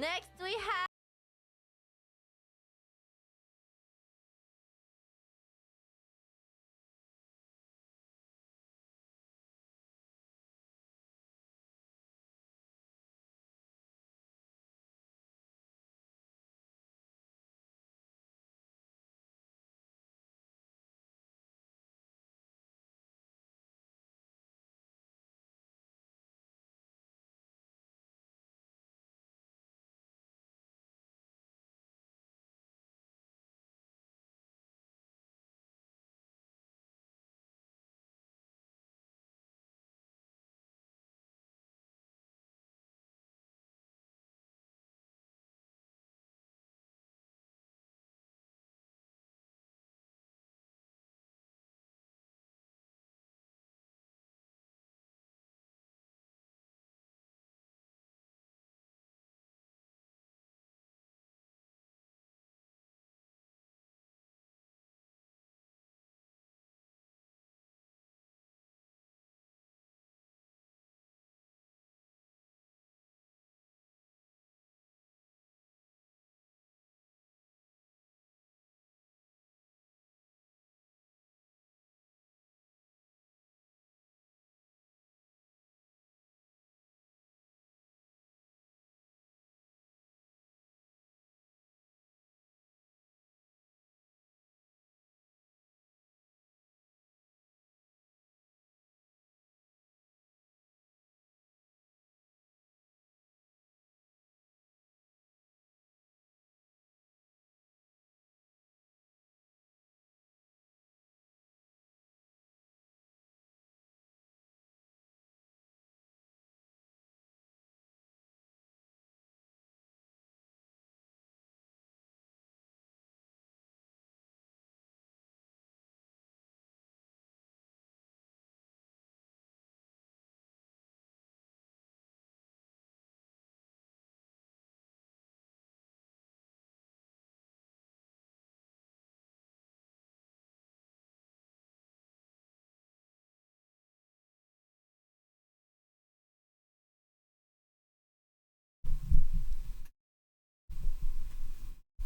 Next we have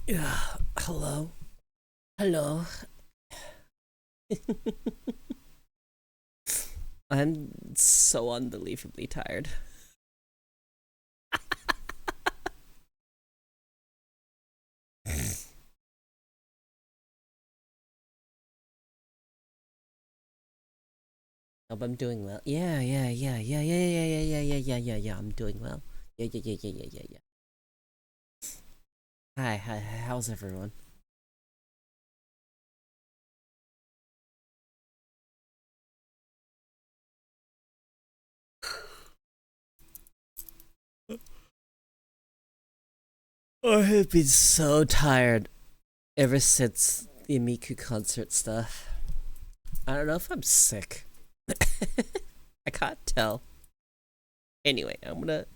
Yeah, hello. Hello. I'm so unbelievably tired. Hope I'm doing well. Yeah. I'm doing well. Yeah. Hi. How's everyone? I have been so tired ever since the Miku concert stuff. I don't know if I'm sick. I can't tell. Anyway, I'm gonna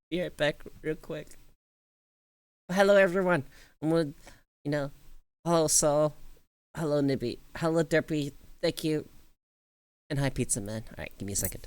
be right back real quick. Hello, everyone. I'm gonna, you know, hello, Saul. Hello, Nibby. Hello, Derpy. Thank you. And hi, Pizza Man. Alright, give me a second.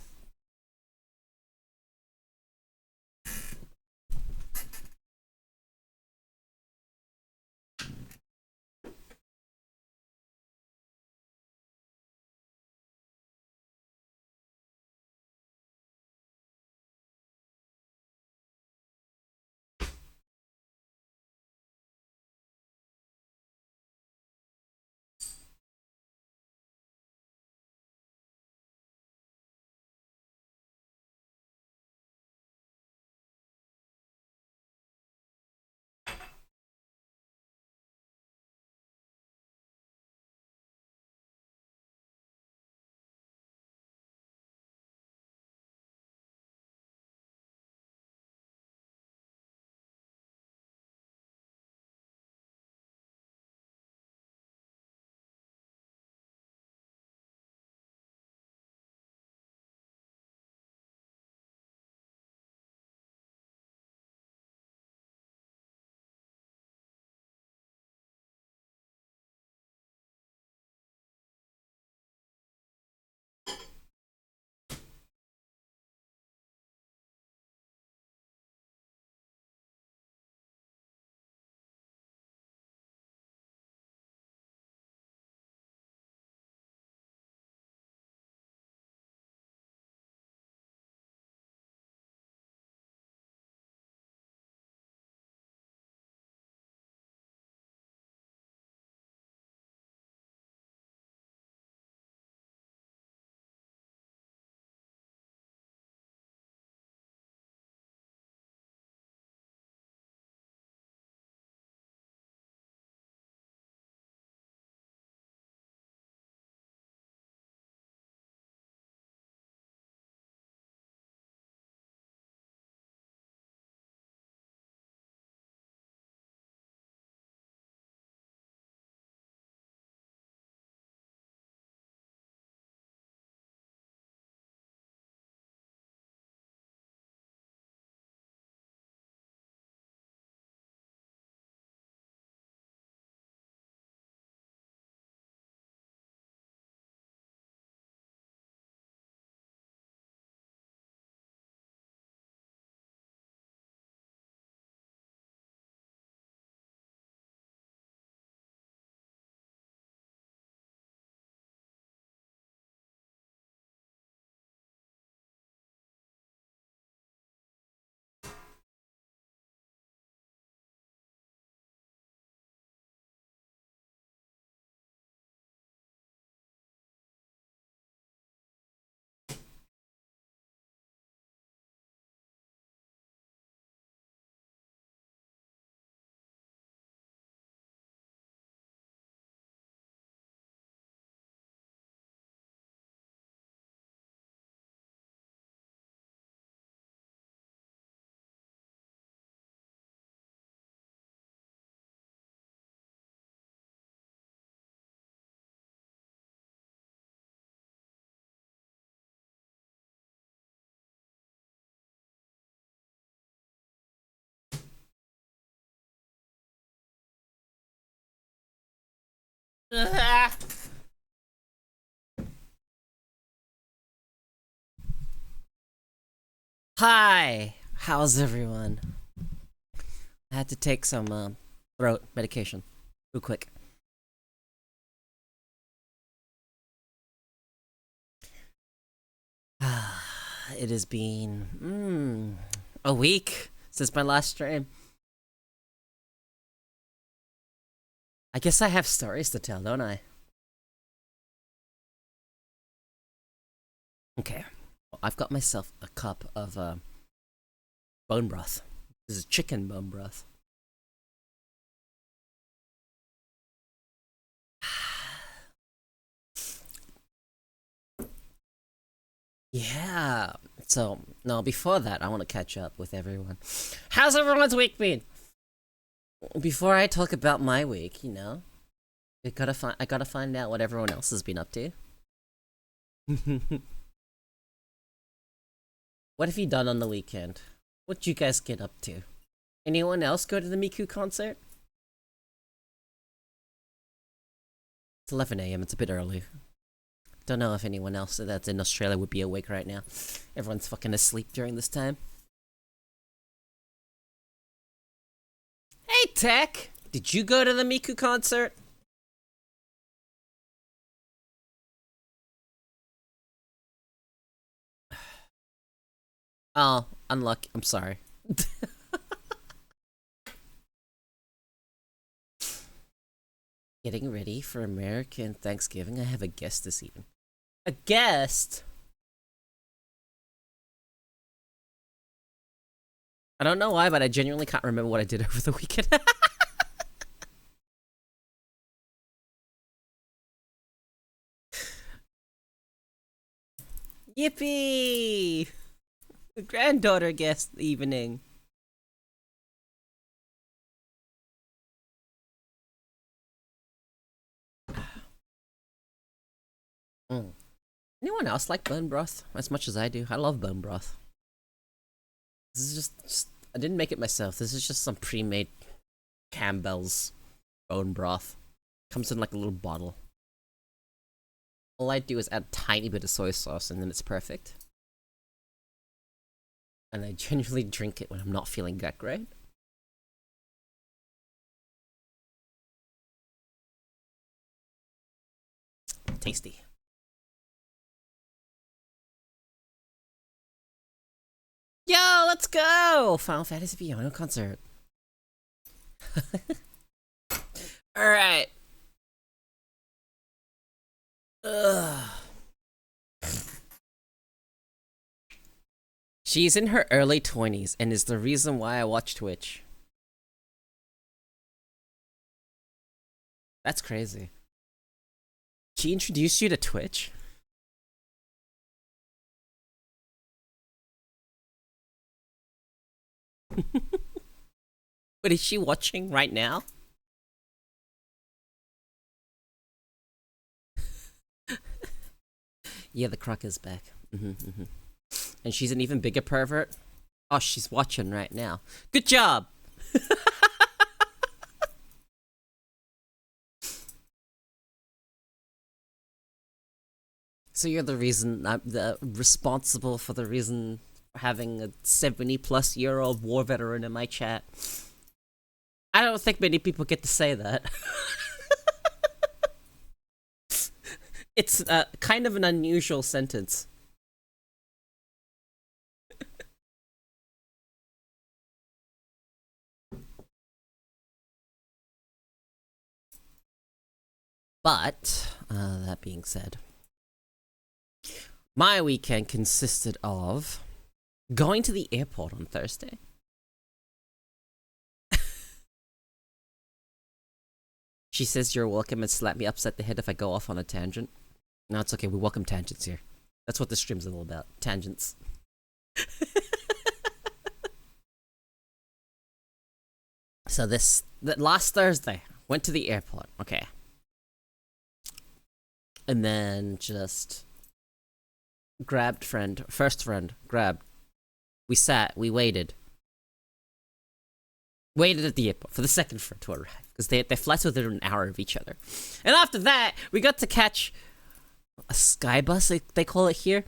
Hi, how's everyone? I had to take some throat medication real quick. It has been a week since my last stream. I guess I have stories to tell, don't I? Okay, well, I've got myself a cup of bone broth. This is chicken bone broth. Yeah. So, no, before that, I want to catch up with everyone. How's everyone's week been? Before I talk about my week, I gotta find out what everyone else has been up to. What have you done on the weekend? What'd you guys get up to? Anyone else go to the Miku concert? It's 11 a.m. It's a bit early. Don't know if anyone else that's in Australia would be awake right now. Everyone's fucking asleep during this time. Hey, Tech! Did you go to the Miku concert? Oh, unlucky. I'm sorry. Getting ready for American Thanksgiving. I have a guest this evening. A guest? I don't know why, but I genuinely can't remember what I did over the weekend. Yippee! The granddaughter guest evening. Anyone else like bone broth as much as I do? I love bone broth. This is just I didn't make it myself. This is just some pre-made Campbell's bone broth. Comes in like a little bottle. All I do is add a tiny bit of soy sauce and then it's perfect. And I genuinely drink it when I'm not feeling that great. Tasty. Yo, let's go! Final Fantasy Piano concert. Alright. Ugh. She's in her early 20s and is the reason why I watch Twitch. That's crazy. She introduced you to Twitch? But is she watching right now? Yeah, the croc is back. And she's an even bigger pervert. Oh, she's watching right now. Good job! So you're the reason, I'm the responsible for the reason for having a 70-plus-year-old war veteran in my chat. I don't think many people get to say that. It's kind of an unusual sentence. But, that being said, my weekend consisted of going to the airport on Thursday. She says you're welcome and slap me upside the head if I go off on a tangent. No, it's okay. We welcome tangents here. That's what this stream's all about. Tangents. So last Thursday, went to the airport. Okay. And then just grabbed first friend, grabbed. We sat, we waited. Waited at the airport for the second flight to arrive because their flights were within an hour of each other. And after that, we got to catch a sky bus, they call it here.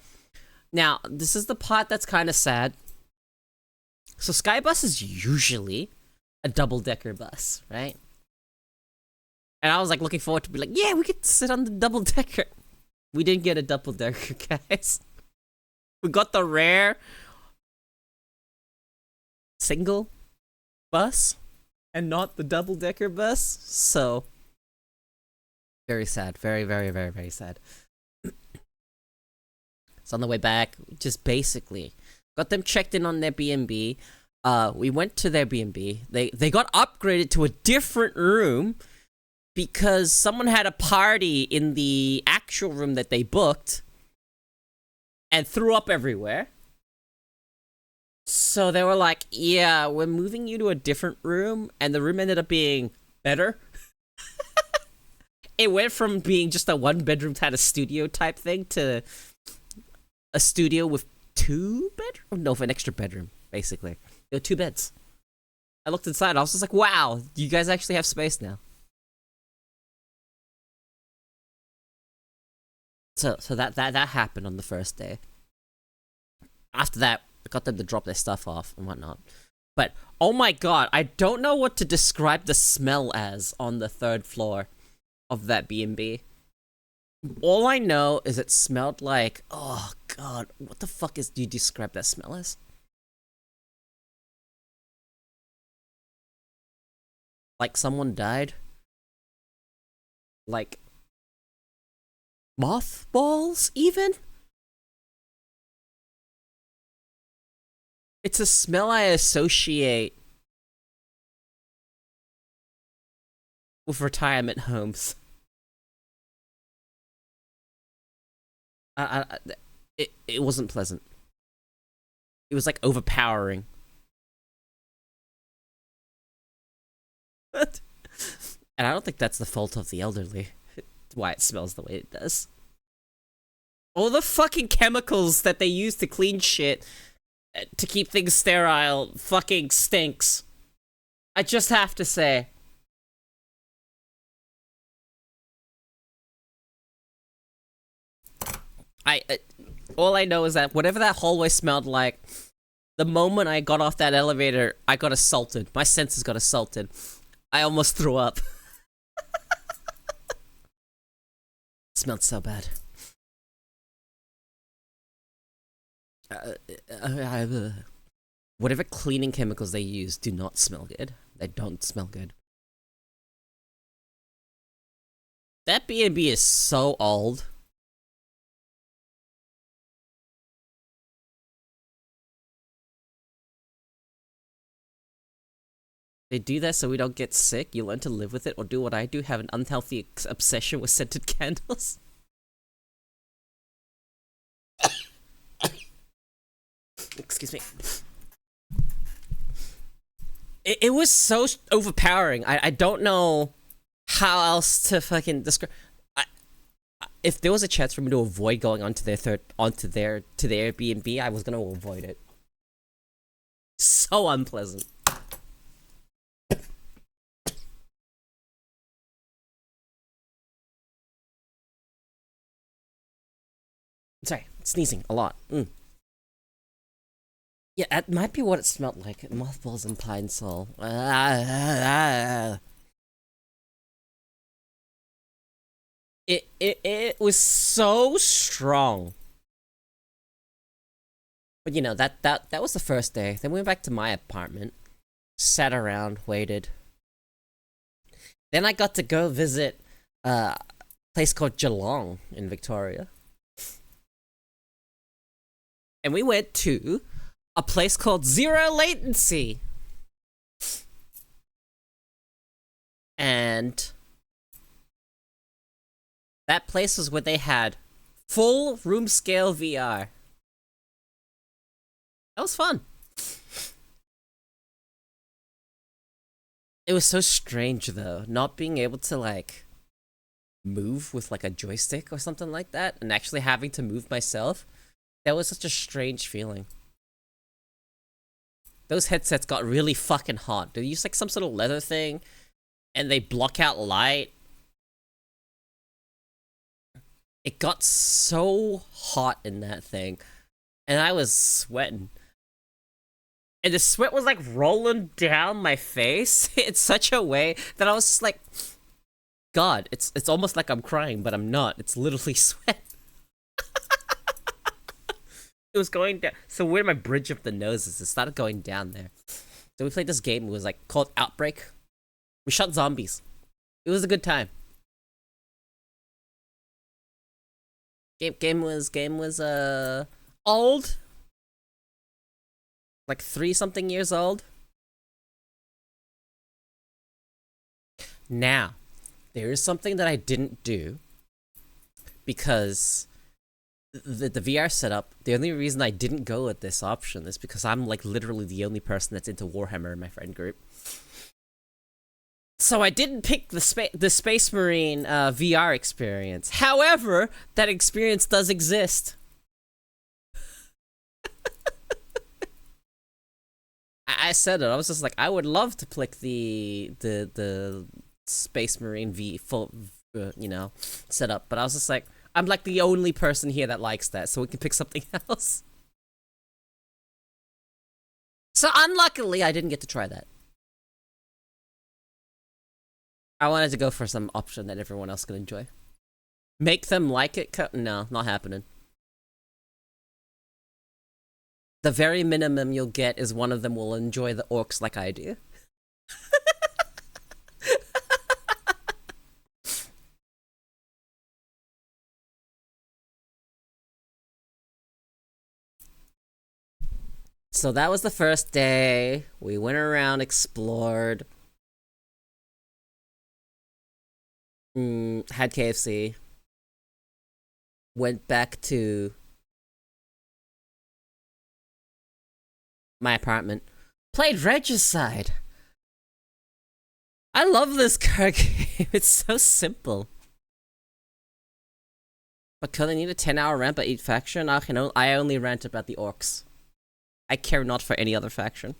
Now, this is the part that's kind of sad. So sky bus is usually a double-decker bus, right? And I was like looking forward to be like, yeah, we get to sit on the double-decker. We didn't get a double-decker, guys. We got the rare single bus and not the double-decker bus. So very sad. Very, very, very, very sad. So on the way back, just basically got them checked in on their B&B. We went to their B&B. They got upgraded to a different room because someone had a party in the actual room that they booked and threw up everywhere. So they were like, yeah, we're moving you to a different room, and the room ended up being better. It went from being just a one-bedroom kind of studio type thing to a studio with two bedrooms? No, for an extra bedroom, basically. There were 2 beds. I looked inside, I was just like, wow, you guys actually have space now. So that happened on the first day. After that, I got them to drop their stuff off and whatnot. But, oh my god, I don't know what to describe the smell as on the 3rd floor of that B&B. All I know is it smelled like, oh god, what the fuck do you describe that smell as? Like someone died? Like mothballs, even? It's a smell I associate with retirement homes. It wasn't pleasant. It was like overpowering. And I don't think that's the fault of the elderly. Why it smells the way it does. All the fucking chemicals that they use to clean shit to keep things sterile fucking stinks. I just have to say. All I know is that whatever that hallway smelled like, the moment I got off that elevator, I got assaulted. My senses got assaulted. I almost threw up. Smelled so bad. Whatever cleaning chemicals they use do not smell good. They don't smell good. That B&B is so old. They do that so we don't get sick. You learn to live with it, or do what I do, have an unhealthy obsession with scented candles. Excuse me. It was so overpowering. I don't know how else to fucking describe. If there was a chance for me to avoid going onto their Airbnb, I was gonna avoid it. So unpleasant. Sorry, sneezing a lot. Yeah, that might be what it smelled like. Mothballs and pine sol. It was so strong. But you know, that was the first day. Then we went back to my apartment, sat around, waited. Then I got to go visit a place called Geelong in Victoria. And we went to a place called Zero Latency. And that place was where they had full room scale VR. That was fun. It was so strange though, not being able to like move with like a joystick or something like that, and actually having to move myself. That was such a strange feeling. those headsets got really fucking hot. They use like some sort of leather thing, and they block out light. It got so hot in that thing, and I was sweating. And the sweat was like rolling down my face in such a way that I was just like, God, it's almost like I'm crying, but I'm not. It's literally sweat. It was going down. So where my bridge of the nose is, it started going down there. So we played this game. It was like called Outbreak. We shot zombies. It was a good time. Game was old. Like 3-something years old. Now, there is something that I didn't do because the VR setup, the only reason I didn't go with this option is because I'm like literally the only person that's into Warhammer in my friend group. So I didn't pick the Space Marine VR experience. However, that experience does exist. I said it. I was just like, I would love to pick the Space Marine V full, setup. But I was just like, I'm like the only person here that likes that, so we can pick something else. So unluckily, I didn't get to try that. I wanted to go for some option that everyone else could enjoy. Make them like it? No, not happening. The very minimum you'll get is one of them will enjoy the orcs like I do. So that was the first day. We went around, explored. Had KFC. Went back to my apartment. Played Regicide. I love this card game. It's so simple. But could I need a 10-hour rant about each faction? I only rant about the orcs. I care not for any other faction.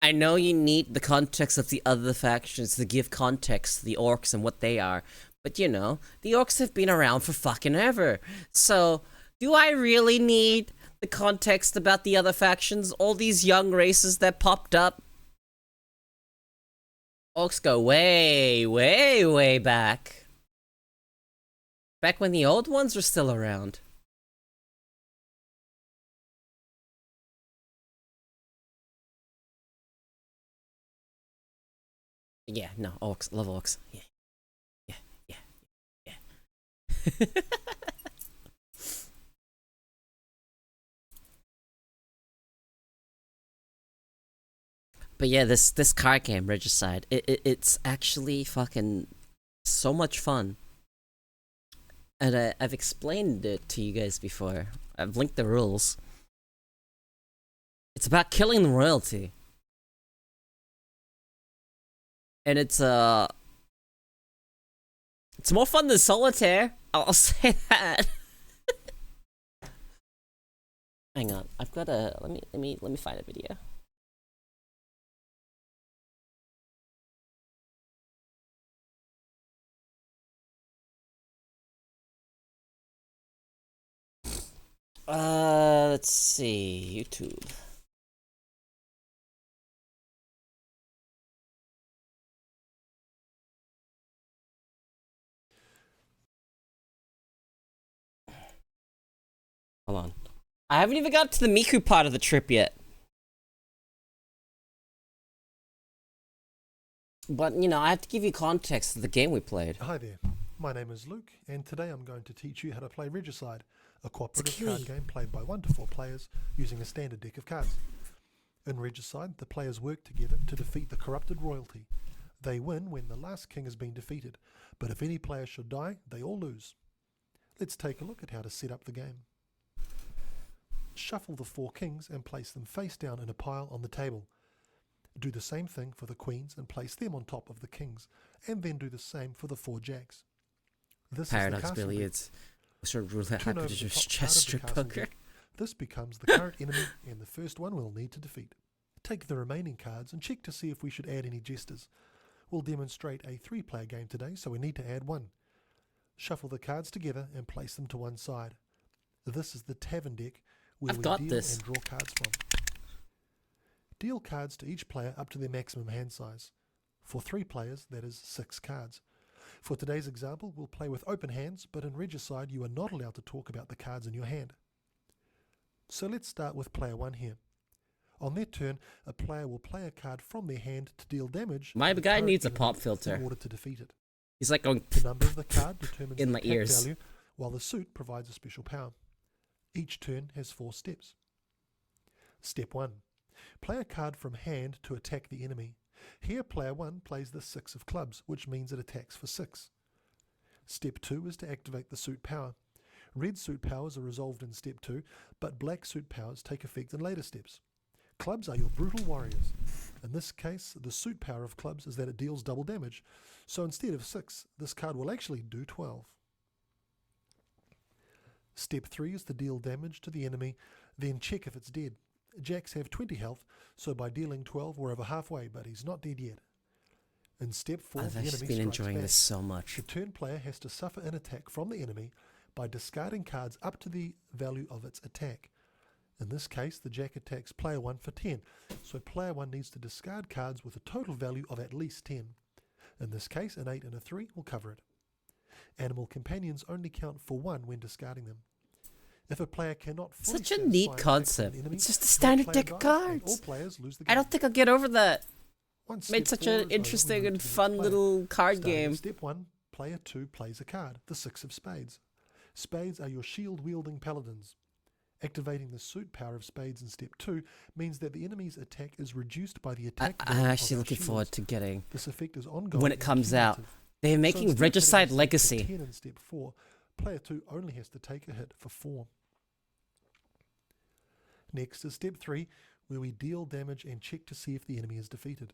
I know you need the context of the other factions to give context to the orcs and what they are. But the orcs have been around for fucking ever. So, do I really need the context about the other factions? All these young races that popped up? Orcs go way, way, way back. Back when the old ones were still around. Yeah, no, orcs. Love orcs. Yeah. But yeah, this card game, Regicide, it's actually fucking so much fun. And I've explained it to you guys before. I've linked the rules. It's about killing the royalty. And it's more fun than solitaire. I'll say that. Hang on, I've got a let me find a video. Let's see, YouTube. Hold on. I haven't even got to the Miku part of the trip yet. But, I have to give you context of the game we played. Hi there, my name is Luke, and today I'm going to teach you how to play Regicide, a cooperative card game played by 1 to 4 players using a standard deck of cards. In Regicide, the players work together to defeat the corrupted royalty. They win when the last king has been defeated, but if any player should die, they all lose. Let's take a look at how to set up the game. Shuffle the 4 kings and place them face down in a pile on the table. Do the same thing for the queens and place them on top of the kings, and then do the same for the 4 jacks. This Paradox is the castle billiards. Sort of roulette, Turn over the hyper top card chess of the strip castle poker. deck. This becomes the current enemy and the first one we'll need to defeat. Take the remaining cards and check to see if we should add any jesters. We'll demonstrate a 3-player game today, so we need to add one. Shuffle the cards together and place them to one side. This is the tavern deck where we deal and draw cards from. Deal cards to each player up to their maximum hand size. For 3 players, that is 6 cards. For today's example, we'll play with open hands, but in Regicide you are not allowed to talk about the cards in your hand. So let's start with player 1 here. On their turn, a player will play a card from their hand to deal damage. My to the guy current needs a enemy pop filter. in order to defeat it. He's like going The number of the card determines in the my attack ears. value, while the suit provides a special power. Each turn has 4 steps. Step 1. Play a card from hand to attack the enemy. Here player 1 plays the 6 of clubs, which means it attacks for 6. Step 2 is to activate the suit power. Red suit powers are resolved in step 2, but black suit powers take effect in later steps. Clubs are your brutal warriors. In this case, the suit power of clubs is that it deals double damage, so instead of 6, this card will actually do 12. Step 3 is to deal damage to the enemy, then check if it's dead. Jacks have 20 health, so by dealing 12 we're over halfway, but he's not dead yet. In step 4, I've the actually enemy been strikes enjoying back. this so much. The turn player has to suffer an attack from the enemy by discarding cards up to the value of its attack. In this case, the Jack attacks player 1 for 10, so player 1 needs to discard cards with a total value of at least 10. In this case, an 8 and a 3 will cover it. Animal companions only count for 1 when discarding them. If a player cannot fully Such a satisfy neat an attack from concept. an enemy, It's just a that standard player deck of dies, and cards. all players lose the I game. don't think I'll get over that. Once Made step such 4 is an over, we interesting move and to the fun next player. little card Starting at game. step 1, player 2 plays a card, the 6 of spades. Spades are your shield-wielding paladins. Activating the suit power of spades in step 2 means that the enemy's attack is reduced by the attack I'm value of actually its looking shields. forward to getting This effect is ongoing when it and comes out. cumulative. They're So making instead of hitting Regicide a step for Legacy. 10 in step 4, player 2 only has to take a hit for 4. Next is step 3, where we deal damage and check to see if the enemy is defeated.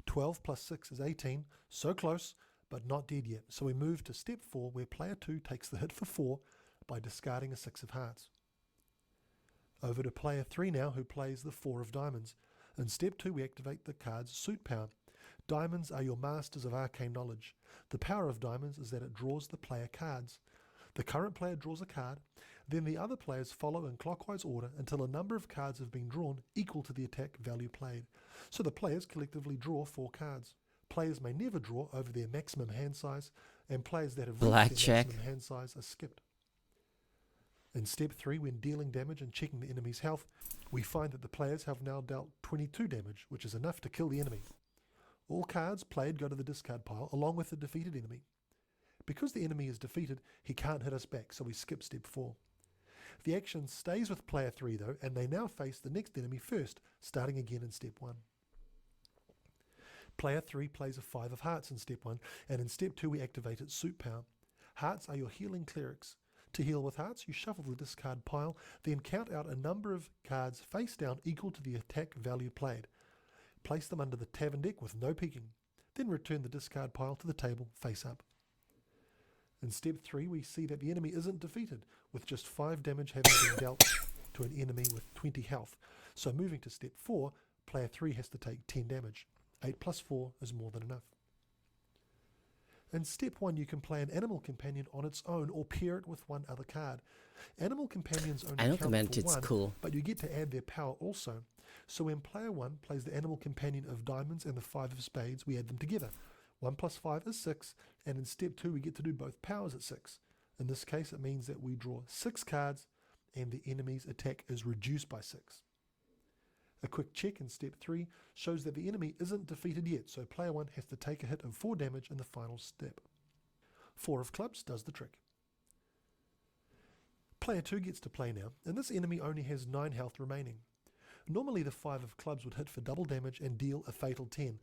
12 plus 6 is 18, so close, but not dead yet. So we move to step 4, where player 2 takes the hit for 4 by discarding a 6 of hearts. Over to player 3 now, who plays the 4 of diamonds. In step 2, we activate the card's suit power. Diamonds are your masters of arcane knowledge. The power of diamonds is that it draws the player cards. The current player draws a card, then the other players follow in clockwise order until a number of cards have been drawn equal to the attack value played. So the players collectively draw 4 cards. Players may never draw over their maximum hand size, and players that have reached their Blackjack. maximum hand size are skipped. In step 3, when dealing damage and checking the enemy's health, we find that the players have now dealt 22 damage, which is enough to kill the enemy. All cards played go to the discard pile along with the defeated enemy. Because the enemy is defeated, he can't hit us back, so we skip step 4. The action stays with player 3 though, and they now face the next enemy first, starting again in step 1. Player 3 plays a 5 of hearts in step 1, and in step 2 we activate its suit power. Hearts are your healing clerics. To heal with hearts, you shuffle the discard pile, then count out a number of cards face down equal to the attack value played. Place them under the tavern deck with no peeking. Then return the discard pile to the table face up. In step 3, we see that the enemy isn't defeated, with just 5 damage having been dealt to an enemy with 20 health. So moving to step 4, player 3 has to take 10 damage. 8 plus 4 is more than enough. In step 1, you can play an animal companion on its own or pair it with one other card. Animal companions only Animal count companions for 1, cool. but you get to add their power also. So when player 1 plays the animal companion of diamonds and the 5 of spades, we add them together. 1 plus 5 is 6, and in step 2 we get to do both powers at 6. In this case it means that we draw 6 cards and the enemy's attack is reduced by 6. A quick check in step 3 shows that the enemy isn't defeated yet, so player 1 has to take a hit of 4 damage in the final step. 4 of clubs does the trick. Player 2 gets to play now, and this enemy only has 9 health remaining. Normally the 5 of clubs would hit for double damage and deal a fatal 10,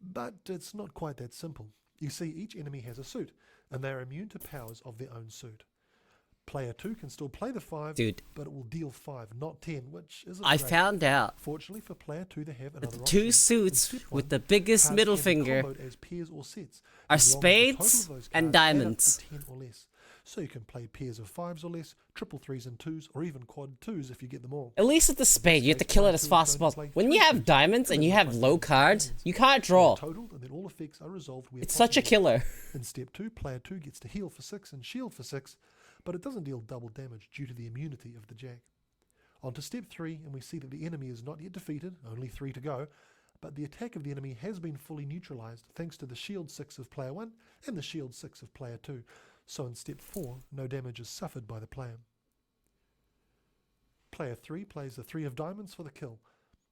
but it's not quite that simple. You see, each enemy has a suit, and they are immune to powers of their own suit. Player 2 can still play the 5, Dude, but it will deal 5, not 10, which isn't I great. found out Fortunately for player 2, they have another that the option. 2 In suits step with 1, the biggest cards middle can be finger comboed as pairs or sets, are as long as the total spades of those and cards add up to diamonds. 10 or less. so you can play pairs of 5s or less, triple 3s and 2s, or even quad 2s if you get them all. At least with the spade, you have to kill it as fast as possible. When you have diamonds and you have low cards, you can't draw. Totaled, and then all effects are resolved where It's such a killer. In step 2, player 2 gets to heal for 6 and shield for 6, but it doesn't deal double damage due to the immunity of the jack. On to step 3, and we see that the enemy is not yet defeated, only 3 to go, but the attack of the enemy has been fully neutralized thanks to the shield 6 of player 1 and the shield 6 of player 2, so in step 4, no damage is suffered by the player. Player 3 plays the 3 of diamonds for the kill.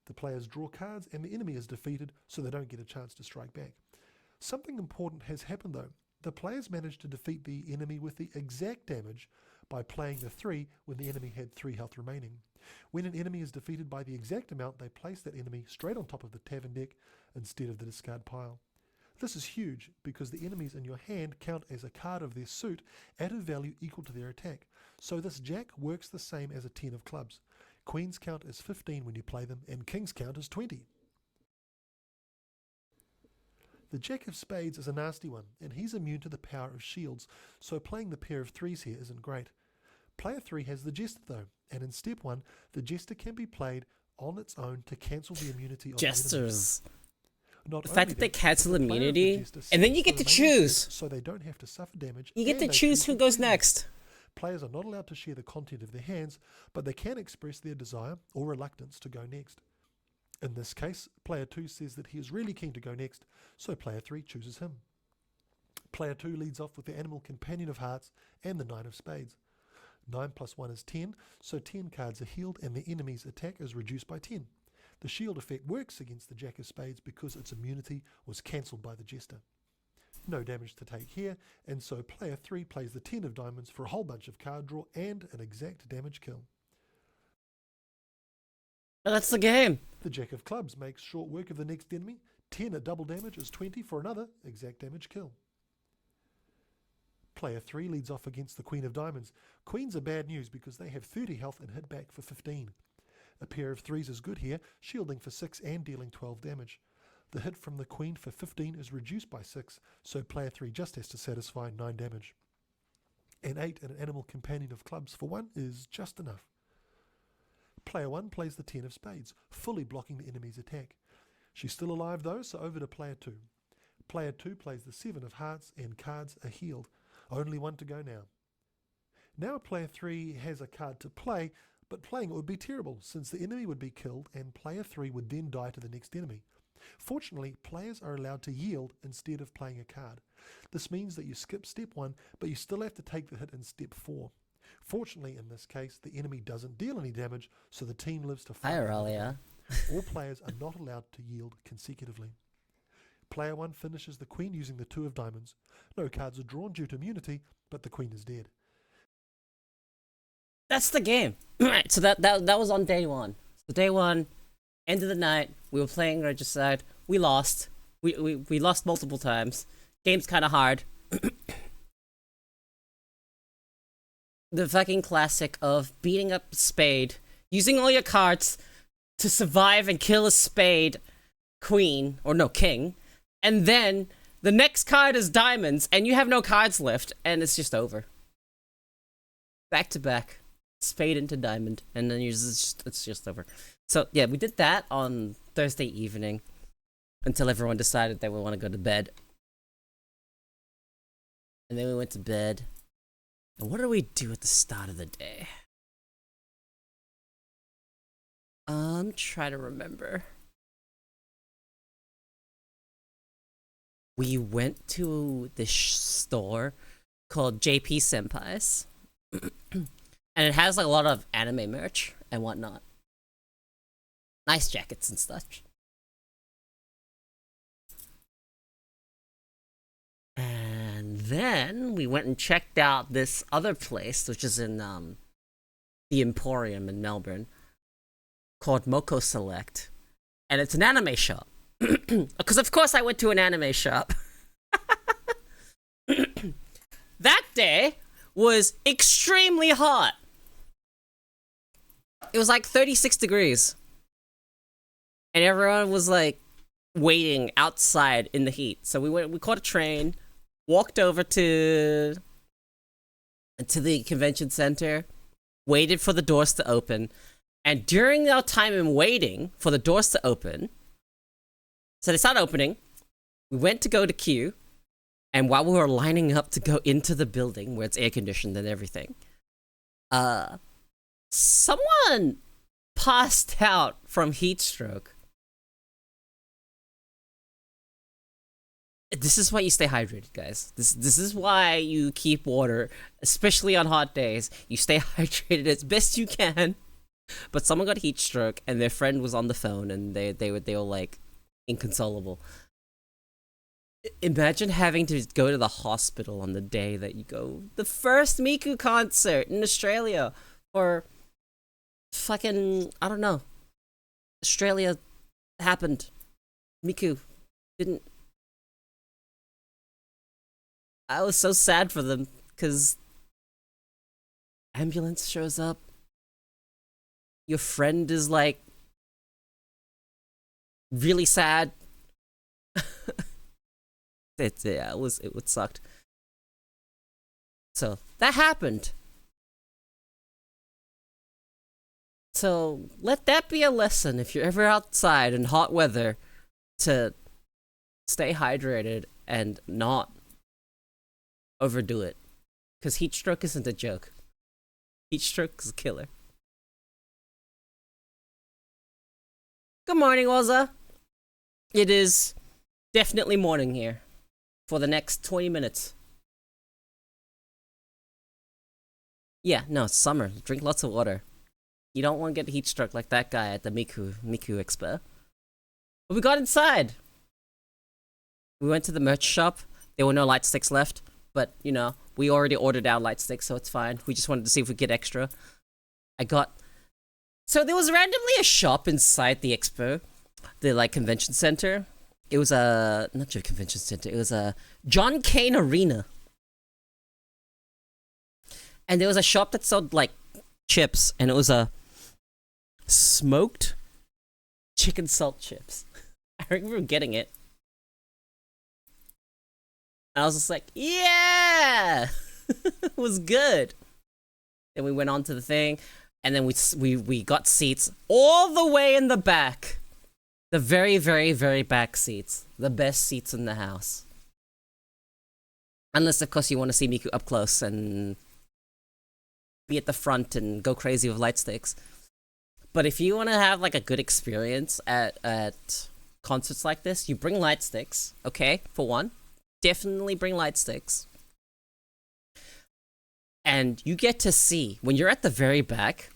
The players draw cards and the enemy is defeated, so they don't get a chance to strike back. Something important has happened though. The players managed to defeat the enemy with the exact damage by playing the 3 when the enemy had 3 health remaining. When an enemy is defeated by the exact amount, they place that enemy straight on top of the tavern deck instead of the discard pile. This is huge because the enemies in your hand count as a card of their suit at a value equal to their attack. So this jack works the same as a 10 of clubs. Queens count as 15 when you play them, and kings count as 20. The jack of spades is a nasty one, and he's immune to the power of shields, so playing the pair of 3s here isn't great. Player 3 has the jester though, and in step 1, the jester can be played on its own to cancel the immunity of Jesters. The fact that they cancel immunity, and then you get to choose. So they don't have to suffer damage. You get to choose who goes next. Players are not allowed to share the content of their hands, but they can express their desire or reluctance to go next. In this case, player 2 says that he is really keen to go next, so player 3 chooses him. Player 2 leads off with the animal companion of hearts and the 9 of spades. 9 plus 1 is 10, so 10 cards are healed and the enemy's attack is reduced by 10. The shield effect works against the jack of spades because its immunity was cancelled by the jester. No damage to take here, and so player 3 plays the 10 of diamonds for a whole bunch of card draw and an exact damage kill. That's the game. The jack of clubs makes short work of the next enemy. 10 at double damage is 20 for another exact damage kill. Player 3 leads off against the queen of diamonds. Queens are bad news because they have 30 health and hit back for 15. A pair of 3s is good here, shielding for 6 and dealing 12 damage. The hit from the queen for 15 is reduced by 6, so player 3 just has to satisfy 9 damage. An 8 and an animal companion of clubs for 1 is just enough. Player 1 plays the 10 of spades, fully blocking the enemy's attack. She's still alive though, so over to player 2. Player 2 plays the 7 of hearts and cards are healed. Only 1 to go now. Now player 3 has a card to play, but playing it would be terrible since the enemy would be killed and player 3 would then die to the next enemy. Fortunately, players are allowed to yield instead of playing a card. This means that you skip step 1, but you still have to take the hit in step 4. Fortunately, in this case, the enemy doesn't deal any damage, so the team lives to fight. Hi, Aurelia. All players are not allowed to yield consecutively. Player 1 finishes the queen using the 2 of diamonds. No cards are drawn due to immunity, but the queen is dead. That's the game. Right, so that was on day 1. So day 1, end of the night, we were playing Regicide. We lost. We lost multiple times. Game's kind of hard. The fucking classic of beating up a spade, using all your cards to survive and kill a spade queen, or no, king, and then the next card is diamonds, and you have no cards left, and it's just over. Back to back. Spade into diamond, and then it's just over. So yeah, we did that on Thursday evening until everyone decided they would want to go to bed. And then we went to bed. And what do we do at the start of the day? Try to remember. We went to this store called JP Senpai's. And it has like a lot of anime merch and whatnot. Nice jackets and such. And then we went and checked out this other place, which is in the Emporium in Melbourne, called Moko Select. And it's an anime shop. Because of course I went to an anime shop. That day was extremely hot. It was like 36 degrees. And everyone was like waiting outside in the heat. So we caught a train, walked over to to the convention center, waited for the doors to open, and during our time in waiting for the doors to open, so they started opening, we went to go to queue, and while we were lining up to go into the building where it's air conditioned and everything, someone passed out from heat stroke. This is why you stay hydrated, guys. This is why you keep water, especially on hot days. You stay hydrated as best you can. But someone got heat stroke, and their friend was on the phone, and they were like inconsolable. Imagine having to go to the hospital on the day that you go the first Miku concert in Australia, or fucking I don't know. Australia happened. Miku didn't. I was so sad for them, because ambulance shows up. Your friend is like really sad. It sucked. So that happened. So let that be a lesson if you're ever outside in hot weather, to stay hydrated and not overdo it, because heat stroke isn't a joke. Heat stroke is a killer. Good morning, Oza. It is definitely morning here for the next 20 minutes. Yeah, no, it's summer. Drink lots of water. You don't want to get heat stroke like that guy at the Miku Expo. But we got inside. We went to the merch shop. There were no light sticks left. But, you know, we already ordered our light sticks, so it's fine. We just wanted to see if we could get extra. So there was randomly a shop inside the expo, the, like, convention center. It was not a convention center, it was a John Cain Arena. And there was a shop that sold, like, chips, and it was a smoked chicken salt chips. I remember getting it. I was just like, yeah! It was good. Then we went on to the thing, and then we got seats all the way in the back. The very, very, very back seats. The best seats in the house. Unless, of course, you want to see Miku up close and be at the front and go crazy with light sticks. But if you want to have, like, a good experience at concerts like this, you bring light sticks, okay, for one. Definitely bring light sticks. And you get to see, when you're at the very back,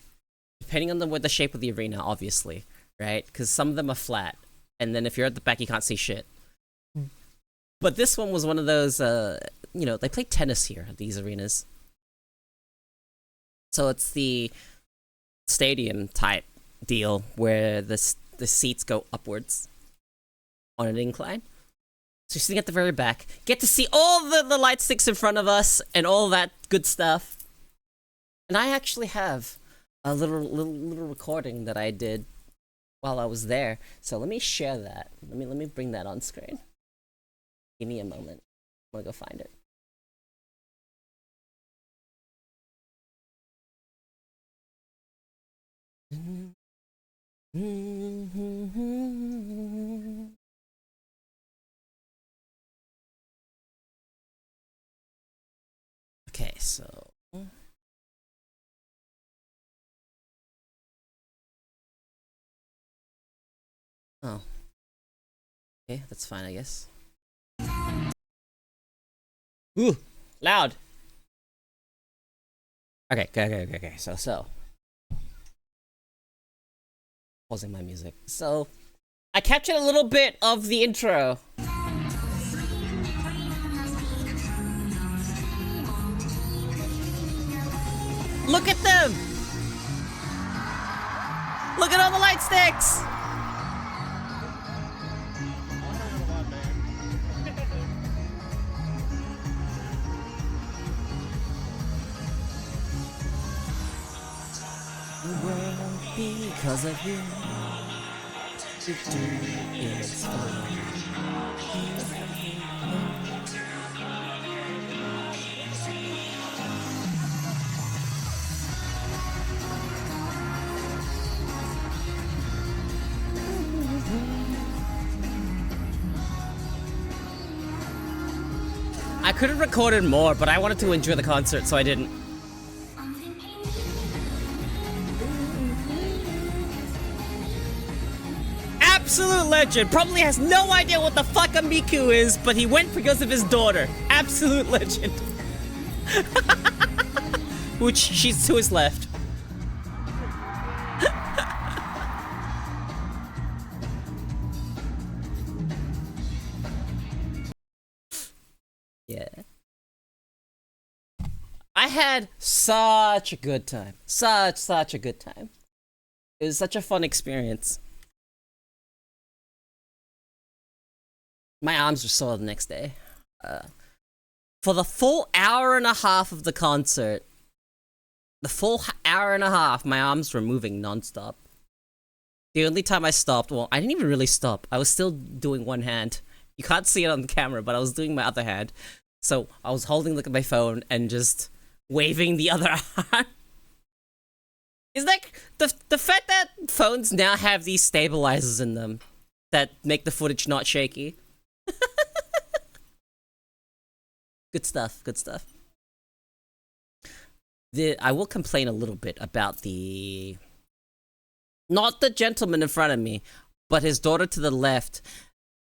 depending on the shape of the arena, obviously, right? Because some of them are flat, and then if you're at the back, you can't see shit. But this one was one of those, you know, they play tennis here at these arenas. So it's the stadium type deal where the seats go upwards on an incline. So you're sitting at the very back, get to see all the light sticks in front of us and all that good stuff. And I actually have a little recording that I did while I was there. So let me share that. Let me bring that on screen. Give me a moment. I'm gonna go find it. Okay, so oh, okay, that's fine, I guess. Ooh, loud. Okay. So pausing my music. So I captured a little bit of the intro. Look at them! Look at all the light sticks! The world because of you. It's fun. I could have recorded more, but I wanted to enjoy the concert, so I didn't. Absolute legend. Probably has no idea what the fuck a miku is, but he went because of his daughter. Absolute legend. Which, she's to his left. Yeah. I had such a good time. Such a good time. It was such a fun experience. My arms were sore the next day. For the full hour and a half of the concert, my arms were moving non-stop. The only time I stopped, well, I didn't even really stop. I was still doing one hand. You can't see it on the camera, but I was doing my other hand. So I was holding like my phone and just waving the other arm. It's like the fact that phones now have these stabilizers in them that make the footage not shaky. Good stuff, good stuff. I will complain a little bit about not the gentleman in front of me, but his daughter to the left.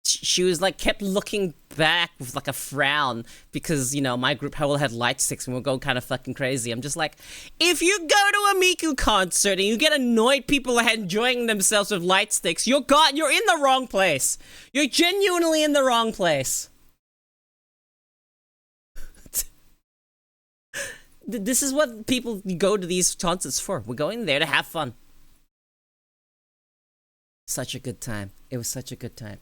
She was like, kept looking back with like a frown because, you know, my group all had light sticks and we're going kind of fucking crazy. I'm just like, if you go to a miku concert and you get annoyed people are enjoying themselves with light sticks, you're in the wrong place. You're genuinely in the wrong place. This is what people go to these concerts for. We're going there to have fun. Such a good time. It was such a good time.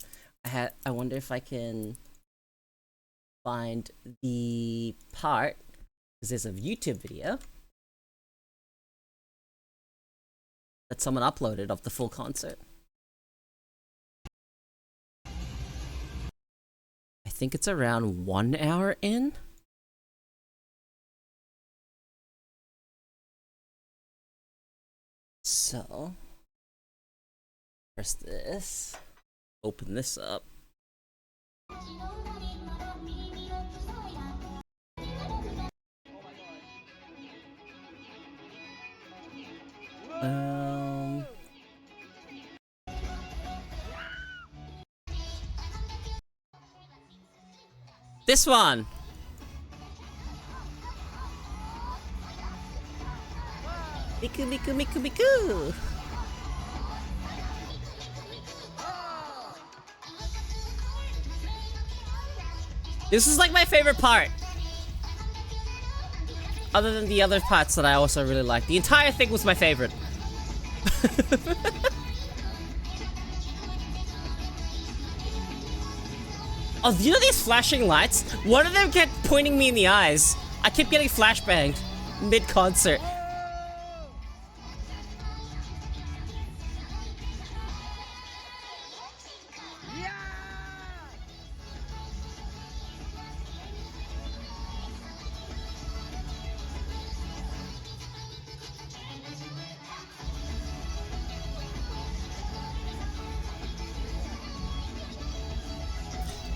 I wonder if I can find the part, because there's a YouTube video that someone uploaded of the full concert. I think it's around 1 hour in. So, first this. Open this up. This one. Miku, miku, miku, miku. This is like my favorite part. Other than the other parts that I also really like. The entire thing was my favorite. Oh, you know these flashing lights? One of them kept pointing me in the eyes. I kept getting flashbanged mid-concert.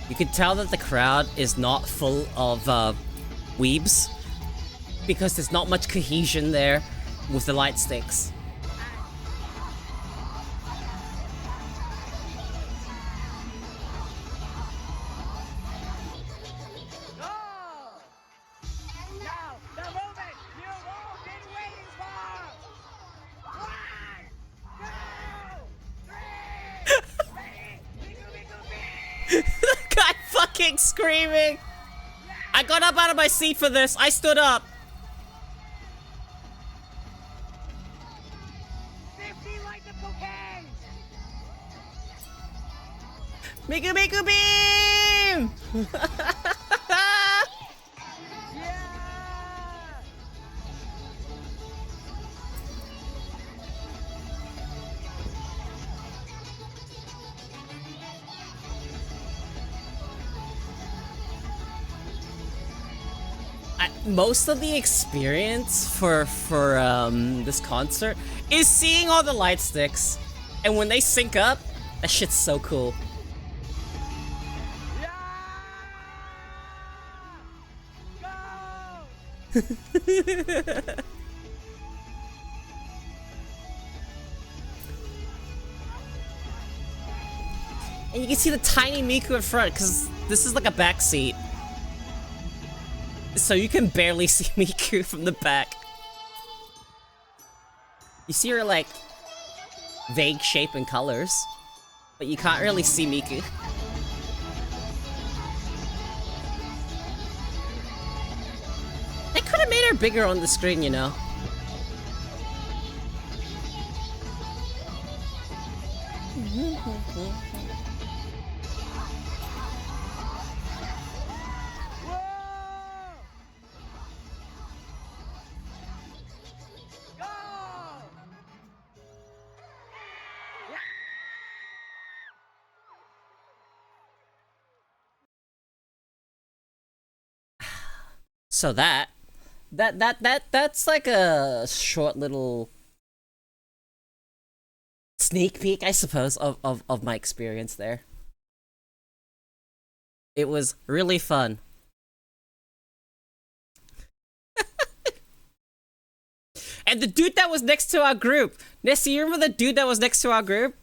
You can tell that the crowd is not full of weebs because there's not much cohesion there with the light sticks. Screaming! I got up out of my seat for this. I stood up. 50 like the cocaine. Miku Miku Beam! Most of the experience for this concert is seeing all the light sticks, and when they sync up, that shit's so cool. And you can see the tiny Miku in front, because this is like a back seat. So you can barely see Miku from the back. You see her, like, vague shape and colors, but you can't really see Miku. They could have made her bigger on the screen, you know? So that's like a short little sneak peek, I suppose, of my experience there. It was really fun. And the dude that was next to our group, Nessie, you remember the dude that was next to our group?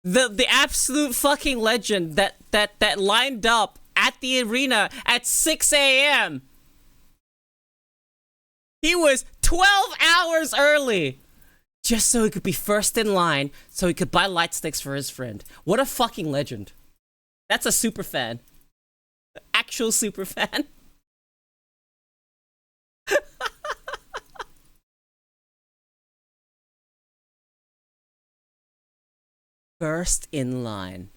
The absolute fucking legend that lined up at the arena at 6 a.m. He was 12 hours early just so he could be first in line so he could buy light sticks for his friend. What a fucking legend. That's a super fan. Actual super fan. First in line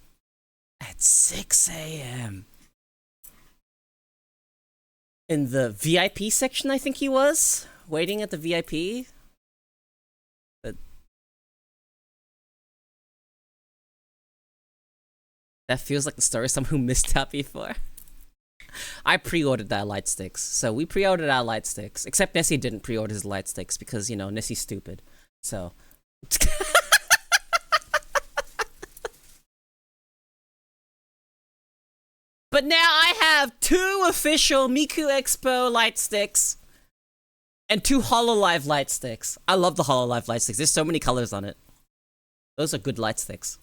at 6 a.m. In the VIP section, I think he was waiting at the VIP. But that feels like the story of someone who missed out before. I pre-ordered our light sticks, so we pre-ordered our light sticks. Except Nessie didn't pre-order his light sticks because, you know, Nessie's stupid. So. But now I have 2 official Miku Expo light sticks and 2 Hololive light sticks. I love the Hololive light sticks. There's so many colors on it. Those are good light sticks.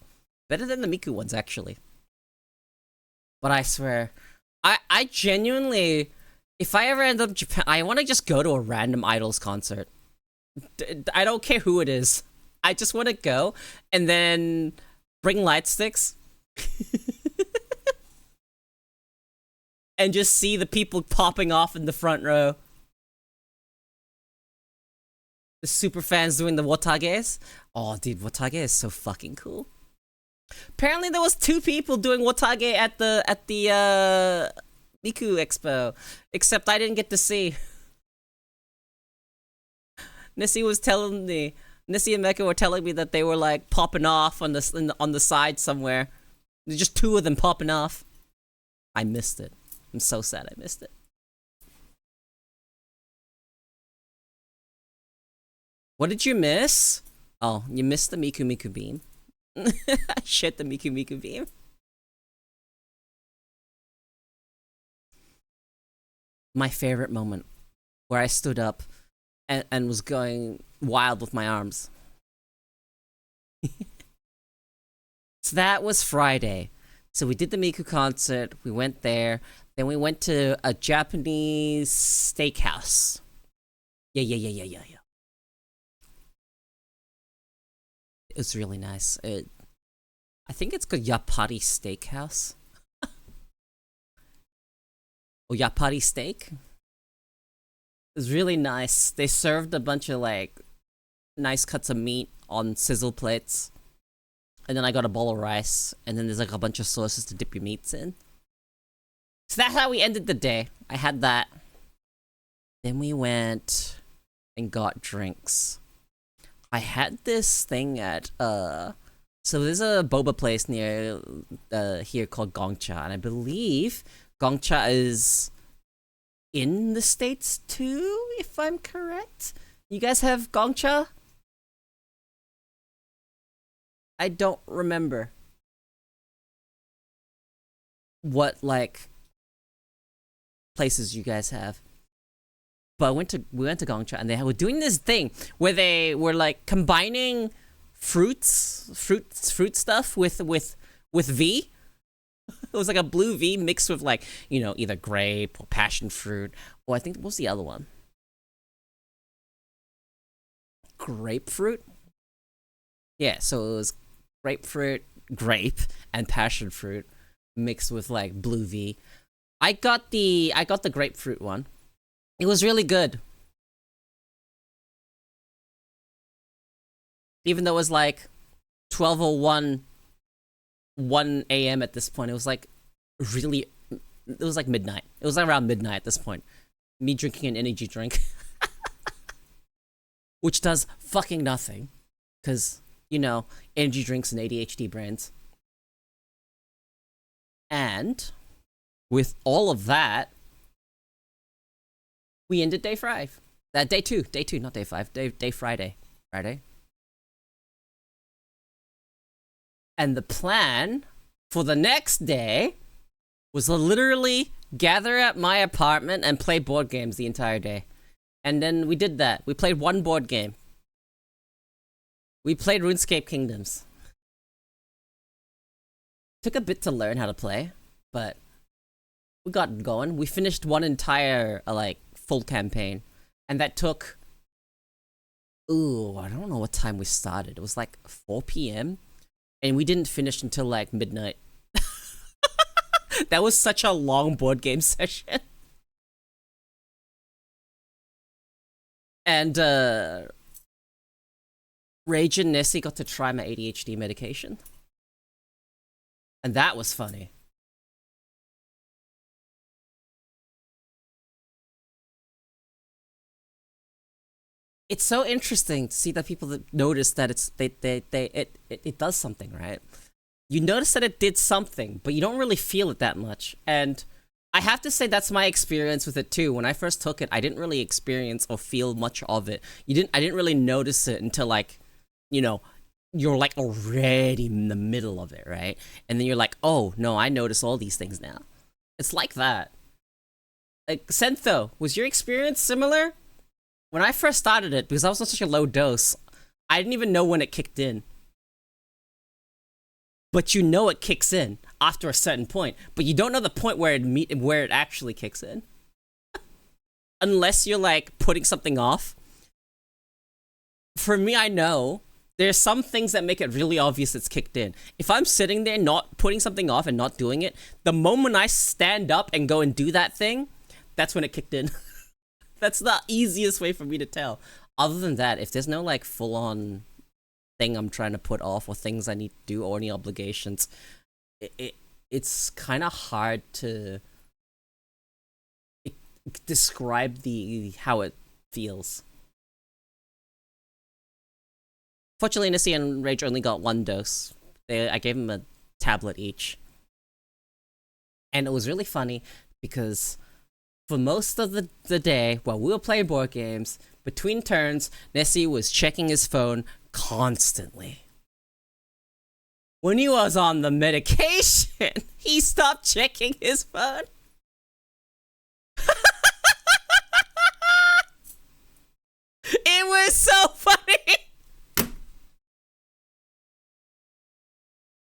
Better than the Miku ones, actually. But I swear, I genuinely, if I ever end up in Japan, I want to just go to a random Idols concert. I don't care who it is. I just want to go and then bring light sticks. And just see the people popping off in the front row. The super fans doing the Watages. Oh, dude, Watage is so fucking cool. Apparently there was 2 people doing Watage at the Miku Expo. Except I didn't get to see. Nessie was telling me, Nessie and Mecha were telling me that they were like popping off on the side somewhere. There's just 2 of them popping off. I missed it. I'm so sad I missed it. What did you miss? Oh, you missed the Miku Miku beam. Shit, the Miku Miku beam. My favorite moment, where I stood up and was going wild with my arms. So that was Friday. So we did the Miku concert, we went there, then we went to a Japanese steakhouse. Yeah. It was really nice. I think it's called Yapari Steakhouse. Or Yapari Steak. It was really nice. They served a bunch of like nice cuts of meat on sizzle plates. And then I got a bowl of rice, and then there's like a bunch of sauces to dip your meats in. So that's how we ended the day. I had that. Then we went and got drinks. I had this thing at, so there's a boba place near here called Gongcha, and I believe Gongcha is in the States too, if I'm correct. You guys have Gongcha? I don't remember what, like, places you guys have. But we went to Gongcha, and they were doing this thing where they were like combining fruit stuff with V. It was like a blue V mixed with like, you know, either grape or passion fruit, or I think what was the other one? Grapefruit? Yeah, so it was grapefruit, grape, and passion fruit mixed with like blue V. I got the grapefruit one. It was really good. Even though it was like 12:01 1 a.m. at this point, it was like really, it was like midnight. It was like around midnight at this point. Me drinking an energy drink. Which does fucking nothing. Because, you know, energy drinks and ADHD brands. And with all of that, we ended day 5. Day 2, not day 5. Day Friday. And the plan for the next day was to literally gather at my apartment and play board games the entire day. And then we did that. We played one board game. We played RuneScape Kingdoms. Took a bit to learn how to play, but we got going. We finished one entire, like, full campaign. And that took... Ooh, I don't know what time we started. It was like 4 p.m. And we didn't finish until like midnight. That was such a long board game session. And Rage and Nessie got to try my ADHD medication. And that was funny. It's so interesting to see that people that notice that it does something, right? You notice that it did something, but you don't really feel it that much. And I have to say that's my experience with it too. When I first took it, I didn't really experience or feel much of it. I didn't really notice it until like, you know, you're like already in the middle of it, right? And then you're like, oh no, I notice all these things now. It's like that. Like, Sentho, was your experience similar? When I first started it, because I was on such a low dose, I didn't even know when it kicked in. But you know it kicks in after a certain point, but you don't know the point where it actually kicks in. Unless you're like putting something off. For me, I know there's some things that make it really obvious it's kicked in. If I'm sitting there not putting something off and not doing it, the moment I stand up and go and do that thing, that's when it kicked in. That's the easiest way for me to tell. Other than that, if there's no like full-on thing I'm trying to put off or things I need to do or any obligations, it's kind of hard to describe how it feels. Fortunately, Nissi and Rage only got 1 dose. I gave them a tablet each. And it was really funny because for most of the day, while we were playing board games, between turns, Nessie was checking his phone constantly. When he was on the medication, he stopped checking his phone. It was so funny!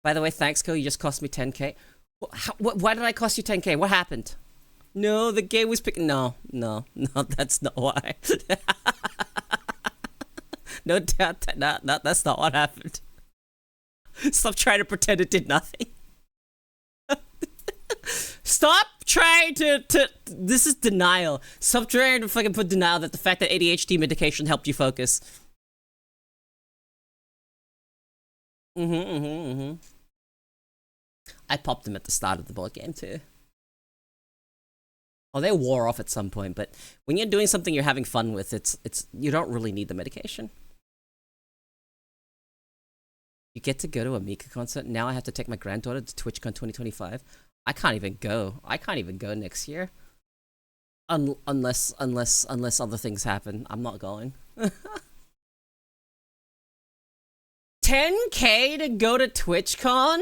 By the way, thanks, Ko, you just cost me 10k. Why did I cost you 10k? What happened? No, the game was picking. No, that's not why. No, that's not what happened. Stop trying to pretend it did nothing. Stop trying to. This is denial. Stop trying to fucking put denial that the fact that ADHD medication helped you focus. I popped them at the start of the board game too. Oh, they wore off at some point, but when you're doing something you're having fun with, it's you don't really need the medication. You get to go to a Miku concert. Now I have to take my granddaughter to TwitchCon 2025. I can't even go. I can't even go next year. Unless other things happen. I'm not going. 10k to go to TwitchCon?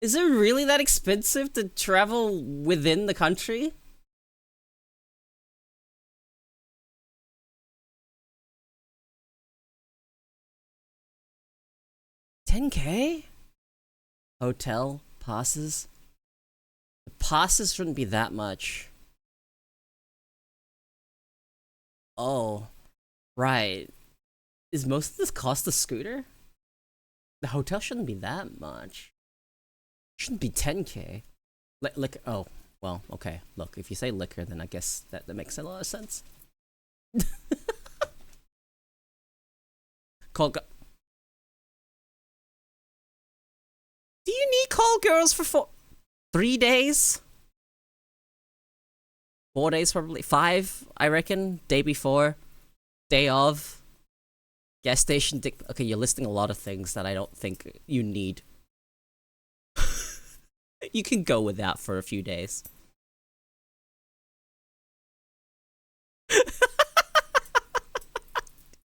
Is it really that expensive to travel within the country? 10K? Hotel passes? The passes shouldn't be that much. Oh, right. Is most of this cost the scooter? The hotel shouldn't be that much. Shouldn't be 10K. Liquor. Oh, well, okay. Look, if you say liquor, then I guess that makes a lot of sense. Call. Do you need call girls for 3 days? 4 days probably. 5, I reckon. Day before. Day of. Gas station. Okay, you're listing a lot of things that I don't think you need. You can go without for a few days.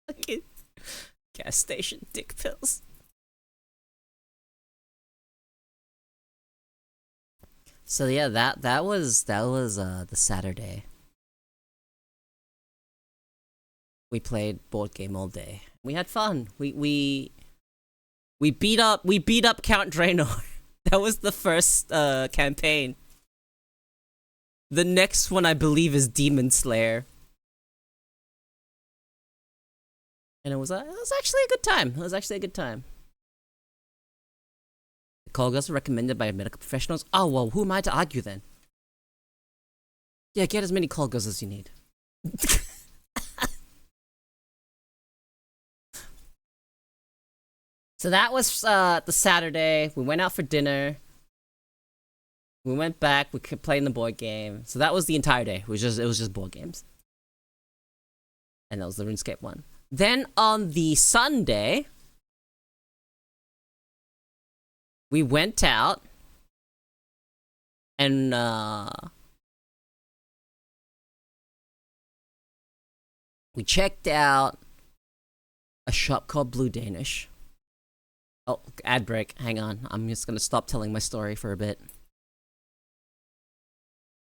Okay. Gas station dick pills. So yeah, that was the Saturday. We played board game all day. We had fun. We beat up Count Draenor. That was the first campaign. The next one I believe is Demon Slayer. And it was actually a good time. It was actually a good time. Call girls are recommended by medical professionals. Oh well, who am I to argue then? Yeah, get as many call girls as you need. So that was the Saturday. We went out for dinner. We went back. We kept playing the board game. So that was the entire day. It was just board games. And that was the RuneScape one. Then on the Sunday, we went out and we checked out a shop called Blue Danish. Oh, ad break. Hang on. I'm just gonna stop telling my story for a bit.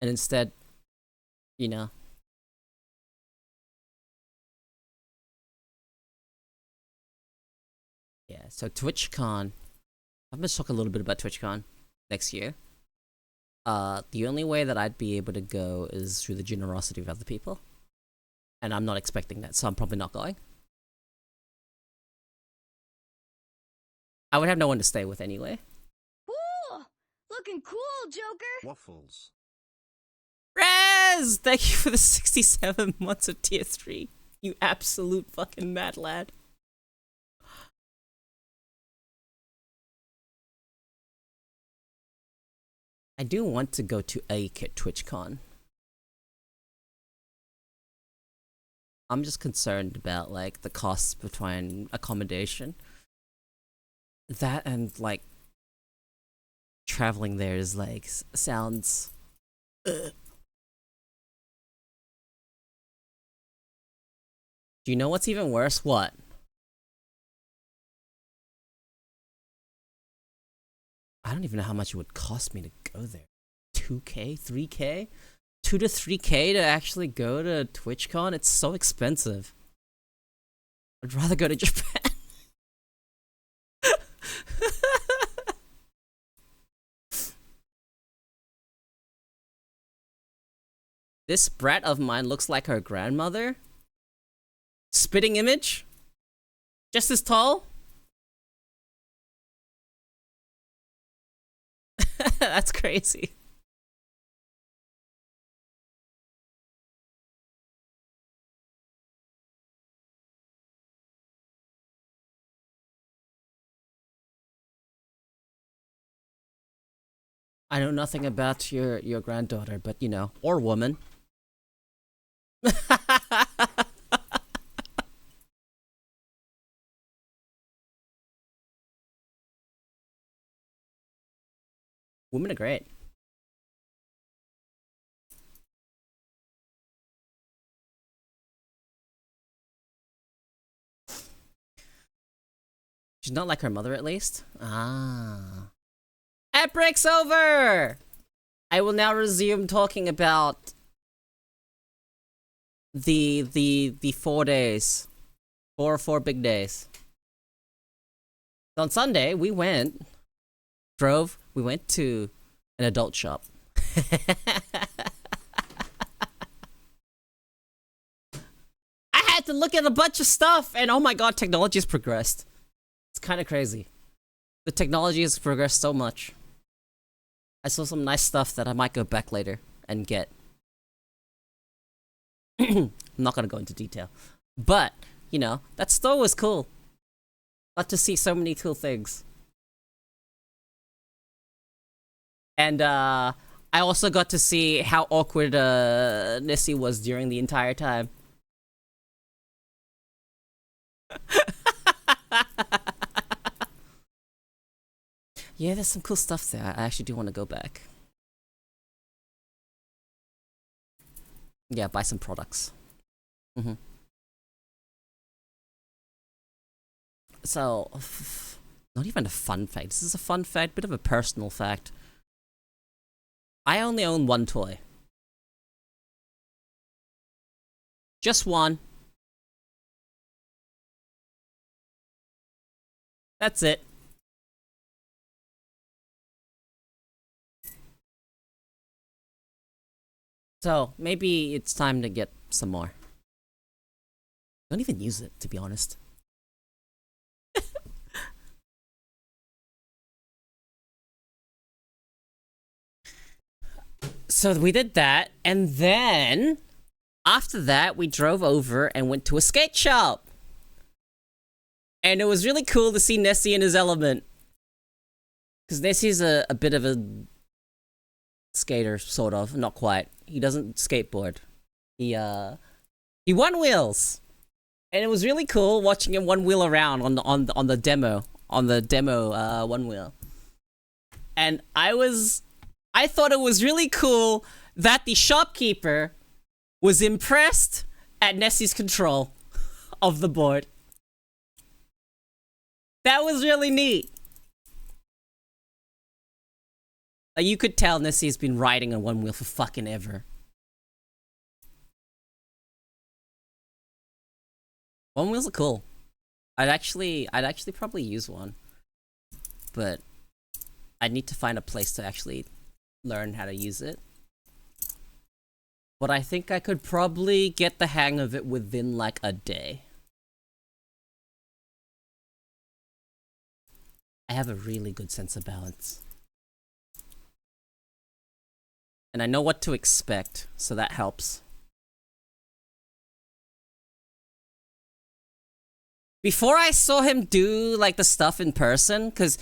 And instead, you know. Yeah, so TwitchCon. I'm gonna talk a little bit about TwitchCon next year. The only way that I'd be able to go is through the generosity of other people. And I'm not expecting that, so I'm probably not going. I would have no one to stay with anyway. Cool! Looking cool, Joker! Waffles. Rez! Thank you for the 67 months of tier 3. You absolute fucking mad lad. I do want to go to Ake at TwitchCon. I'm just concerned about, like, the costs between accommodation. That and, like, traveling there is, like, sounds... Ugh. Do you know what's even worse? What? I don't even know how much it would cost me to go there. 2K? 3K? 2 to 3K to actually go to TwitchCon? It's so expensive. I'd rather go to Japan. This brat of mine looks like her grandmother. Spitting image? Just as tall? That's crazy. I know nothing about your granddaughter, but you know, or woman. Women are great. She's not like her mother, at least. Ah. Ad break's over! I will now resume talking about the 4 days. 4 big days. On Sunday, we went to an adult shop. I had to look at a bunch of stuff, and oh my god, technology has progressed. It's kind of crazy. The technology has progressed so much. I saw some nice stuff that I might go back later and get. I'm not gonna go into detail. But, you know, that store was cool. Got to see so many cool things. And, I also got to see how awkward, Nessie was during the entire time. Yeah, there's some cool stuff there. I actually do want to go back. Yeah, buy some products. So, not even a fun fact. This is a fun fact, bit of a personal fact. I only own one toy. Just one. That's it. So, maybe it's time to get some more. Don't even use it, to be honest. So we did that, and then after that, we drove over and went to a skate shop. And it was really cool to see Nessie in his element. Because Nessie's a bit of a skater, sort of. Not quite. He doesn't skateboard. He one wheels. And it was really cool watching him one wheel around on the demo. On the demo one wheel. And I thought it was really cool that the shopkeeper was impressed at Nessie's control of the board. That was really neat. Like, you could tell Nessie's been riding on one wheel for fucking ever. One wheels are cool. I'd actually probably use one. But I need to find a place to actually learn how to use it. But I think I could probably get the hang of it within like a day. I have a really good sense of balance. And I know what to expect, so that helps. Before I saw him do like the stuff in person, because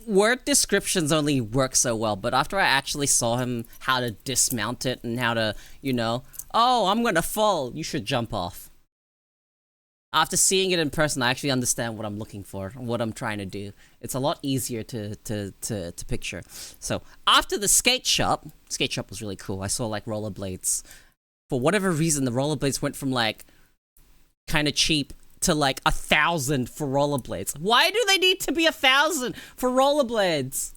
word descriptions only work so well, but after I actually saw him how to dismount it and how to, you know, oh, I'm gonna fall, you should jump off. After seeing it in person, I actually understand what I'm looking for, what I'm trying to do. It's a lot easier to picture. So after the skate shop was really cool. I saw like rollerblades. For whatever reason, the rollerblades went from like kind of cheap to like 1,000 for rollerblades. Why do they need to be 1,000 for rollerblades?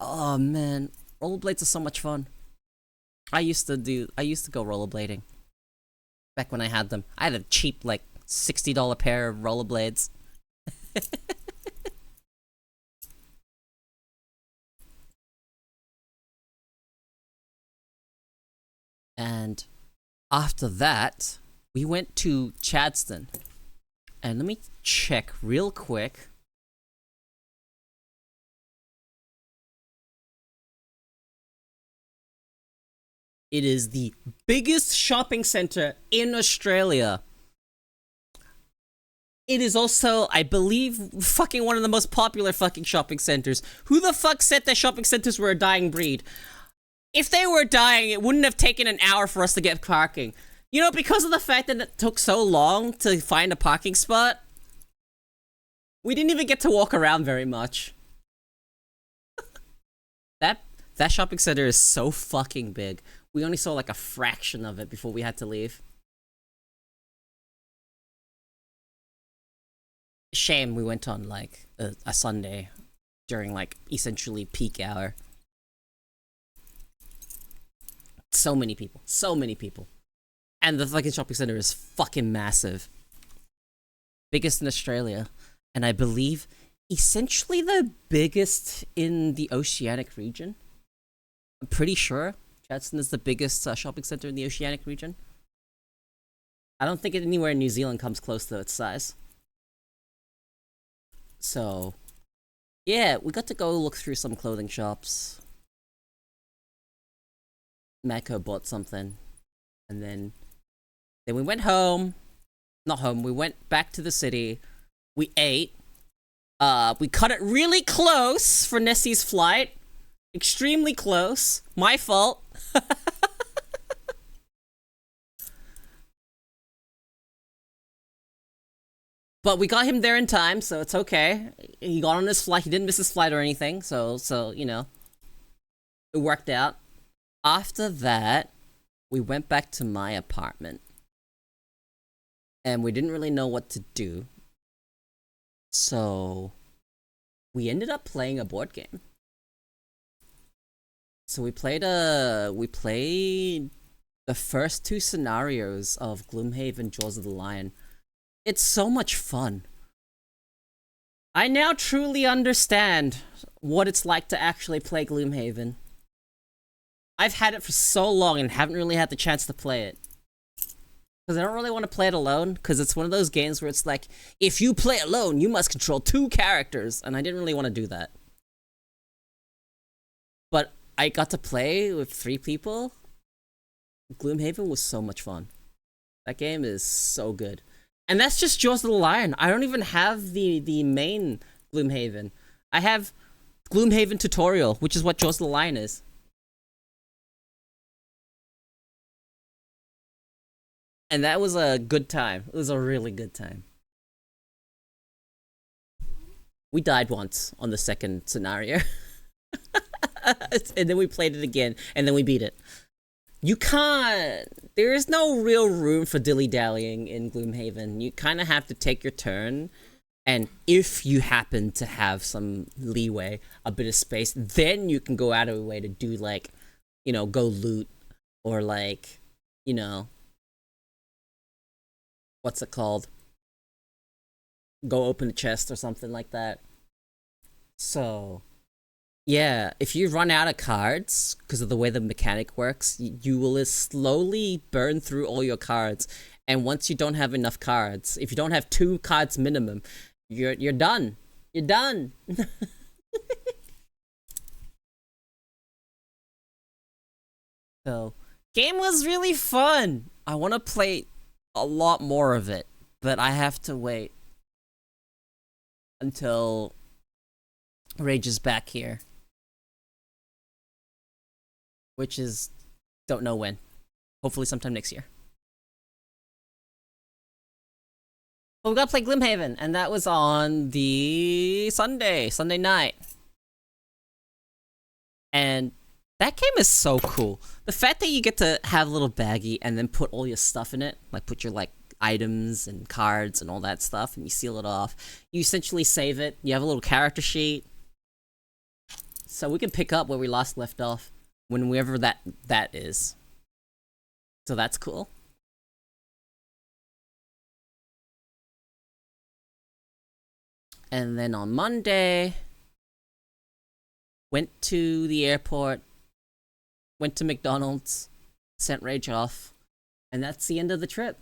Oh man, rollerblades are so much fun. I used to go rollerblading. Back when I had them. I had a cheap like $60 pair of rollerblades. And after that, we went to Chadston. And let me check real quick. It is the biggest shopping center in Australia. It is also, I believe, fucking one of the most popular fucking shopping centers. Who the fuck said that shopping centers were a dying breed? If they were dying, it wouldn't have taken an hour for us to get parking. You know, because of the fact that it took so long to find a parking spot, we didn't even get to walk around very much. That shopping center is so fucking big. We only saw like a fraction of it before we had to leave. Shame we went on like a Sunday during like essentially peak hour. So many people. And the fucking shopping center is fucking massive. biggest in Australia, and I believe essentially the biggest in the Oceanic region. I'm pretty sure Chadstone is the biggest shopping center in the Oceanic region. I don't think anywhere in New Zealand comes close to its size. So, yeah, we got to go look through some clothing shops. Mako bought something, and then we went home. Not home. We went back to the city. We ate. We cut it really close for Nessie's flight. Extremely close. My fault. But we got him there in time, so it's okay. He got on his flight. He didn't miss his flight or anything, so you know, it worked out. After that, we went back to my apartment. And we didn't really know what to do. So, we ended up playing a board game. So we played the first two scenarios of Gloomhaven Jaws of the Lion. It's so much fun. I now truly understand what it's like to actually play Gloomhaven. I've had it for so long and haven't really had the chance to play it. Because I don't really want to play it alone, because it's one of those games where it's like, if you play alone, you must control 2 characters, and I didn't really want to do that. But I got to play with 3 people. Gloomhaven was so much fun. That game is so good. And that's just Jaws of the Lion. I don't even have the main Gloomhaven. I have Gloomhaven Tutorial, which is what Jaws of the Lion is. And that was a good time. It was a really good time. We died once on the second scenario. And then we played it again, and then we beat it. You can't... There is no real room for dilly-dallying in Gloomhaven. You kind of have to take your turn, and if you happen to have some leeway, a bit of space, then you can go out of your way to do, like, you know, go loot, or, like, you know... What's it called? Go open a chest or something like that. So, yeah, if you run out of cards, because of the way the mechanic works, you will slowly burn through all your cards. And once you don't have enough cards, if you don't have 2 cards minimum, you're done. You're done. So, game was really fun. I want to play a lot more of it, but I have to wait until Rage is back here, which is don't know when. Hopefully sometime next year. But we gotta play Gloomhaven, and that was on the Sunday night. And that game is so cool. The fact that you get to have a little baggie and then put all your stuff in it, like put your like items and cards and all that stuff, and you seal it off. You essentially save it. You have a little character sheet. So we can pick up where we last left off whenever that is. So that's cool. And then on Monday, went to the airport, went to McDonald's, sent Rage off, and that's the end of the trip.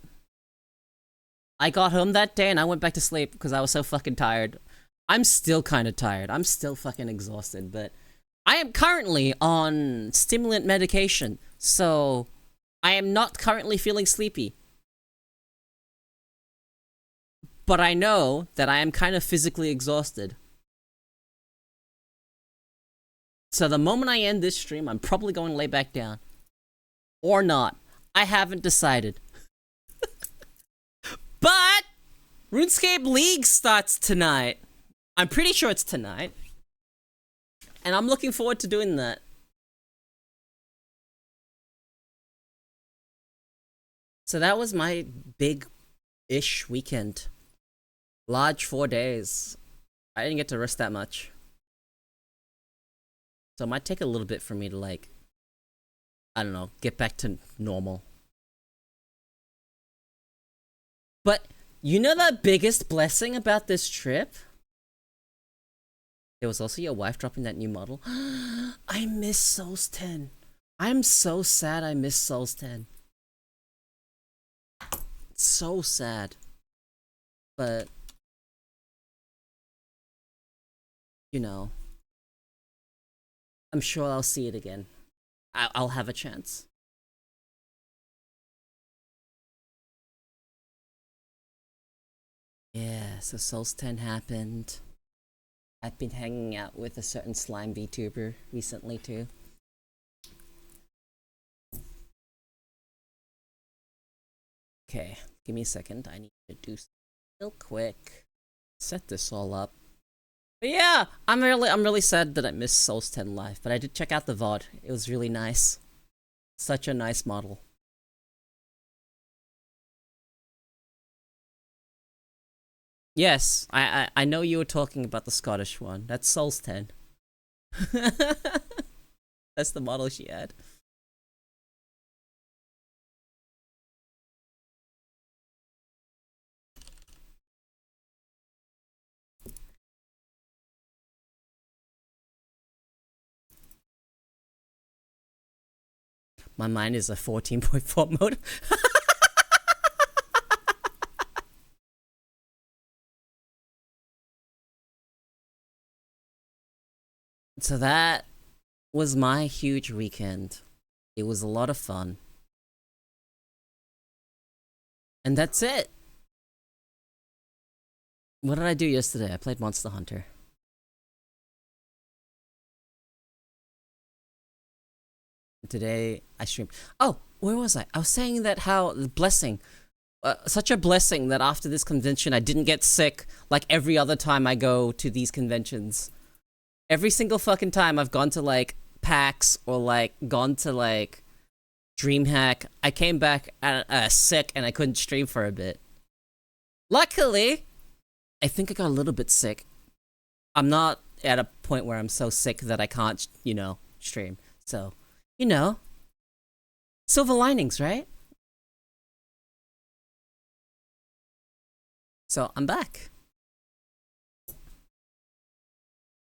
I got home that day and I went back to sleep because I was so fucking tired. I'm still kind of tired. I'm still fucking exhausted, but I am currently on stimulant medication, so I am not currently feeling sleepy. But I know that I am kind of physically exhausted. So the moment I end this stream, I'm probably going to lay back down. Or not. I haven't decided. But RuneScape League starts tonight. I'm pretty sure it's tonight. And I'm looking forward to doing that. So that was my big-ish weekend. Large 4 days. I didn't get to rest that much. So it might take a little bit for me to, like, I don't know, get back to normal. But You know the biggest blessing about this trip? There was also your wife dropping that new model. I miss Souls 10. I'm so sad I miss Souls 10. So sad. But, you know, I'm sure I'll see it again. I'll have a chance. Yeah, so Souls 10 happened. I've been hanging out with a certain slime VTuber recently too. Okay, give me a second. I need to do something real quick. Set this all up. But yeah, I'm really sad that I missed Souls 10 live, but I did check out the VOD. It was really nice. Such a nice model. Yes, I know you were talking about the Scottish one. That's Souls 10. That's the model she had. My mind is a 14.4 mode. So that was my huge weekend. It was a lot of fun. And that's it. What did I do yesterday? I played Monster Hunter. Today I streamed. Oh, where was I? I was saying that how the blessing, such a blessing that after this convention I didn't get sick like every other time I go to these conventions. Every single fucking time I've gone to like PAX or like gone to like DreamHack, I came back sick and I couldn't stream for a bit. Luckily, I think I got a little bit sick. I'm not at a point where I'm so sick that I can't, you know, stream. So, you know, silver linings, right? So I'm back.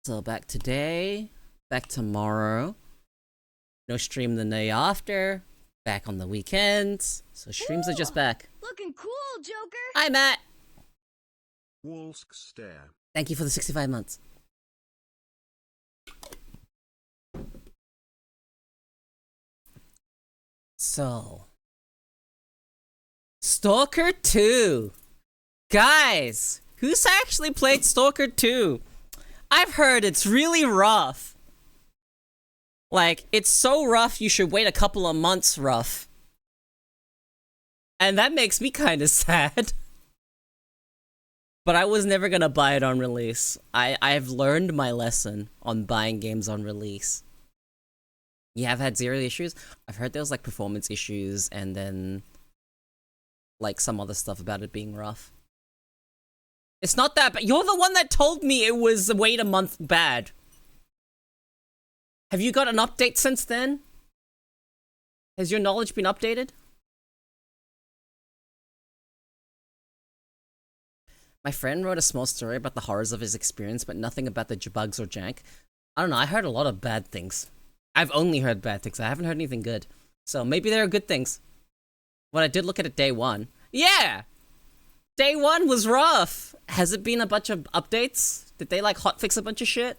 So back today, back tomorrow. No stream the day after. Back on the weekends. So streams are just back. Looking cool, Joker. Hi, Matt. Wolsk stare. Thank you for the 65 months. So, Stalker 2. Guys, who's actually played Stalker 2? I've heard it's really rough. Like, it's so rough you should wait a couple of months rough. And that makes me kind of sad. But I was never gonna buy it on release. I've learned my lesson on buying games on release. Yeah, I've had zero issues. I've heard there was like performance issues and then like some other stuff about it being rough. It's not that bad. You're the one that told me it was wait a month bad. Have you got an update since then? Has your knowledge been updated? My friend wrote a small story about the horrors of his experience, but nothing about the bugs or jank. I don't know, I heard a lot of bad things. I've only heard bad things, I haven't heard anything good. So maybe there are good things. But I did look at it day one. Yeah! Day one was rough! Has it been a bunch of updates? Did they like hotfix a bunch of shit?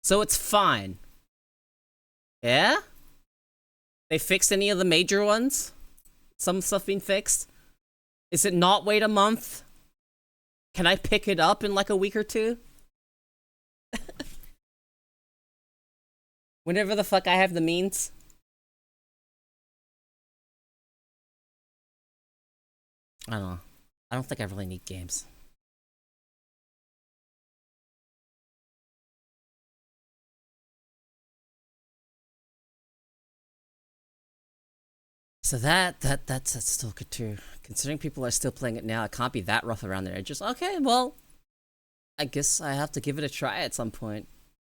So it's fine. Yeah? They fixed any of the major ones? Some stuff being fixed? Is it not wait a month? Can I pick it up in like a week or two? Whenever the fuck I have the means? I don't know. I don't think I really need games. So that's Stalker 2. Considering people are still playing it now, it can't be that rough around their edges. Okay, well, I guess I have to give it a try at some point.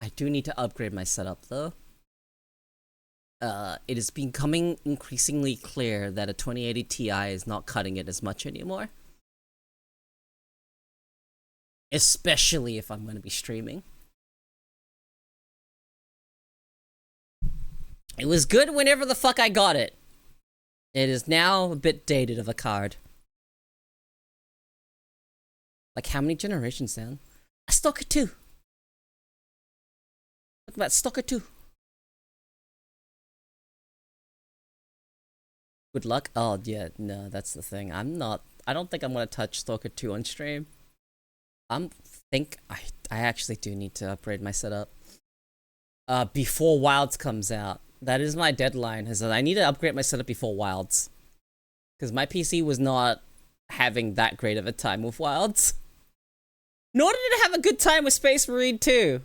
I do need to upgrade my setup though. it is becoming increasingly clear that a 2080 Ti is not cutting it as much anymore. Especially if I'm going to be streaming. It was good whenever the fuck I got it. It is now a bit dated of a card. Like, how many generations down? A Stalker 2! Look at that, Stalker 2. Good luck? Oh, yeah, no, that's the thing. I don't think I'm gonna touch Stalker 2 on stream. I actually do need to upgrade my setup. Before Wilds comes out. That is my deadline, is that I need to upgrade my setup before Wilds. Because my PC was not having that great of a time with Wilds. Nor did it have a good time with Space Marine 2.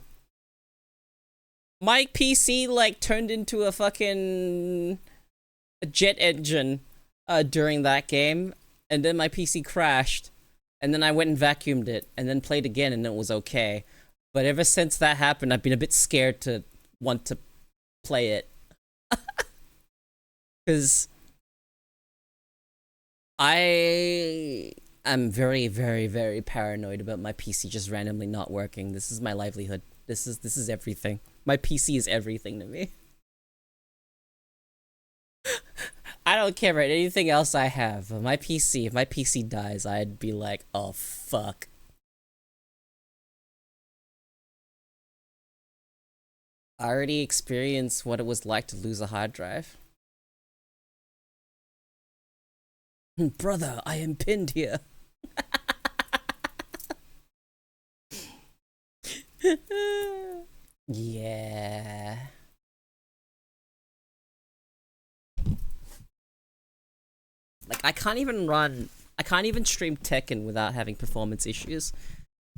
My PC, like, turned into a fucking jet engine during that game. And then my PC crashed. And then I went and vacuumed it. And then played again and it was okay. But ever since that happened, I've been a bit scared to want to play it. Because I am very, very, very paranoid about my PC just randomly not working. This is my livelihood. This is everything. My PC is everything to me. I don't care about anything else I have. If my PC dies, I'd be like, oh fuck. I already experienced what it was like to lose a hard drive. Brother, I am pinned here. Yeah. Like, I can't even stream Tekken without having performance issues.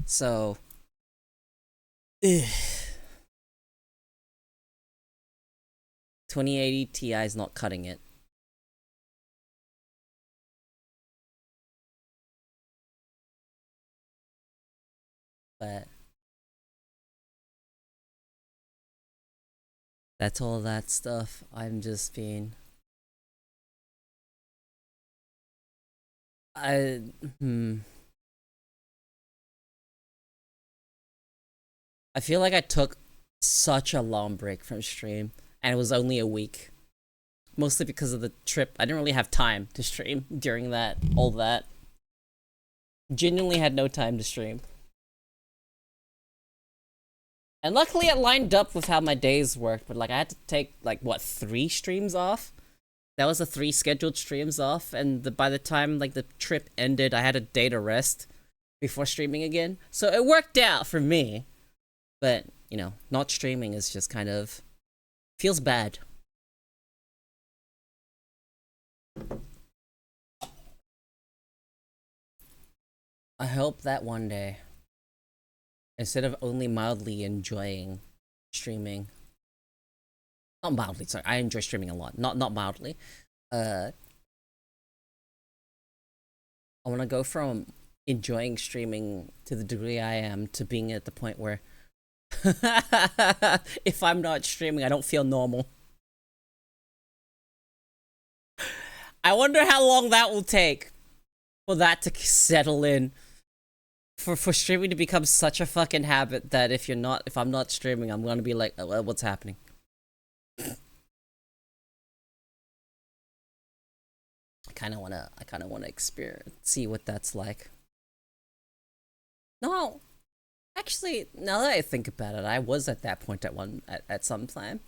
So, ugh. 2080 Ti is not cutting it. But that's all that stuff. I'm just being... I feel like I took such a long break from stream, and it was only a week. Mostly because of the trip. I didn't really have time to stream during all that. Genuinely had no time to stream. And luckily it lined up with how my days worked, but like I had to take like, what, 3 streams off? That was the 3 scheduled streams off, and by the time like the trip ended, I had a day to rest before streaming again. So it worked out for me. But, you know, not streaming is just kind of... feels bad. I hope that one day, instead of only mildly enjoying streaming... Not mildly, sorry. I enjoy streaming a lot. Not mildly. I want to go from enjoying streaming to the degree I am to being at the point where if I'm not streaming, I don't feel normal. I wonder how long that will take for that to settle in. For streaming to become such a fucking habit that if I'm not streaming, I'm gonna be like, oh, what's happening? I kind of wanna see what that's like. No, actually, now that I think about it, I was at that point at some time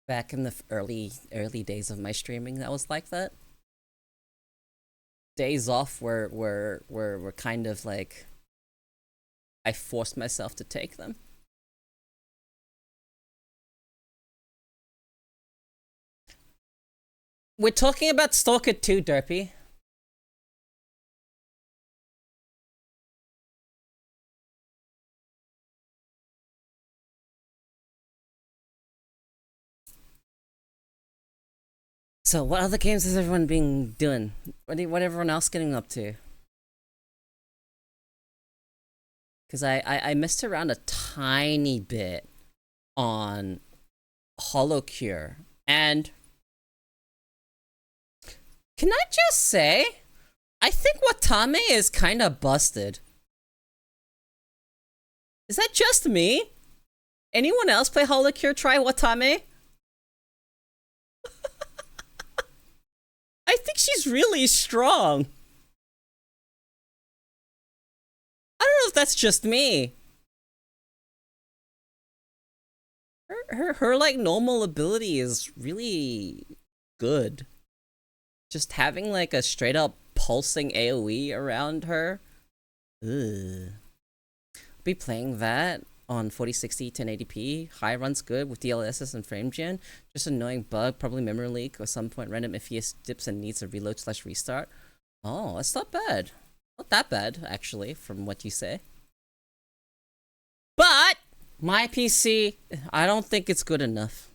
back in the early days of my streaming. That was like that. Days off were kind of like I forced myself to take them. We're talking about Stalker 2, Derpy. So, what other games has everyone been doing? What everyone else getting up to? Because I messed around a tiny bit on HoloCure And can I just say, I think Watame is kind of busted. Is that just me? Anyone else play Holocure try Watame? I think she's really strong. I don't know if that's just me. Her like normal ability is really good. Just having like a straight up pulsing AoE around her. Ugh. Be playing that on 4060 1080p. High runs good with DLSS and frame gen. Just annoying bug, probably memory leak or some point random FPS dips and needs a reload / restart. Oh, that's not bad. Not that bad, actually, from what you say. But my PC, I don't think it's good enough.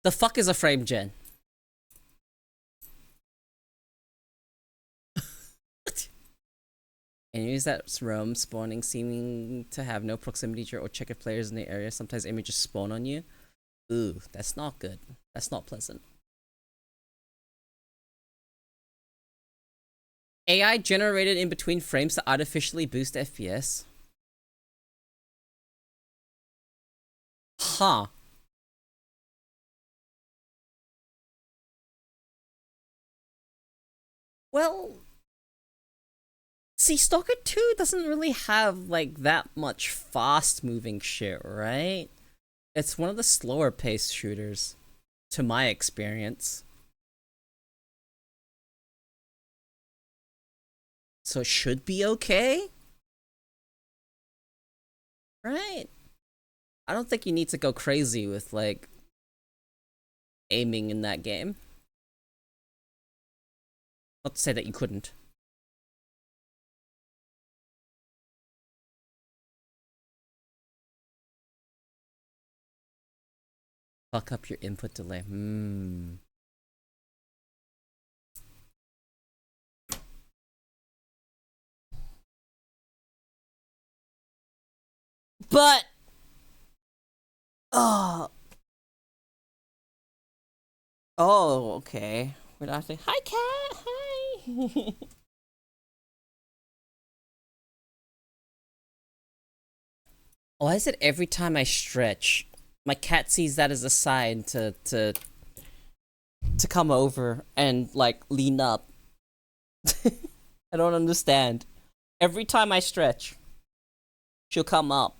The fuck is a frame gen? And use that roam spawning seeming to have no proximity to or check if players in the area. Sometimes images spawn on you. Ooh, that's not good. That's not pleasant. AI generated in between frames to artificially boost FPS. Huh. Well, see, Stalker 2 doesn't really have like that much fast moving shit, right? It's one of the slower paced shooters, to my experience. So it should be okay? Right? I don't think you need to go crazy with like aiming in that game. Not to say that you couldn't. Fuck up your input delay. But oh, okay. We're not saying hi, cat. Hi. Why is it every time I stretch, my cat sees that as a sign to come over and like lean up? I don't understand. Every time I stretch, she'll come up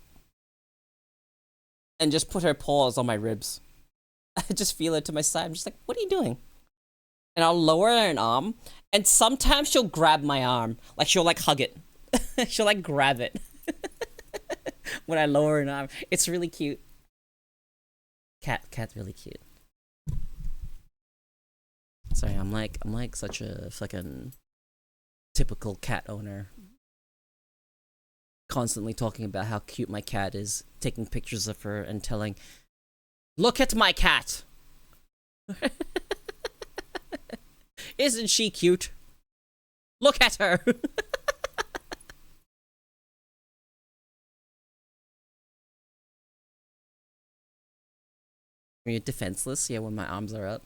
and just put her paws on my ribs. I just feel it to my side. I'm just like, what are you doing? And I'll lower an arm, and sometimes she'll grab my arm. Like, she'll like hug it. She'll like grab it. When I lower an arm. It's really cute. Cat's really cute. Sorry, I'm like such a fucking typical cat owner. Constantly talking about how cute my cat is, taking pictures of her and telling, look at my cat! Isn't she cute? Look at her! Are you defenseless? Yeah, when my arms are up.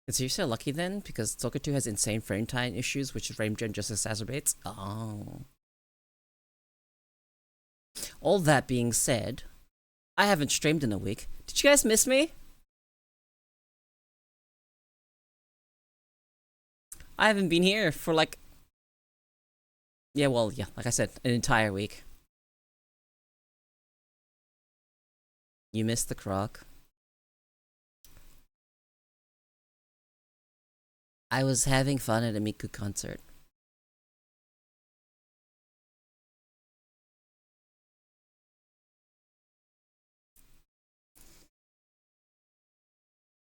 So you're so lucky then, because Stalker 2 has insane frame time issues, which frame gen just exacerbates? Oh. All that being said, I haven't streamed in a week. Did you guys miss me? I haven't been here for like... Yeah, well, yeah, like I said, an entire week. You missed the croc. I was having fun at a Miku concert.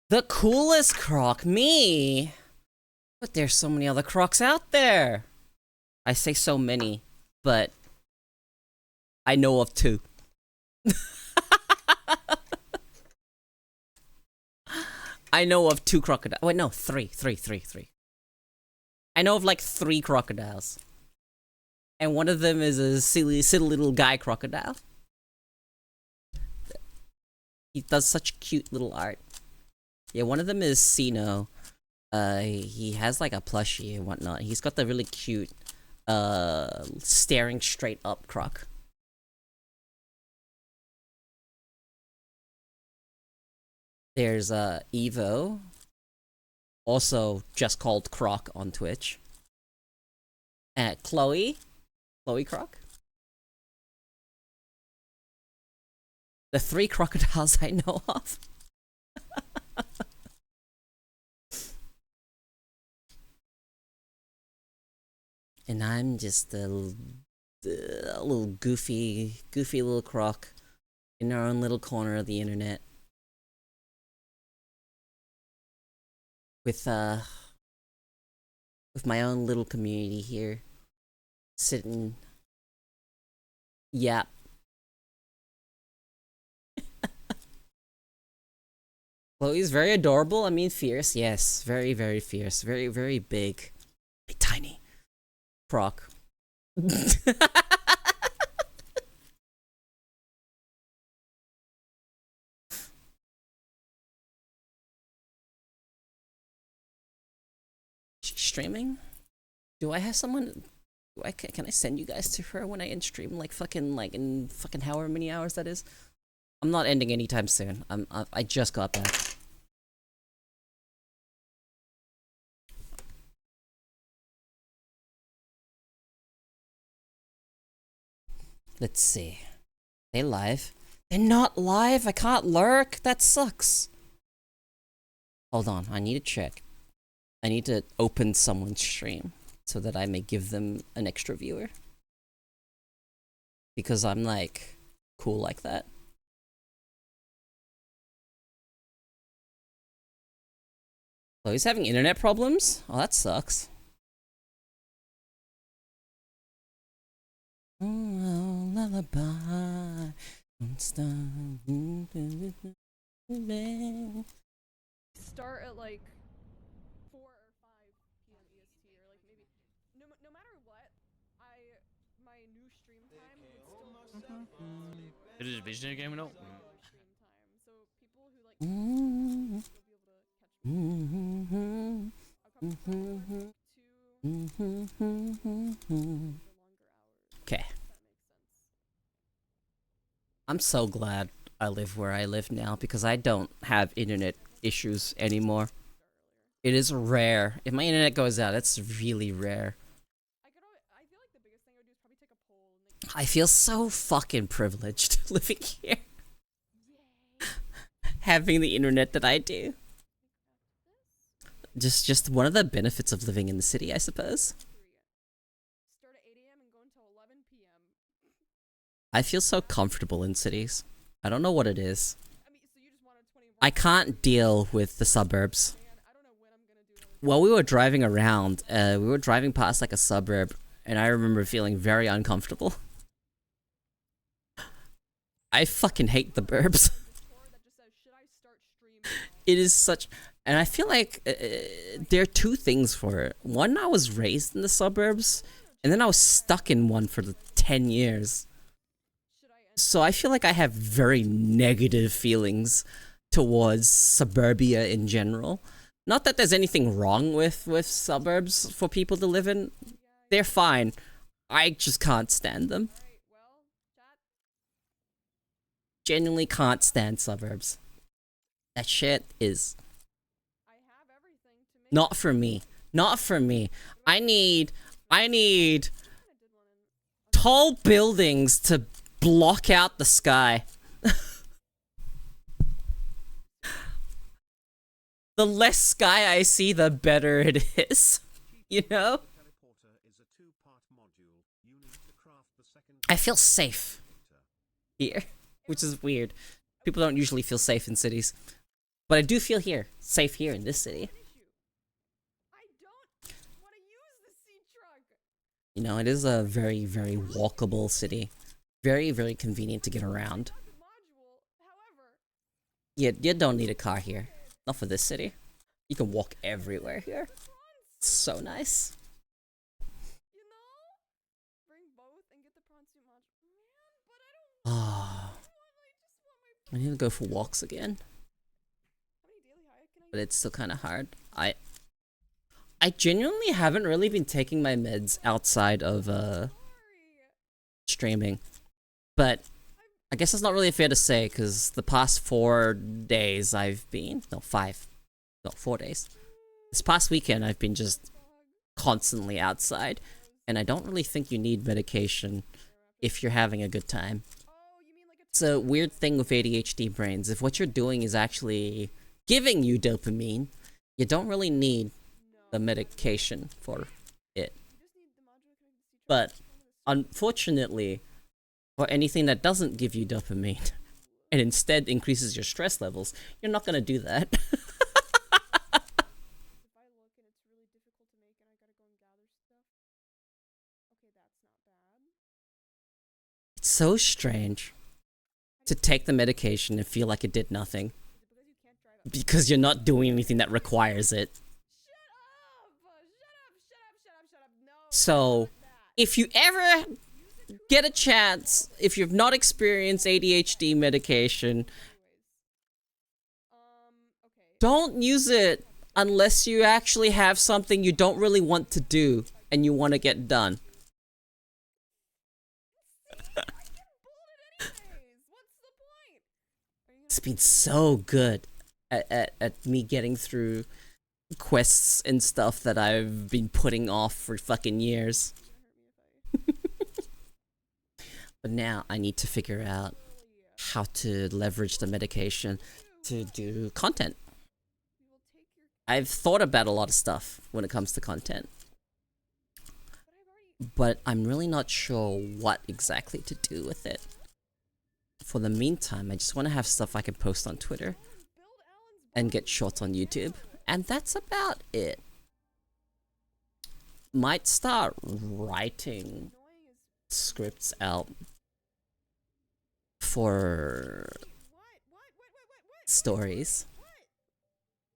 The coolest croc? Me? But there's so many other crocs out there. I say so many, but I know of two. I know of 2 crocodiles. Wait, no, three. I know of like 3 crocodiles. And one of them is a silly little guy crocodile. He does such cute little art. Yeah, one of them is Sino. He has like a plushie and whatnot. He's got the really cute, staring straight up croc. There's Evo, also just called Croc on Twitch. Chloe Croc. The 3 crocodiles I know of. And I'm just a little goofy little croc in our own little corner of the internet. With my own little community here. Sitting. Yep. Chloe's very adorable. I mean, fierce. Yes, very, very fierce. Very, very big. Very tiny. Croc. She's streaming? Do I have someone? Can I send you guys to her when I end stream? Like in fucking however many hours that is? I'm not ending anytime soon. I just got back. Let's see. They live? They're not live? I can't lurk? That sucks. Hold on, I need to check. I need to open someone's stream so that I may give them an extra viewer. Because I'm like, cool like that. Oh, he's having internet problems? Oh, that sucks. Oh, lullaby. Don't stop. Start at like 4 or 5 p.m. EST, or like maybe no matter what, my new stream time would still It is a visionary game or not? stream time. So people who like will be able to catch me. I'll probably start at like 2 the longer hours. Okay. If that makes sense. I'm so glad I live where I live now because I don't have internet issues anymore. It is rare. If my internet goes out, it's really rare. I feel like the biggest thing I would do is probably take a poll and I feel so fucking privileged living here. Having the internet that I do. Just one of the benefits of living in the city, I suppose. start at 8 a.m. and go until 11 p.m. I feel so comfortable in cities. I don't know what it is. I mean, so you just wanted 24. I can't deal with the suburbs. Man, I don't know when I'm gonna do it. While we were driving around, we were driving past like a suburb, and I remember feeling very uncomfortable. I fucking hate the burbs. That just says, should I start streaming? It is such, and I feel like there are 2 things for it. One, I was raised in the suburbs, and then I was stuck in one for 10 years. Should I end? So I feel like I have very negative feelings towards suburbia in general. Not that there's anything wrong with suburbs for people to live in. They're fine. I just can't stand them. Alright, well, chat. Genuinely can't stand suburbs. That shit is I have everything to make. not for me. Not for me. I need I kinda did one in. tall buildings to block out the sky. The less sky I see, the better it is. You know? Teleporter is a 2-part module. You need to craft the second I feel safe here, which is weird. People don't usually feel safe in cities. But I do feel safe here in this city. I don't want to use the sea truck. You know, it is a very, very walkable city. Very, very convenient to get around. Module, however, You don't need a car here. Not for this city. You can walk everywhere here. So nice. You know? Bring both and get the prawn suit mod. Man, but I don't Ah, I just want my I need to go for walks again, how many daily high can I but it's still kind of hard. I genuinely haven't really been taking my meds outside of sorry. streaming, but I guess it's not really fair to say because the past 4 days I've been 4 days. This past weekend I've been just constantly outside, and I don't really think you need medication if you're having a good time. Oh, you mean like a It's a weird thing with ADHD brains. If what you're doing is actually giving you dopamine, you don't really need the medication for it. you just need the module connected to C But unfortunately, for anything that doesn't give you dopamine and instead increases your stress levels, you're not gonna do that. If I look and it's really difficult to make and I gotta go and gather stuff. Okay, that's not bad. It's so strange to take the medication and feel like it did nothing Is it because you can't drive up? because you're not doing anything that requires it. Shut up! Shut up! No. So, not that. if you ever get a chance, if you've not experienced ADHD medication, Okay. don't use it unless you actually have something you don't really want to do and you want to get done. I get bullied anyways. What's the point? Are you It's been so good at me getting through quests and stuff that I've been putting off for fucking years. gonna hurt me if I But now I need to figure out how to leverage the medication to do content. we will take your I've thought about a lot of stuff when it comes to content, but I've already but I'm really not sure what exactly to do with it. For the meantime, I just want to have stuff I can post on Twitter build Alan's and get shorts on YouTube, and that's about it. Might start writing annoying is scripts out for what? stories.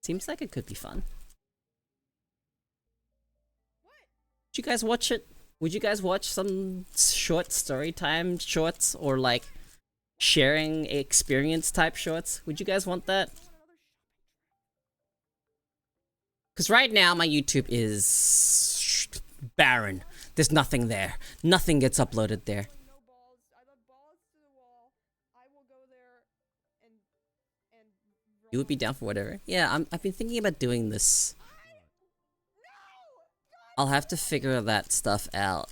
Seems like it could be fun. Would you guys watch it? Would you guys watch some short story time shorts or like sharing experience type shorts? Would you guys want that? Because right now my YouTube is barren. There's nothing there. Nothing gets uploaded there. No balls. I love balls to the wall. I will go there and You would be down for whatever. Yeah, I've been thinking about doing this. I'll have to figure that stuff out.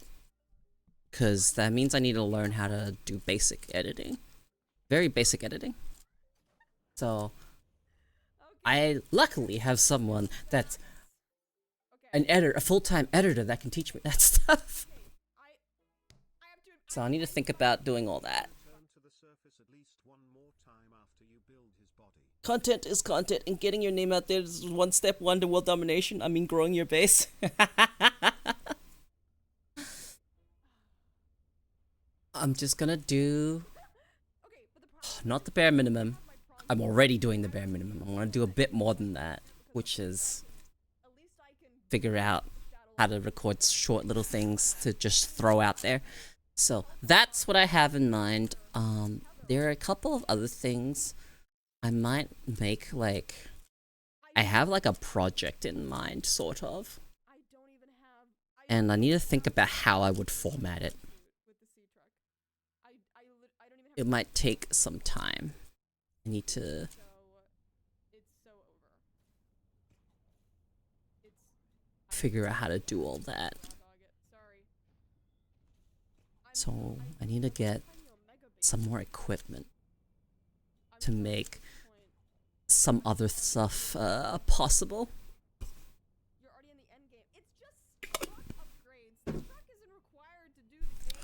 Because that means I need to learn how to do basic editing. Very basic editing. So, I luckily have someone that's an editor, a full-time editor that can teach me that stuff. I have to So I need to think about doing all that. Return to the surface at least one more time after you build his body. Content is content, and getting your name out there is one step one to world domination. I mean, growing your base. I'm just gonna do okay, but the problem not the bare minimum. I'm already doing the bare minimum. I'm gonna do a bit more than that, which is at least I can figure out how to record short little things to just throw out there. So that's what I have in mind. There are a couple of other things I might make. Like, I have like a project in mind, sort of, I don't even have and I need to think about how I would format it. with the sea truck. I don't even have It might take some time. I need to so it's so over. It's figure out how to do all that. dog it. Sorry. So I need to get Tiny omega base. some more equipment I'm to so make point. some other stuff possible. You're already in the end game. It's just truck upgrades. The truck isn't required to do the game.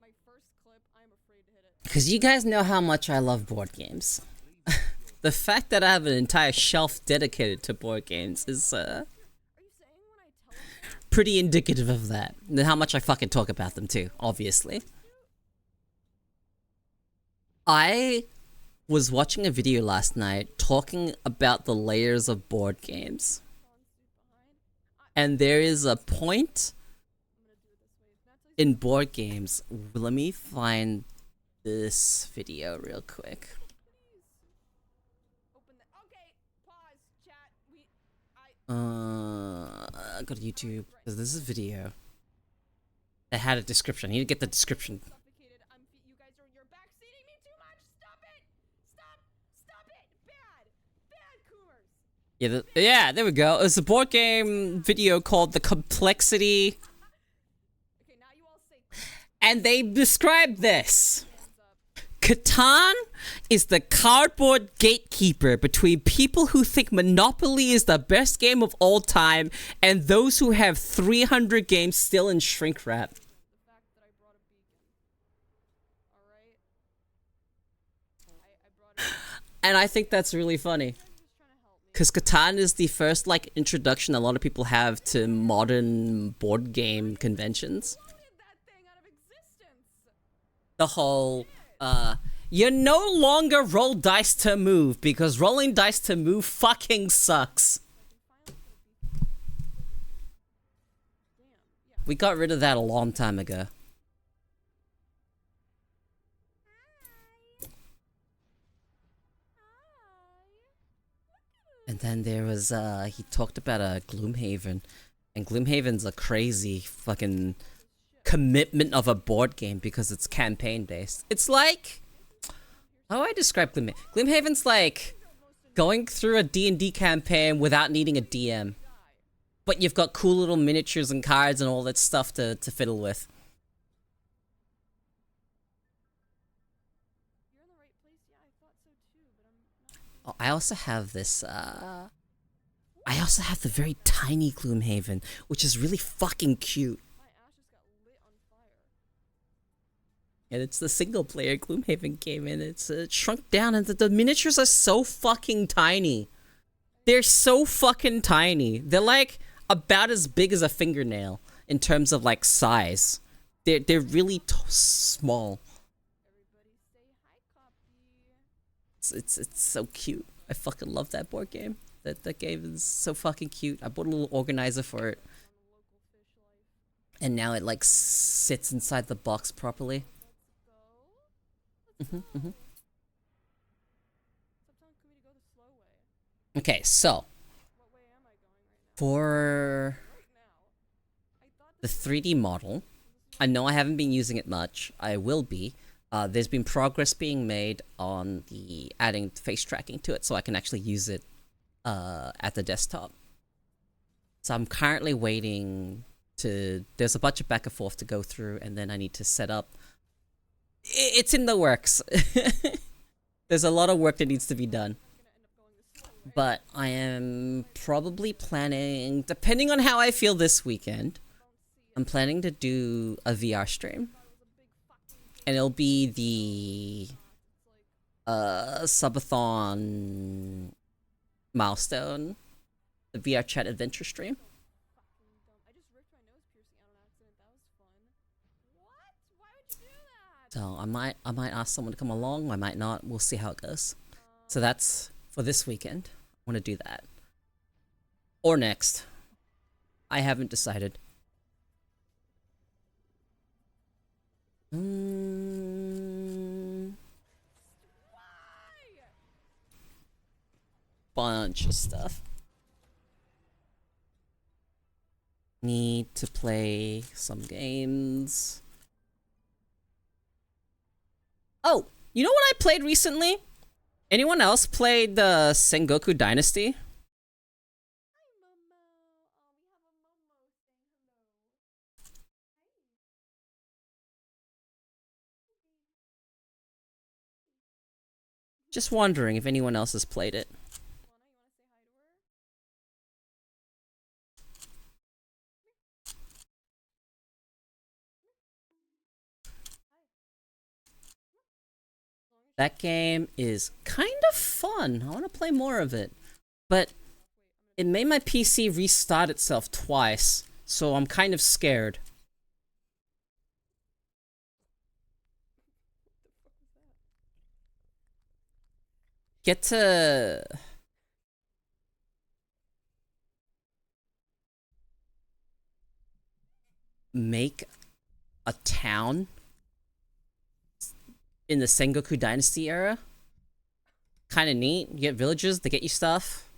My first clip, I'm afraid to hit it. Because you guys know how much I love board games. The fact that I have an entire shelf dedicated to board games is Are you saying when I tell you pretty indicative of that. And how much I fucking talk about them too, obviously. I was watching a video last night talking about the layers of board games. And there is a point in board games. Let me find this video real quick. Okay, pause, chat. Go to YouTube because this is a video that had a description. I need to get the description. Suffocated. You guys you're backseating me too much. Stop it. Stop it. Bad Coomers. Yeah, there we go. It's a board game video called The Complexity. Okay, now you all say And they describe this. hands up. Catan is the cardboard gatekeeper between people who think Monopoly is the best game of all time and those who have 300 games still in shrink wrap. The fact that I brought a beacon. All right. I brought it. And I think that's really funny. Just trying to help me. Because Catan is the first, like, introduction a lot of people have to modern board game conventions. Voted that thing out of existence. The whole, you no longer roll dice to move because rolling dice to move fucking sucks. We got rid of that a long time ago. And then there was, he talked about Gloomhaven. And Gloomhaven's a crazy fucking commitment of a board game because it's campaign based. It's like, how do I describe Gloomhaven? Gloomhaven's like going through a D&D campaign without needing a DM. But you've got cool little miniatures and cards and all that stuff to fiddle with. You're in the right place. Yeah, I thought so too, but I'm not. Oh, I also have this, I also have the very tiny Gloomhaven, which is really fucking cute. My ashes got lit on fire. And it's the single player Gloomhaven game, and it's shrunk down, and the miniatures are so fucking tiny. They're so fucking tiny. They're like about as big as a fingernail in terms of like size. They're really small. Everybody say hi, copy. It's so cute. I fucking love that board game. That game is so fucking cute. I bought a little organizer for it, On the local fish life. and now it like sits inside the box properly. Let's go. Mm-hmm. Stop telling Kumi to go the slow way. Okay, so What way am I going right now? for Right now. I thought the this 3D model, I know I haven't been using it much. I will be. There's been progress being made on the adding face tracking to it, so I can actually use it at the desktop. So I'm currently waiting to. There's a bunch of back and forth to go through, and then I need to set up. It's in the works. There's a lot of work that needs to be done. But I am probably planning, depending on how I feel this weekend, I'm planning to do a VR stream. And it'll be the subathon milestone, the VR chat adventure stream. fucking dumb. I just ripped my nose piercing out on accident. That was fun. What? Why would you do that? So I might ask someone to come along, I might not. We'll see how it goes. So that's for this weekend. I want to do that. Or next. I haven't decided. Bunch of stuff. Need to play some games. Oh, you know what I played recently? Anyone else played the Sengoku Dynasty? Hi, Momo. Oh, we have a Momo saying hello. Just wondering if anyone else has played it. Lana, you want to say hi to her? That game is kind of fun. I want to play more of it. But it made my PC restart itself twice, so I'm kind of scared. get to make a town in the Sengoku Dynasty era. Kind of neat. You get villages, they get you stuff.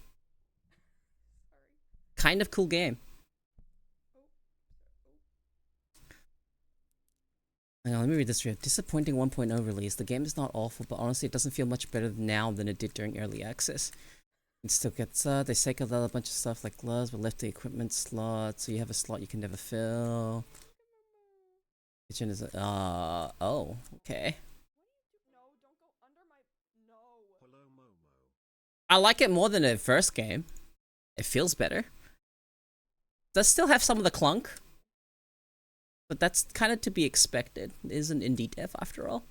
Kind of cool game. Hang on, let me read this here. Disappointing 1.0 release. The game is not awful, but honestly, it doesn't feel much better now than it did during early access. It still gets, they cycled out a bunch of stuff like gloves, but left the equipment slot, so you have a slot you can never fill. Kitchen is, oh, okay. No, don't go under my. No. Hello, Momo. I like it more than the first game. It feels better. Does still have some of the clunk. But that's kind of to be expected. It is an indie dev after all.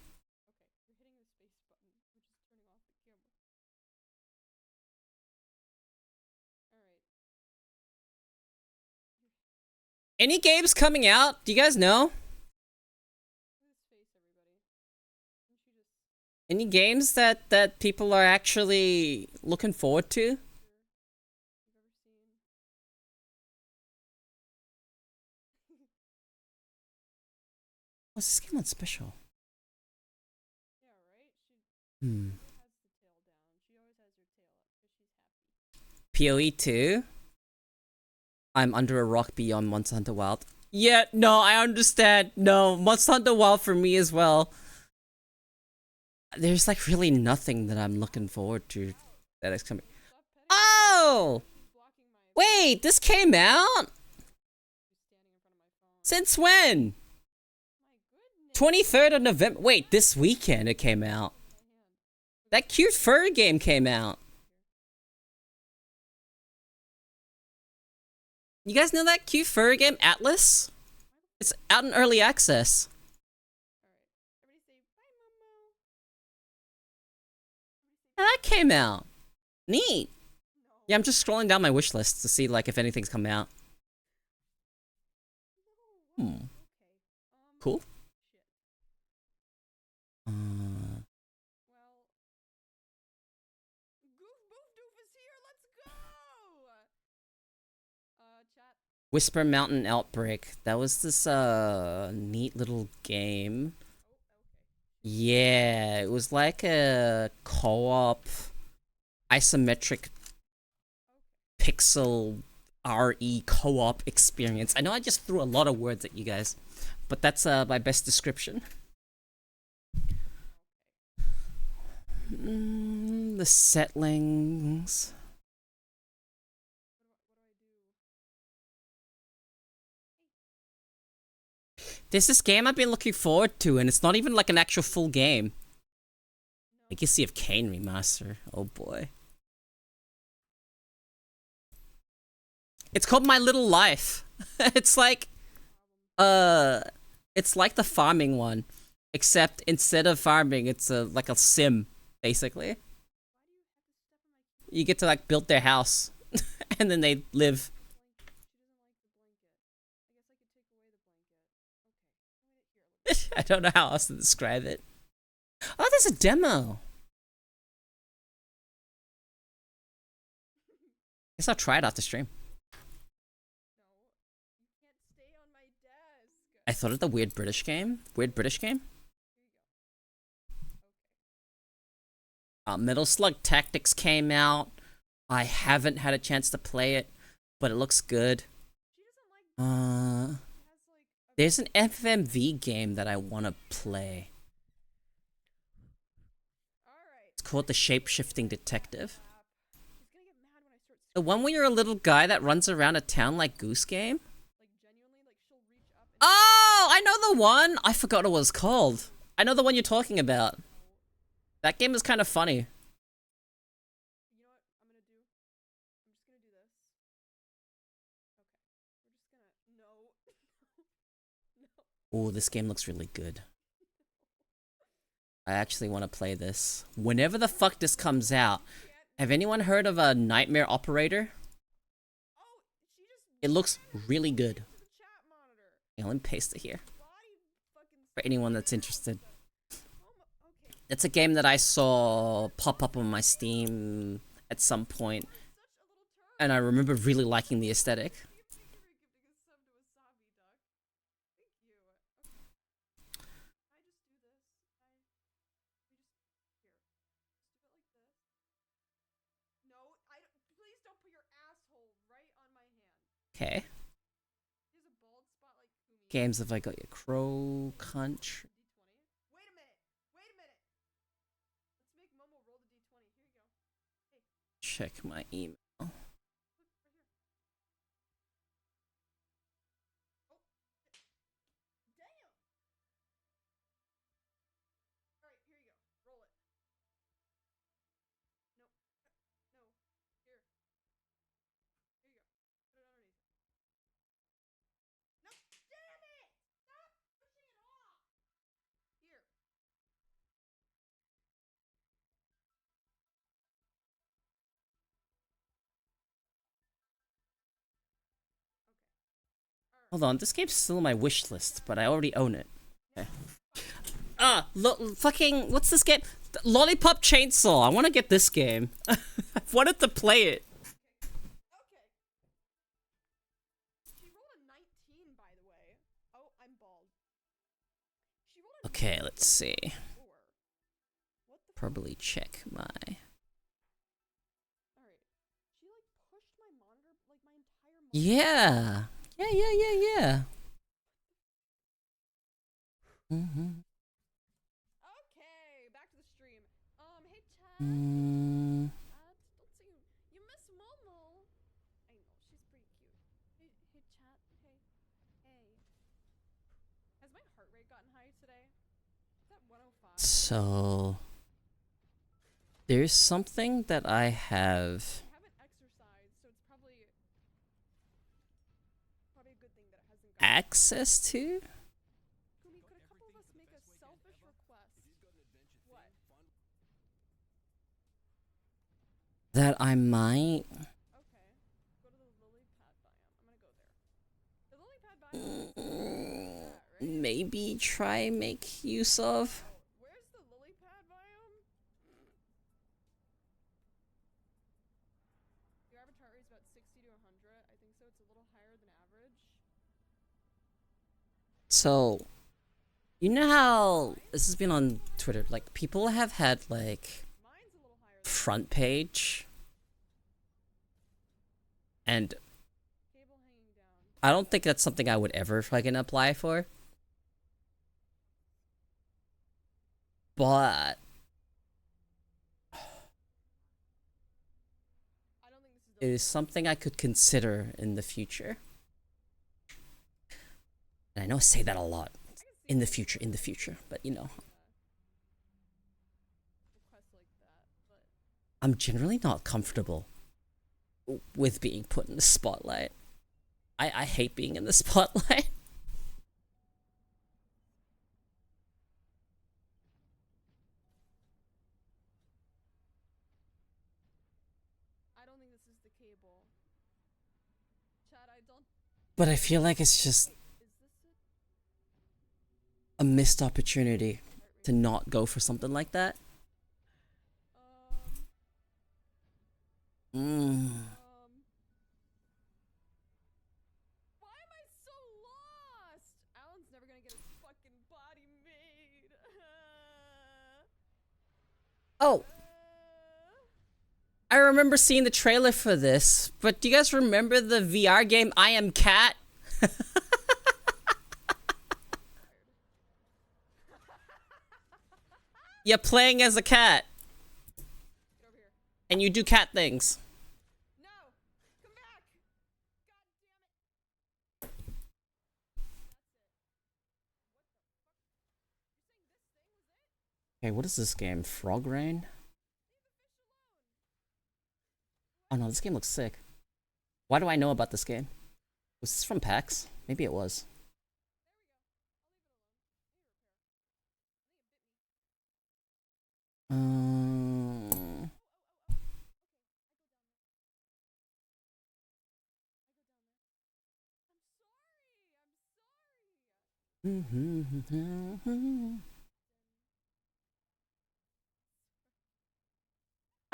Okay, you're hitting the space button, which is turning off the camera. Alright. Any games coming out? Do you guys know? Look at his face, everybody. Didn't you just. Any games that people are actually looking forward to? You've ever seen. What's this game on special? Yeah, right? She Hmm. never has the tail down. She always has her tail up because she's happy. PoE 2? I'm under a rock beyond Monster Hunter Wild. Yeah, no, I understand. No, Monster Hunter Wild for me as well. There's like really nothing that I'm looking forward to that is coming. Stop petting Oh! me. She's blocking my. Wait, this came out? She's standing in front of my phone. Since when? My goodness. 23rd of November. Wait, this weekend it came out. My hand. That cute fur game came out. You guys know that cute fur game, Atlas? It's out in early access. Alright. Everybody say bye, Momo. Yeah, that came out. Neat. No. Yeah, I'm just scrolling down my wish list to see like if anything's come out. No. Hmm. Okay. Cool. Shit. Uh, Well. Goof Boof Doof is here. Let's go. Chat. Whisper Mountain Outbreak. That was this neat little game. Oh, okay. Yeah, it was like a co-op isometric pixel RE co-op experience. I know I just threw a lot of words at you guys, but that's my best description. The settlings. There's this game I've been looking forward to, and it's not even like an actual full game. Legacy of Kain remaster. Oh boy. It's called My Little Life. It's like the farming one, except instead of farming, it's like a sim basically. You get to like build their house and then they live. I don't know how else to describe it. Oh, there's a demo. Guess I'll try it after stream. I thought of the weird British game. Weird British game? Metal Slug Tactics came out. I haven't had a chance to play it, but it looks good. There's an FMV game that I want to play. It's called The Shape-Shifting Detective. The one where you're a little guy that runs around a town like Goose Game? Oh, I know the one! I forgot what it was called. I know the one you're talking about. That game is kind of funny. You know what I'm gonna do? I'm just gonna do this. Okay. We're just gonna. No. No. Ooh, this game looks really good. I actually want to play this. Whenever the fuck this comes out, have anyone heard of a Nightmare Operator? Oh, she just. It looks really good. The chat monitor. Yeah, let me paste it here. Body fucking. For anyone that's interested. Okay. It's a game that I saw pop up on my Steam at some point, and I remember really liking the aesthetic. Please don't put your asshole right on my hand. Okay. He has a bald spot like Kumi. Games of like a Crow Country. D20. Wait a minute. Wait a minute. Let's make Momo roll the D20. Here you go. Hey, Check my email. look right here. Oh, damn. All right, here you go. Roll it. No, no. Here. Here you go. Put it underneath. No, damn it! Stop pushing it off. Here. Okay. All right. Hold on, this game's still on my wish list, but I already own it. Okay. Fucking, what's this game? Lollipop Chainsaw. I want to get this game. I've wanted to play it. Okay. She rolled a 19, by the way. Oh, I'm bald. She rolled a Okay, let's see. 4. What the Probably check my. Alright. She like pushed my monitor, like my entire monitor. Yeah. Yeah. Okay, back to the stream. Hey Chad. Mm, Don't say you miss Momo. I know, she's pretty cute. Hey Chat. Hey. Has my heart rate gotten high today? Is that 105? so there's something that I have I haven't exercised, so it's probably a good thing that it hasn't gotten access to. Kumi, could a couple of us make a selfish request? What? That I might Okay. Go to the lily pad biome. I'm gonna go there. The lily pad biome is that, right? maybe try make use of. Oh, where's the lily pad biome? Your average heart rate is about 60 to 100. I think so. It's a little higher than average. So, you know how this has been on Twitter, like people have had like Mine's a little higher than front page, and cable hanging down. I don't think that's something I would ever fucking apply for. But I don't think this is it is something I could consider in the future. And I know I say that a lot. In the future, but you know, request like that, but I'm generally not comfortable with being put in the spotlight. I hate being in the spotlight. I don't think this is the cable. Chad, I don't. But I feel like it's just Is this it? a missed opportunity to not go for something like that. Mm. Why am I so lost? Alan's never gonna get his fucking body made. Oh, I remember seeing the trailer for this, but do you guys remember the VR game I Am Cat? You're playing as a cat, Get over here. and you do cat things. No! Come back! God damn it! Okay, what is this game? Frog Rain? Oh no, this game looks sick. Why do I know about this game? Was this from PAX? Maybe it was. Um,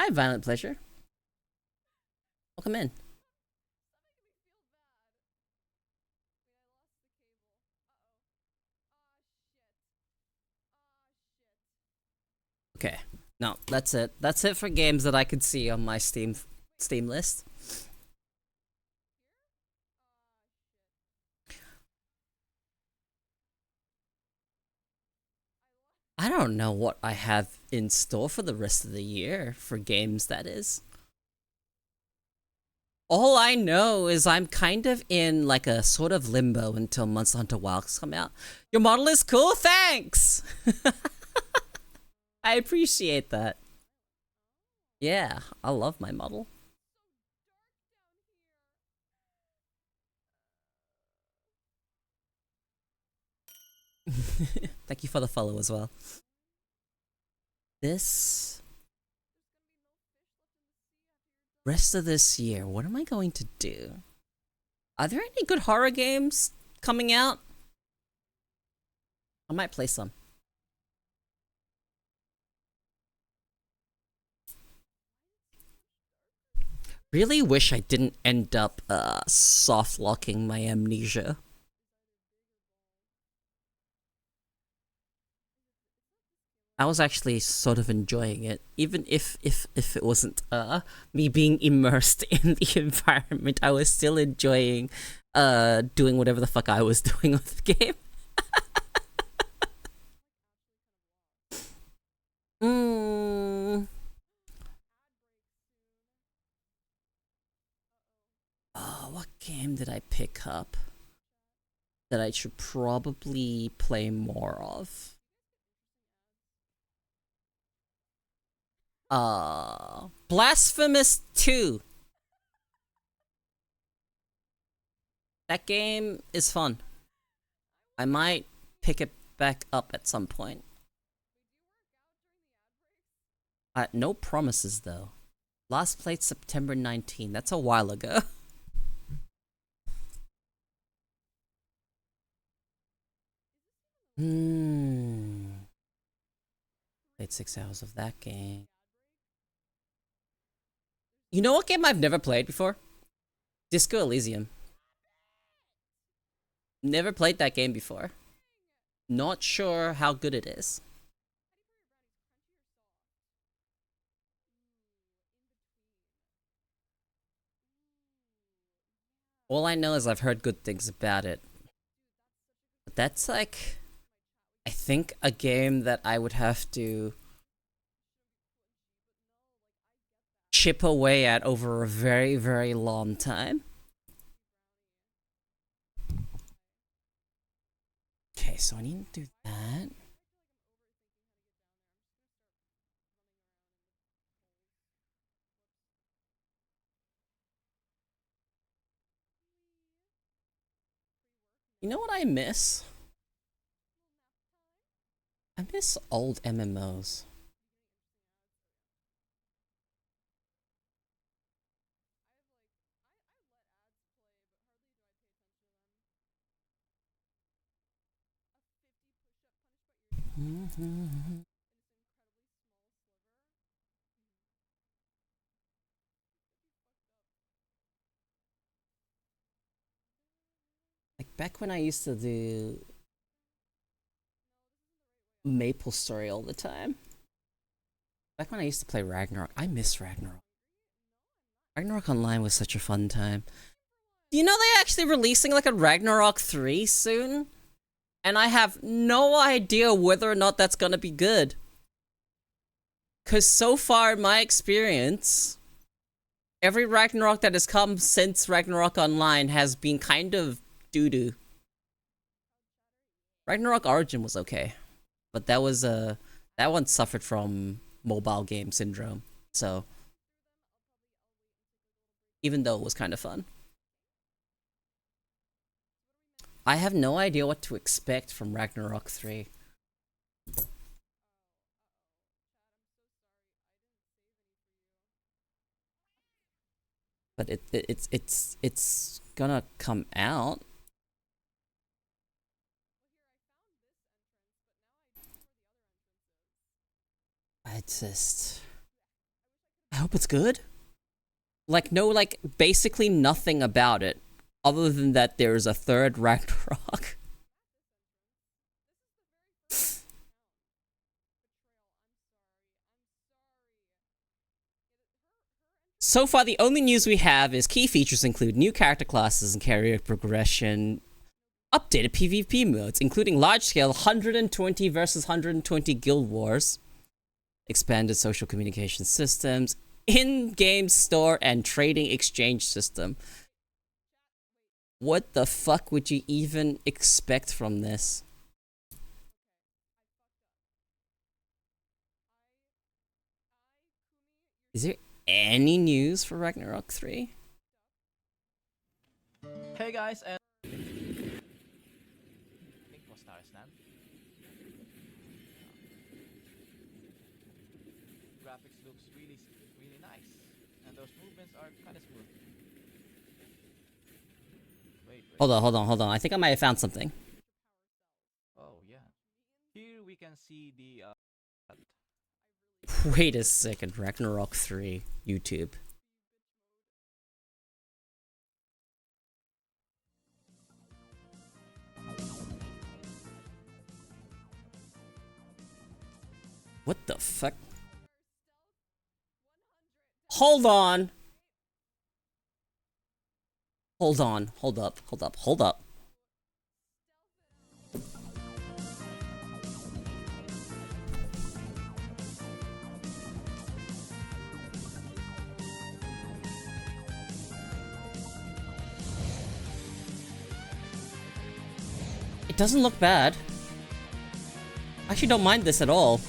Hi, Violent Pleasure. Welcome in. Okay. No, that's it. That's it for games that I could see on my Steam list. I don't know what I have in store for the rest of the year for games, that is. All I know is I'm kind of in like a sort of limbo until Monster Hunter Wilds come out. Your model is cool, thanks! I appreciate that. Yeah, I love my model. Thank you for the follow as well. This rest of this year, what am I going to do? Are there any good horror games coming out? I might play some. Really wish I didn't end up soft locking my amnesia. I was actually sort of enjoying it, even if it wasn't me being immersed in the environment. I was still enjoying doing whatever the fuck I was doing with the game. Oh, what game did I pick up that I should probably play more of? Blasphemous 2. That game is fun. I might pick it back up at some point. No promises though. Last played September 19. That's a while ago. Played 6 hours of that game. You know what game I've never played before? Disco Elysium. Never played that game before. Not sure how good it is. All I know is I've heard good things about it. But that's like, I think, a game that I would have to chip away at over a very, very long time. Okay, so I need to do that. You know what I miss? I miss old MMOs. Like back when I used to do Maple Story all the time. Back when I used to play Ragnarok. I miss Ragnarok. Ragnarok Online was such a fun time. You know they're actually releasing like a Ragnarok 3 soon? And I have no idea whether or not that's gonna be good. Cause so far in my experience, every Ragnarok that has come since Ragnarok Online has been kind of doo-doo. Ragnarok Origin was okay. But that was that one suffered from mobile game syndrome. So even though it was kind of fun. I have no idea what to expect from Ragnarok 3. But it's gonna come out. I just I hope it's good. Like, no, like, basically nothing about it. Other than that there's a third Ragnarok. So far, the only news we have is key features include new character classes and career progression, updated PvP modes, including large-scale 120 versus 120 guild wars, expanded social communication systems, in-game store and trading exchange system. What the fuck would you even expect from this? Is there any news for Ragnarok 3? Hey guys, and I think was Tarzan. Graphics looks really nice, and those movements are kind of smooth. Wait. Hold on. I think I might have found something. Oh yeah. Here we can see the Wait a second, Ragnarok 3, YouTube. What the fuck? Hold on. Hold up. It doesn't look bad. I actually don't mind this at all.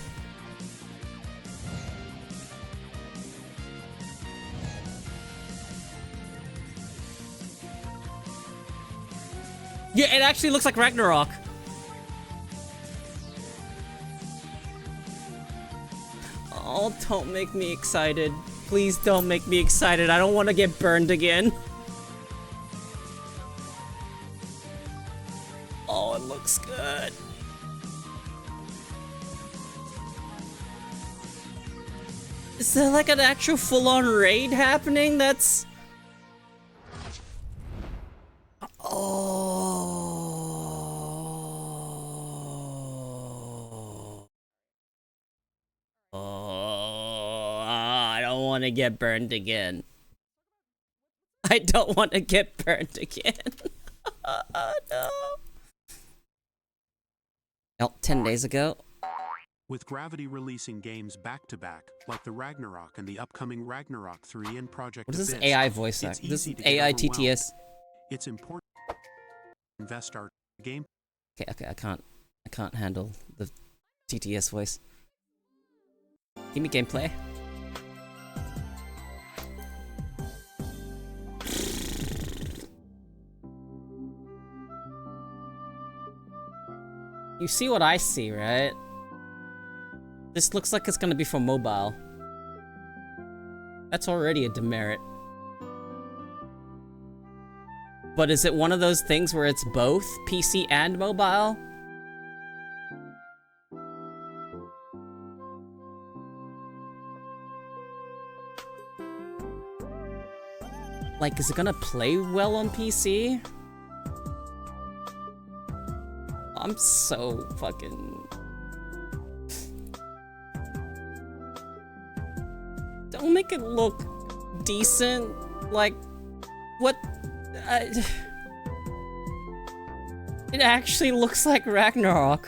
Yeah, it actually looks like Ragnarok. Oh, don't make me excited. Please don't make me excited. I don't want to get burned again. Oh, it looks good. Is there like an actual full-on raid happening? That's... I don't want to get burned again. I don't want to get burned again. No. Oh, 10 days ago. With Gravity releasing games back-to-back, like the Ragnarok and the upcoming Ragnarok 3 and Project What is this Abyss, AI voice act? it's This is easy to get AI overwhelmed. TTS. It's important to invest our game. Okay, I can't handle the TTS voice. Give me gameplay. You see what I see, right? This looks like it's gonna be for mobile. That's already a demerit. But is it one of those things where it's both PC and mobile? Like, is it gonna play well on PC? I'm so fucking... Don't make it look decent. Like, what? It actually looks like Ragnarok.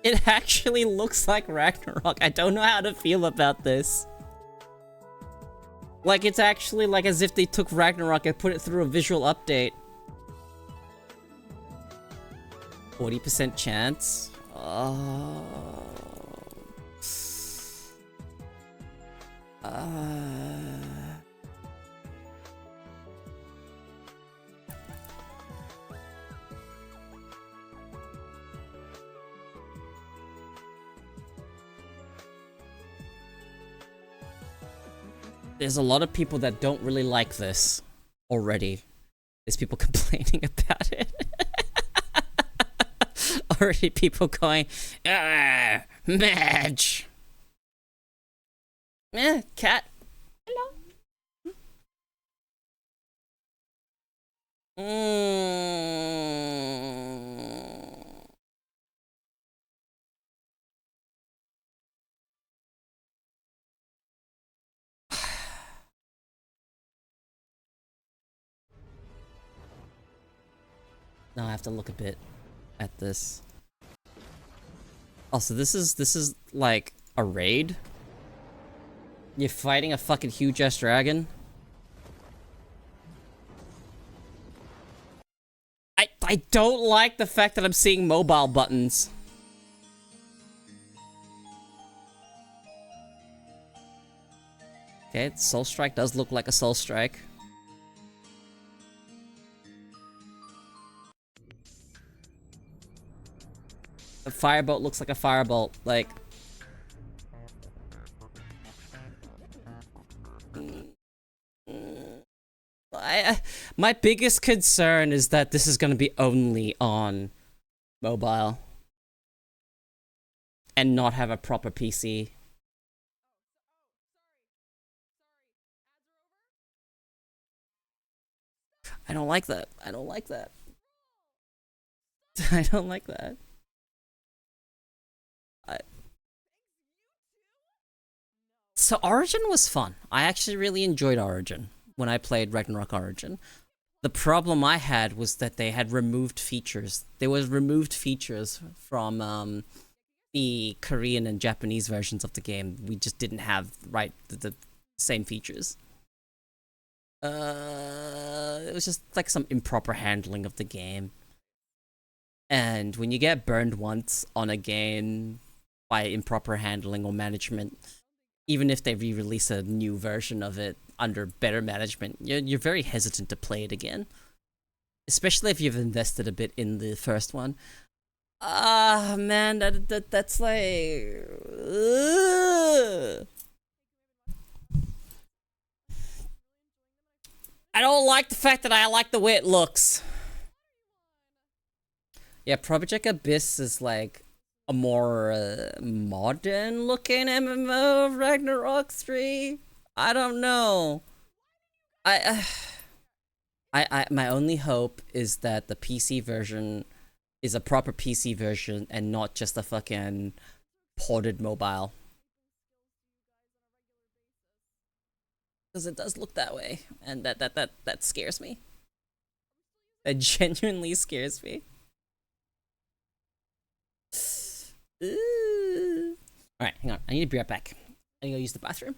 It actually looks like Ragnarok. I don't know how to feel about this. Like, it's actually like as if they took Ragnarok and put it through a visual update. 40% chance? there's a lot of people that don't really like this already. There's people complaining about it. Already people going, Madge. Cat. Hello. Now I have to look a bit at this. Also, this is like a raid. You're fighting a fucking huge ass dragon. I don't like the fact that I'm seeing mobile buttons. Okay, Soul Strike does look like a Soul Strike. A firebolt looks like a firebolt, like... my biggest concern is that this is gonna be only on mobile. And not have a proper PC. I don't like that. I don't like that. I don't like that. So Origin was fun. I actually really enjoyed Origin when I played Ragnarok Origin. The problem I had was that they had removed features. There was removed features from the Korean and Japanese versions of the game. We just didn't have the same features. It was just like some improper handling of the game. And when you get burned once on a game by improper handling or management, even if they re-release a new version of it under better management, you're very hesitant to play it again. Especially if you've invested a bit in the first one. Man, that's like... Ugh. I don't like the fact that I like the way it looks. Yeah, Project Abyss is like a more modern looking MMO of Ragnarok 3. I don't know. My only hope is that the PC version is a proper PC version and not just a fucking ported mobile. Because it does look that way, and that scares me. That genuinely scares me. Alright, hang on. I need to be right back. I need to go use the bathroom.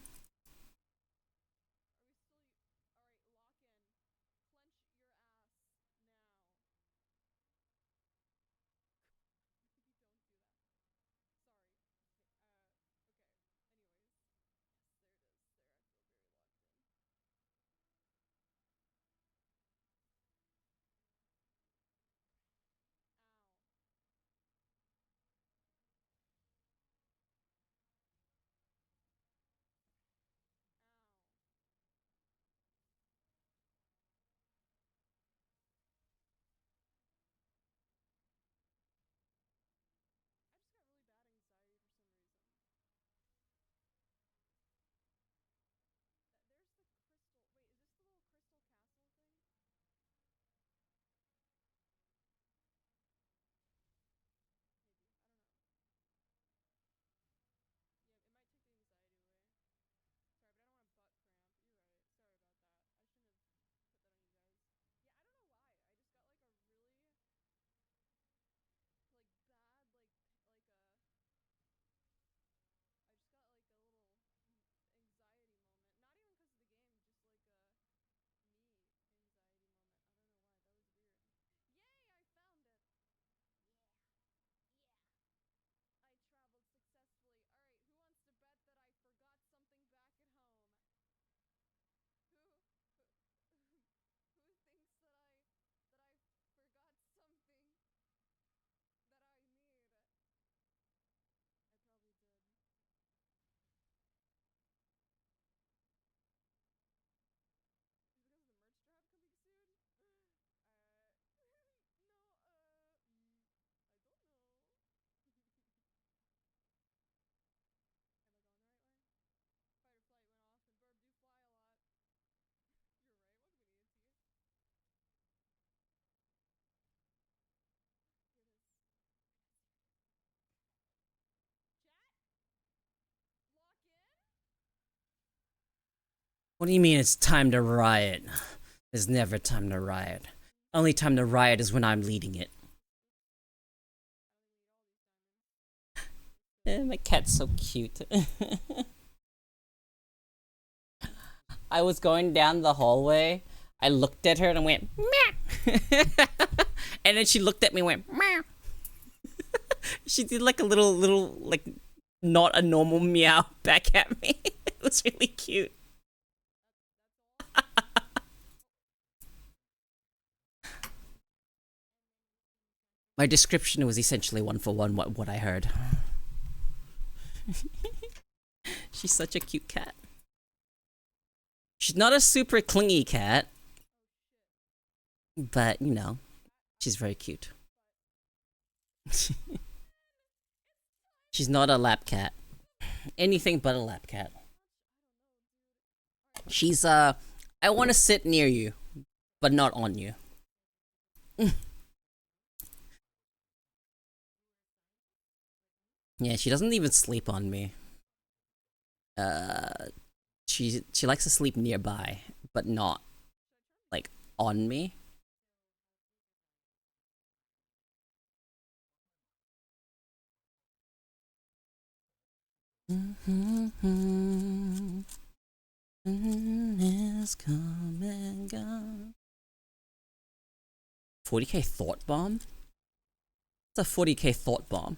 What do you mean it's time to riot? There's never time to riot. Only time to riot is when I'm leading it. My cat's so cute. I was going down the hallway. I looked at her and I went, meow. And then she looked at me and went, meow. She did like a little, like, not a normal meow back at me. It was really cute. My description was essentially one for one what I heard. She's such a cute cat. She's not a super clingy cat, but you know, she's very cute. She's not a lap cat. Anything but a lap cat. She's I want to sit near you, but not on you. Yeah, she doesn't even sleep on me. She likes to sleep nearby, but not like on me. It's come and gone. 40k thought bomb? What's a 40k thought bomb?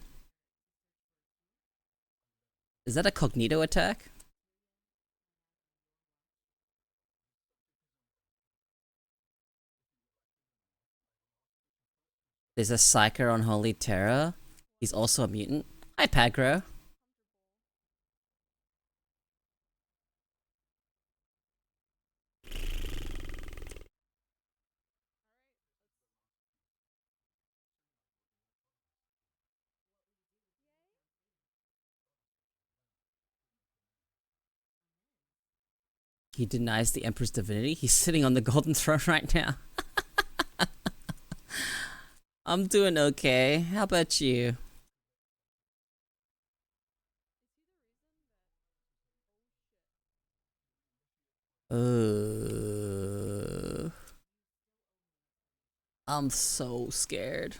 Is that a cognito attack? There's a Psyker on Holy Terra. He's also a mutant. Hi, Pagro. He denies the Emperor's divinity. He's sitting on the golden throne right now. I'm doing okay. How about you? I'm so scared.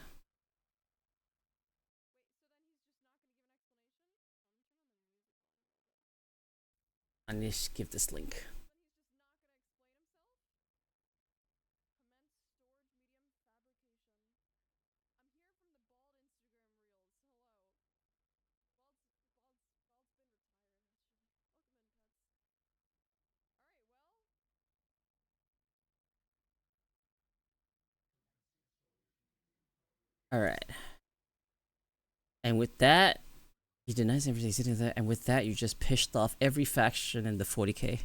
I need to give this link. Alright. And with that, he denies everything sitting there, and with that, you just pissed off every faction in the 40k.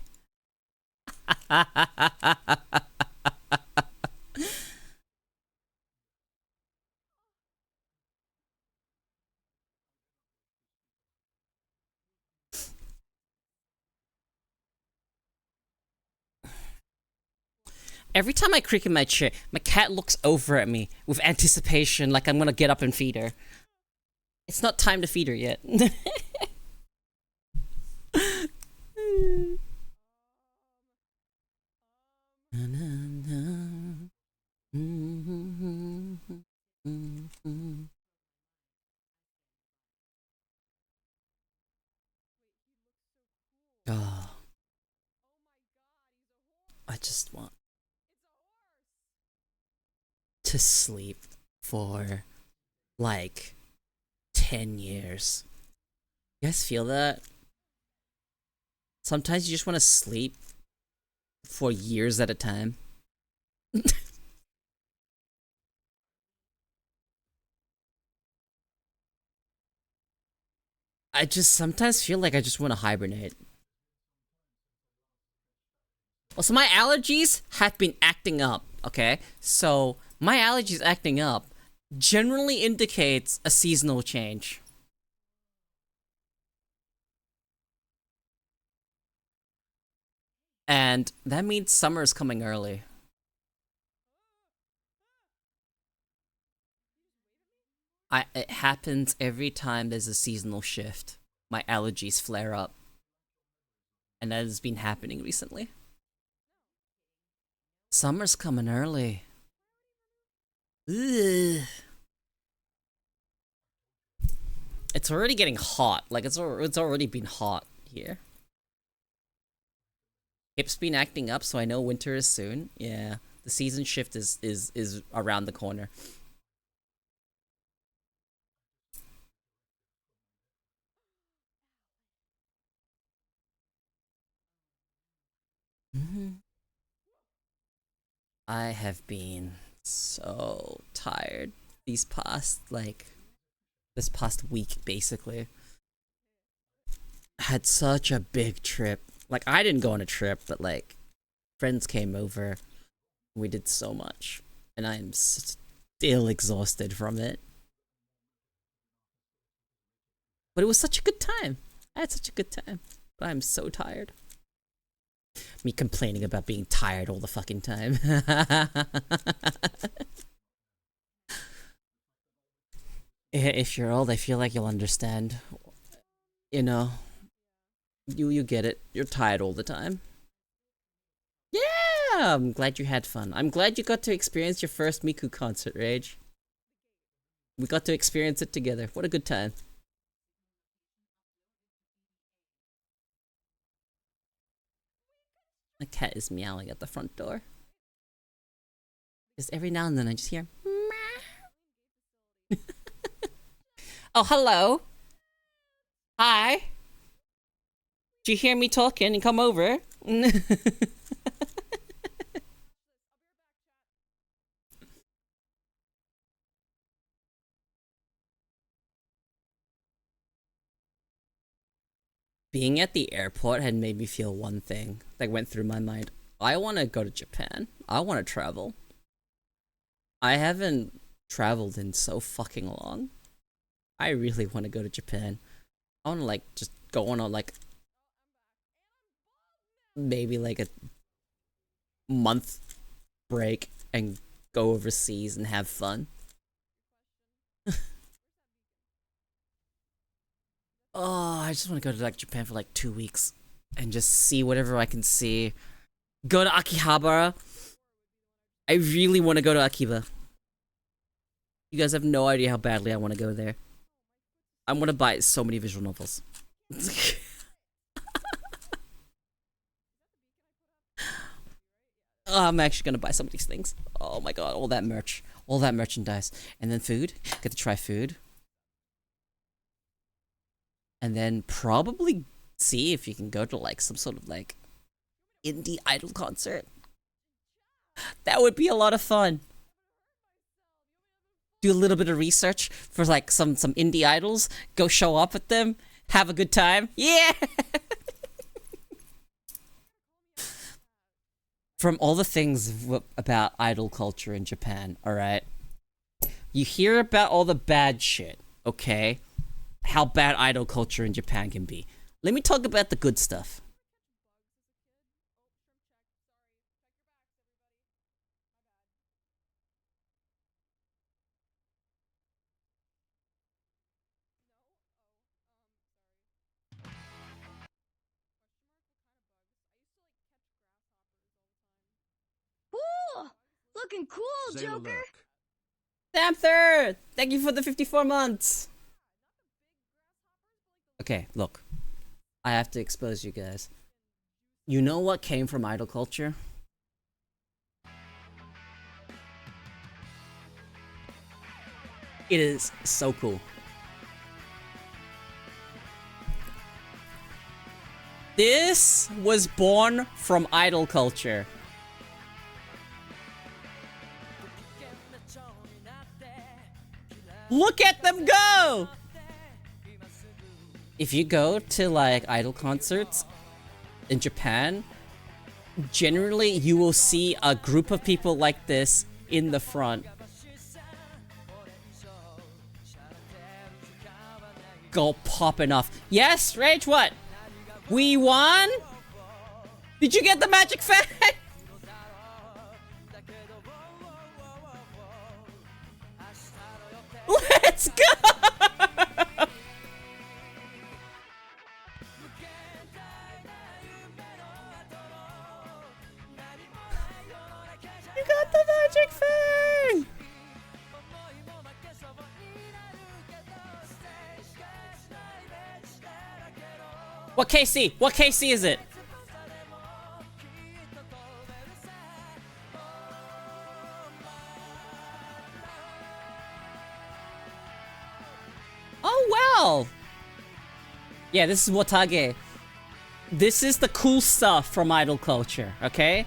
Every time I creak in my chair, my cat looks over at me with anticipation like I'm gonna get up and feed her. It's not time to feed her yet. Oh. I just want to sleep for like 10 years. You guys feel that? Sometimes you just want to sleep for years at a time. I just sometimes feel like I just want to hibernate. Well, so my allergies have been acting up, okay? So, my allergies acting up generally indicates a seasonal change. And that means summer is coming early. It happens every time there's a seasonal shift. My allergies flare up. And that has been happening recently. Summer's coming early. Ugh. It's already getting hot. Like it's already been hot here. Hip's been acting up, so I know winter is soon. Yeah, the season shift is around the corner. I have been so tired this past week, basically. Had such a big trip. Like, I didn't go on a trip, but like, friends came over. We did so much. And I'm still exhausted from it. But it was such a good time. I had such a good time. But I'm so tired. Me complaining about being tired all the fucking time. If you're old, I feel like you'll understand. You know, you get it. You're tired all the time. Yeah, I'm glad you had fun. I'm glad you got to experience your first Miku concert, Rage. We got to experience it together. What a good time. The cat is meowing at the front door. Just every now and then I just hear meow. Oh, hello. Hi. Did you hear me talking and come over? Being at the airport had made me feel one thing that went through my mind. I want to go to Japan. I want to travel. I haven't traveled in so fucking long. I really want to go to Japan. I want to like just go on a like maybe like a month break and go overseas and have fun. Oh, I just want to go to like Japan for like 2 weeks and just see whatever I can see. Go to Akihabara. I really want to go to Akiba. You guys have no idea how badly I want to go there. I want to buy so many visual novels. Oh, I'm actually gonna buy some of these things. Oh my god, all that merch. All that merchandise. And then food. Get to try food. And then probably see if you can go to like some sort of like indie idol concert. That would be a lot of fun. Do a little bit of research for like some indie idols. Go show up with them. Have a good time. Yeah! From all the things about idol culture in Japan, alright? You hear about all the bad shit, okay? How bad idol culture in Japan can be. Let me talk about the good stuff. Ooh, looking cool, Joker. Samther! Thank you for the 54 months! Okay, look. I have to expose you guys. You know what came from idol culture? It is so cool. This was born from idol culture. Look at them go! If you go to like idol concerts in Japan, generally you will see a group of people like this in the front. Go popping off. Yes, Rage, what? We won? Did you get the magic fan? Let's go! You got the magic thing! What KC? What KC is it? Oh well! Yeah, this is Watage. This is the cool stuff from idol culture, okay?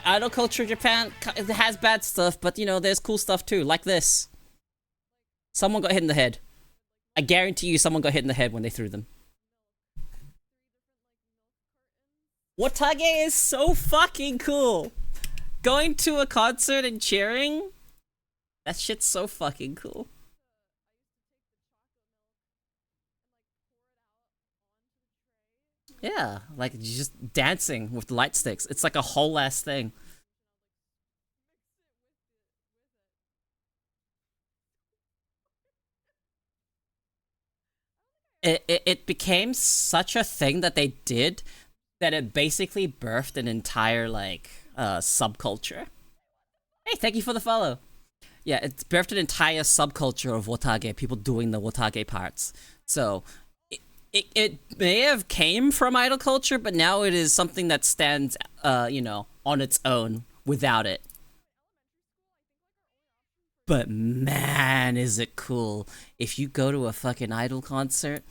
Idol culture Japan, it has bad stuff, but you know, there's cool stuff too, like this. Someone got hit in the head. I guarantee you someone got hit in the head when they threw them. Watage is so fucking cool! Going to a concert and cheering? That shit's so fucking cool. Yeah, like just dancing with the light sticks. It's like a whole ass thing. It became such a thing that they did that it basically birthed an entire like subculture. Hey, thank you for the follow. Yeah, it's birthed an entire subculture of Watage, people doing the Watage parts. So it may have came from idol culture, but now it is something that stands, you know, on its own without it. But man, is it cool if you go to a fucking idol concert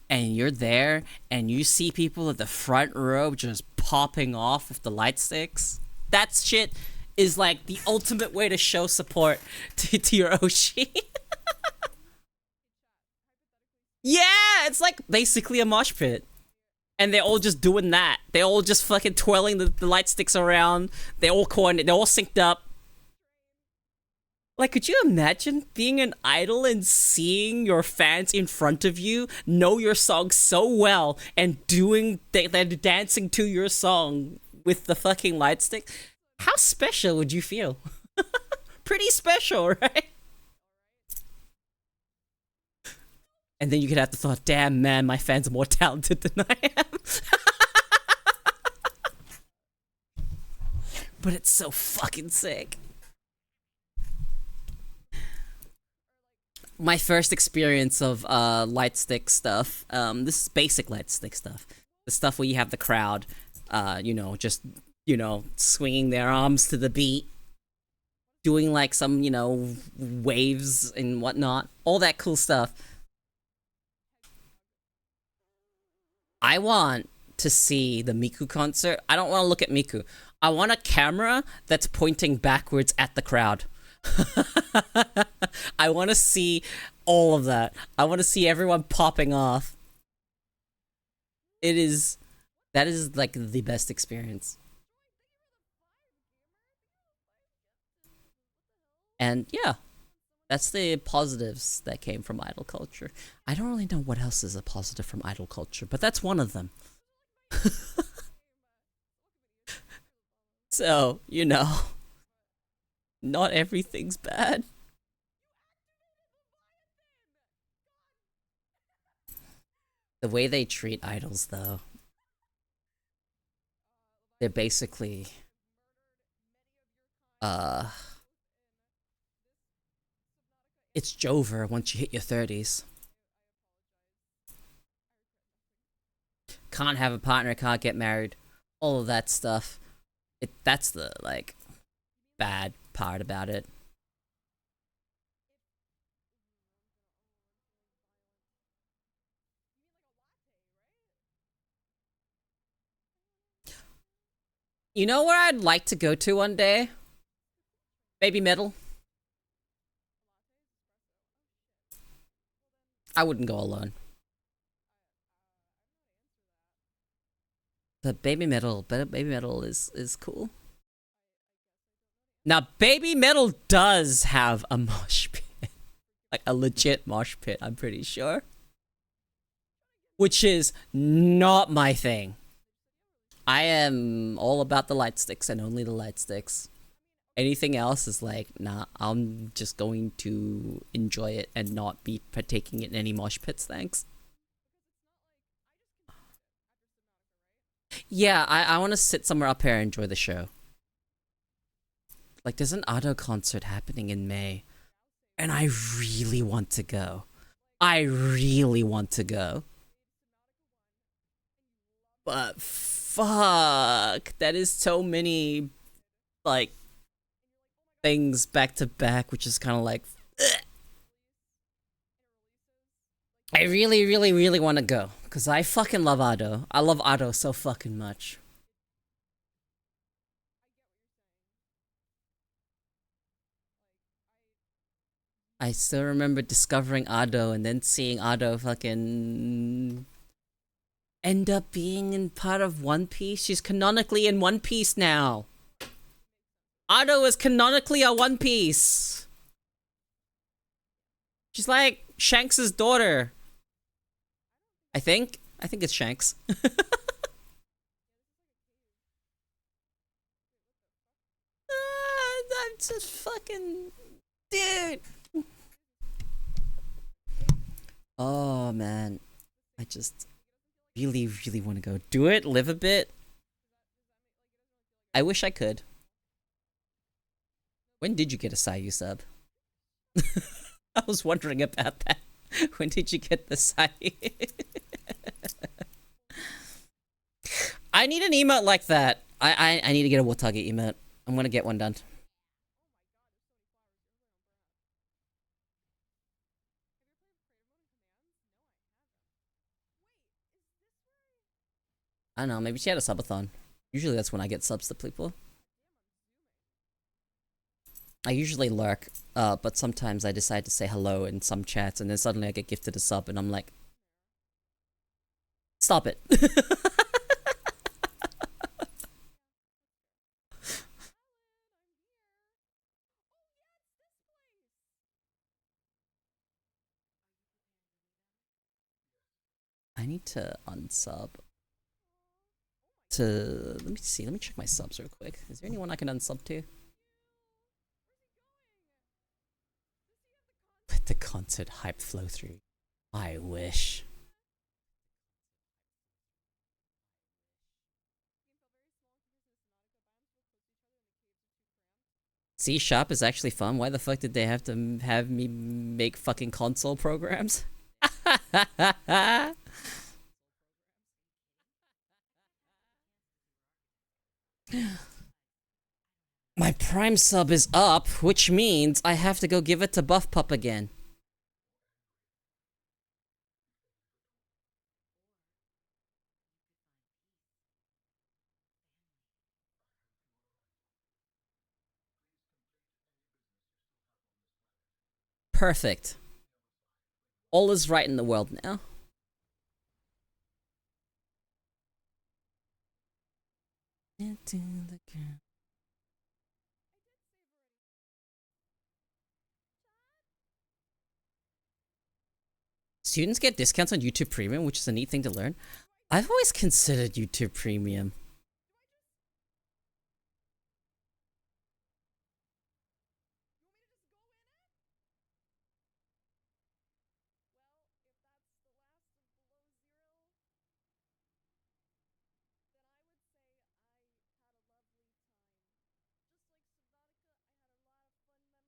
and you're there and you see people at the front row just popping off with the light sticks. That shit is like the ultimate way to show support to your Oshi. Yeah, it's like basically a mosh pit. And they're all just doing that. They're all just fucking twirling the light sticks around. They're all coordinated. They're all synced up. Like, could you imagine being an idol and seeing your fans in front of you know your song so well and doing they're dancing to your song with the fucking light stick? How special would you feel? Pretty special, right? And then you could have the thought, damn man, my fans are more talented than I am. But it's so fucking sick. My first experience of light stick stuff, this is basic light stick stuff. The stuff where you have the crowd, you know, just, you know, swinging their arms to the beat. Doing like some, you know, waves and whatnot. All that cool stuff. I want to see the Miku concert. I don't want to look at Miku. I want a camera that's pointing backwards at the crowd. I want to see all of that. I want to see everyone popping off. That is like the best experience. And yeah, that's the positives that came from idol culture. I don't really know what else is a positive from idol culture, but that's one of them. So, you know, not everything's bad. The way they treat idols, though, they're basically, it's Jover once you hit your 30s. Can't have a partner, can't get married, all of that stuff. That's the, like, bad part about it. You know where I'd like to go to one day? Baby Metal. I wouldn't go alone. But Baby Metal is cool. Now, Baby Metal does have a mosh pit. Like a legit mosh pit, I'm pretty sure. Which is not my thing. I am all about the light sticks and only the light sticks. Anything else is like, nah, I'm just going to enjoy it and not be partaking in any mosh pits, thanks. Yeah, I want to sit somewhere up here and enjoy the show. Like, there's an Ado concert happening in May, and I really want to go. I really want to go. But fuck, that is so many, like, things back to back, which is kind of like, ugh. I really, really, really want to go, because I fucking love Ado. I love Ado so fucking much. I still remember discovering Ado and then seeing Ado fucking end up being in part of One Piece. She's canonically in One Piece now. Ado is canonically a One Piece. She's like Shanks' daughter. I think it's Shanks. I'm just fucking dude. Oh man, I just really, really want to go. Do it, live a bit. I wish I could. When did you get a Sayu sub? I was wondering about that. When did you get the Sayu? I need an emote like that. I need to get a Watage emote. I'm gonna get one done. I don't know, maybe she had a subathon. Usually that's when I get subs to people. I usually lurk, but sometimes I decide to say hello in some chats and then suddenly I get gifted a sub and I'm like, stop it. I need to unsub. Let me see, let me check my subs real quick. Is there anyone I can unsub to? Let the concert hype flow through. I wish. C# is actually fun. Why the fuck did they have to have me make fucking console programs? My Prime sub is up, which means I have to go give it to Buff Pup again. Perfect. All is right in the world now. Students get discounts on YouTube Premium, which is a neat thing to learn. I've always considered YouTube Premium.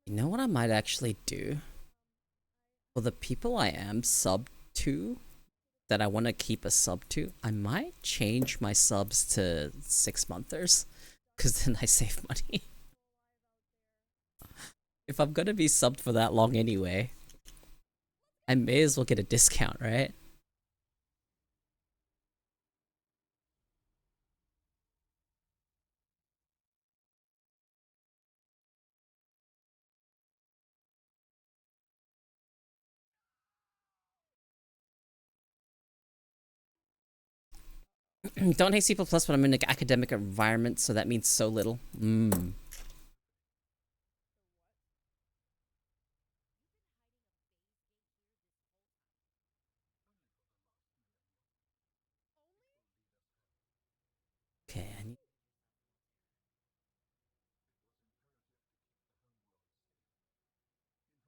You know what I might actually do? For the people I am sub to, that I want to keep a sub to, I might change my subs to 6-monthers, because then I save money. If I'm gonna be subbed for that long anyway, I may as well get a discount, right? Don't hate C++, but I'm in an academic environment, so that means so little. Okay,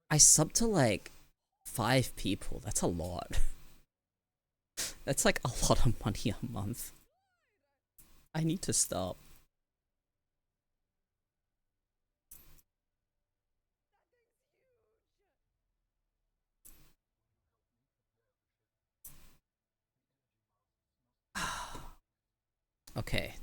I sub to like 5 people. That's a lot. That's like a lot of money a month. I need to stop. Okay.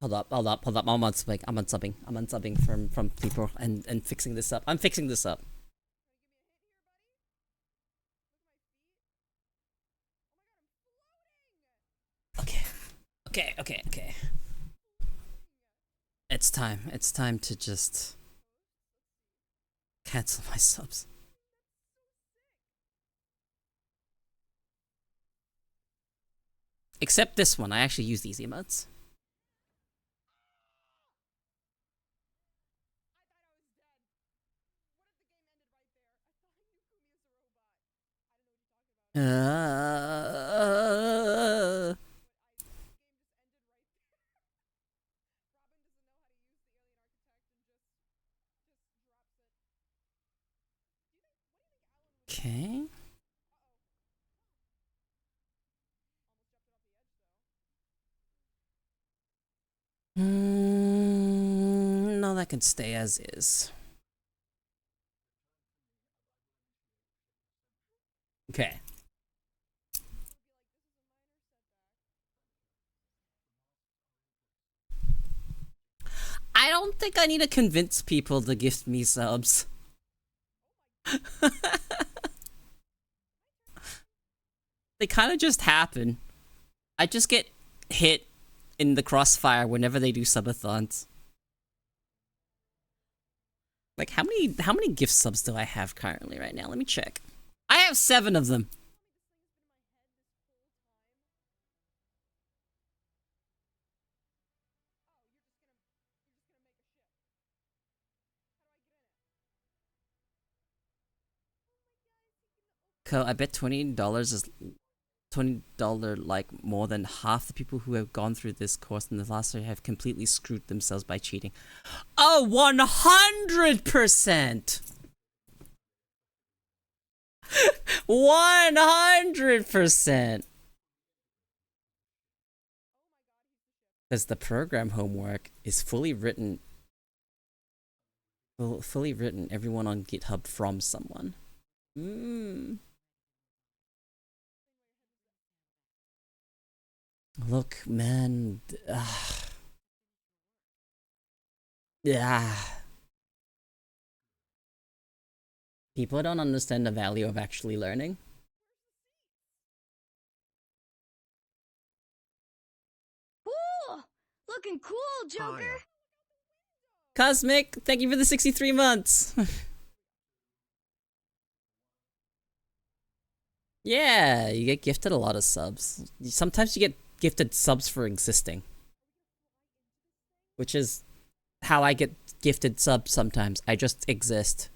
Hold up, hold up, hold up. I'm unsubbing. I'm unsubbing. I'm unsubbing from people and fixing this up. I'm fixing this up. Okay. Okay, okay, okay. It's time. It's time to just cancel my subs. Except this one. I actually use these emotes. Okay. No, that can stay as is. Okay. I don't think I need to convince people to gift me subs. They kind of just happen. I just get hit in the crossfire whenever they do subathons. Like, how many gift subs do I have currently right now? Let me check. I have 7 of them. I bet $20 is $20 like more than half the people who have gone through this course in the last year have completely screwed themselves by cheating. Oh, 100%! 100%! Because the program homework is fully written, everyone on GitHub from someone. Look, man. Yeah. People don't understand the value of actually learning. Ooh, looking cool, Joker. Cosmic, thank you for the 63 months. Yeah, you get gifted a lot of subs. Sometimes you get gifted subs for existing. Which is how I get gifted subs sometimes. I just exist.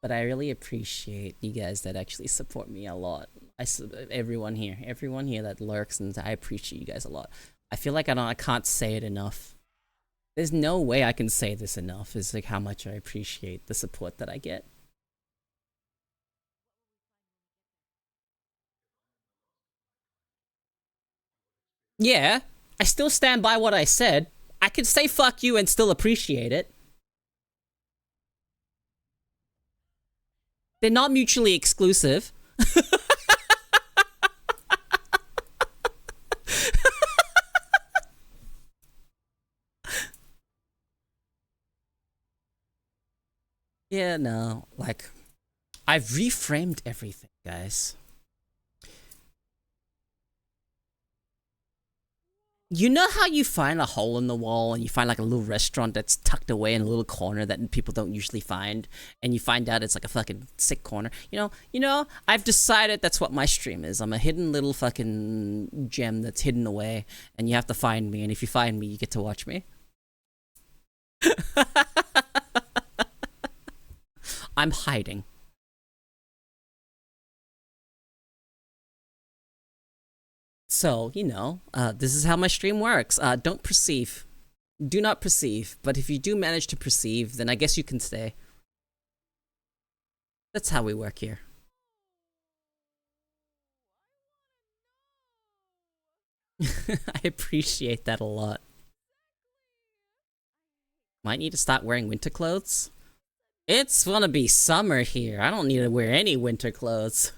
But I really appreciate you guys that actually support me a lot. Everyone here that lurks, and I appreciate you guys a lot. I feel like I can't say it enough. There's no way I can say this enough. Is like how much I appreciate the support that I get. Yeah, I still stand by what I said. I could say fuck you and still appreciate it. They're not mutually exclusive. Yeah, no, like, I've reframed everything, guys. You know how you find a hole in the wall and you find like a little restaurant that's tucked away in a little corner that people don't usually find, and you find out it's like a fucking sick corner? You know, I've decided that's what my stream is. I'm a hidden little fucking gem that's hidden away, and you have to find me, and if you find me, you get to watch me. I'm hiding. So, you know, this is how my stream works. Don't perceive. Do not perceive. But if you do manage to perceive, then I guess you can stay. That's how we work here. I appreciate that a lot. Might need to start wearing winter clothes. It's gonna be summer here. I don't need to wear any winter clothes.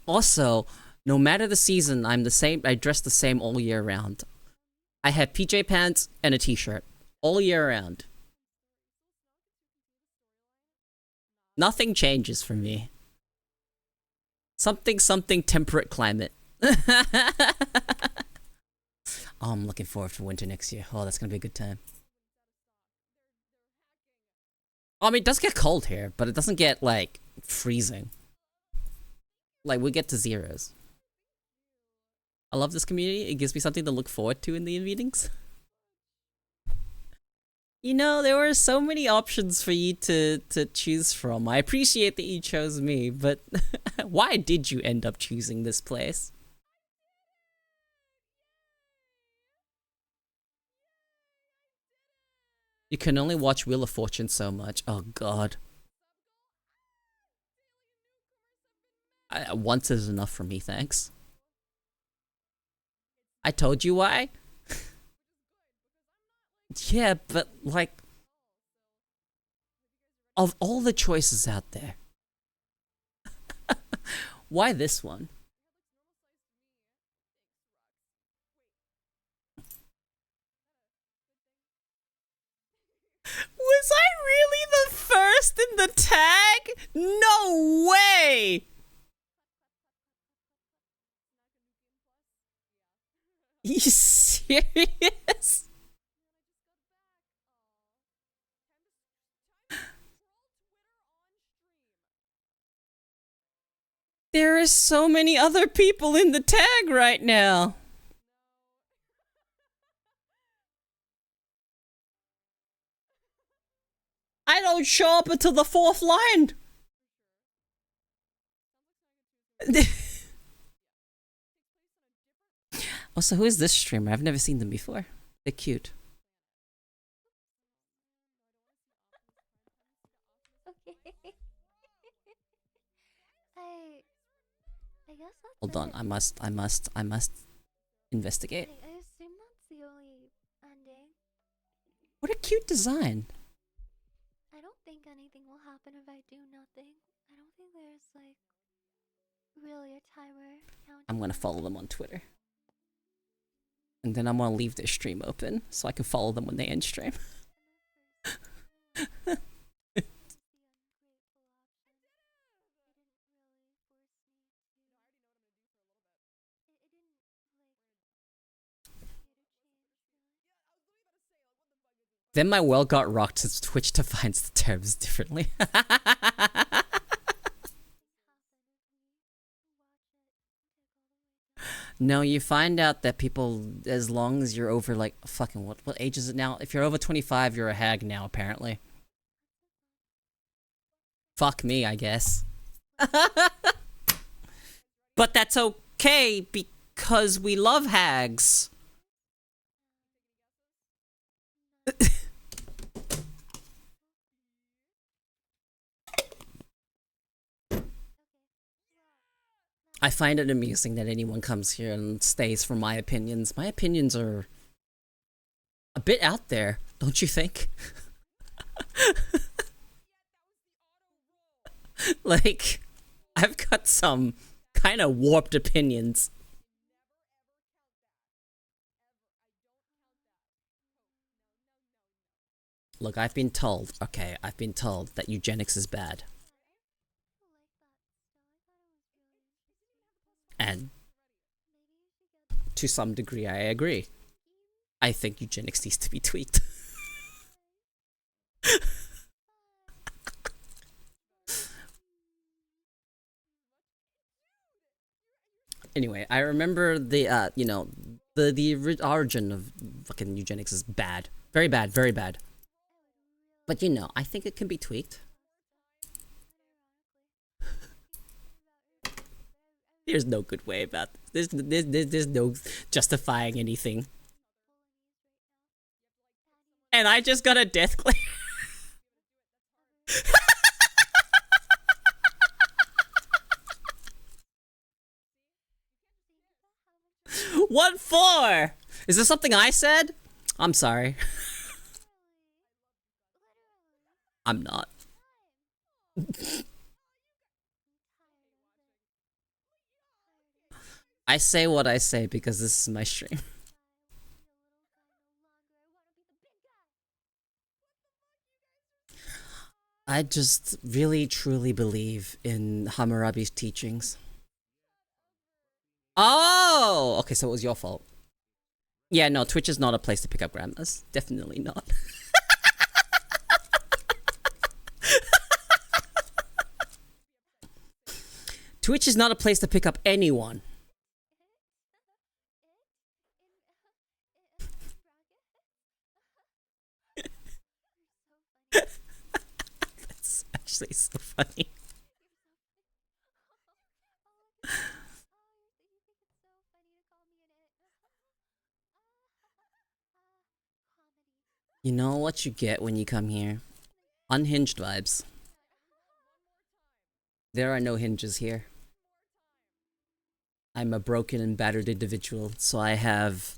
Also, no matter the season, I'm the same. I dress the same all year round. I have PJ pants and a t-shirt all year round. Nothing changes for me. Something temperate climate. Oh, I'm looking forward to winter next year. Oh, that's gonna be a good time. I mean, it does get cold here, but it doesn't get, like, freezing. Like, we get to zeros. I love this community. It gives me something to look forward to in the meetings. You know, there were so many options for you to choose from. I appreciate that you chose me, but why did you end up choosing this place? You can only watch Wheel of Fortune so much. Oh god. Once is enough for me, thanks. I told you why? Yeah, but like... of all the choices out there, why this one? Was I really the first in the tag? No way! You serious? There are so many other people in the tag right now. I don't show up until the 4th line. Also, who is this streamer? I've never seen them before. They're cute. Okay. I guess that's Hold on, it. I must investigate. I assume that's the only ending. What a cute design. I don't think anything will happen if I do nothing. I don't think there's like really a timer counting. I'm gonna follow them on Twitter. And then I'm gonna leave their stream open so I can follow them when they end stream. Then my world got rocked as Twitch defines the terms differently. No, you find out that people, as long as you're over like, fucking what age is it now? If you're over 25, you're a hag now, apparently. Fuck me, I guess. But that's okay, because we love hags. I find it amusing that anyone comes here and stays for my opinions. My opinions are a bit out there, don't you think? Like, I've got some kind of warped opinions. Look, I've been told that eugenics is bad. And to some degree, I agree. I think eugenics needs to be tweaked. Anyway, I remember the, you know, the origin of fucking eugenics is bad. Very bad, very bad. But you know, I think it can be tweaked. There's no good way about this. There's no justifying anything. And I just got a death glare. What for? Is this something I said? I'm sorry. I'm not. I say what I say because this is my stream. I just really truly believe in Hammurabi's teachings. Oh! Okay, so it was your fault. Yeah, no, Twitch is not a place to pick up grandmas. Definitely not. Twitch is not a place to pick up anyone. That's actually so funny. You know what you get when you come here? Unhinged vibes. There are no hinges here. I'm a broken and battered individual, so I have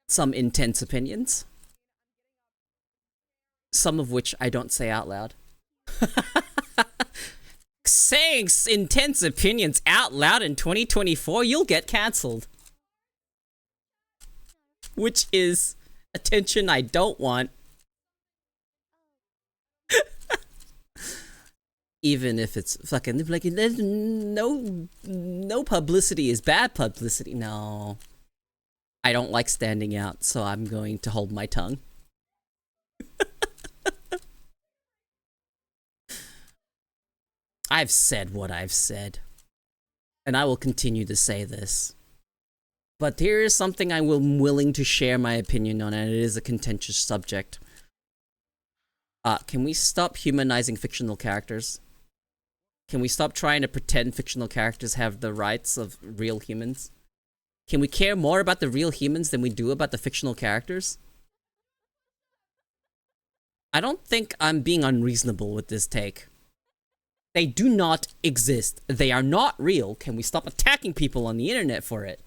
some intense opinions. Some of which I don't say out loud. Saying intense opinions out loud in 2024, you'll get cancelled. Which is attention I don't want. Even if it's fucking like no publicity is bad publicity. No. I don't like standing out, so I'm going to hold my tongue. I've said what I've said. And I will continue to say this. But here is something I'm willing to share my opinion on, and it is a contentious subject. Can we stop humanizing fictional characters? Can we stop trying to pretend fictional characters have the rights of real humans? Can we care more about the real humans than we do about the fictional characters? I don't think I'm being unreasonable with this take. They do not exist. They are not real. Can we stop attacking people on the internet for it?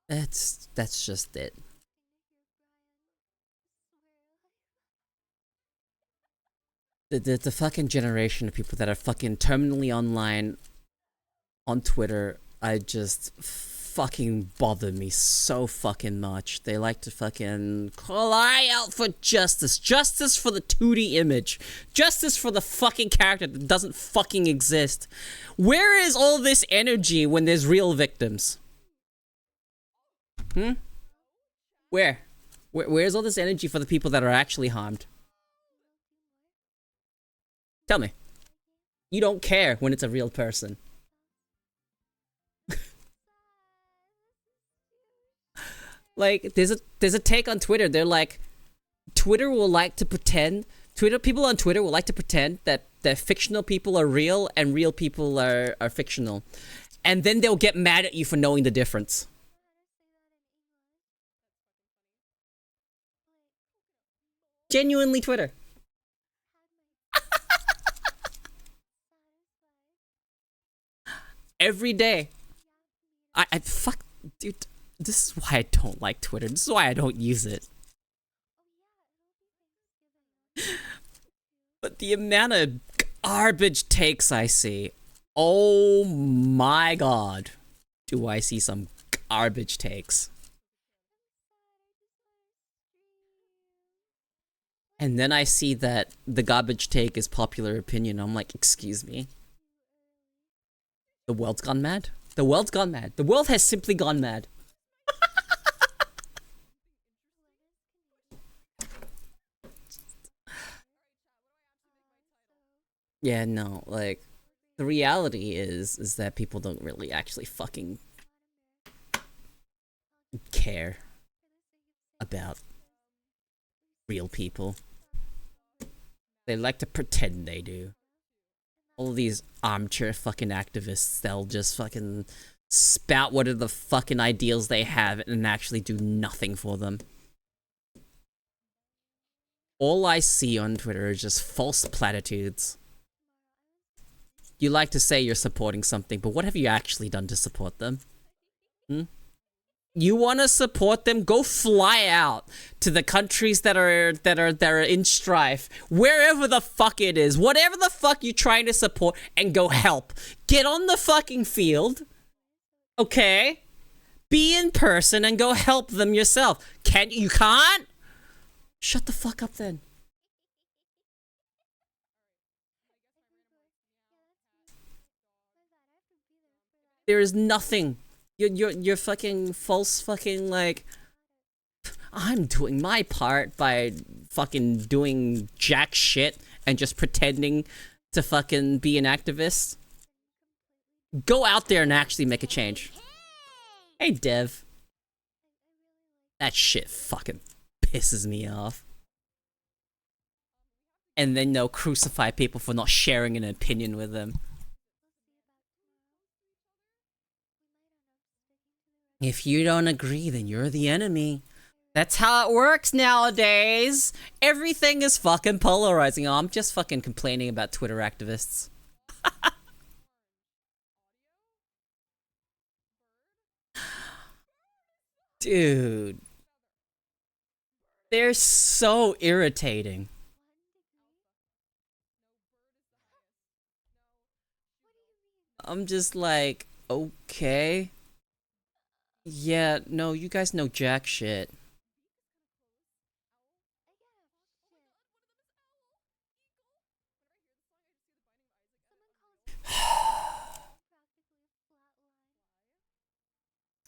That's just it. The fucking generation of people that are fucking terminally online on Twitter, I just fucking bother me so fucking much. They like to fucking cry out for justice. Justice for the 2D image. Justice for the fucking character that doesn't fucking exist. Where is all this energy when there's real victims? Where's all this energy for the people that are actually harmed? Tell me. You don't care when it's a real person. Like, there's a take on Twitter. They're like, people on Twitter will like to pretend that fictional people are real and real people are fictional. And then they'll get mad at you for knowing the difference. Genuinely Twitter. Every day. I fuck, dude, this is why I don't like Twitter. This is why I don't use it. But the amount of garbage takes I see. Oh my god. Do I see some garbage takes. And then I see that the garbage take is popular opinion. I'm like, excuse me. The world's gone mad? The world's gone mad. The world has simply gone mad. Yeah, no, like, the reality is that people don't really actually fucking care about real people. They like to pretend they do. All these armchair fucking activists, they'll just fucking spout what are the fucking ideals they have and actually do nothing for them. All I see on Twitter is just false platitudes. You like to say you're supporting something, but what have you actually done to support them? You want to support them? Go fly out to the countries that are in strife, wherever the fuck it is, whatever the fuck you're trying to support, and go help. Get on the fucking field, okay? Be in person and go help them yourself. You can't? Shut the fuck up then. There is nothing. You're fucking false fucking like, I'm doing my part by fucking doing jack shit and just pretending to fucking be an activist. Go out there and actually make a change. Hey Dev. That shit fucking pisses me off. And then they'll crucify people for not sharing an opinion with them. If you don't agree, then you're the enemy. That's how it works nowadays. Everything is fucking polarizing. Oh, I'm just fucking complaining about Twitter activists. Dude. They're so irritating. I'm just like, okay. Yeah, no, you guys know jack shit.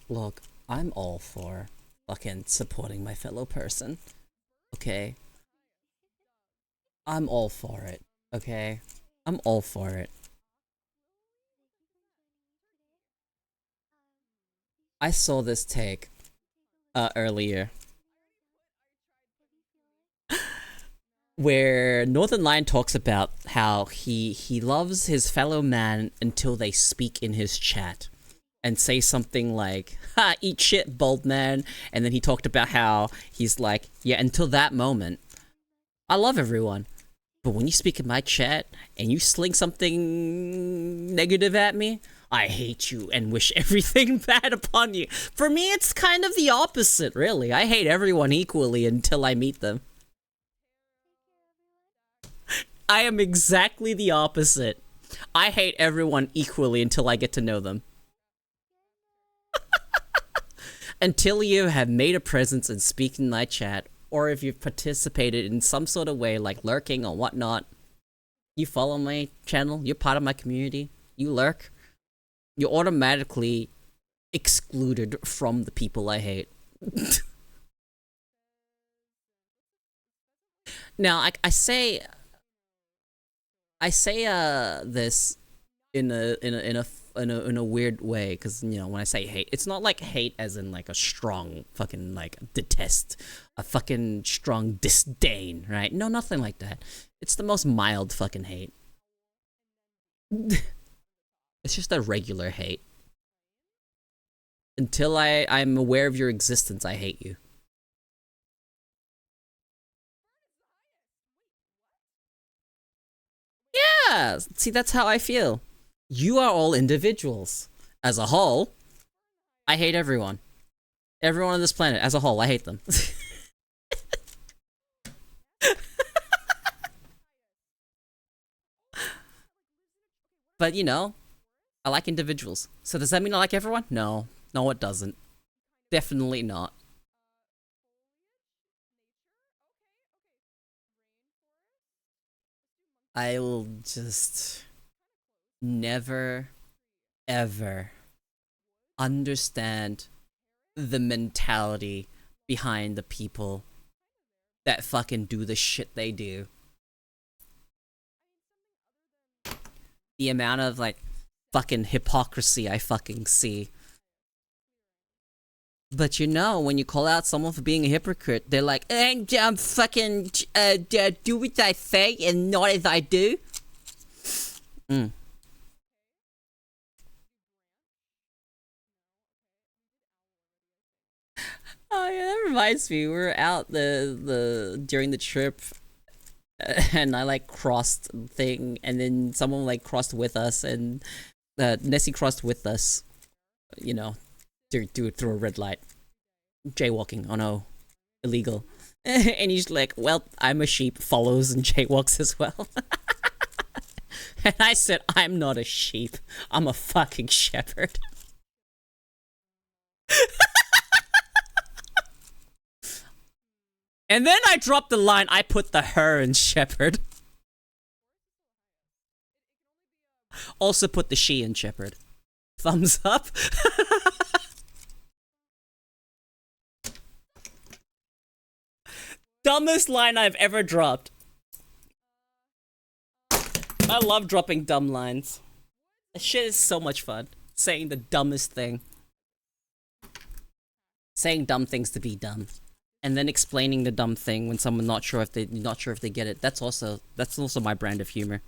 Look, I'm all for fucking supporting my fellow person. Okay? I'm all for it. Okay? I'm all for it. I saw this take earlier where Northern Lion talks about how he loves his fellow man until they speak in his chat and say something like, ha, eat shit, bald man. And then he talked about how he's like, yeah, until that moment, I love everyone. But when you speak in my chat and you sling something negative at me, I hate you and wish everything bad upon you. For me, it's kind of the opposite, really. I hate everyone equally until I meet them. I am exactly the opposite. I hate everyone equally until I get to know them. Until you have made a presence and speak in my chat, or if you've participated in some sort of way, like lurking or whatnot, you follow my channel, you're part of my community, you lurk, you're automatically excluded from the people I hate. Now, I say this in a weird way, because, you know, when I say hate, it's not like hate as in like a strong fucking like detest, a fucking strong disdain, right? No, nothing like that. It's the most mild fucking hate. It's just a regular hate. Until I'm aware of your existence, I hate you. Yeah, see, that's how I feel. You are all individuals. As a whole, I hate everyone. Everyone on this planet, as a whole, I hate them. But, you know, I like individuals. So does that mean I like everyone? No. No, it doesn't. Definitely not. I will just never, ever understand the mentality behind the people that fucking do the shit they do. The amount of, like, fucking hypocrisy I fucking see. But you know, when you call out someone for being a hypocrite, they're like, I'm fucking, do what I say and not as I do. Mm. Oh yeah, that reminds me. We were out during the trip, and I like crossed thing, and then someone like crossed with us, and Nessie crossed with us. You know, through a red light, jaywalking. Oh no, illegal. And he's like, "Well, I'm a sheep," follows and jaywalks as well. And I said, "I'm not a sheep. I'm a fucking shepherd." And then I dropped the line, I put the her in shepherd. Also put the she in shepherd. Thumbs up. Dumbest line I've ever dropped. I love dropping dumb lines. That shit is so much fun. Saying the dumbest thing. Saying dumb things to be dumb. And then explaining the dumb thing when someone's not sure if they get it. That's also my brand of humor.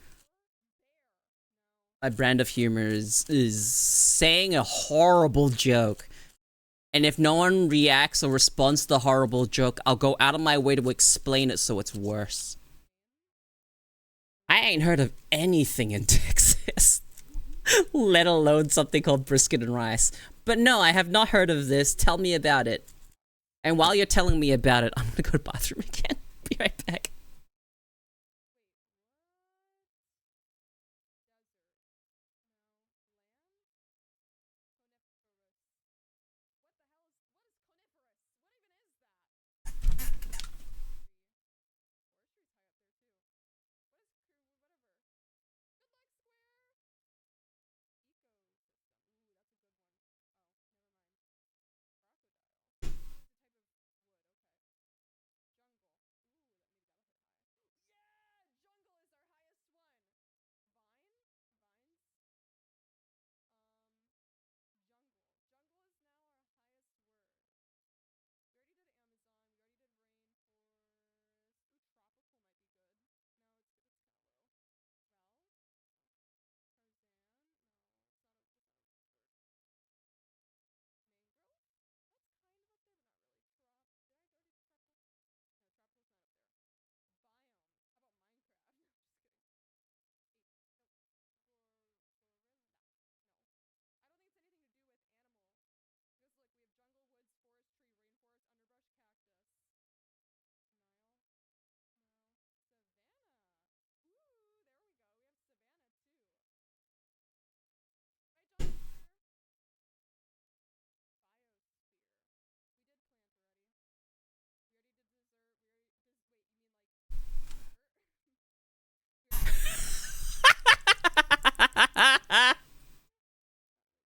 My brand of humor is saying a horrible joke, and if no one reacts or responds to the horrible joke, I'll go out of my way to explain it so it's worse. I ain't heard of anything in Texas, let alone something called brisket and rice. But no, I have not heard of this. Tell me about it. And while you're telling me about it, I'm gonna go to the bathroom again. Be right back.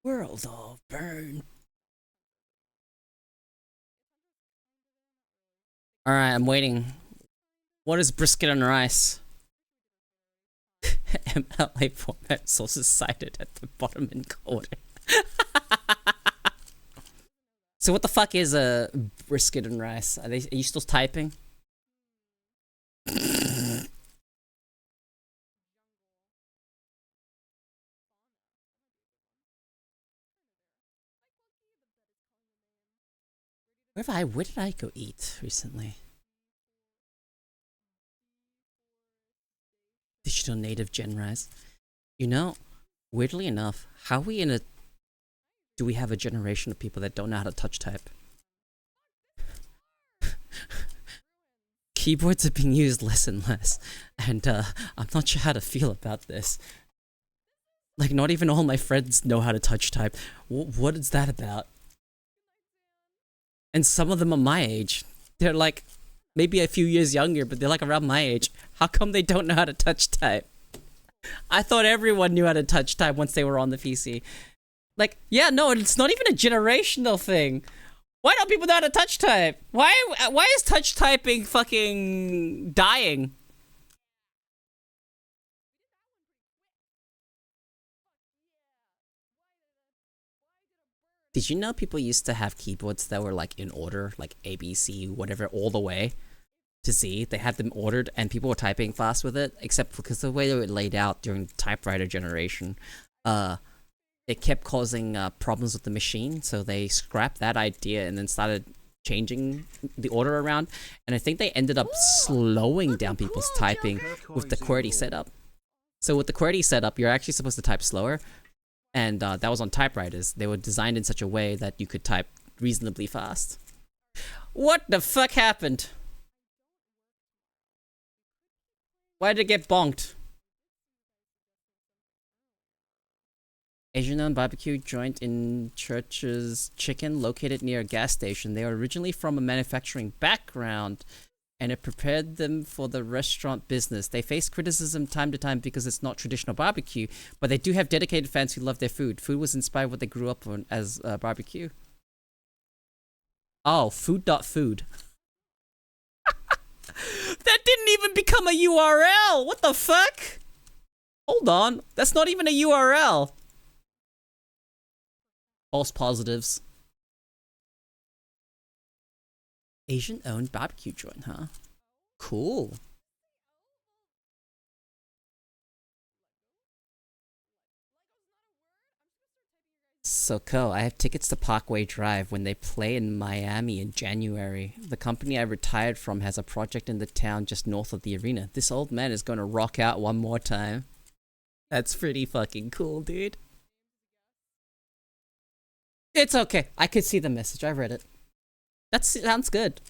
World of burn. Alright, I'm waiting. What is brisket and rice? MLA format sources cited at the bottom in code. So what the fuck is a brisket and rice? Are you still typing? Where did I go eat recently? Digital native gen rise. You know, weirdly enough, do we have a generation of people that don't know how to touch type? Keyboards are being used less and less, and I'm not sure how to feel about this. Like, not even all my friends know how to touch type. What is that about? And some of them are my age. They're like, maybe a few years younger, but they're like around my age. How come they don't know how to touch type? I thought everyone knew how to touch type once they were on the PC. Like, yeah, no, it's not even a generational thing. Why don't people know how to touch type? Why is touch typing fucking dying? Did you know people used to have keyboards that were like in order, like A, B, C, whatever, all the way to Z? They had them ordered and people were typing fast with it, except because the way they were laid out during typewriter generation, it kept causing problems with the machine, so they scrapped that idea and then started changing the order around, and I think they ended up slowing down people's typing with the QWERTY setup. So with the QWERTY setup, you're actually supposed to type slower, and that was on typewriters. They were designed in such a way that you could type reasonably fast. What the fuck happened? Why did it get bonked? Asian-owned barbecue joint in Church's Chicken, located near a gas station. They are originally from a manufacturing background, and it prepared them for the restaurant business. They face criticism time to time because it's not traditional barbecue, but they do have dedicated fans who love their food. Food was inspired what they grew up on as barbecue. Oh, food.food. That didn't even become a URL! What the fuck? Hold on, that's not even a URL. False positives. Asian-owned barbecue joint, huh? Cool. So, Ko, I have tickets to Parkway Drive when they play in Miami in January. The company I retired from has a project in the town just north of the arena. This old man is gonna rock out one more time. That's pretty fucking cool, dude. It's okay. I could see the message. I read it. That sounds good.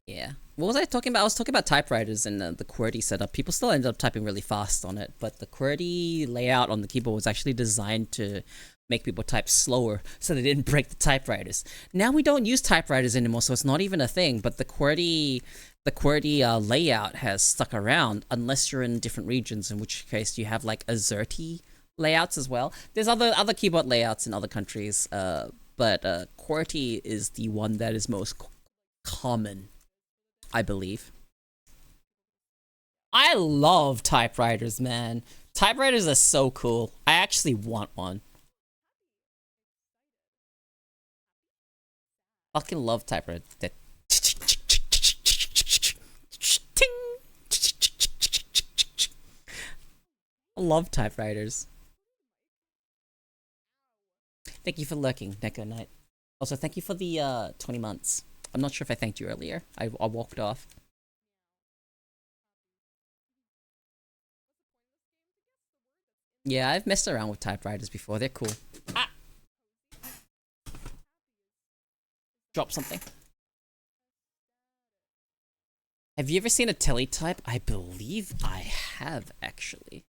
Yeah. What was I talking about? I was talking about typewriters and the QWERTY setup. People still ended up typing really fast on it, but the QWERTY layout on the keyboard was actually designed to make people type slower so they didn't break the typewriters. Now we don't use typewriters anymore, so it's not even a thing, but the QWERTY layout has stuck around unless you're in different regions, in which case you have like AZERTY layouts as well. There's other keyboard layouts in other countries, but QWERTY is the one that is most common, I believe. I love typewriters, man. Typewriters are so cool. I actually want one. Fucking love typewriters. I love typewriters. Thank you for lurking, Neko Knight. Also, thank you for the 20 months. I'm not sure if I thanked you earlier. I walked off. Yeah, I've messed around with typewriters before. They're cool. Ah! Drop something. Have you ever seen a teletype? I believe I have, actually.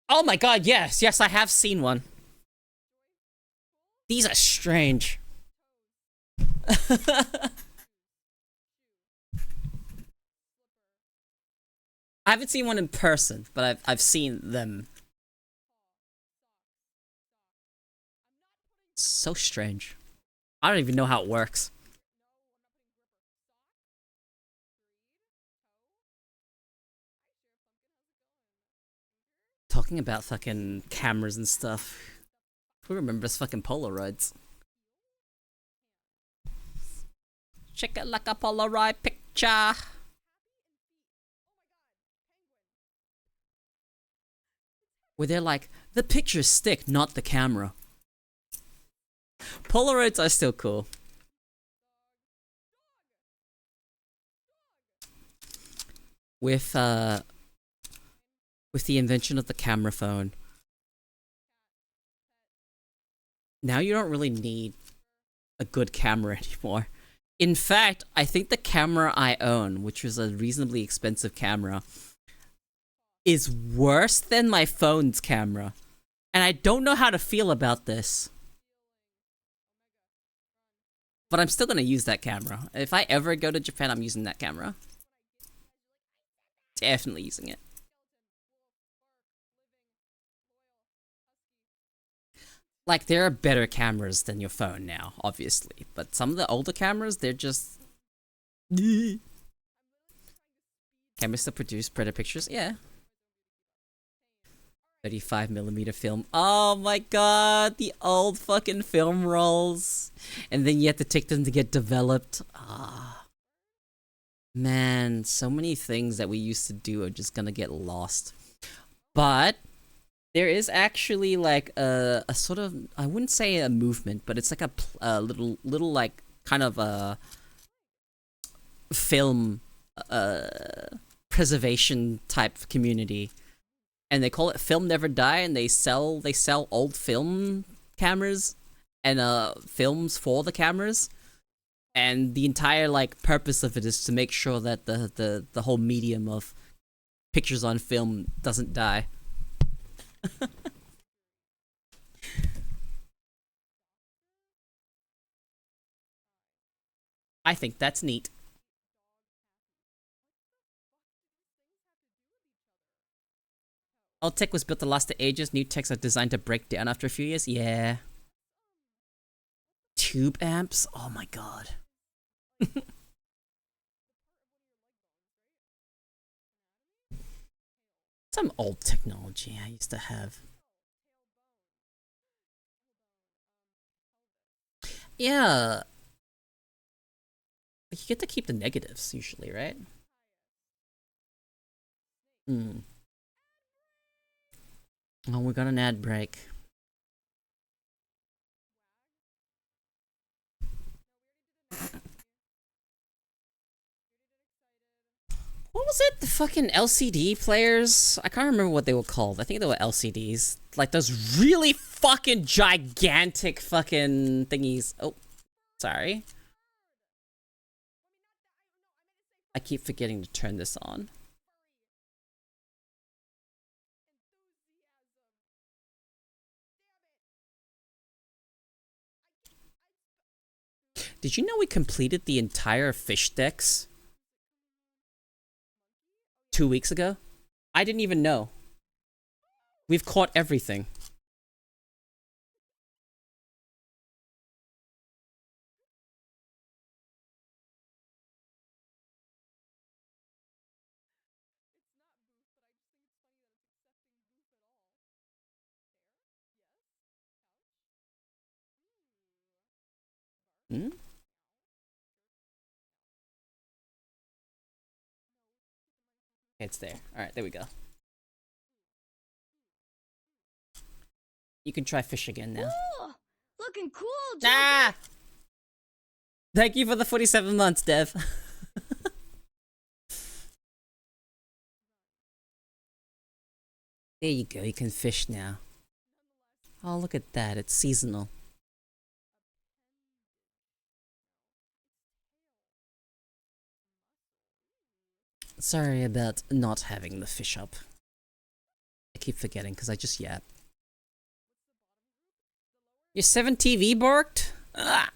Oh my god, yes! Yes, I have seen one. These are strange. I haven't seen one in person, but I've seen them. So strange. I don't even know how it works. Talking about fucking cameras and stuff. Who remembers fucking Polaroids? Check it like a Polaroid picture. Where they're like, the pictures stick, not the camera. Polaroids are still cool. With the invention of the camera phone, now you don't really need a good camera anymore. In fact, I think the camera I own, which was a reasonably expensive camera, is worse than my phone's camera. And I don't know how to feel about this. But I'm still gonna use that camera. If I ever go to Japan, I'm using that camera. Definitely using it. Like, there are better cameras than your phone now, obviously. But some of the older cameras, they're just... Cameras that produce better pictures? Yeah. 35mm film. Oh my god, the old fucking film rolls. And then you have to take them to get developed. Ah. Man, so many things that we used to do are just gonna get lost. But there is actually like a sort of, I wouldn't say a movement, but it's like a little like kind of a film preservation type community. And they call it Film Never Die, and they sell old film cameras and films for the cameras. And the entire like purpose of it is to make sure that the whole medium of pictures on film doesn't die. I think that's neat. Old tech was built to last the ages. New techs are designed to break down after a few years. Yeah. Tube amps? Oh my god. Some old technology I used to have. Yeah. You get to keep the negatives usually, right? Hmm. Oh, we got an ad break. What was it? The fucking LCD players? I can't remember what they were called. I think they were LCDs. Like those really fucking gigantic fucking thingies. Oh, sorry. I keep forgetting to turn this on. Did you know we completed the entire fish decks 2 weeks ago? I didn't even know. We've caught everything. Hmm? It's there. Alright, there we go. You can try fish again now. Ooh, looking cool, Joe. Ah! Thank you for the 47 months, Dev. There you go, you can fish now. Oh, look at that, it's seasonal. Sorry about not having the fish up. I keep forgetting because I just yap. Your 7 TV barked? Ah!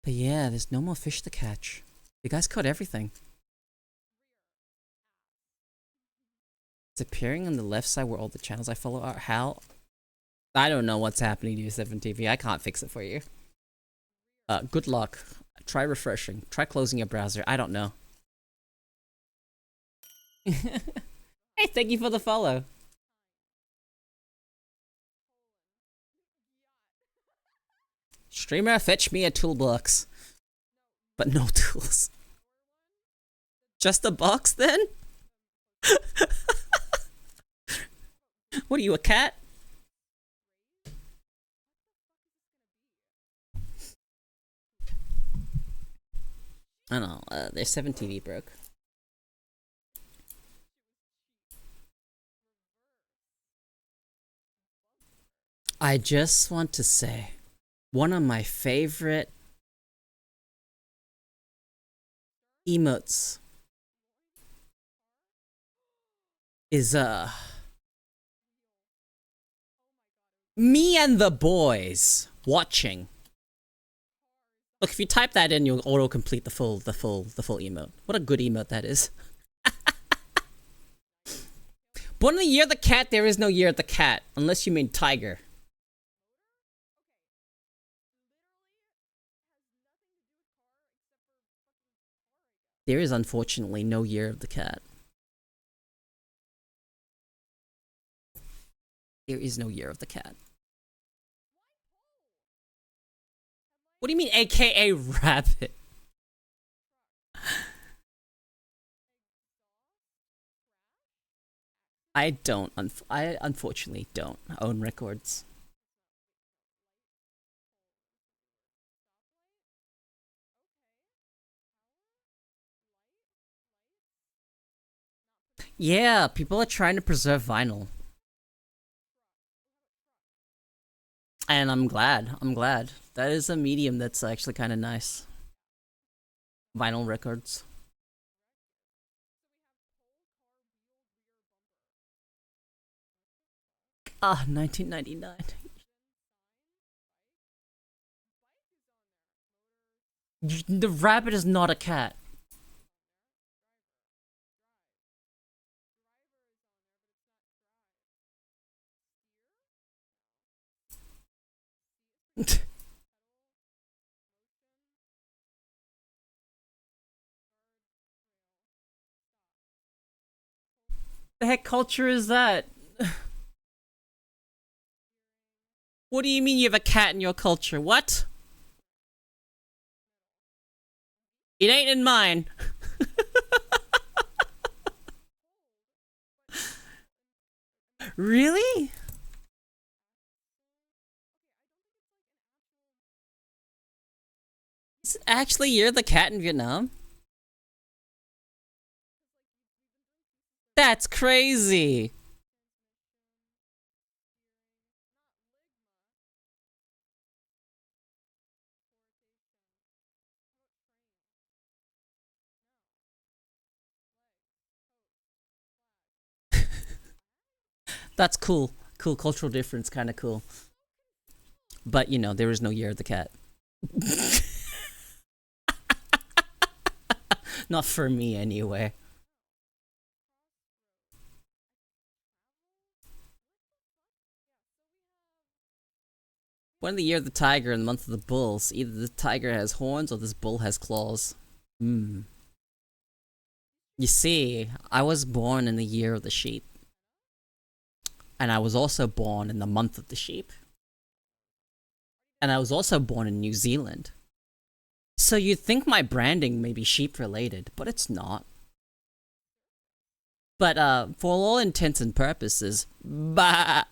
But yeah, there's no more fish to catch. You guys caught everything. It's appearing on the left side where all the channels I follow are. How? I don't know what's happening to your 7TV. I can't fix it for you. Good luck. Try refreshing. Try closing your browser. I don't know. Hey, thank you for the follow. Streamer, fetch me a toolbox. But no tools. Just a box then? What are you, a cat? I don't know, their 7TV broke. I just want to say, one of my favorite emotes is, me and the boys watching Look, if you type that in, you'll auto-complete the full emote. What a good emote that is. Born in the year of the cat, there is no year of the cat. Unless you mean tiger. There is unfortunately no year of the cat. There is no year of the cat. What do you mean, AKA rabbit? I unfortunately don't own records. Yeah, people are trying to preserve vinyl. And I'm glad. That is a medium that's actually kind of nice. Vinyl records. Ah, 1999. The rabbit is not a cat. The heck culture is that? What do you mean you have a cat in your culture? What? It ain't in mine. Really? Actually, you're the cat in Vietnam? That's crazy. That's cool. Cool cultural difference, kind of cool. But, you know, there is no year of the cat. Not for me, anyway. When the year of the tiger and the month of the bulls, either the tiger has horns or this bull has claws. Hmm. You see, I was born in the year of the sheep. And I was also born in the month of the sheep. And I was also born in New Zealand. So you'd think my branding may be sheep related, but it's not. But for all intents and purposes, bah.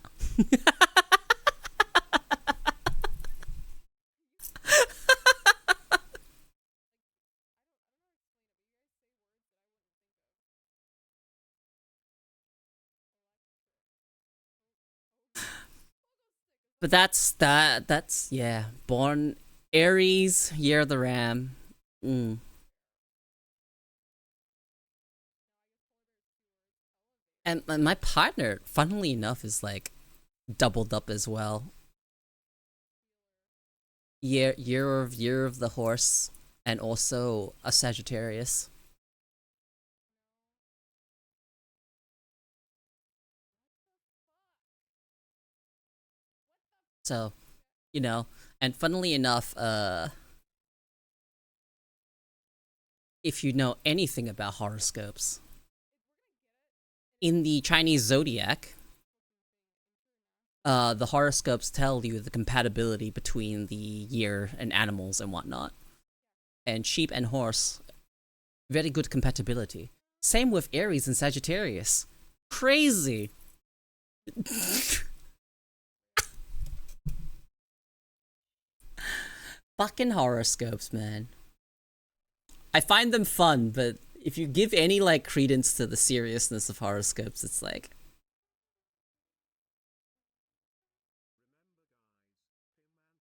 But that's yeah. Born Aries, year of the ram. Mm. And my partner, funnily enough, is like doubled up as well. Year of the horse, and also a Sagittarius. So, you know, and funnily enough, if you know anything about horoscopes, in the Chinese zodiac, the horoscopes tell you the compatibility between the year and animals and whatnot. And sheep and horse, very good compatibility. Same with Aries and Sagittarius. Crazy. Fucking horoscopes, man. I find them fun, but if you give any like credence to the seriousness of horoscopes, it's like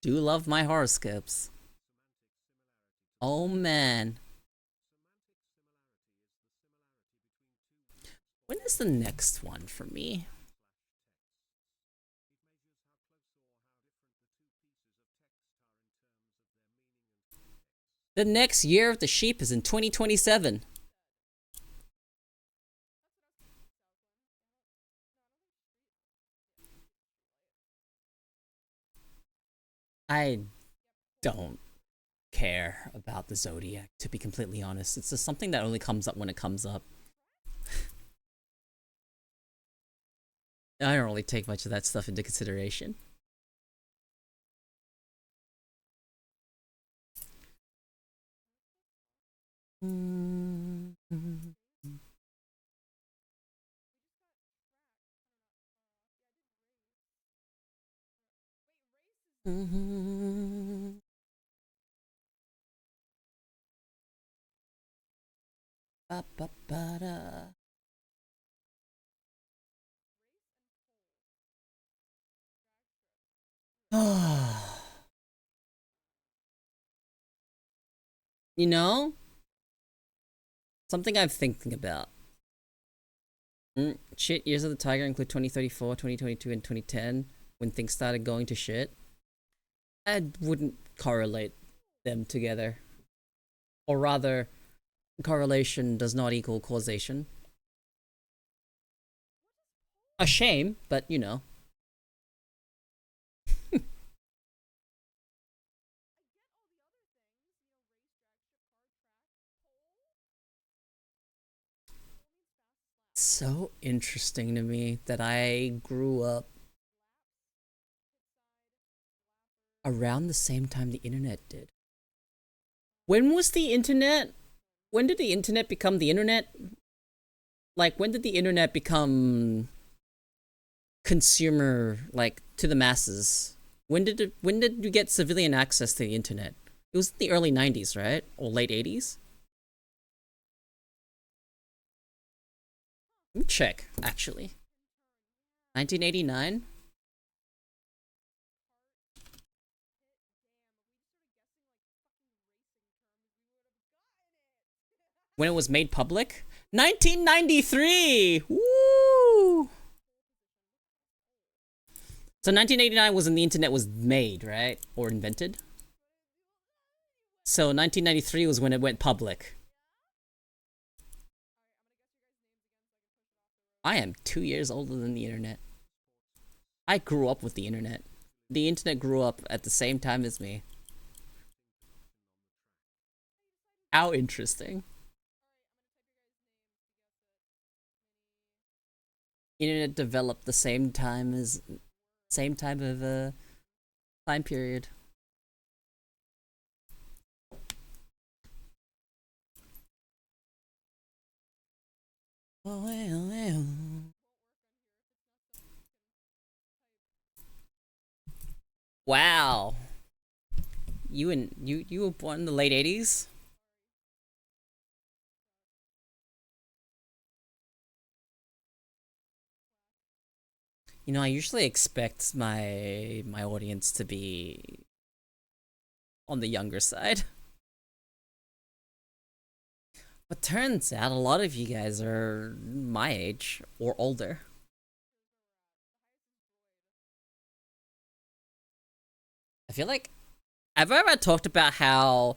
do love my horoscopes. Oh man. When is the next one for me? The next year of the sheep is in 2027. I don't care about the zodiac, to be completely honest. It's just something that only comes up when it comes up. I don't really take much of that stuff into consideration. Ba-ba-ba-da. You know, something I'm thinking about. Shit years of the tiger include 2034, 2022, and 2010, when things started going to shit. I wouldn't correlate them together. Or rather, correlation does not equal causation. A shame, but you know. So interesting to me that I grew up around the same time the internet did. When was the internet? When did the internet become the internet? Like, when did the internet become consumer, like, to the masses? When did you get civilian access to the internet? It was in the early 90s, right? Or late 80s? Let me check, actually. 1989? When it was made public? 1993! Woo! So 1989 was when the internet was made, right? Or invented? So 1993 was when it went public. I am 2 years older than the internet. I grew up with the internet. The internet grew up at the same time as me. How interesting. Internet developed the same time as same type of time period. Oh, well. Wow. You were born in the late 80s? You know, I usually expect my audience to be on the younger side. But turns out a lot of you guys are my age or older. I feel like have I ever talked about how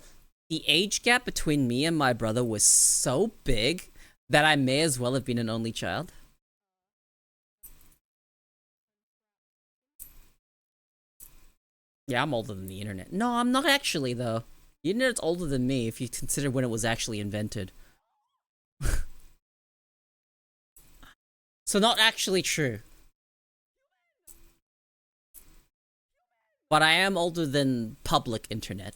the age gap between me and my brother was so big that I may as well have been an only child? Yeah, I'm older than the internet. No, I'm not actually, though. The internet's older than me if you consider when it was actually invented. So not actually true. But I am older than public internet.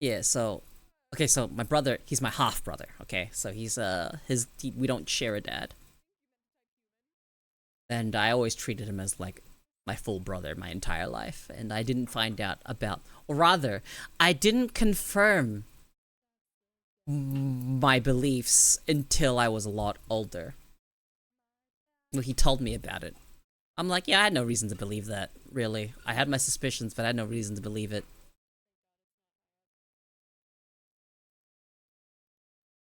Yeah, so... Okay, so my brother, he's my half-brother, okay? So he's, we don't share a dad. And I always treated him as, like, my full brother my entire life. And I didn't find out about... Or rather, I didn't confirm my beliefs until I was a lot older. Well, he told me about it. I'm like, yeah, I had no reason to believe that, really. I had my suspicions, but I had no reason to believe it.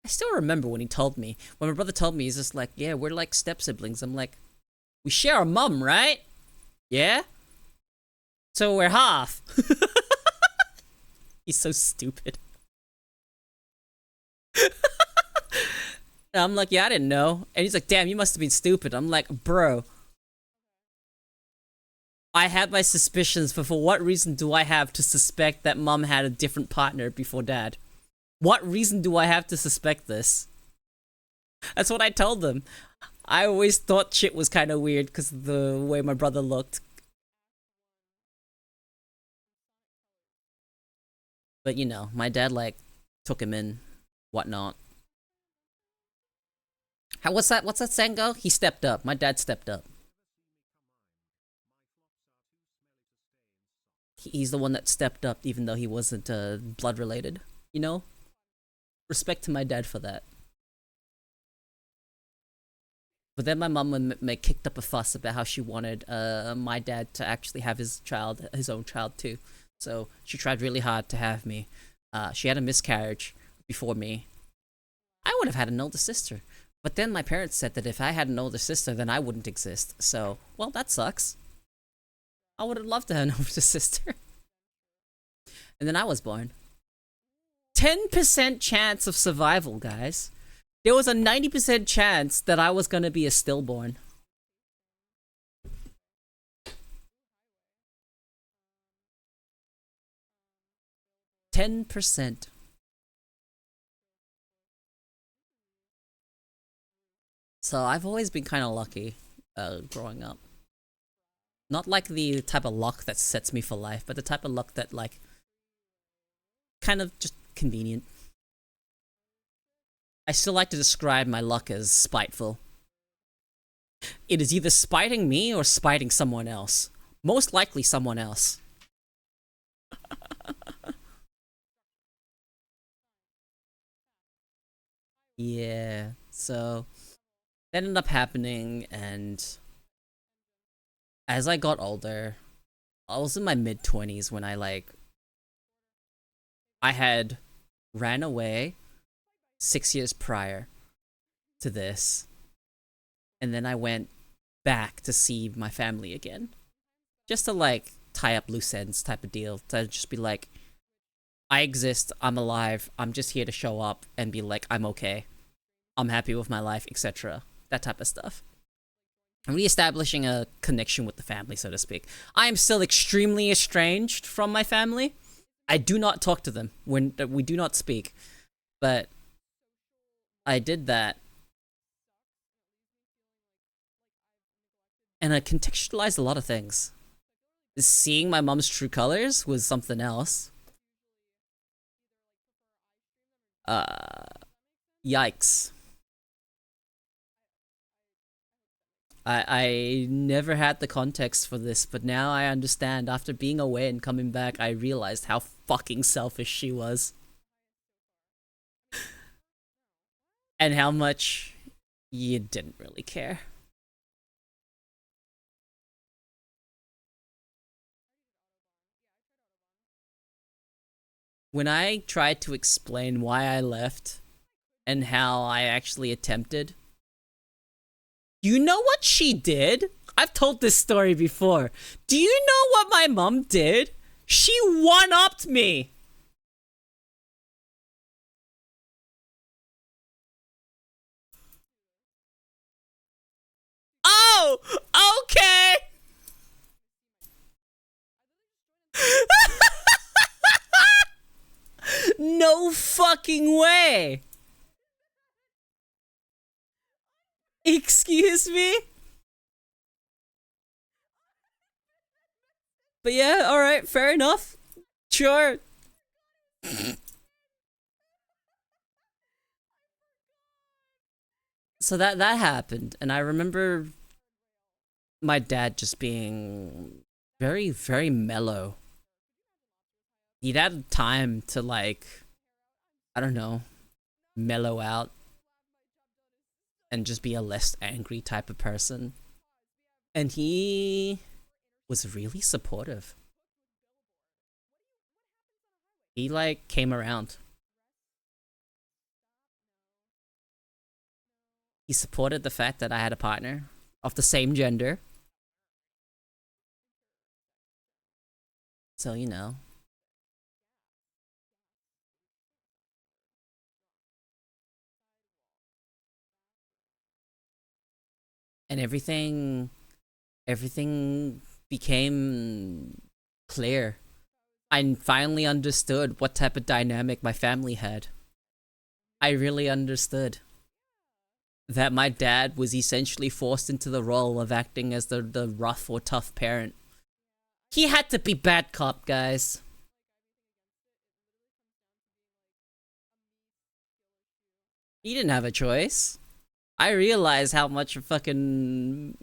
I still remember when he told me. When my brother told me, he's just like, yeah, we're like step-siblings. I'm like, we share a mum, right? Yeah? So we're half. He's so stupid. And I'm like, yeah, I didn't know. And he's like, damn, you must have been stupid. I'm like, bro, I had my suspicions, but for what reason do I have to suspect that mom had a different partner before dad? What reason do I have to suspect this? That's what I told them. I always thought shit was kind of weird because of the way my brother looked. But you know, my dad like took him in, whatnot. What's that saying go? He stepped up. My dad stepped up. He's the one that stepped up even though he wasn't blood related. You know? Respect to my dad for that. But then my mum kicked up a fuss about how she wanted my dad to actually have his own child too. So she tried really hard to have me. She had a miscarriage before me. I would have had an older sister. But then my parents said that if I had an older sister, then I wouldn't exist. So, well, that sucks. I would have loved to have an older sister. And then I was born. 10% chance of survival, guys. There was a 90% chance that I was gonna be a stillborn. %. So I've always been kind of lucky growing up. Not like the type of luck that sets me for life, but the type of luck that like kind of just convenient. I still like to describe my luck as spiteful. It is either spiting me or spiting someone else. Most likely someone else. Yeah, so that ended up happening, and as I got older, I was in my mid-20s when I had ran away 6 years prior to this, and then I went back to see my family again. Just to like tie up loose ends type of deal. To just be like, I exist, I'm alive, I'm just here to show up and be like, I'm okay. I'm happy with my life, etc. That type of stuff. And re-establishing a connection with the family, so to speak. I am still extremely estranged from my family. I do not talk to them. When we do not speak. But I did that. And I contextualized a lot of things. Seeing my mom's true colors was something else. Yikes. I never had the context for this, but now I understand. After being away and coming back, I realized how fucking selfish she was. And how much you didn't really care. When I tried to explain why I left and how I actually attempted, you know what she did? I've told this story before. Do you know what my mom did? She one-upped me. Oh, okay. No fucking way. Excuse me? But yeah, alright, fair enough. Sure. So that happened, and I remember my dad just being very, very mellow. He'd had time to like, I don't know, mellow out and just be a less angry type of person. And he was really supportive. He like came around. He supported the fact that I had a partner of the same gender. So, you know. And everything became clear. I finally understood what type of dynamic my family had. I really understood that my dad was essentially forced into the role of acting as the rough or tough parent. He had to be bad cop, guys. He didn't have a choice. I realized how much fucking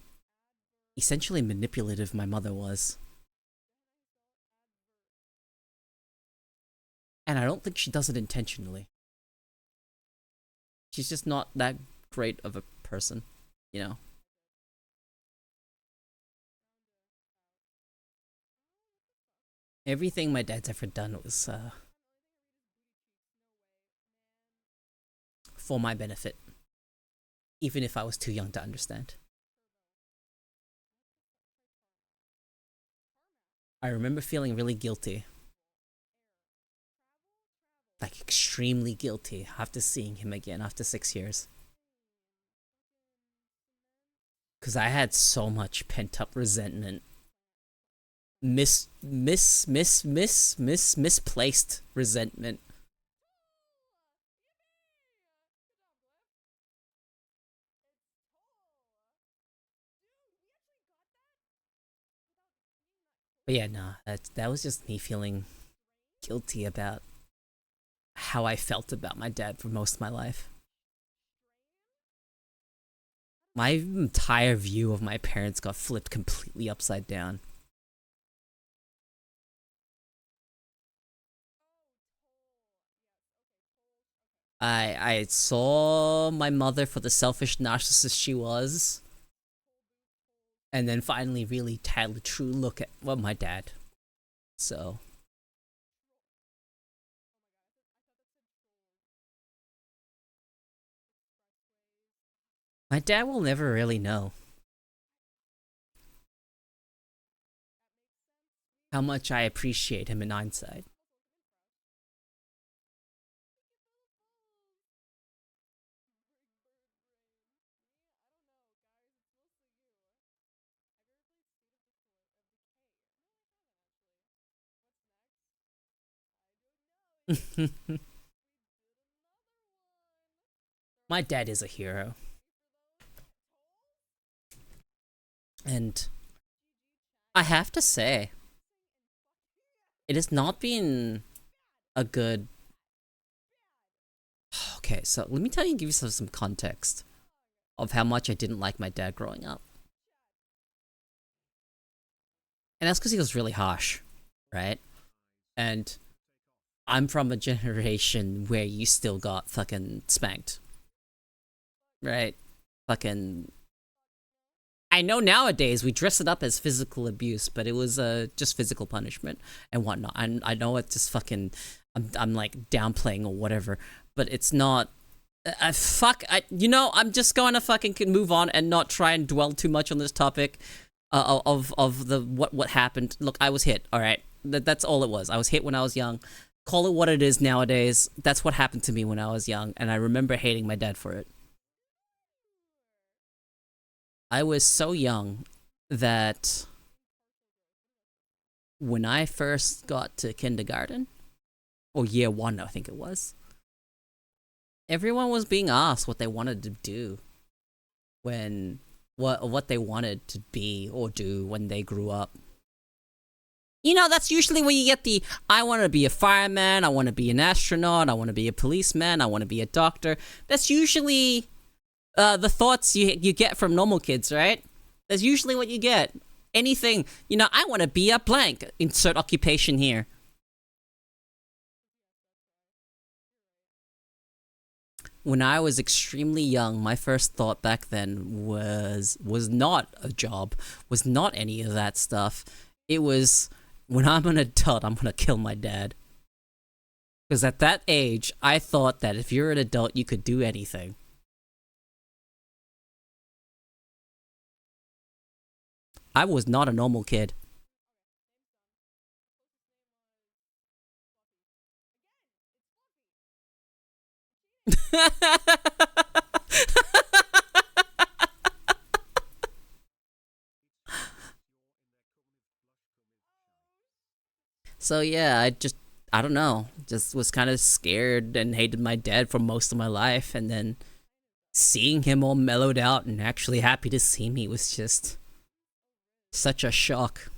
essentially manipulative my mother was. And I don't think she does it intentionally. She's just not that great of a person, you know? Everything my dad's ever done was, for my benefit. Even if I was too young to understand. I remember feeling really guilty. Like, extremely guilty after seeing him again after 6 years. Because I had so much pent-up resentment. Misplaced resentment. But yeah, nah, that was just me feeling guilty about how I felt about my dad for most of my life. My entire view of my parents got flipped completely upside down. I saw my mother for the selfish narcissist she was. And then finally really had a true look at, well, my dad. So. My dad will never really know how much I appreciate him in hindsight. My dad is a hero. And I have to say, it has not been a good... Okay, so let me give you some context of how much I didn't like my dad growing up. And that's because he was really harsh, right? And I'm from a generation where you still got fucking spanked. Right? Fucking... I know nowadays we dress it up as physical abuse, but it was just physical punishment and whatnot. And I know it's just fucking... I'm like downplaying or whatever, but it's not... you know, I'm just going to fucking move on and not try and dwell too much on this topic of the what happened. Look, I was hit, alright? That's all it was. I was hit when I was young. Call it what it is nowadays. That's what happened to me when I was young, and I remember hating my dad for it. I was so young that when I first got to kindergarten, or year 1, I think it was, everyone was being asked what they wanted to do when what they wanted to be or do when they grew up. You know, that's usually when you get the, I want to be a fireman, I want to be an astronaut, I want to be a policeman, I want to be a doctor. That's usually the thoughts you get from normal kids, right? That's usually what you get. Anything, you know, I want to be a blank. Insert occupation here. When I was extremely young, my first thought back then was not a job, was not any of that stuff. It was, when I'm an adult, I'm gonna kill my dad. Because at that age, I thought that if you're an adult, you could do anything. I was not a normal kid. So yeah, I don't know, just was kind of scared and hated my dad for most of my life, and then seeing him all mellowed out and actually happy to see me was just such a shock.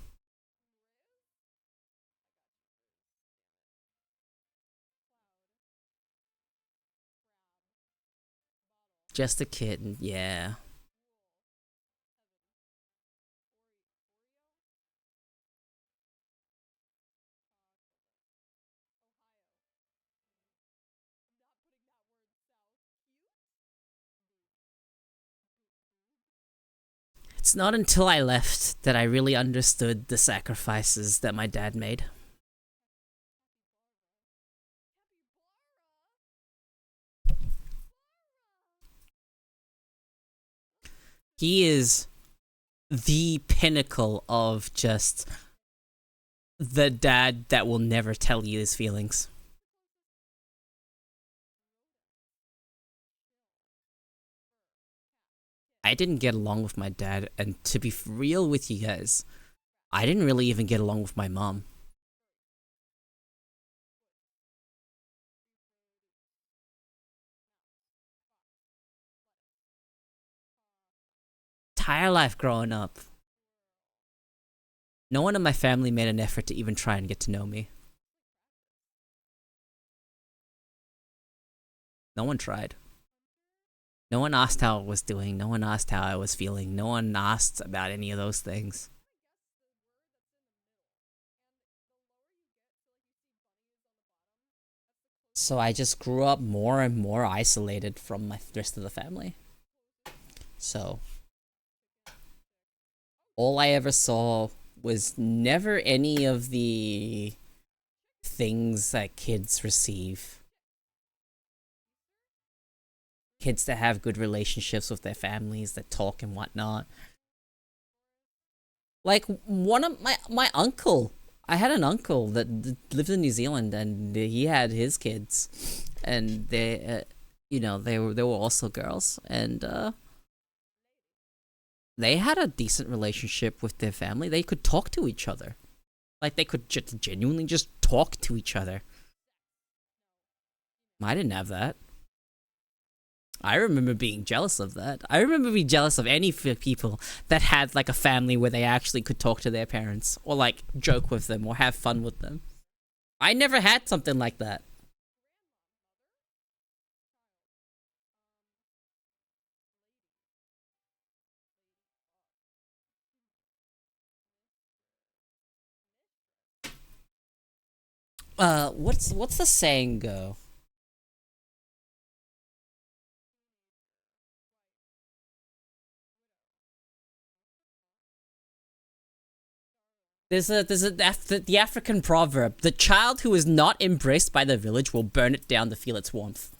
Just a kid, yeah. It's not until I left that I really understood the sacrifices that my dad made. He is the pinnacle of just the dad that will never tell you his feelings. I didn't get along with my dad, and to be real with you guys, I didn't really even get along with my mom. Entire life growing up, no one in my family made an effort to even try and get to know me. No one tried. No one asked how I was doing. No one asked how I was feeling. No one asked about any of those things. So I just grew up more and more isolated from my rest of the family. So all I ever saw was never any of the things that kids receive. Kids that have good relationships with their families, that talk and whatnot. Like one of my uncle, I had an uncle that lived in New Zealand, and he had his kids, and they, they were also girls, and they had a decent relationship with their family. They could talk to each other, like they could genuinely just talk to each other. I didn't have that. I remember being jealous of that. I remember being jealous of any people that had like a family where they actually could talk to their parents or like joke with them or have fun with them. I never had something like that. What's the saying go? The African proverb: the child who is not embraced by the village will burn it down to feel its warmth.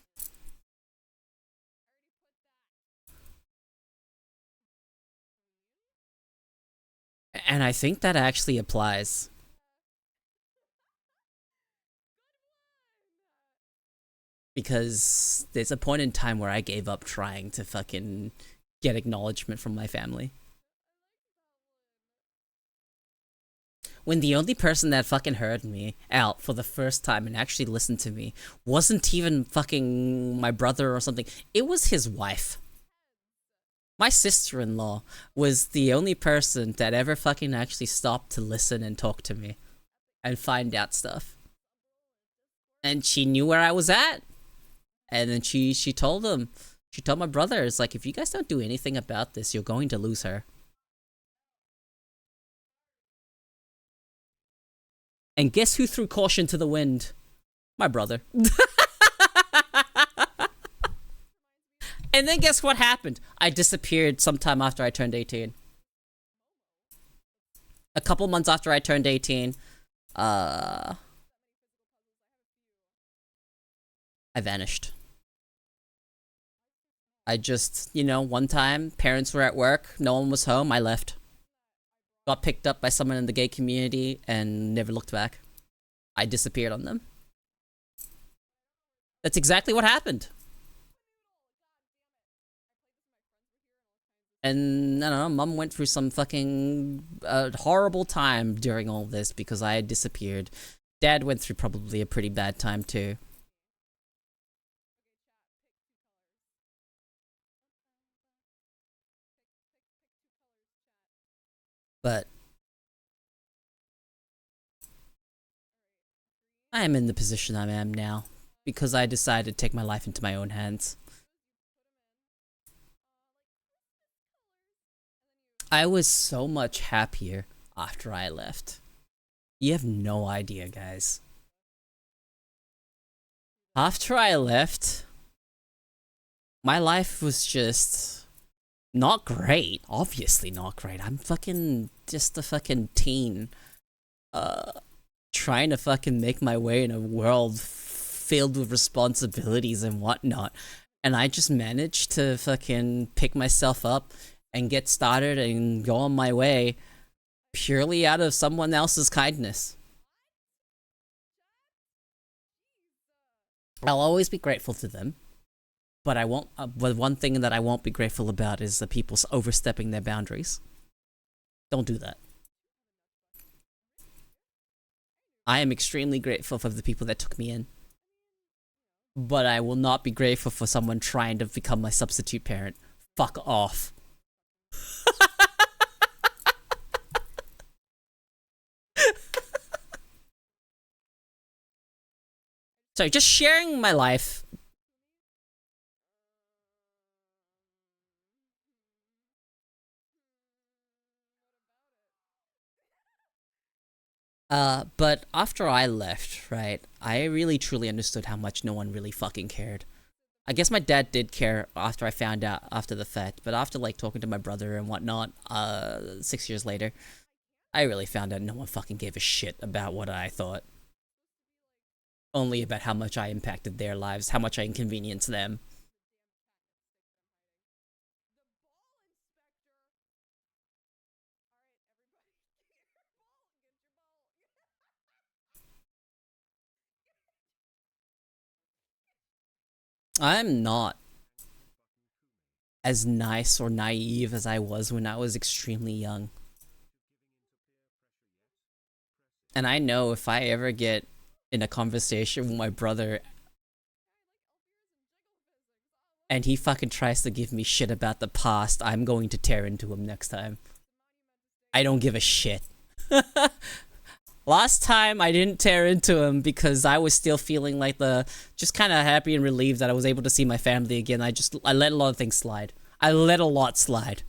And I think that actually applies. Because there's a point in time where I gave up trying to fucking get acknowledgement from my family. When the only person that fucking heard me out for the first time and actually listened to me wasn't even fucking my brother or something, it was his wife. My sister-in-law was the only person that ever fucking actually stopped to listen and talk to me and find out stuff. And she knew where I was at. And then she told him, she told my brother, it's like, if you guys don't do anything about this, you're going to lose her. And guess who threw caution to the wind? My brother. And then guess what happened? I disappeared sometime after I turned 18. A couple months after I turned 18, I vanished. I just, one time, parents were at work, no one was home, I left. Got picked up by someone in the gay community and never looked back. I disappeared on them. That's exactly what happened. And I don't know, mom went through some fucking horrible time during all this because I had disappeared. Dad went through probably a pretty bad time too. But I am in the position I am now because I decided to take my life into my own hands. I was so much happier after I left. You have no idea, guys. After I left, my life was just not great. Obviously not great. I'm fucking just a fucking teen. Trying to fucking make my way in a world filled with responsibilities and whatnot. And I just managed to fucking pick myself up and get started and go on my way purely out of someone else's kindness. I'll always be grateful to them, but I won't. But one thing that I won't be grateful about is the people overstepping their boundaries. Don't do that. I am extremely grateful for the people that took me in, but I will not be grateful for someone trying to become my substitute parent. Fuck off. So just sharing my life. But after I left, right, I really truly understood how much no one really fucking cared. I guess my dad did care after I found out after the fact, but after like talking to my brother and whatnot, 6 years later, I really found out no one fucking gave a shit about what I thought. Only about how much I impacted their lives, how much I inconvenienced them. I'm not as nice or naive as I was when I was extremely young. And I know if I ever get in a conversation with my brother and he fucking tries to give me shit about the past, I'm going to tear into him next time. I don't give a shit. Last time I didn't tear into him because I was still feeling like just kind of happy and relieved that I was able to see my family again. I let a lot of things slide. I let a lot slide.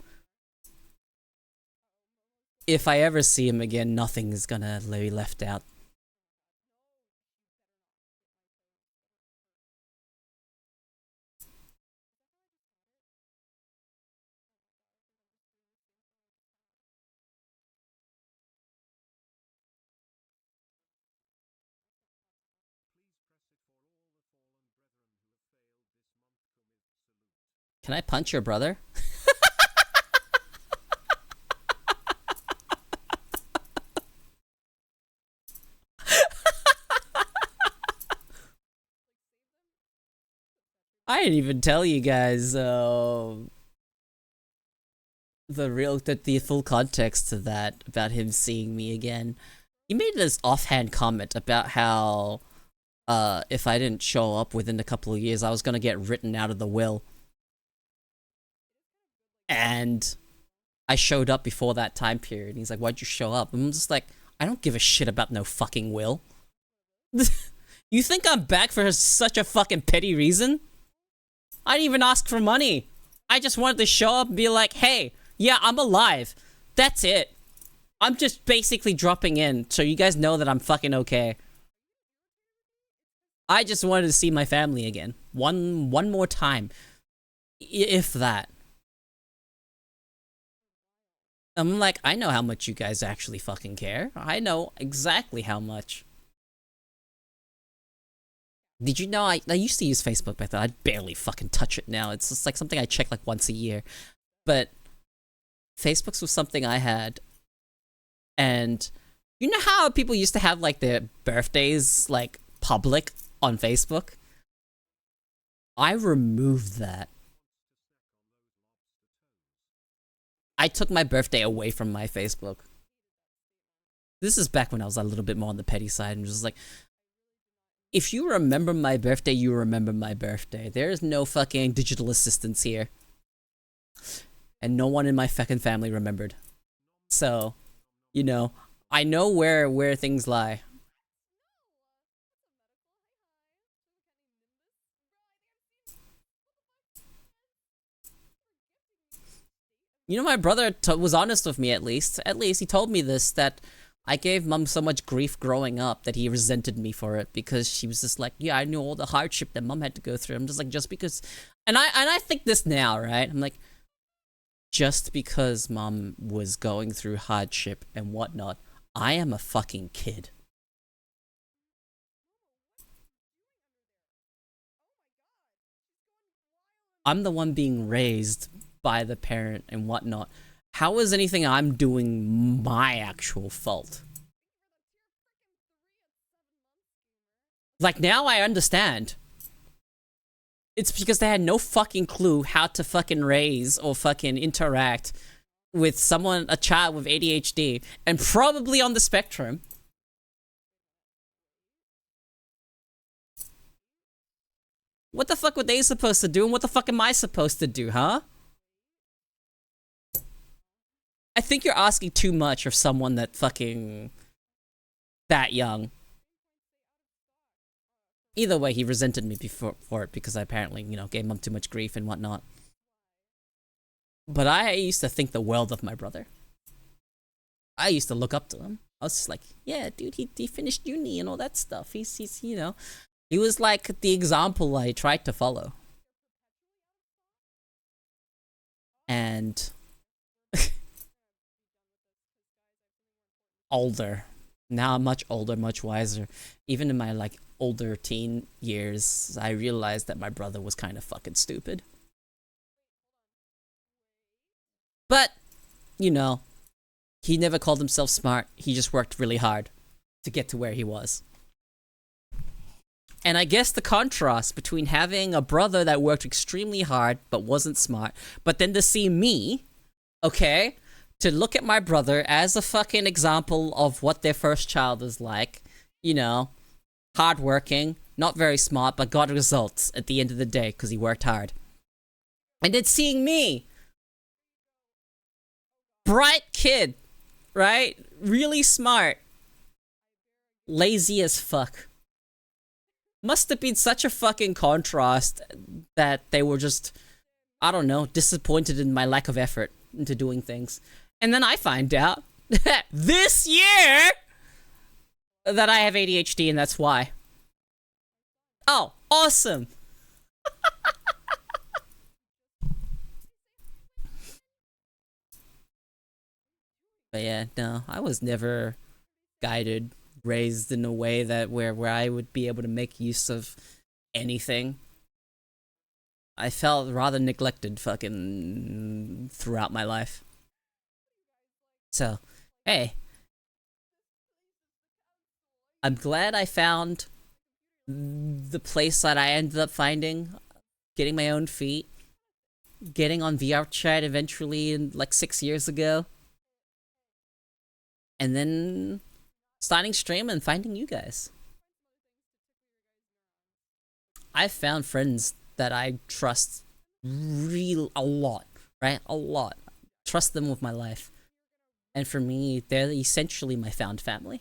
If I ever see him again, nothing is gonna be left out. Can I punch your brother? I didn't even tell you guys the full context to that about him seeing me again. He made this offhand comment about how if I didn't show up within a couple of years, I was gonna get written out of the will. And I showed up before that time period. And he's like, "Why'd you show up?" I'm just like, I don't give a shit about no fucking will. You think I'm back for such a fucking petty reason? I didn't even ask for money. I just wanted to show up and be like, hey, yeah, I'm alive. That's it. I'm just basically dropping in so you guys know that I'm fucking okay. I just wanted to see my family again. One more time. If that. I'm like, I know how much you guys actually fucking care. I know exactly how much. Did you know I used to use Facebook back then? I barely fucking touch it now. It's just like something I check like once a year. But Facebook's was something I had. And you know how people used to have like their birthdays like public on Facebook? I removed that. I took my birthday away from my Facebook. This is back when I was a little bit more on the petty side and just like, if you remember my birthday, you remember my birthday. There's no fucking digital assistance here. And no one in my fucking family remembered. So, you know, I know where things lie. You know, my brother was honest with me at least. At least he told me this, that I gave mom so much grief growing up that he resented me for it because she was just like, yeah, I knew all the hardship that mom had to go through. I'm just like, just because, and I think this now, right? I'm like, just because mom was going through hardship and whatnot, I am a fucking kid. I'm the one being raised by the parent and whatnot. How is anything I'm doing my actual fault? Like, now I understand. It's because they had no fucking clue how to fucking raise or fucking interact with someone, a child with ADHD, and probably on the spectrum. What the fuck were they supposed to do, and what the fuck am I supposed to do, huh? I think you're asking too much of someone that fucking... that young. Either way, he resented me for it because I apparently, you know, gave him too much grief and whatnot. But I used to think the world of my brother. I used to look up to him. I was just like, yeah, dude, he finished uni and all that stuff. He's you know, he was like the example I tried to follow. And older. Now I'm much older, much wiser. Even in my like older teen years, I realized that my brother was kind of fucking stupid. But, you know, he never called himself smart. He just worked really hard to get to where he was. And I guess the contrast between having a brother that worked extremely hard but wasn't smart, but then to see me, okay, to look at my brother as a fucking example of what their first child is like, you know, hardworking, not very smart, but got results at the end of the day because he worked hard. And then seeing me, bright kid, right? Really smart, lazy as fuck. Must have been such a fucking contrast that they were just, I don't know, disappointed in my lack of effort into doing things. And then I find out this year that I have ADHD and that's why. Oh, awesome. But yeah, no, I was never guided, raised in a way that where I would be able to make use of anything. I felt rather neglected fucking throughout my life. So, hey. I'm glad I found the place that I ended up finding, getting my own feet, getting on VR chat eventually in like 6 years ago. And then starting stream and finding you guys. I've found friends that I trust a lot, right? A lot. Trust them with my life. And for me, they're essentially my found family.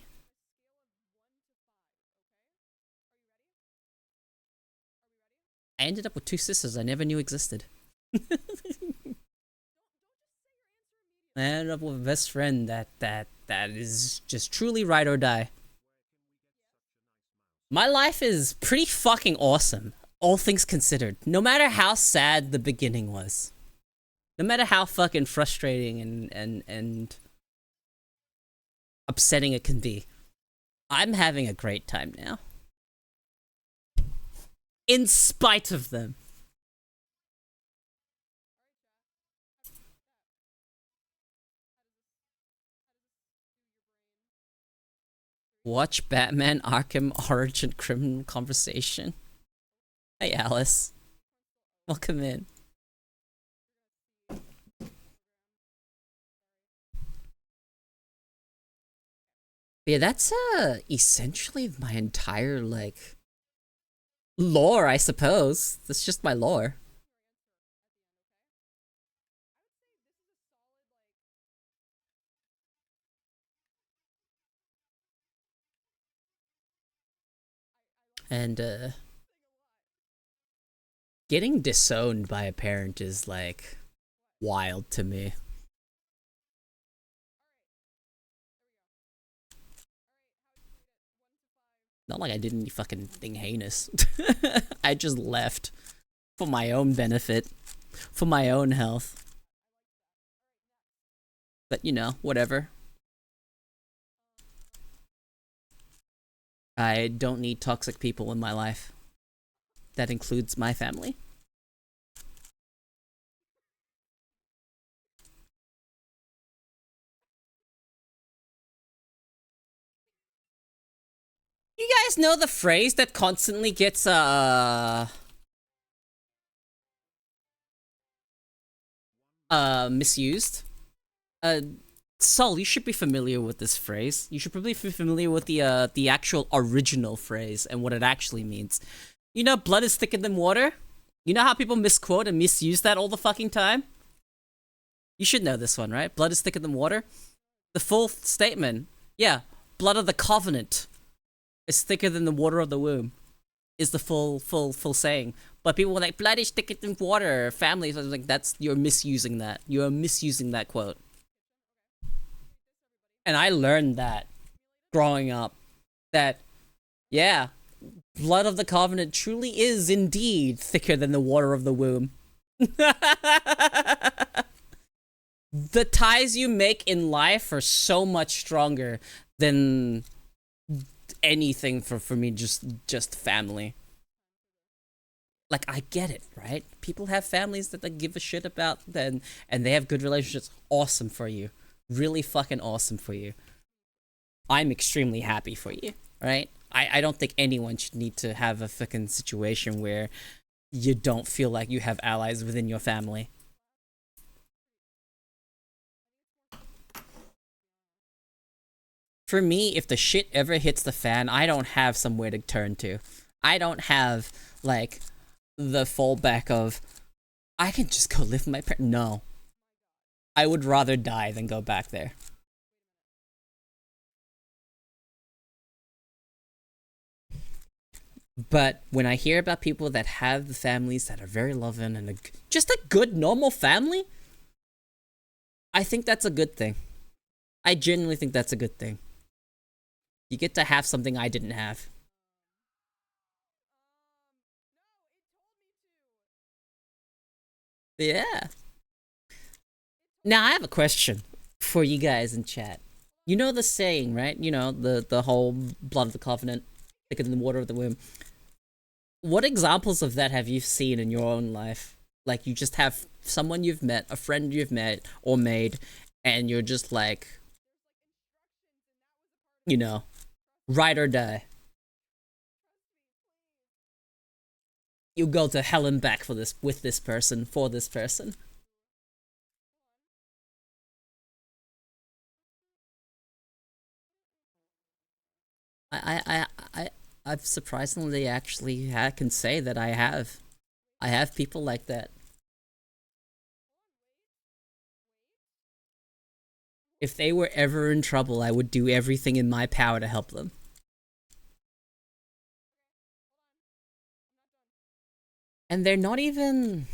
I ended up with 2 sisters I never knew existed. I ended up with a best friend that is just truly ride or die. My life is pretty fucking awesome, all things considered. No matter how sad the beginning was. No matter how fucking frustrating and upsetting it can be. I'm having a great time now. In spite of them. Watch Batman Arkham Origin Criminal Conversation. Hey Alice. Welcome in. Yeah, that's essentially my entire like lore, I suppose. That's just my lore. And getting disowned by a parent is like wild to me. Not like I did any fucking thing heinous. I just left for my own benefit, for my own health. But you know, whatever. I don't need toxic people in my life. That includes my family. You guys know the phrase that constantly gets misused? Sol, you should be familiar with this phrase. You should probably be familiar with the actual original phrase and what it actually means. You know, blood is thicker than water? You know how people misquote and misuse that all the fucking time? You should know this one, right? Blood is thicker than water? The full statement. Yeah, blood of the covenant is thicker than the water of the womb. Is the full saying. But people were like, blood is thicker than water. Families, I was like, you're misusing that. You are misusing that quote. And I learned that growing up. That, yeah, blood of the covenant truly is indeed thicker than the water of the womb. The ties you make in life are so much stronger than anything for me, just family. Like, I get it, right? People have families that they give a shit about, and they have good relationships. Awesome for you. Really fucking awesome for you. I'm extremely happy for you, right? I don't think anyone should need to have a fucking situation where you don't feel like you have allies within your family. For me, if the shit ever hits the fan, I don't have somewhere to turn to. I don't have, like, the fallback of, I can just go live with my parents. No. I would rather die than go back there. But when I hear about people that have families that are very loving and just a good, normal family, I think that's a good thing. I genuinely think that's a good thing. You get to have something I didn't have. Yeah. Now, I have a question for you guys in chat. You know the saying, right? You know, the whole blood of the covenant, thicker than the water of the womb. What examples of that have you seen in your own life? Like, you just have someone you've met, a friend you've met or made, and you're just like, you know, ride or die. You go to hell and back for this, with this person, for this person. I've surprisingly actually can say that I have. I have people like that. If they were ever in trouble, I would do everything in my power to help them. And they're not even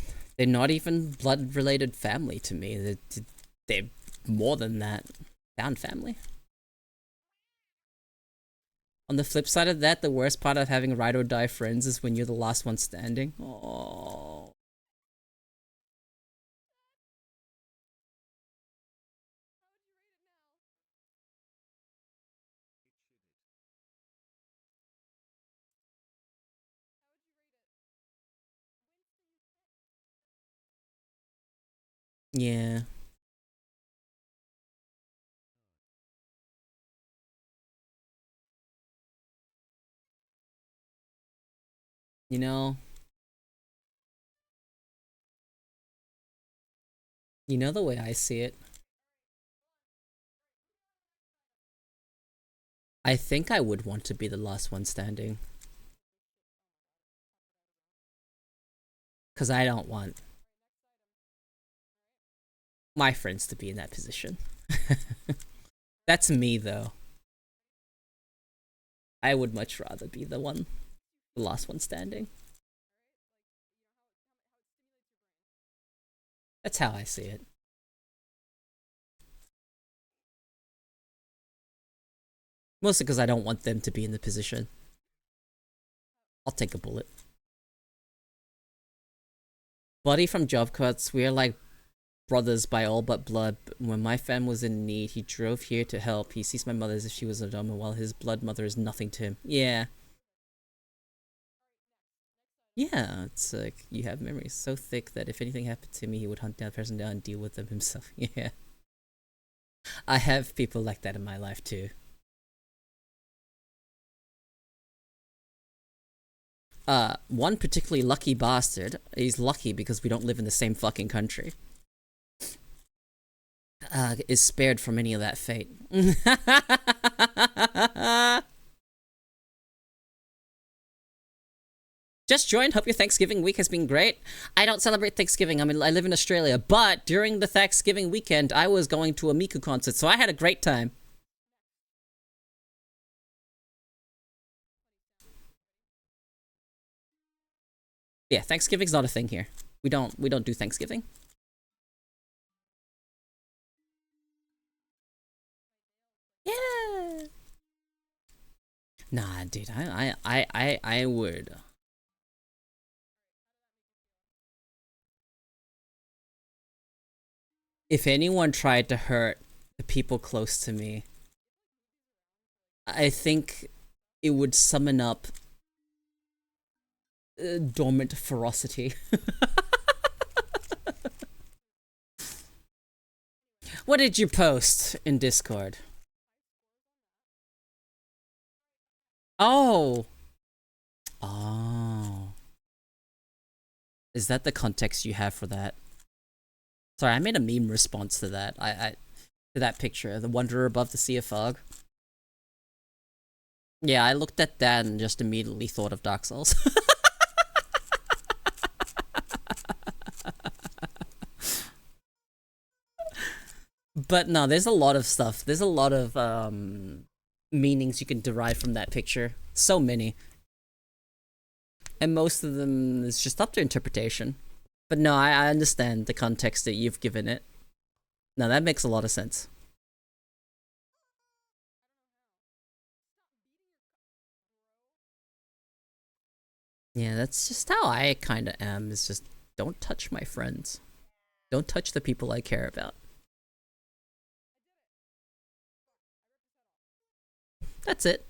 blood related family to me. They're more than that. Found family. On the flip side of that, the worst part of having ride or die friends is when you're the last one standing. Oh. Yeah. You know, the way I see it. I think I would want to be the last one standing. Because I don't want my friends to be in that position. That's me, though. I would much rather be the last one standing. That's how I see it. Mostly because I don't want them to be in the position. I'll take a bullet. Buddy from Job Cuts, we are like brothers by all but blood. When my fam was in need, he drove here to help. He sees my mother as if she was a dumb, while his blood mother is nothing to him. Yeah. Yeah, it's like, you have memories so thick that if anything happened to me, he would hunt down the person down and deal with them himself. Yeah. I have people like that in my life too. One particularly lucky bastard, he's lucky because we don't live in the same fucking country, is spared from any of that fate. Just joined, hope your Thanksgiving week has been great. I don't celebrate Thanksgiving, I live in Australia, but during the Thanksgiving weekend, I was going to a Miku concert, so I had a great time. Yeah, Thanksgiving's not a thing here. We don't do Thanksgiving. Yeah. Nah, dude, I would. If anyone tried to hurt the people close to me, I think it would summon up dormant ferocity. What did you post in Discord? Oh. Oh. Is that the context you have for that? Sorry, I made a meme response to that. To that picture, the wanderer above the sea of fog. Yeah, I looked at that and just immediately thought of Dark Souls. But no, there's a lot of stuff. There's a lot of meanings you can derive from that picture. So many. And most of them is just up to interpretation. But no, I understand the context that you've given it. No, that makes a lot of sense. Yeah, that's just how I kind of am. It's just, don't touch my friends. Don't touch the people I care about. That's it.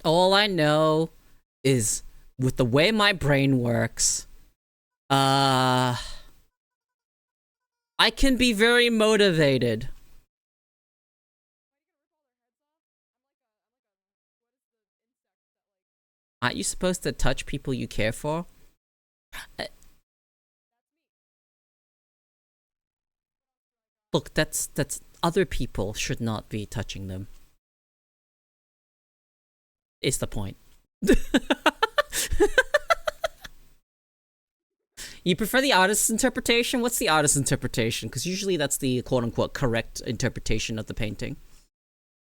All I know is, with the way my brain works, I can be very motivated. Aren't you supposed to touch people you care for? Look, that's other people should not be touching them. Is the point. You prefer the artist's interpretation? What's the artist's interpretation? Because usually that's the quote-unquote correct interpretation of the painting.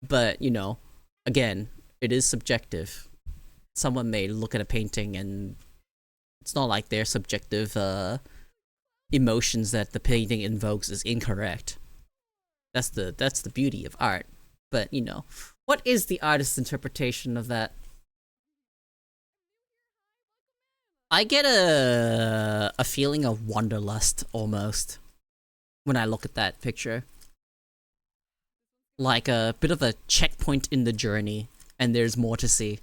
But, you know, again, it is subjective. Someone may look at a painting and it's not like their subjective emotions that the painting invokes is incorrect. That's the beauty of art. But, you know, what is the artist's interpretation of that? I get a feeling of wanderlust, almost, when I look at that picture. Like a bit of a checkpoint in the journey, and there's more to see.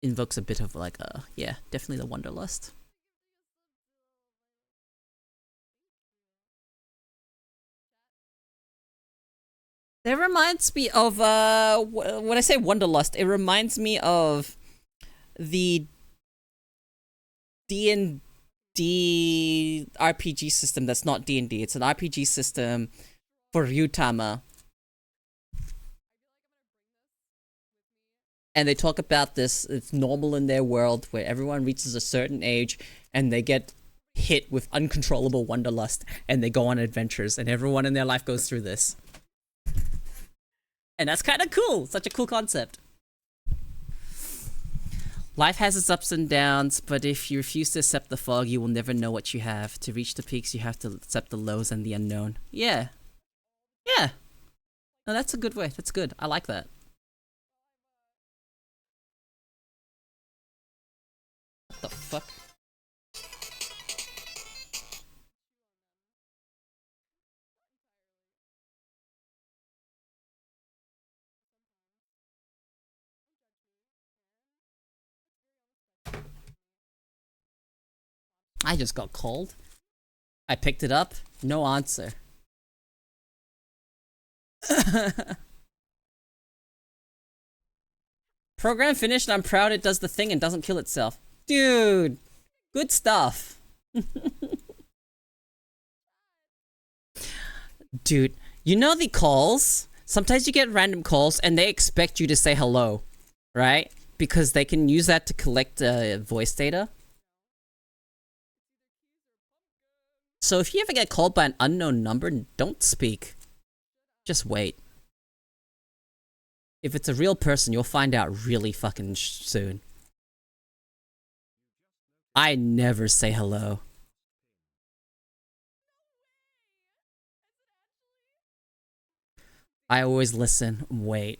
Invokes a bit of like a, yeah, definitely the wanderlust. That reminds me of, when I say wanderlust, it reminds me of the D&D RPG system that's not D&D. It's an RPG system for Ryutama. And they talk about this, it's normal in their world where everyone reaches a certain age and they get hit with uncontrollable wanderlust and they go on adventures and everyone in their life goes through this. And that's kind of cool. Such a cool concept. Life has its ups and downs, but if you refuse to accept the fog, you will never know what you have. To reach the peaks, you have to accept the lows and the unknown. Yeah. Yeah. No, that's a good way. That's good. I like that. What the fuck? I just got called. I picked it up. No answer. Program finished. I'm proud it does the thing and doesn't kill itself. Dude, good stuff. Dude, you know the calls? Sometimes you get random calls and they expect you to say hello, right? Because they can use that to collect voice data. So if you ever get called by an unknown number, don't speak. Just wait. If it's a real person, you'll find out really fucking soon. I never say hello. I always listen and wait.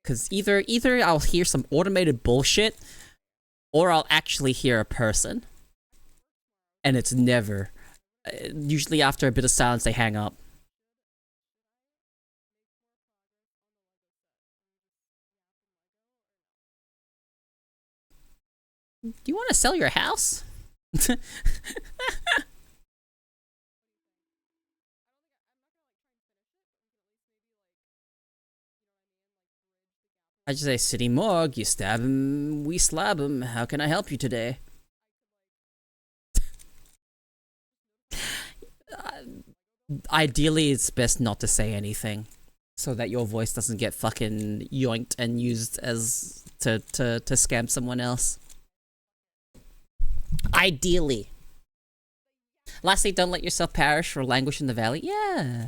Cause either I'll hear some automated bullshit, or I'll actually hear a person. And it's never. Usually after a bit of silence, they hang up. Do you want to sell your house? I just say, City Morgue, you stab him, we slab him. How can I help you today? Ideally, it's best not to say anything, so that your voice doesn't get fucking yoinked and used as to scam someone else. Ideally. Lastly, don't let yourself perish or languish in the valley. Yeah.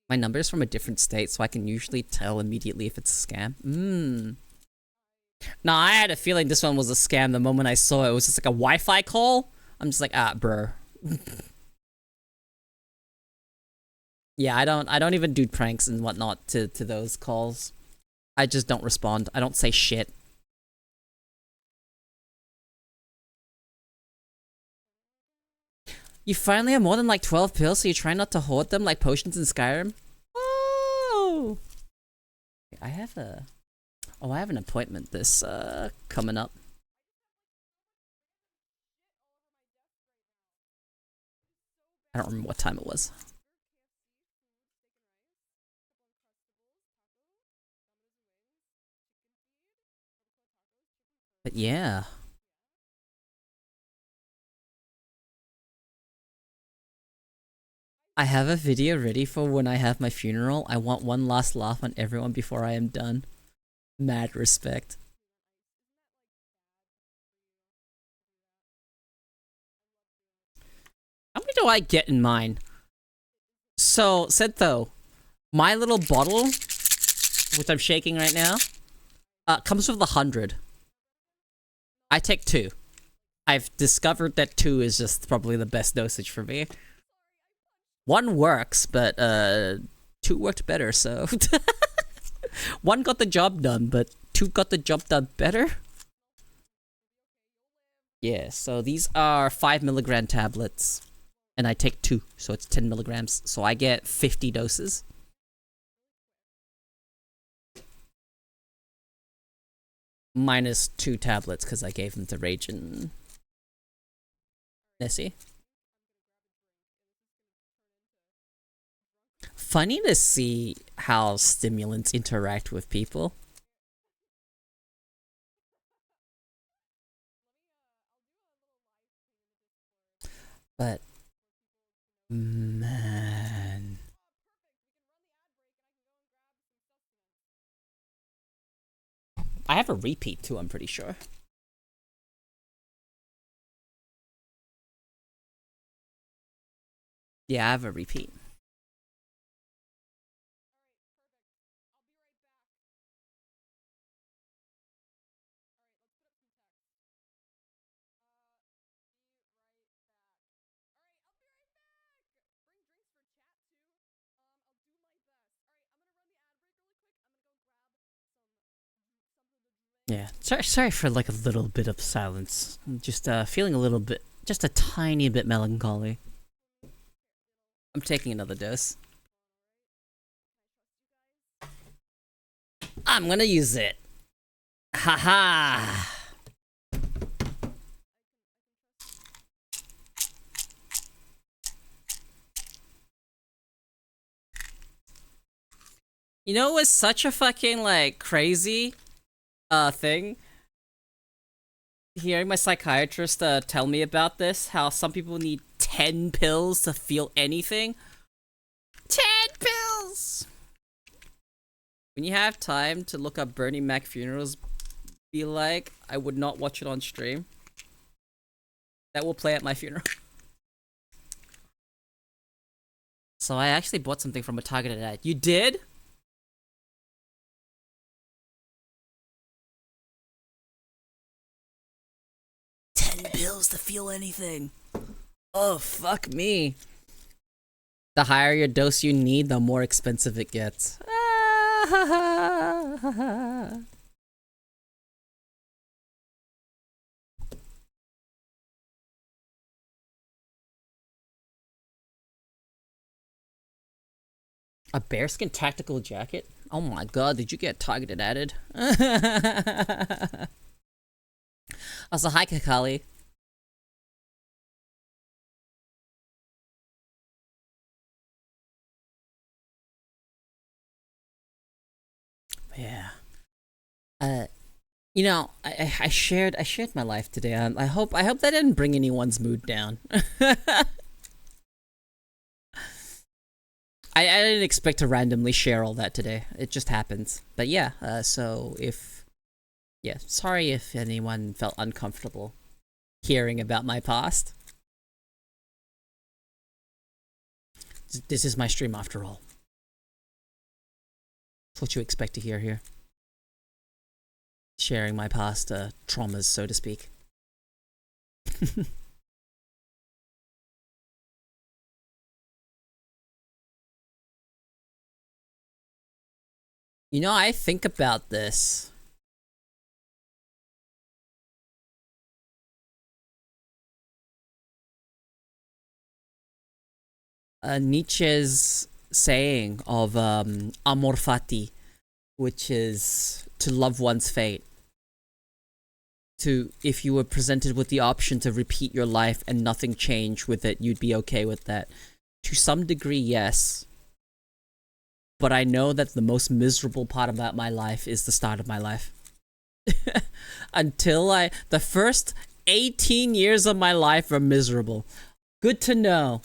My number is from a different state, so I can usually tell immediately if it's a scam. No, I had a feeling this one was a scam the moment I saw it. It was just like a Wi-Fi call. I'm just like, bruh. Yeah, I don't even do pranks and whatnot to those calls. I just don't respond. I don't say shit. You finally have more than like 12 pills, so you try not to hoard them like potions in Skyrim? Whoa! I have an appointment this coming up. I don't remember what time it was. But yeah. I have a video ready for when I have my funeral. I want one last laugh on everyone before I am done. Mad respect. How many do I get in mine? So, said though, my little bottle, which I'm shaking right now, comes with 100. I take 2. I've discovered that 2 is just probably the best dosage for me. 1 works, but 2 worked better, so 1 got the job done, but 2 got the job done better. Yeah, so these are 5mg tablets, and I take 2, so it's 10 milligrams. So I get 50 doses. Minus 2 tablets because I gave them to Rage and Nessie. Funny to see how stimulants interact with people. But man, I have a repeat too, I'm pretty sure. Yeah, I have a repeat. Yeah, sorry for like a little bit of silence. I'm just feeling a little bit, just a tiny bit melancholy. I'm taking another dose. I'm gonna use it. Haha. You know, it was such a fucking like crazy thing. Hearing my psychiatrist tell me about this, how some people need 10 pills to feel anything. 10 pills! When you have time to look up Bernie Mac funerals, be like, I would not watch it on stream. That will play at my funeral. So I actually bought something from a targeted ad. You did? Pills to feel anything. Oh, fuck me. The higher your dose you need, the more expensive it gets. A bearskin tactical jacket? Oh my god, did you get targeted added? Also, hi Kakali. Yeah. You know, I shared my life today. I hope that didn't bring anyone's mood down. I didn't expect to randomly share all that today. It just happens. But yeah, so sorry if anyone felt uncomfortable hearing about my past. This is my stream after all. That's what you expect to hear here. Sharing my past traumas, so to speak. You know, I think about this. Nietzsche's saying of amor fati, which is to love one's fate. If you were presented with the option to repeat your life and nothing changed with it, you'd be okay with that. To some degree, yes. But I know that the most miserable part about my life is the start of my life. The first 18 years of my life are miserable. Good to know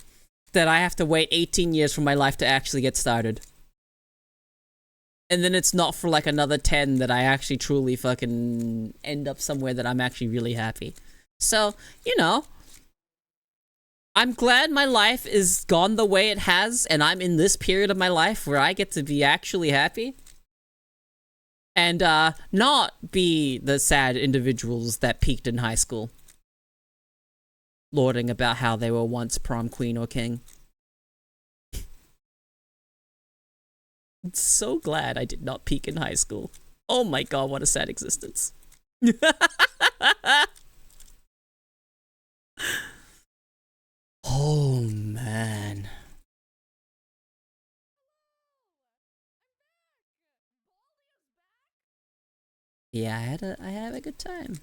that I have to wait 18 years for my life to actually get started. And then it's not for like another 10 that I actually truly fucking end up somewhere that I'm actually really happy. So, you know, I'm glad my life is gone the way it has, and I'm in this period of my life where I get to be actually happy. And not be the sad individuals that peaked in high school, lording about how they were once prom queen or king. I'm so glad I did not peak in high school. Oh my god, what a sad existence. Oh man. Yeah, I had a good time.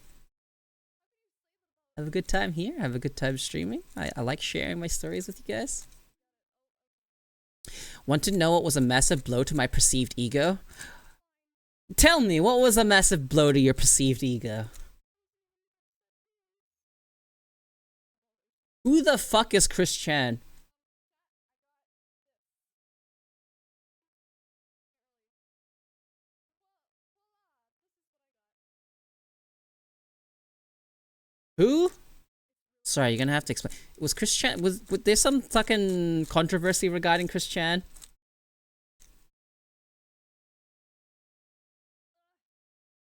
Have a good time here. Have a good time streaming. I like sharing my stories with you guys. Want to know what was a massive blow to my perceived ego? Tell me, what was a massive blow to your perceived ego? Who the fuck is Chris Chan? Who? Sorry, you're gonna have to explain. Was Chris Chan, was there some fucking controversy regarding Chris Chan?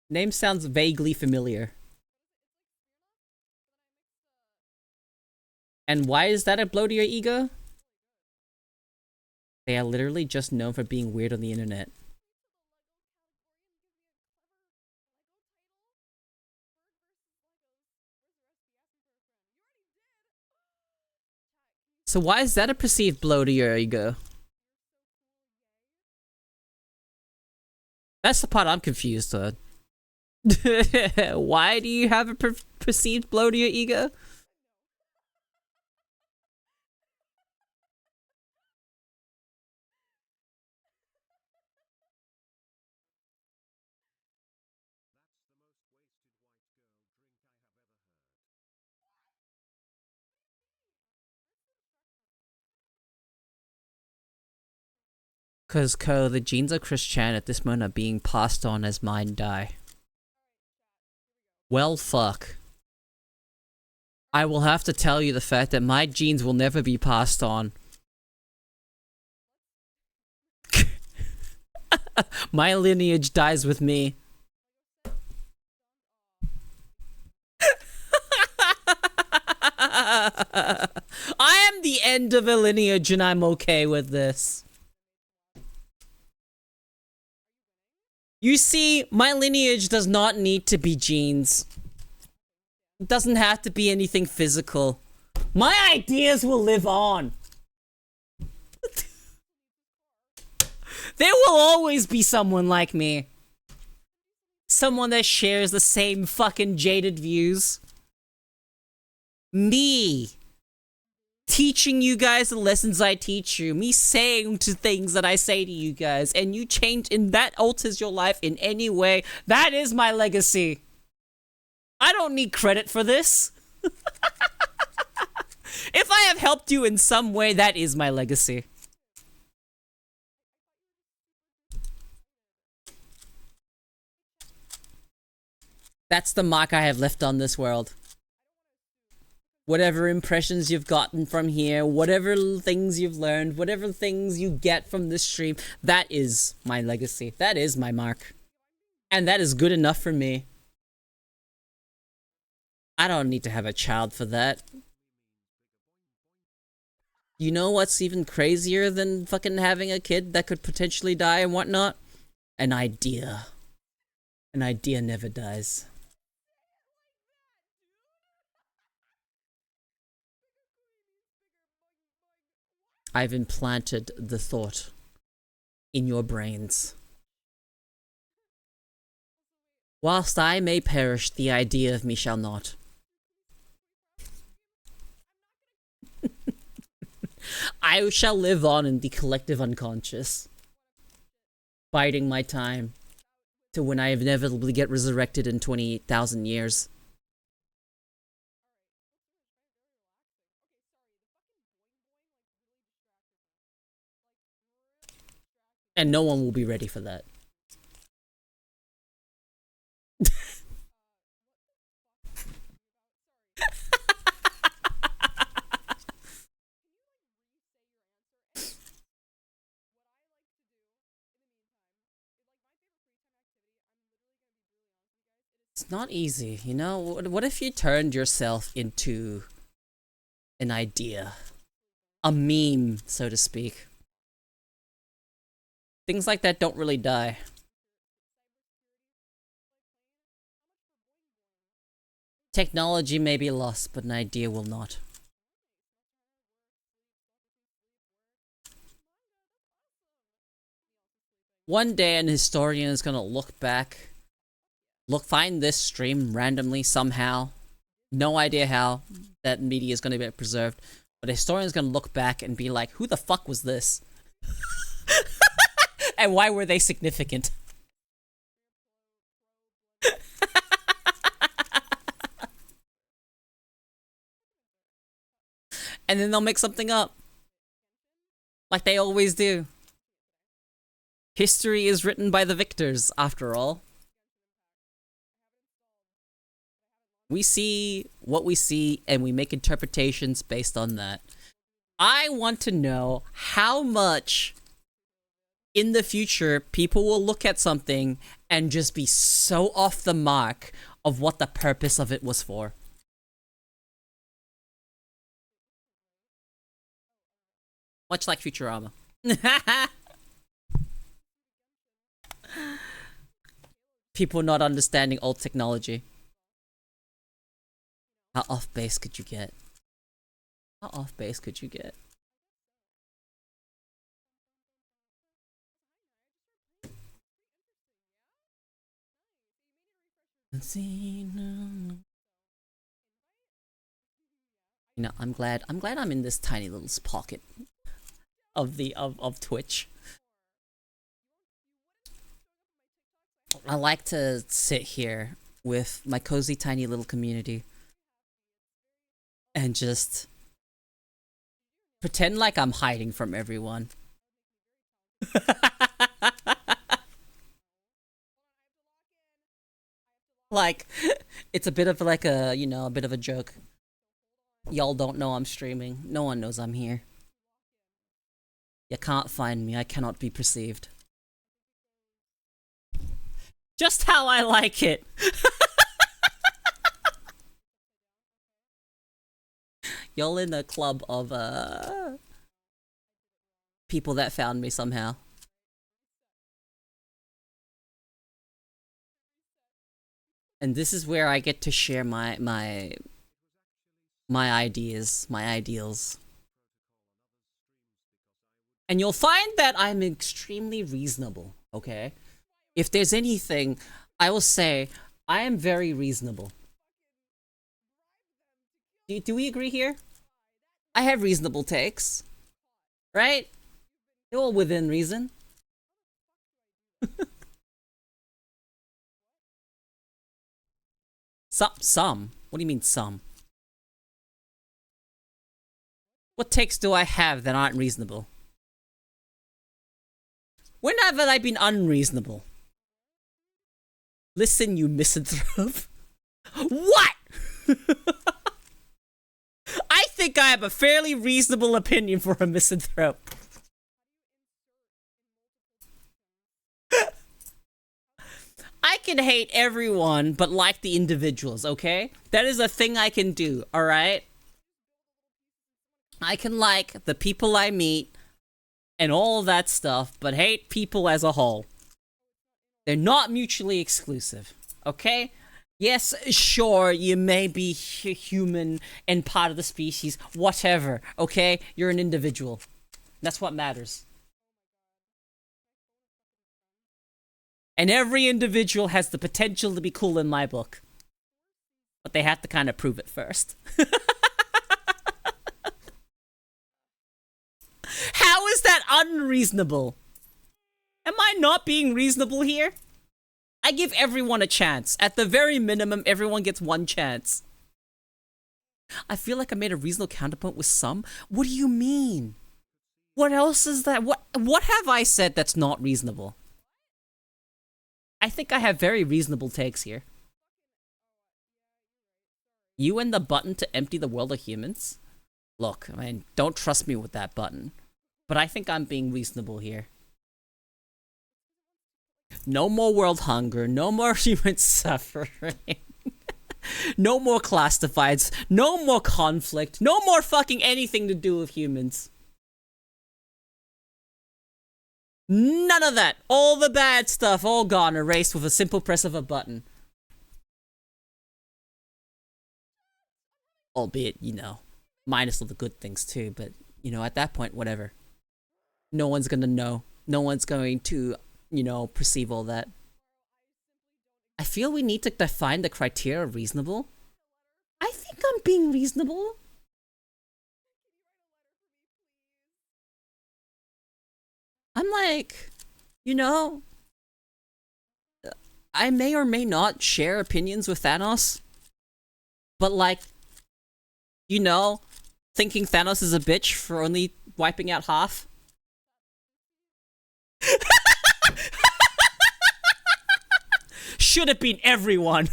Name sounds vaguely familiar. And why is that a blow to your ego? They are literally just known for being weird on the internet. So why is that a perceived blow to your ego? That's the part I'm confused on. Why do you have a perceived blow to your ego? Cause the genes of Chris Chan at this moment are being passed on as mine die. Well, fuck. I will have to tell you the fact that my genes will never be passed on. My lineage dies with me. I am the end of a lineage and I'm okay with this. You see, my lineage does not need to be genes. It doesn't have to be anything physical. My ideas will live on. There will always be someone like me. Someone that shares the same fucking jaded views. Me. Teaching you guys the lessons I teach you. Me saying to things that I say to you guys. And you change, and that alters your life in any way. That is my legacy. I don't need credit for this. If I have helped you in some way, that is my legacy. That's the mark I have left on this world. Whatever impressions you've gotten from here, whatever things you've learned, whatever things you get from this stream, that is my legacy. That is my mark. And that is good enough for me. I don't need to have a child for that. You know what's even crazier than fucking having a kid that could potentially die and whatnot? An idea. An idea never dies. I've implanted the thought in your brains. Whilst I may perish, the idea of me shall not. I shall live on in the collective unconscious, biding my time to when I inevitably get resurrected in 28,000 years. And no one will be ready for that. It's not easy, you know? What if you turned yourself into an idea? A meme, so to speak. Things like that don't really die. Technology may be lost, but an idea will not. One day an historian is gonna look back, find this stream randomly somehow. No idea how that media is gonna be preserved. But a historian is gonna look back and be like, who the fuck was this? And why were they significant? and then they'll make something up. Like they always do. History is written by the victors, after all. We see what we see, and we make interpretations based on that. I want to know how much in the future people will look at something and just be so off the mark of what the purpose of it was for. Much like Futurama. People not understanding old technology. How off base could you get? How off base could you get? You know, I'm glad I'm in this tiny little pocket of the of Twitch. I like to sit here with my cozy tiny little community and just pretend like I'm hiding from everyone. Like, it's a bit of like a, you know, a bit of a joke. Y'all don't know I'm streaming. No one knows I'm here. You can't find me. I cannot be perceived. Just how I like it. Y'all in a club of people that found me somehow. And this is where I get to share my ideas, my ideals. And you'll find that I'm extremely reasonable, okay? If there's anything, I will say I am very reasonable. Do we agree here? I have reasonable takes, right? They're all within reason. Some? What do you mean some? What takes do I have that aren't reasonable? When have I been unreasonable? Listen, you misanthrope. What? I think I have a fairly reasonable opinion for a misanthrope. I can hate everyone but like the individuals, okay? That is a thing I can do, alright? I can like the people I meet and all that stuff, but hate people as a whole. They're not mutually exclusive, okay? Yes, sure, you may be human and part of the species, whatever, okay? You're an individual. That's what matters. And every individual has the potential to be cool in my book. But they have to kind of prove it first. How is that unreasonable? Am I not being reasonable here? I give everyone a chance. At the very minimum, everyone gets one chance. I feel like I made a reasonable counterpoint with some. What do you mean? What else is that? What have I said that's not reasonable? I think I have very reasonable takes here. You and the button to empty the world of humans? Look, I mean, don't trust me with that button. But I think I'm being reasonable here. No more world hunger, no more human suffering. No more classifieds, no more conflict, no more fucking anything to do with humans. None of that. All the bad stuff, all gone, erased with a simple press of a button. Albeit, you know, minus all the good things too, but, you know, at that point, whatever. No one's gonna know. No one's going to, you know, perceive all that. I feel we need to define the criteria of reasonable. I think I'm being reasonable. I'm like, you know, I may or may not share opinions with Thanos, but like, you know, Thinking Thanos is a bitch for only wiping out half? Should have been everyone.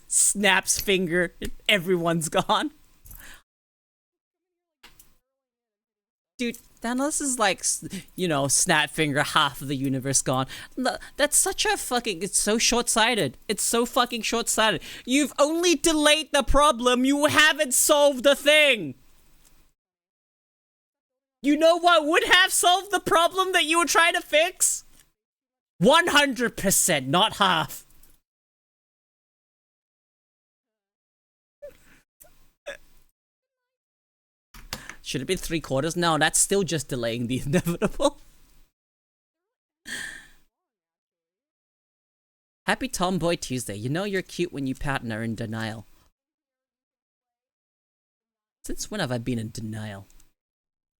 Snaps finger, everyone's gone. Dude, Thanos is like, you know, snap finger, half of the universe gone. That's such a fucking, it's so short-sighted. It's so fucking short-sighted. You've only delayed the problem, you haven't solved the thing. You know what would have solved the problem that you were trying to fix? 100%, not half. Should have been 3/4. No, that's still just delaying the inevitable. Happy Tomboy Tuesday. You know you're cute when you pout and are in denial. Since when have I been in denial?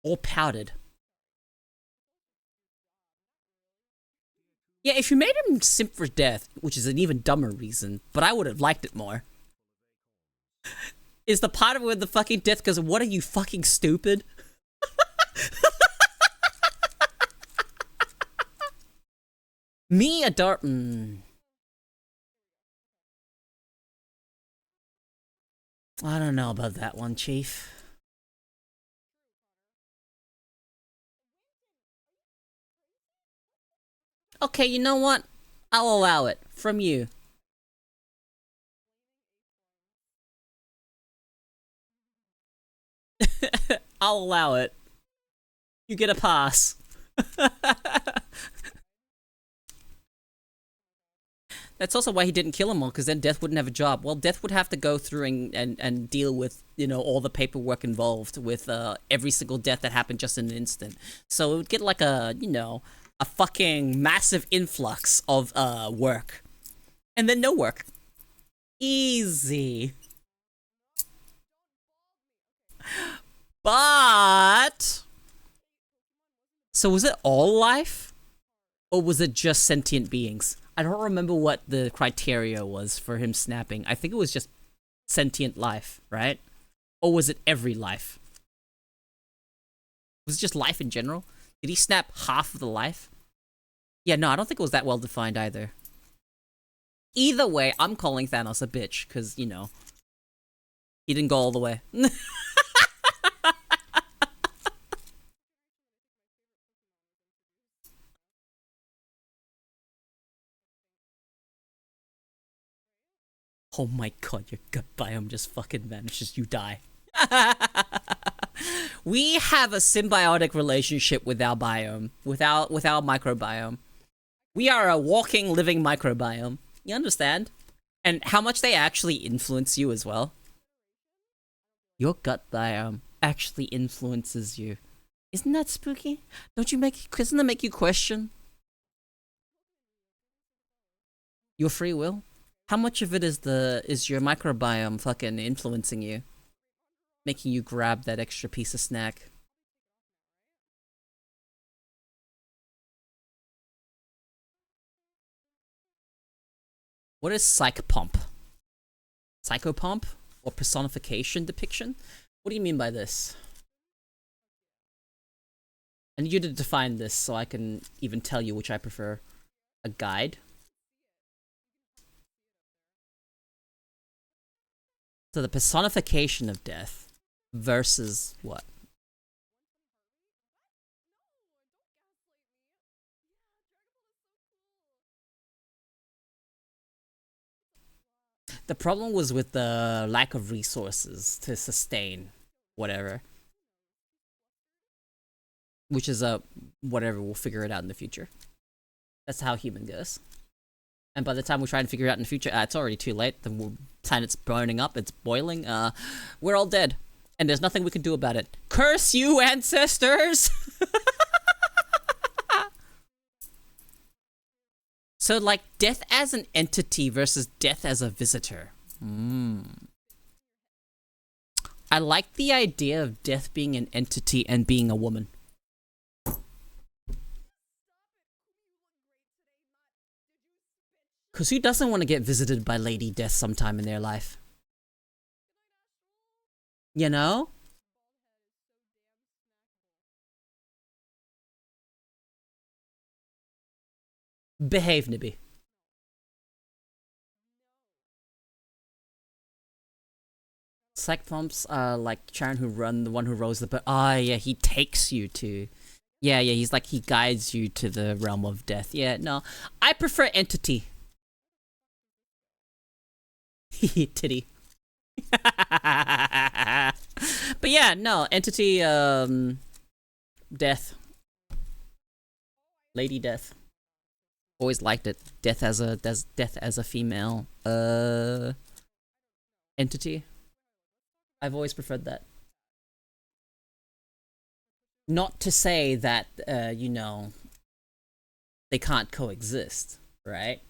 Or pouted? Yeah, if you made him simp for death, which is an even dumber reason, but I would have liked it more. Is the part of it with the fucking death because what are you, fucking stupid? Me a dart. I don't know about that one, Chief. Okay, you know what? I'll allow it. From you. I'll allow it. You get a pass. That's also why he didn't kill them all, because then Death wouldn't have a job. Well, Death would have to go through and deal with, you know, all the paperwork involved with every single death that happened just in an instant. So it would get like a, you know, a fucking massive influx of work. And then no work. Easy. But... So was it all life? Or was it just sentient beings? I don't remember what the criteria was for him snapping. I think it was just sentient life, right? Or was it every life? Was it just life in general? Did he snap half of the life? Yeah, no, I don't think it was that well defined either. Either way, I'm calling Thanos a bitch, because, you know, he didn't go all the way. Oh my god, your gut biome just fucking vanishes, you die. We have a symbiotic relationship with our biome, with our microbiome. We are a walking, living microbiome. You understand? And how much they actually influence you as well. Your gut biome actually influences you. Isn't that spooky? Doesn't that make you question your free will? How much of it is your microbiome fucking influencing you? Making you grab that extra piece of snack? What is psychopomp? Psychopomp? Or personification depiction? What do you mean by this? I need you to define this so I can even tell you which I prefer. A guide? So the personification of death versus what? The problem was with the lack of resources to sustain whatever. Which is whatever, we'll figure it out in the future. That's how human goes. And by the time we try and figure it out in the future, it's already too late. The planet's burning up, it's boiling. We're all dead. And there's nothing we can do about it. Curse you, ancestors! So, like, death as an entity versus death as a visitor. I like the idea of death being an entity and being a woman. Because who doesn't want to get visited by Lady Death sometime in their life? You know? Behave, Nibby. Psych pumps are like Charon who run, the one who rows the boat. Ah, yeah, he takes you to. Yeah, he's like, he guides you to the realm of death. Yeah, no. I prefer entity. Titty. But yeah, no, entity, death. Lady Death. Always liked it. Death as a female, entity. I've always preferred that. Not to say that, you know, they can't coexist, right?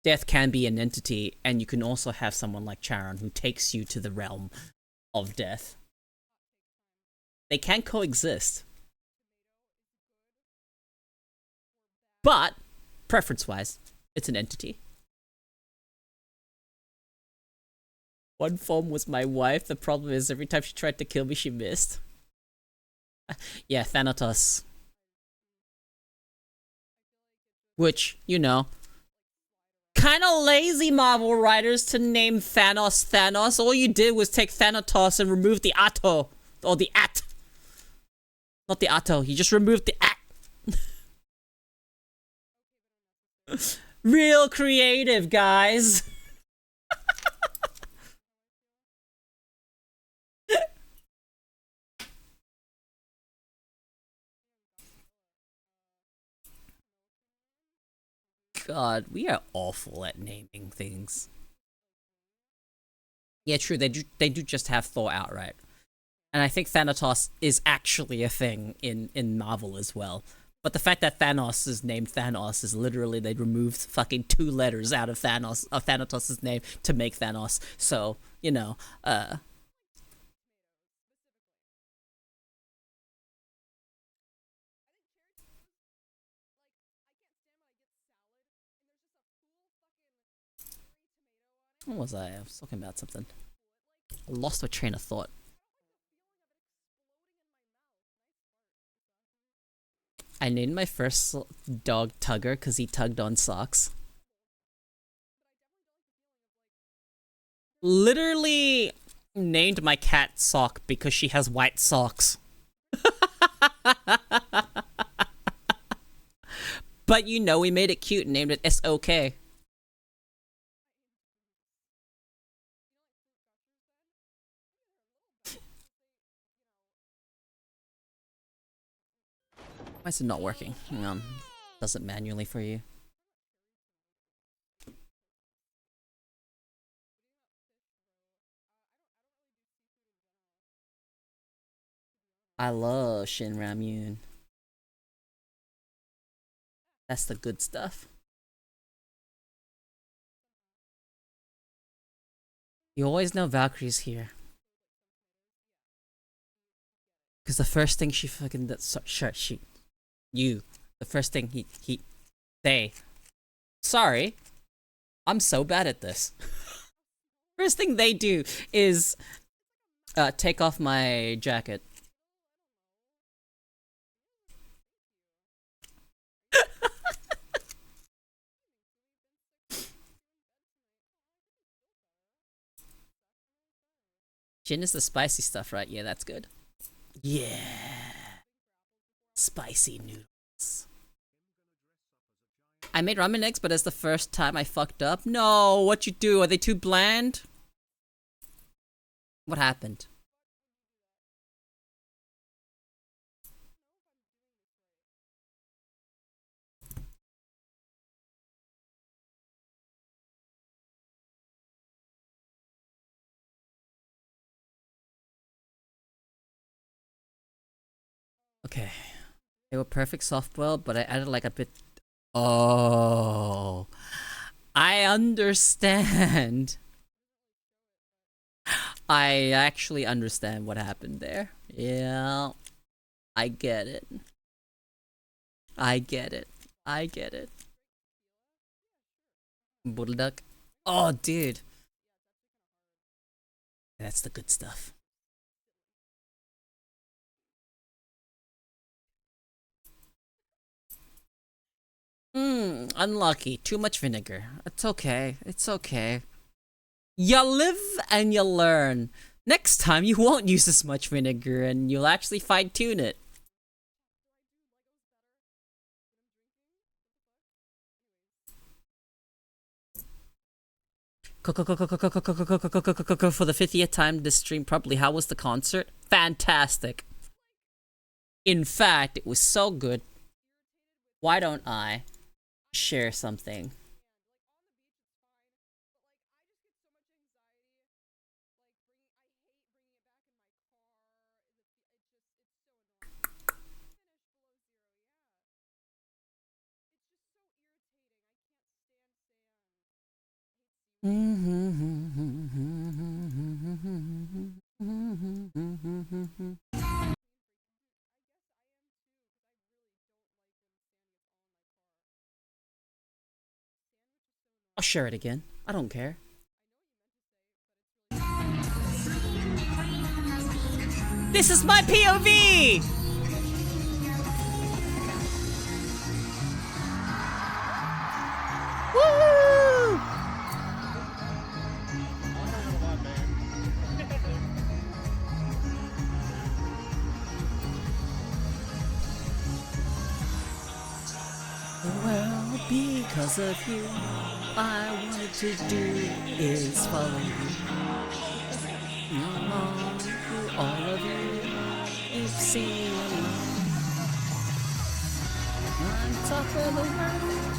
Death can be an entity, and you can also have someone like Charon who takes you to the realm of death. They can coexist. But, preference-wise, it's an entity. One form was my wife. The problem is every time she tried to kill me, she missed. Yeah, Thanatos. Which, you know, kind of lazy Marvel writers to name Thanos Thanos. All you did was take Thanatos and remove the Atto. Or the At. Not the Atto, you just removed the At. Real creative, guys. God, we are awful at naming things. Yeah, true, they do just have Thor outright. And I think Thanatos is actually a thing in Marvel as well. But the fact that Thanos is named Thanos is literally they removed fucking 2 letters out of Thanatos' name to make Thanos. So, you know, what was I? I was talking about something. I lost my train of thought. I named my first dog Tugger because he tugged on socks. Literally named my cat Sock because she has white socks. But you know, we made it cute and named it S-O-K. Why is it not working? Hang on. Does it manually for you? I love Shin Ramyun. That's the good stuff. You always know Valkyrie's here. Because the first thing she fucking does, the first thing sorry, I'm so bad at this. First thing they do is, take off my jacket. Gin is the spicy stuff, right? Yeah, that's good. Yeah. Spicy noodles. I made ramen eggs, but it's the first time I fucked up. No, what you do? Are they too bland? What happened? Okay. They were perfect soft boiled, but I added like a bit. Oh. I understand. I actually understand what happened there. Yeah. I get it. I get it. I get it. Bulldog. Oh, dude. That's the good stuff. Unlucky. Too much vinegar. It's okay. It's okay. You live and you learn. Next time you won't use as much vinegar and you'll actually fine-tune it. For the 50th time this stream, probably. How was the concert? Fantastic. In fact, it was so good. Why don't I share something? I'll share it again. I don't care. This is my POV! Woo! Well, because of you, I wanted to do is follow you. All of you, you've seen me alone. On top of the world.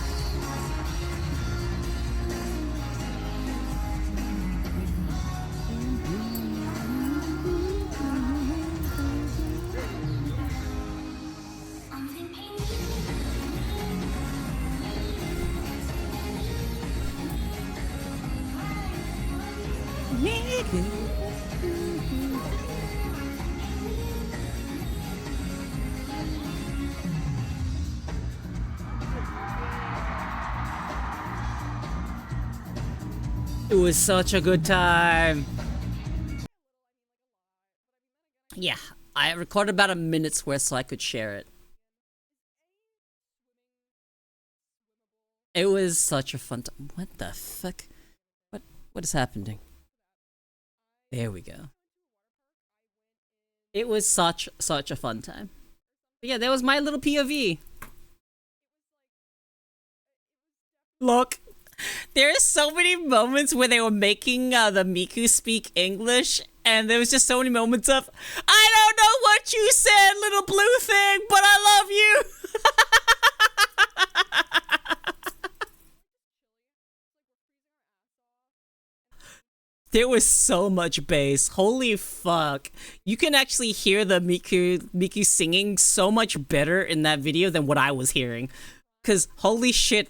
It was such a good time. Yeah, I recorded about a minute's worth so I could share it. It was such a fun time. What the fuck? What is happening? There we go. It was such a fun time. But yeah, that was my little POV. Look, there are so many moments where they were making the Miku speak English, and there was just so many moments of, I don't know what you said, little blue thing, but I love you. There was so much bass. Holy fuck. You can actually hear the Miku singing so much better in that video than what I was hearing. Cause holy shit,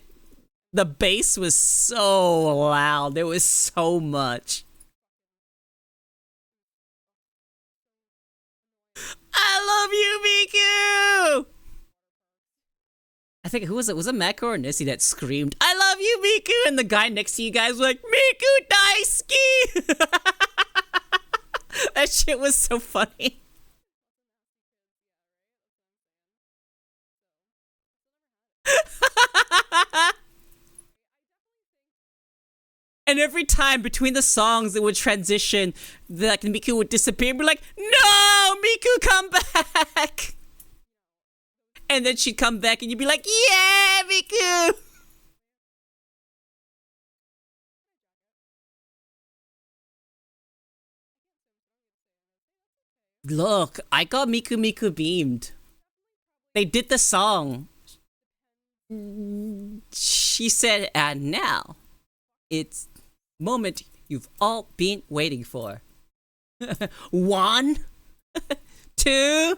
the bass was so loud. There was so much. I love you, Miku! I think, who was it? Was it Mako or Nissi that screamed, I love you, Miku! And the guy next to you guys was like, Miku Daisuki! That shit was so funny. And every time between the songs it would transition, the Miku would disappear and be like, no, Miku, come back! And then she'd come back and you'd be like, yeah, Miku! Look, I got Miku beamed. They did the song. She said, and now, it's moment you've all been waiting for. 1, 2,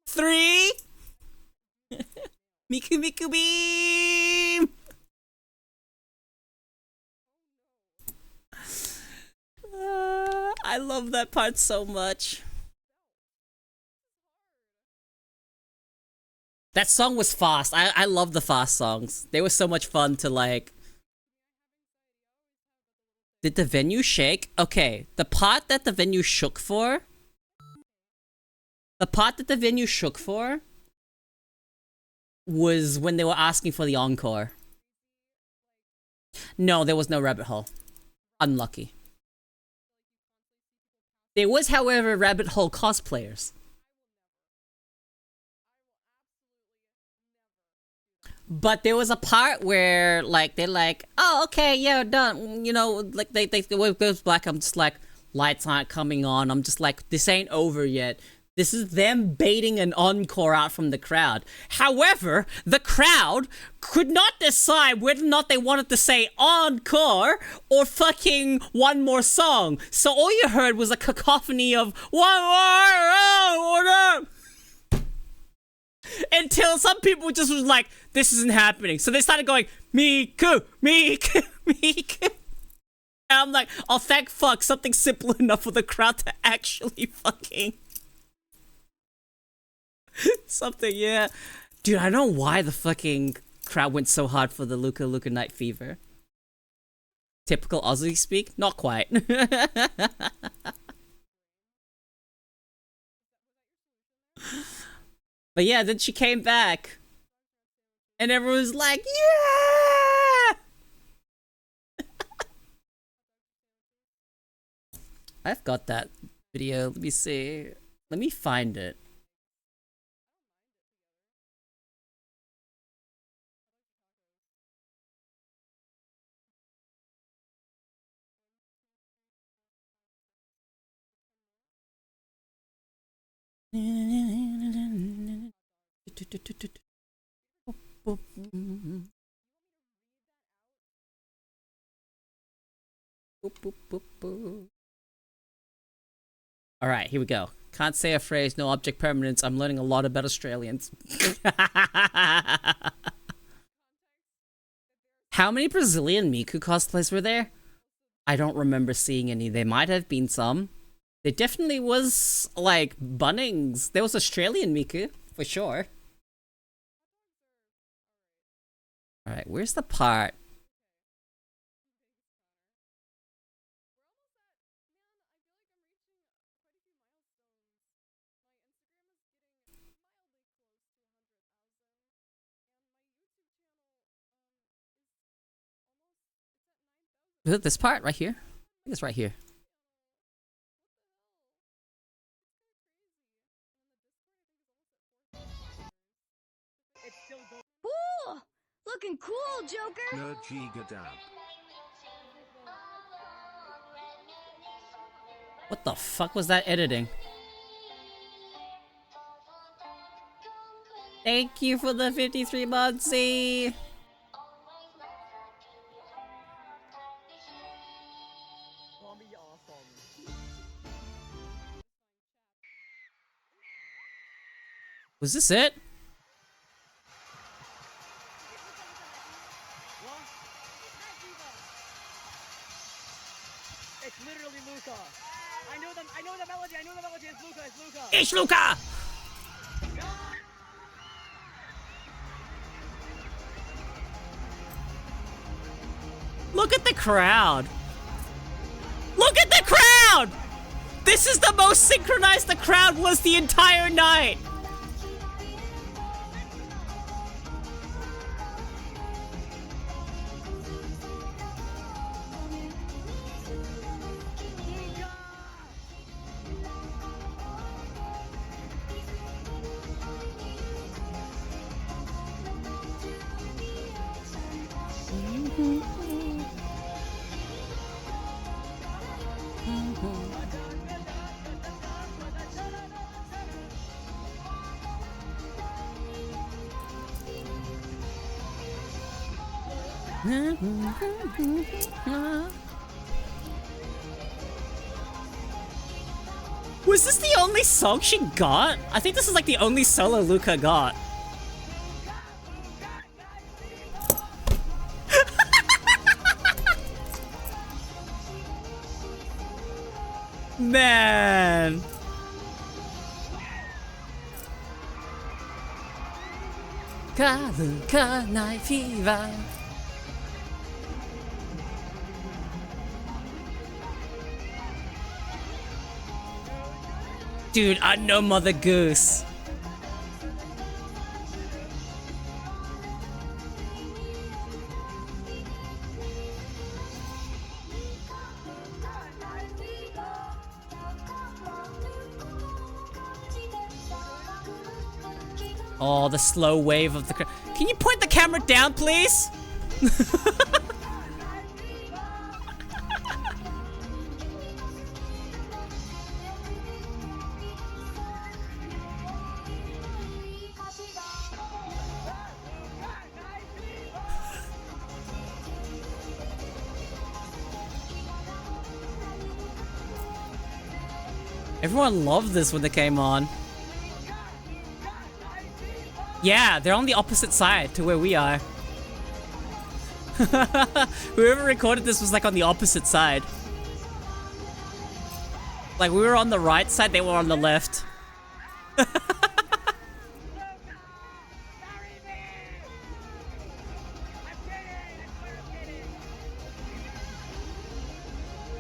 3. Miku beam! I love that part so much. That song was fast. I love the fast songs. They were so much fun to like. Did the venue shake? Okay, the part that the venue shook for. The part that the venue shook for was when they were asking for the encore. No, there was no rabbit hole. Unlucky. There was, however, rabbit hole cosplayers. But there was a part where, like, they're like, oh, okay, yeah, done. You know, like, they it goes black. I'm just like, lights aren't coming on. I'm just like, this ain't over yet. This is them baiting an encore out from the crowd. However, the crowd could not decide whether or not they wanted to say encore or fucking one more song. So all you heard was a cacophony of one more, until some people just was like, this isn't happening. So they started going, miku, miku, miku. And I'm like, oh, thank fuck, something simple enough for the crowd to actually fucking... something, yeah. Dude, I don't know why the fucking crowd went so hard for the Luca Luca Night Fever. Typical Aussie speak? Not quite. But yeah, then she came back. And everyone was like, yeah! I've got that video. Let me see. Let me find it. Alright, here we go. Can't say a phrase, no object permanence. I'm learning a lot about Australians. How many Brazilian Miku cosplays were there? I don't remember seeing any. There might have been some. There definitely was, like, Bunnings. There was Australian Miku, for sure. Alright, where's the part? Is it this part right here? I think it's right here. Ooh, looking cool, Joker. What the fuck was that editing? Thank you for the 53 Mudsy! Was this it? It's literally Luca. I know the melody. It's Luca. It's Luca! Look at the crowd! Look at the crowd! This is the most synchronized the crowd was the entire night! Was this the only song she got? I think this is like the only solo Luca got. Man. Luca Night Fever. Dude, I know Mother Goose. Oh, the slow wave of the... Can you point the camera down, please? Everyone loved this when they came on. Yeah, they're on the opposite side to where we are. Whoever recorded this was like on the opposite side. Like we were on the right side, they were on the left.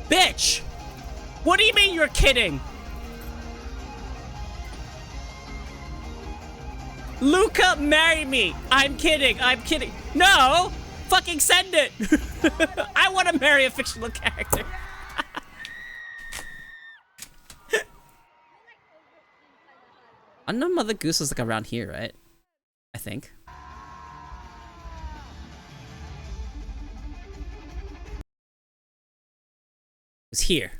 Bitch! What do you mean you're kidding? Luca, marry me! I'm kidding, I'm kidding. No! Fucking send it! I want to marry a fictional character. I know Mother Goose was like around here, right? I think. It was here.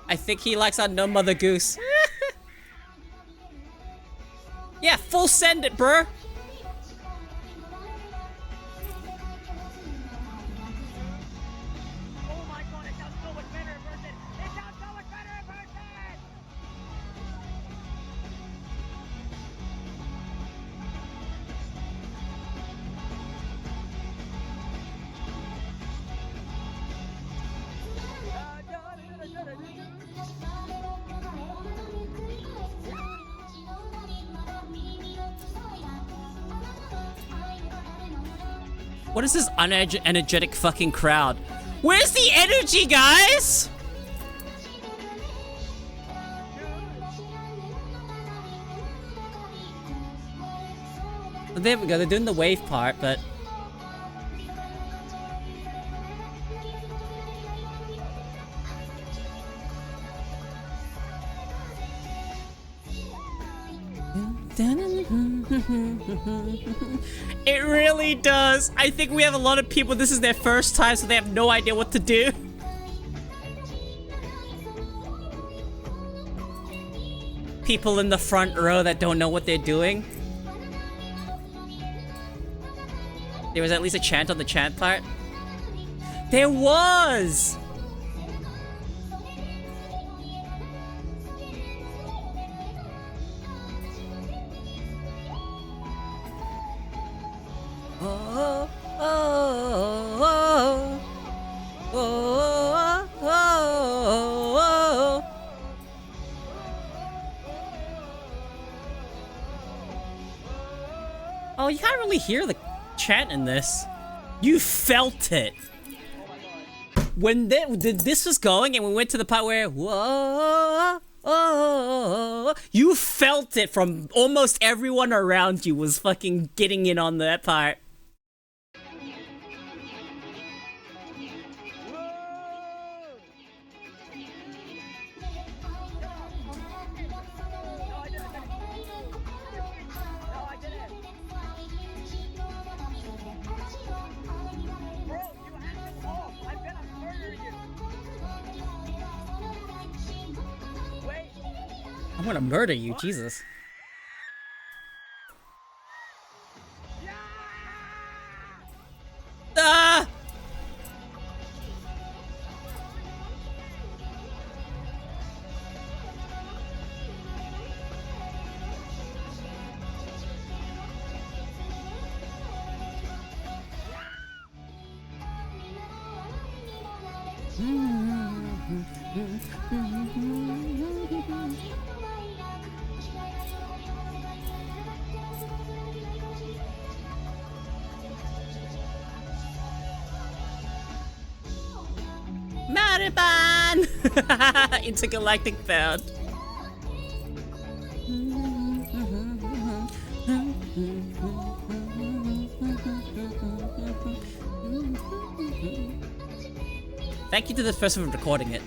I think he likes our no Mother Goose. Yeah, full send it, bruh. Oh my god, it sounds so much better in person! It sounds so much better in person! What is this unenergetic fucking crowd? Where's the energy, guys? There we go, they're doing the wave part, but... It really does. I think we have a lot of people, this is their first time, so they have no idea what to do. People in the front row that don't know what they're doing. There was at least a chant on the chant part. There was! Oh, oh, oh, oh, oh, oh. Oh, you can't really hear the chant in this. You felt it. When this was going and we went to the part where whoa, oh, you felt it from almost everyone around you was fucking getting in on that part. I'm gonna murder you, Jesus. Ah! Mariban! Intergalactic bound. Thank you to the person for recording it.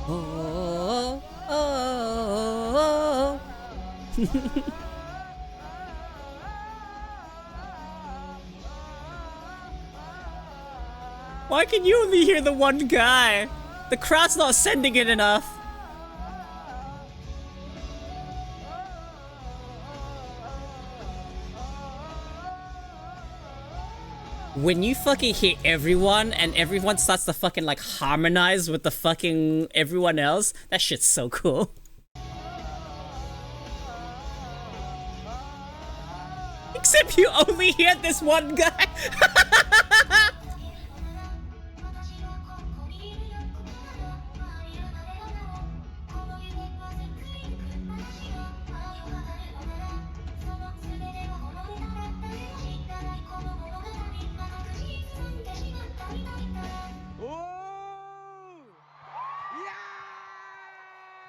Oh, oh, oh, oh. Why can you only hear the one guy? The crowd's not sending it enough. When you fucking hear everyone and everyone starts to fucking like harmonize with the fucking everyone else, that shit's so cool. Except you only hear this one guy.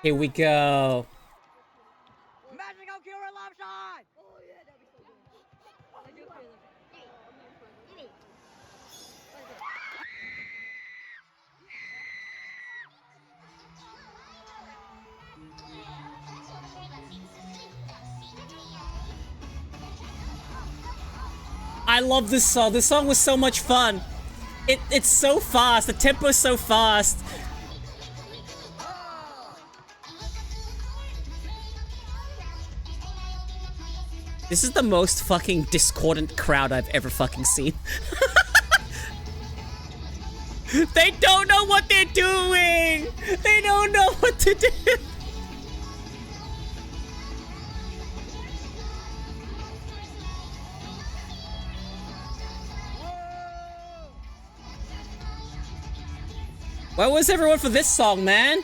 Here we go. Magical cure love shot! Oh yeah, that'd be so good. I do feel it. I love this song. This song was so much fun. It's so fast. The tempo's so fast. This is the most fucking discordant crowd I've ever fucking seen. They don't know what they're doing! They don't know what to do! Where was everyone for this song, man?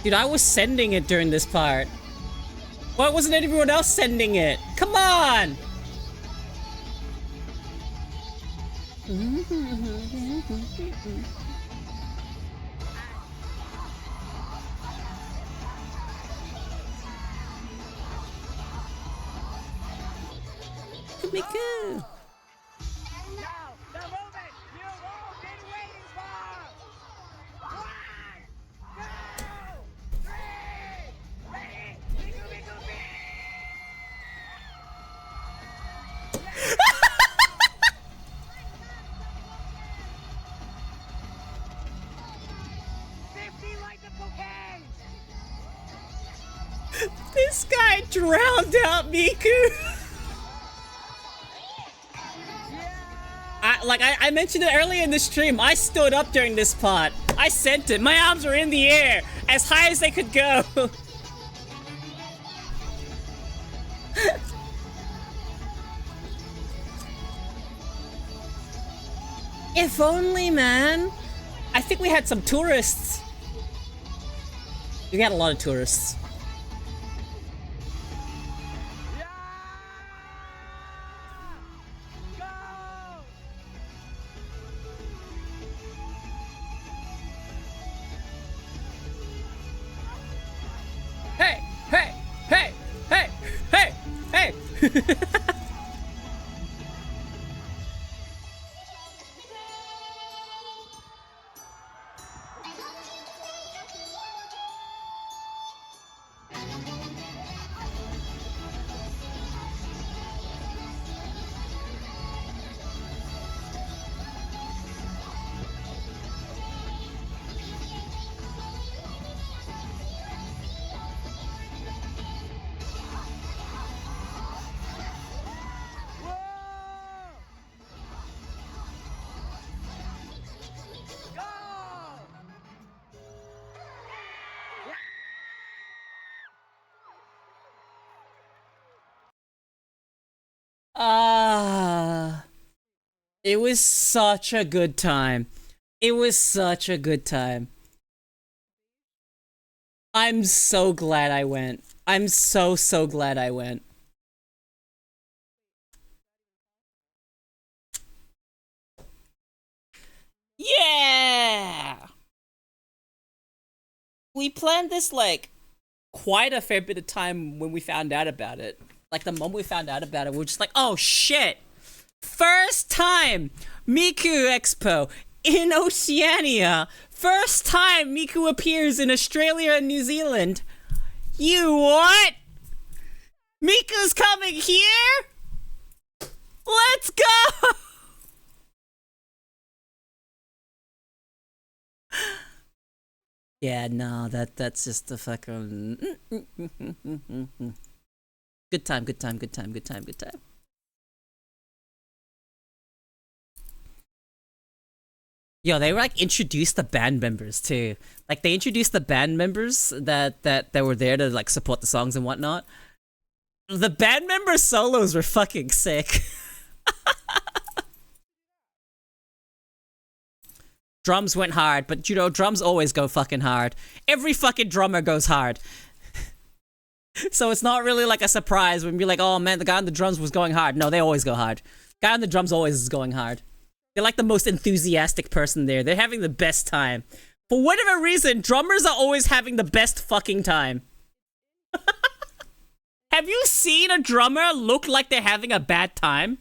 Dude, I was sending it during this part. Why wasn't everyone else sending it? Come on! Miku! Now, the moment you've all been waiting for! 1, 2, 3, ready? Miku, Miku, Miku! Like the bouquet! This guy drowned out Miku! I mentioned it earlier in the stream. I stood up during this part. I sent it. My arms were in the air, as high as they could go. If only, man. I think we had some tourists. We had a lot of tourists. Hey, hey, hey, hey, hey, hey. It was such a good time. It was such a good time. I'm so glad I went. I'm so glad I went. Yeah! We planned this like quite a fair bit of time when we found out about it. Like the moment we found out about it, we were just like, oh shit! First time Miku Expo in Oceania. First time Miku appears in Australia and New Zealand. You what? Miku's coming here? Let's go! Yeah, no, that's just the fucking good time, good time, good time, good time, good time. Yo, they were like introduced the band members too. Like they introduced the band members that were there to like support the songs and whatnot. The band member solos were fucking sick. Drums went hard, but you know, drums always go fucking hard. Every fucking drummer goes hard. So it's not really like a surprise when you're like, oh man, the guy on the drums was going hard. No, they always go hard. Guy on the drums always is going hard. They're like the most enthusiastic person there. They're having the best time. For whatever reason, drummers are always having the best fucking time. Have you seen a drummer look like they're having a bad time?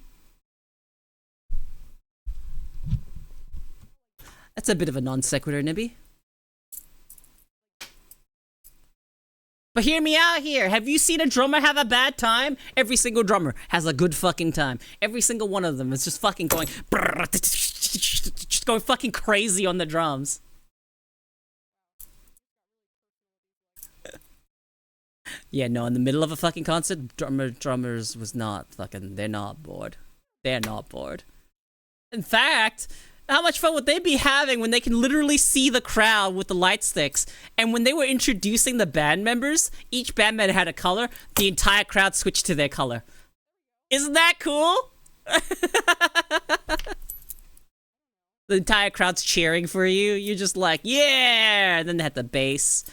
That's a bit of a non sequitur, Nibby. But hear me out here. Have you seen a drummer have a bad time? Every single drummer has a good fucking time. Every single one of them is just fucking going, just going fucking crazy on the drums. Yeah, no, in the middle of a fucking concert, drummers was not fucking, they're not bored. They're not bored. In fact, how much fun would they be having when they can literally see the crowd with the light sticks? And when they were introducing the band members, each band member had a color, the entire crowd switched to their color. Isn't that cool? The entire crowd's cheering for you. You're just like, yeah! And then they had the bass.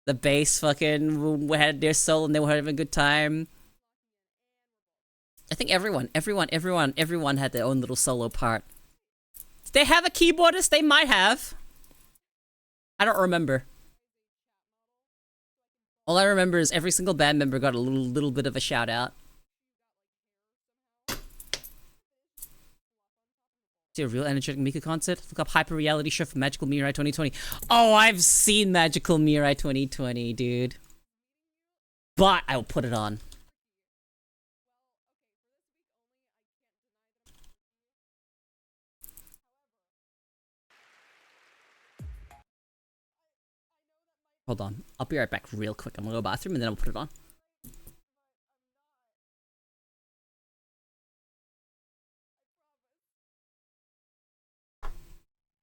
The bass fucking had their solo and they were having a good time. I think everyone had their own little solo part. Did they have a keyboardist? They might have. I don't remember. All I remember is every single band member got a little bit of a shout out. See a real energetic Miku concert? Look up Hyper Reality Show for Magical Mirai 2020. Oh, I've seen Magical Mirai 2020, dude. But I will put it on. Hold on. I'll be right back real quick. I'm gonna go to the bathroom and then I'll put it on.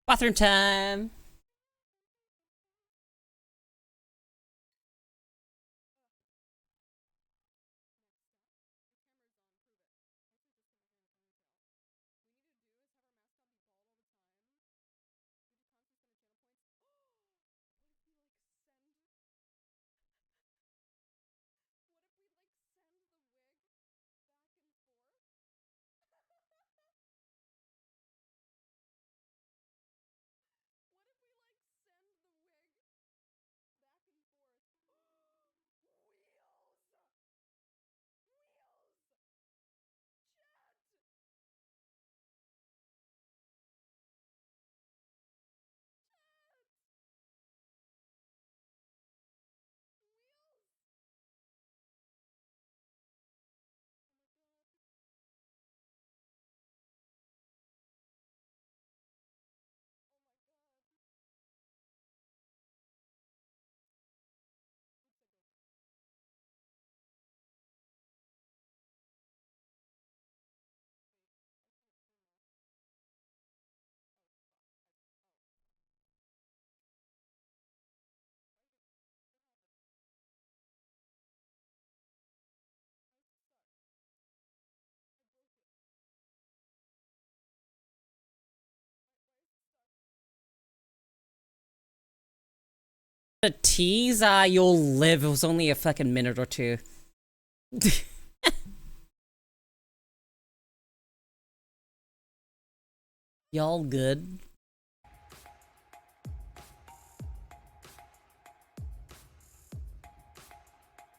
Bathroom time! The tease, you'll live. It was only a fucking minute or two. Y'all good?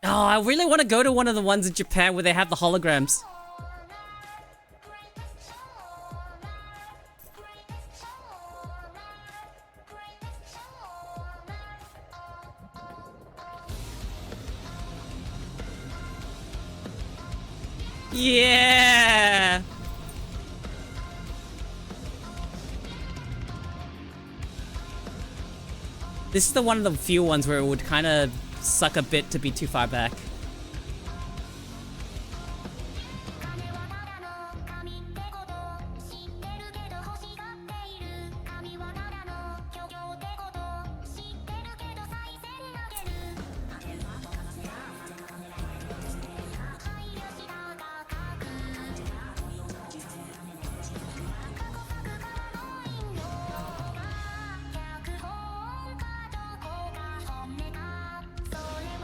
Oh, I really want to go to one of the ones in Japan where they have the holograms. Yeah! This is the one of the few ones where it would kind of suck a bit to be too far back.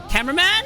Cameraman?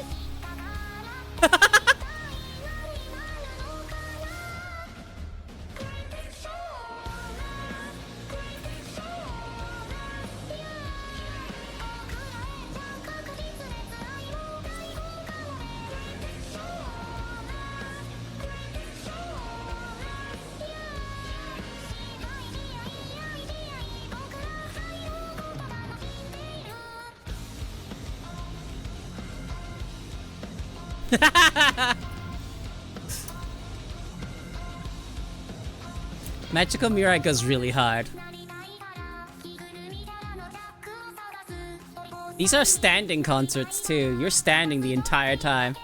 Magical Mirai goes really hard. These are standing concerts too. You're standing the entire time.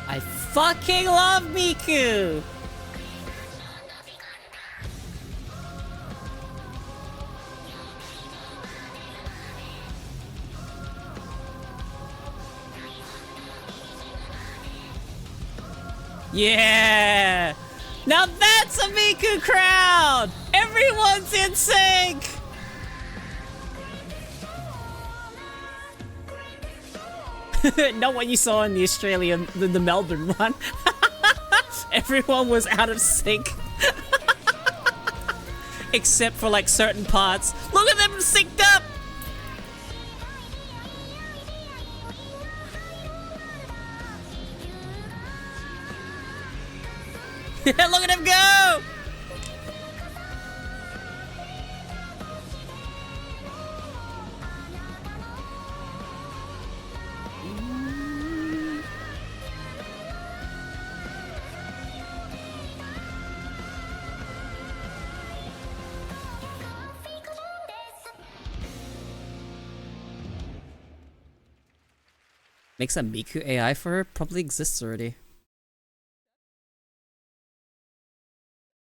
I fucking love Miku! Yeah! Now that's a Miku crowd! Everyone's in sync! Not what you saw in the Australian, the Melbourne one. Everyone was out of sync. Except for like certain parts. Look at them synced up! Look at him go! Makes a Miku AI for her? Probably exists already.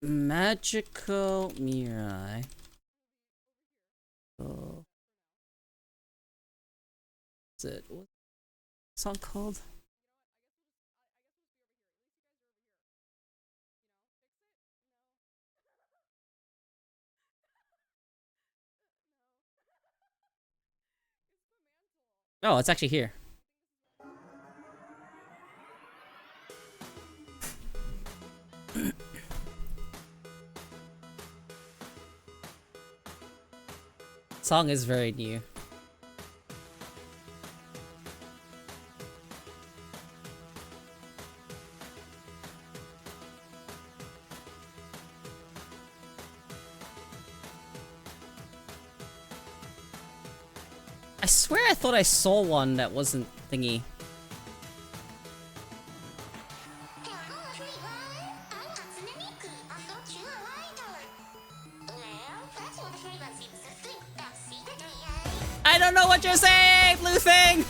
Magical Mirai. Oh. What's it? What's the song called? Oh, it's actually here. Song is very new. I swear I thought I saw one that wasn't thingy. I don't know what you're saying, blue thing!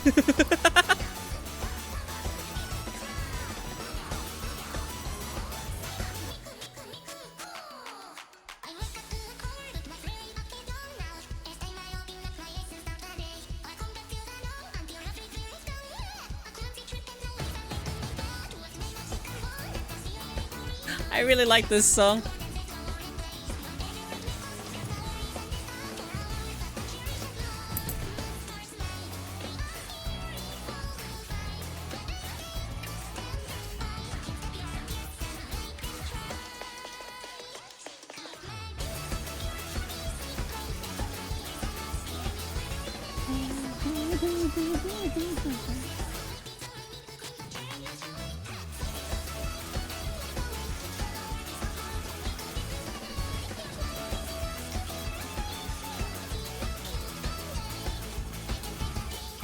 I really like this song.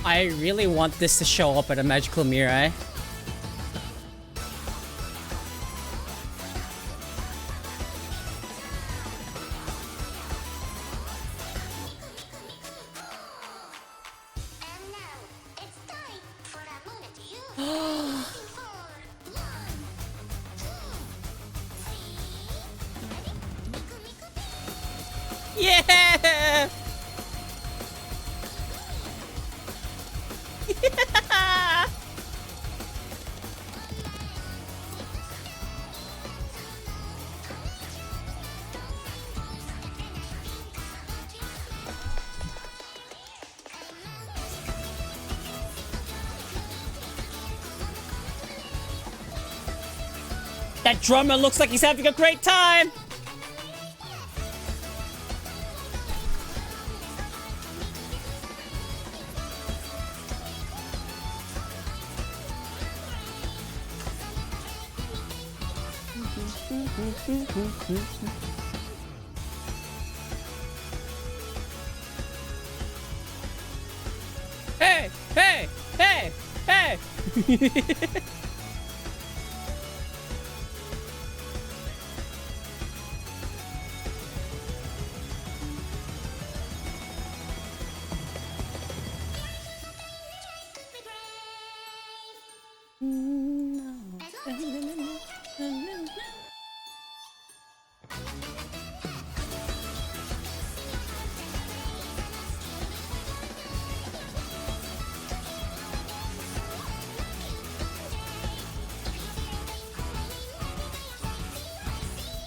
I really want this to show up at a magical mirror. Yeah! That drummer looks like he's having a great time! Hey! Hey! Hey! Hey!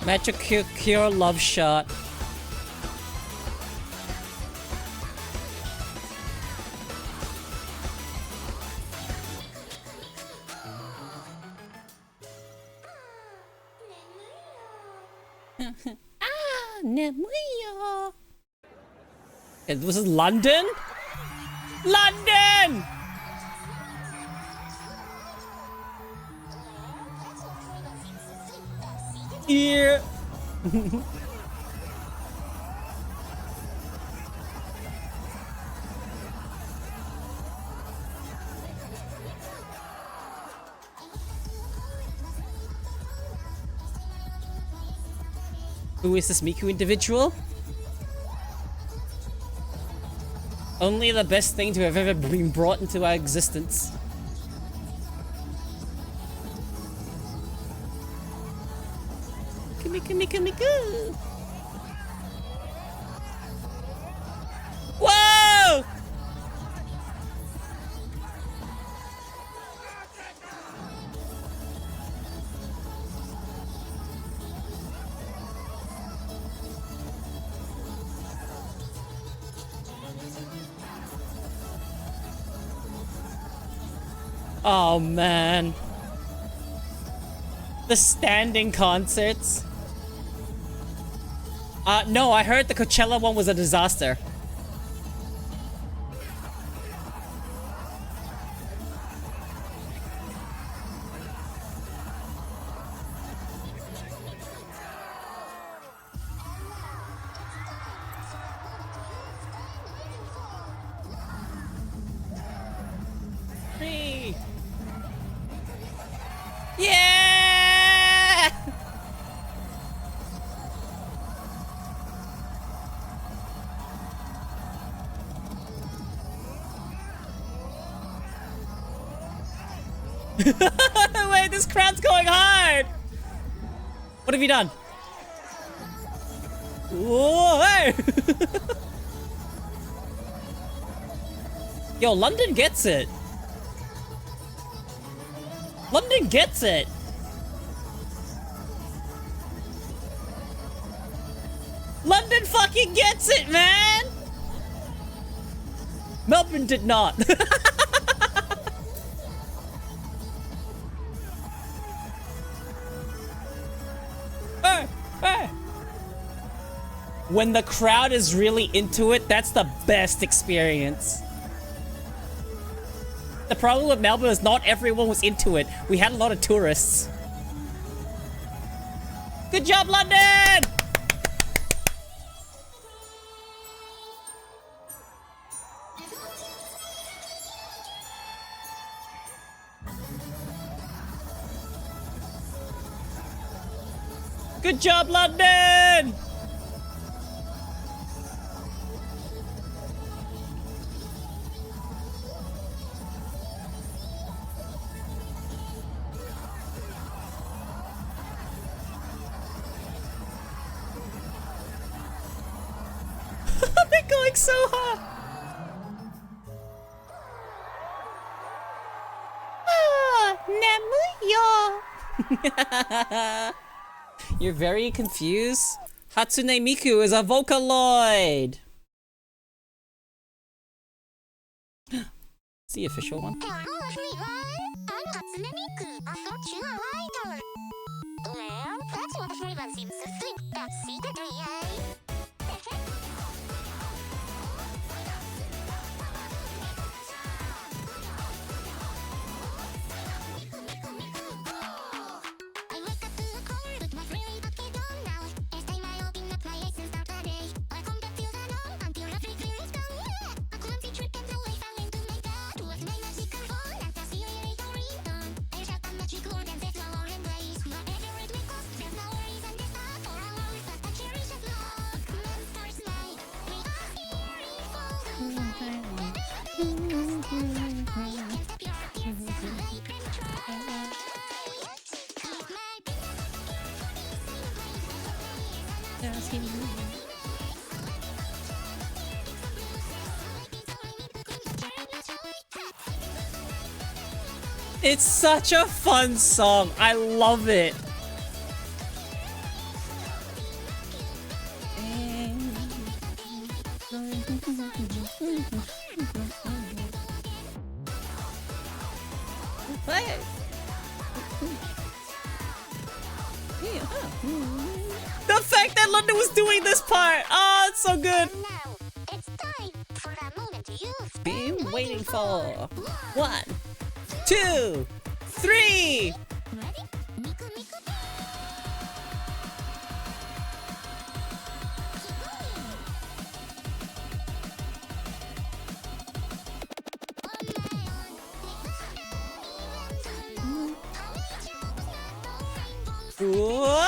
Magic Cure Love Shot. Ah, Nemuyo. Was it London? London! Yeah. Who is this Miku individual? Only the best thing to have ever been brought into our existence. Miku. Whoa! Oh man. The standing concerts. No, I heard the Coachella one was a disaster. Wait, this crowd's going hard! What have you done? Whoa, hey! Yo, London gets it. London gets it. London fucking gets it, man! Melbourne did not. Hey, hey. When the crowd is really into it, that's the best experience. The problem with Melbourne is not everyone was into it. We had a lot of tourists. Good job, London! Good job, London! They're going so hard! Ah, You're very confused? Hatsune Miku is a Vocaloid! It's the official one. Hello everyone, I'm Hatsune Miku, a virtual idol. Well, that's what everyone seems to think, but secretly I wake up to a call with my really bucket on now. Every time I open up my eyes and start the day, I come back till the dawn until every fear is gone. A clumsy trick and I fell into my bed with my magical phone and the CIA ringtone. I shot a magic word and set flower embrace. My favorite because there's no reason to stop for hours but I cherish a vlog. Monsters like we are here for It's such a fun song. I love it. The fact that London was doing this part. Oh, it's so good. now. It's time for the moment you've Been waiting for. 1, 2, 3. Ready? Miku Miku. Whoa.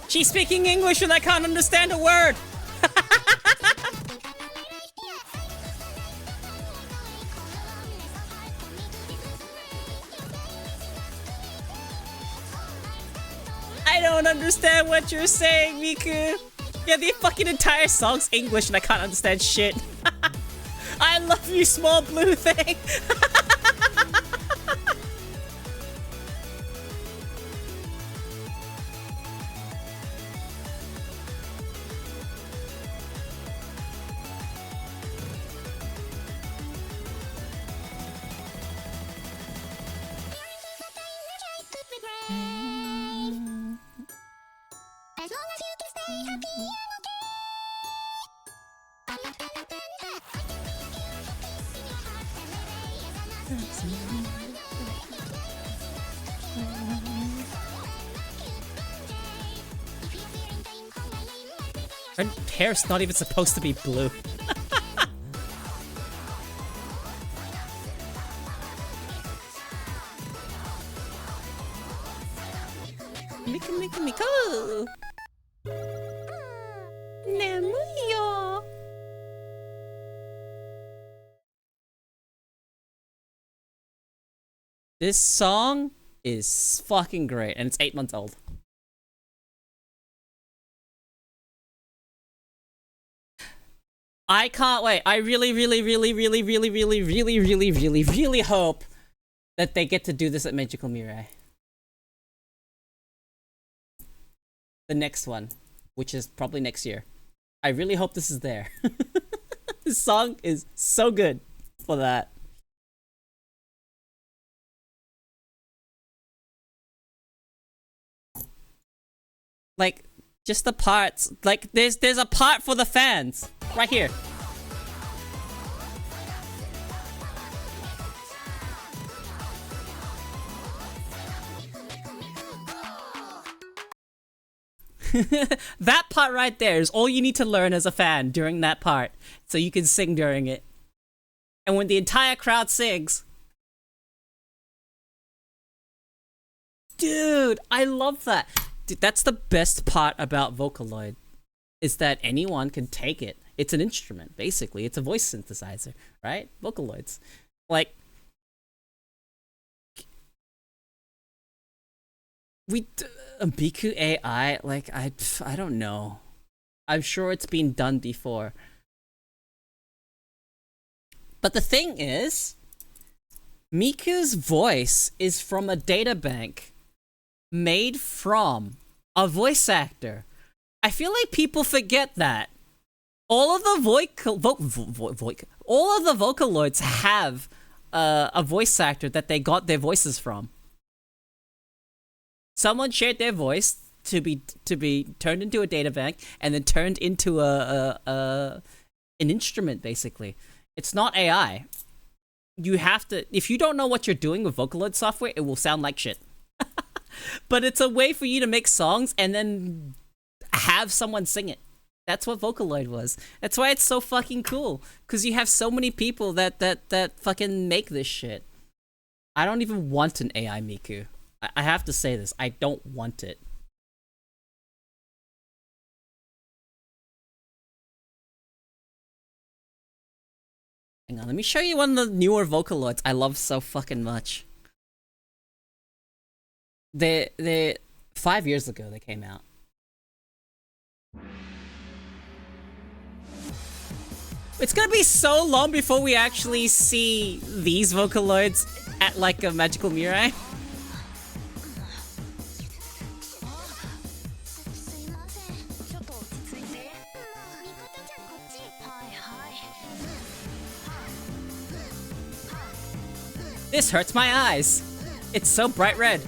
She's speaking English and I can't understand a word. I don't understand what you're saying, Miku. Yeah, the fucking entire song's English and I can't understand shit. I love you, small blue thing. As long as you can stay happy, I'm okay. I'm not gonna bend that. I can make you feel peace in your heart every day is Her hair's not even supposed to be blue. Miku Miku Miku. Namu. This song is fucking great, and it's 8 months old. I can't wait. I really hope that they get to do this at Magical Mirai. The next one, which is probably next year. I really hope this is there. This song is so good for that. Like, just the parts. Like, there's a part for the fans. Right here. That part right there is all you need to learn as a fan during that part. So you can sing during it. And when the entire crowd sings... Dude, I love that. Dude, that's the best part about Vocaloid. Is that anyone can take it. It's an instrument, basically. It's a voice synthesizer, right? Vocaloids. Like... Miku AI, like, I don't know. I'm sure it's been done before. But the thing is, Miku's voice is from a databank made from a voice actor. I feel like people forget that. All of the all of the Vocaloids have a voice actor that they got their voices from. Someone shared their voice to be turned into a databank and then turned into an instrument, basically. It's not AI. You have to, if you don't know what you're doing with Vocaloid software, it will sound like shit. But it's a way for you to make songs and then have someone sing it. That's what Vocaloid was. That's why it's so fucking cool. Because you have so many people that fucking make this shit. I don't even want an AI Miku. I have to say this. I don't want it. Hang on, let me show you one of the newer Vocaloids I love so fucking much. They 5 years ago they came out. It's gonna be so long before we actually see these Vocaloids at like a Magical Mirai. This hurts my eyes. It's so bright red.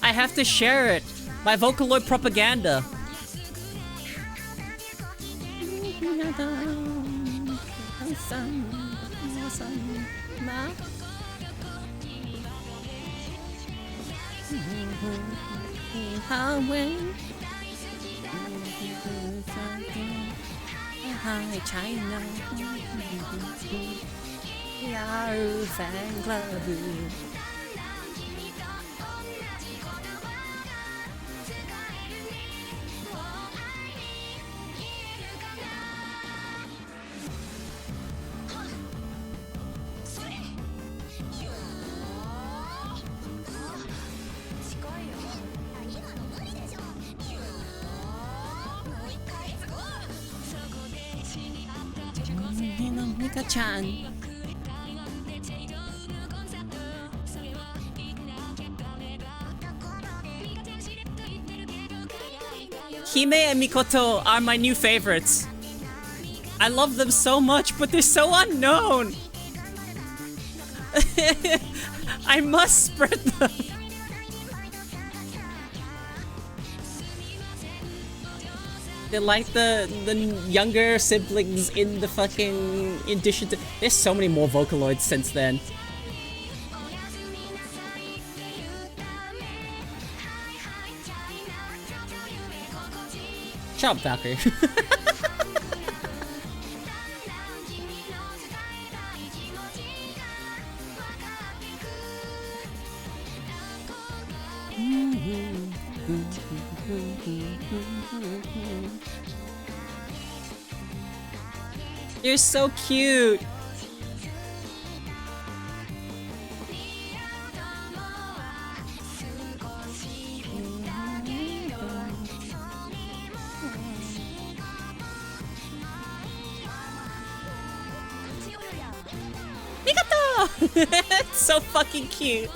I have to share it. My Vocaloid propaganda. Hi China. Yahoo fan club. Mika-chan. Hime and Mikoto are my new favorites. I love them so much, but they're so unknown. I must spread them. They're like the younger siblings in the fucking addition to. There's so many more Vocaloids since then. job, Valkyrie. You're so cute. It's so fucking cute.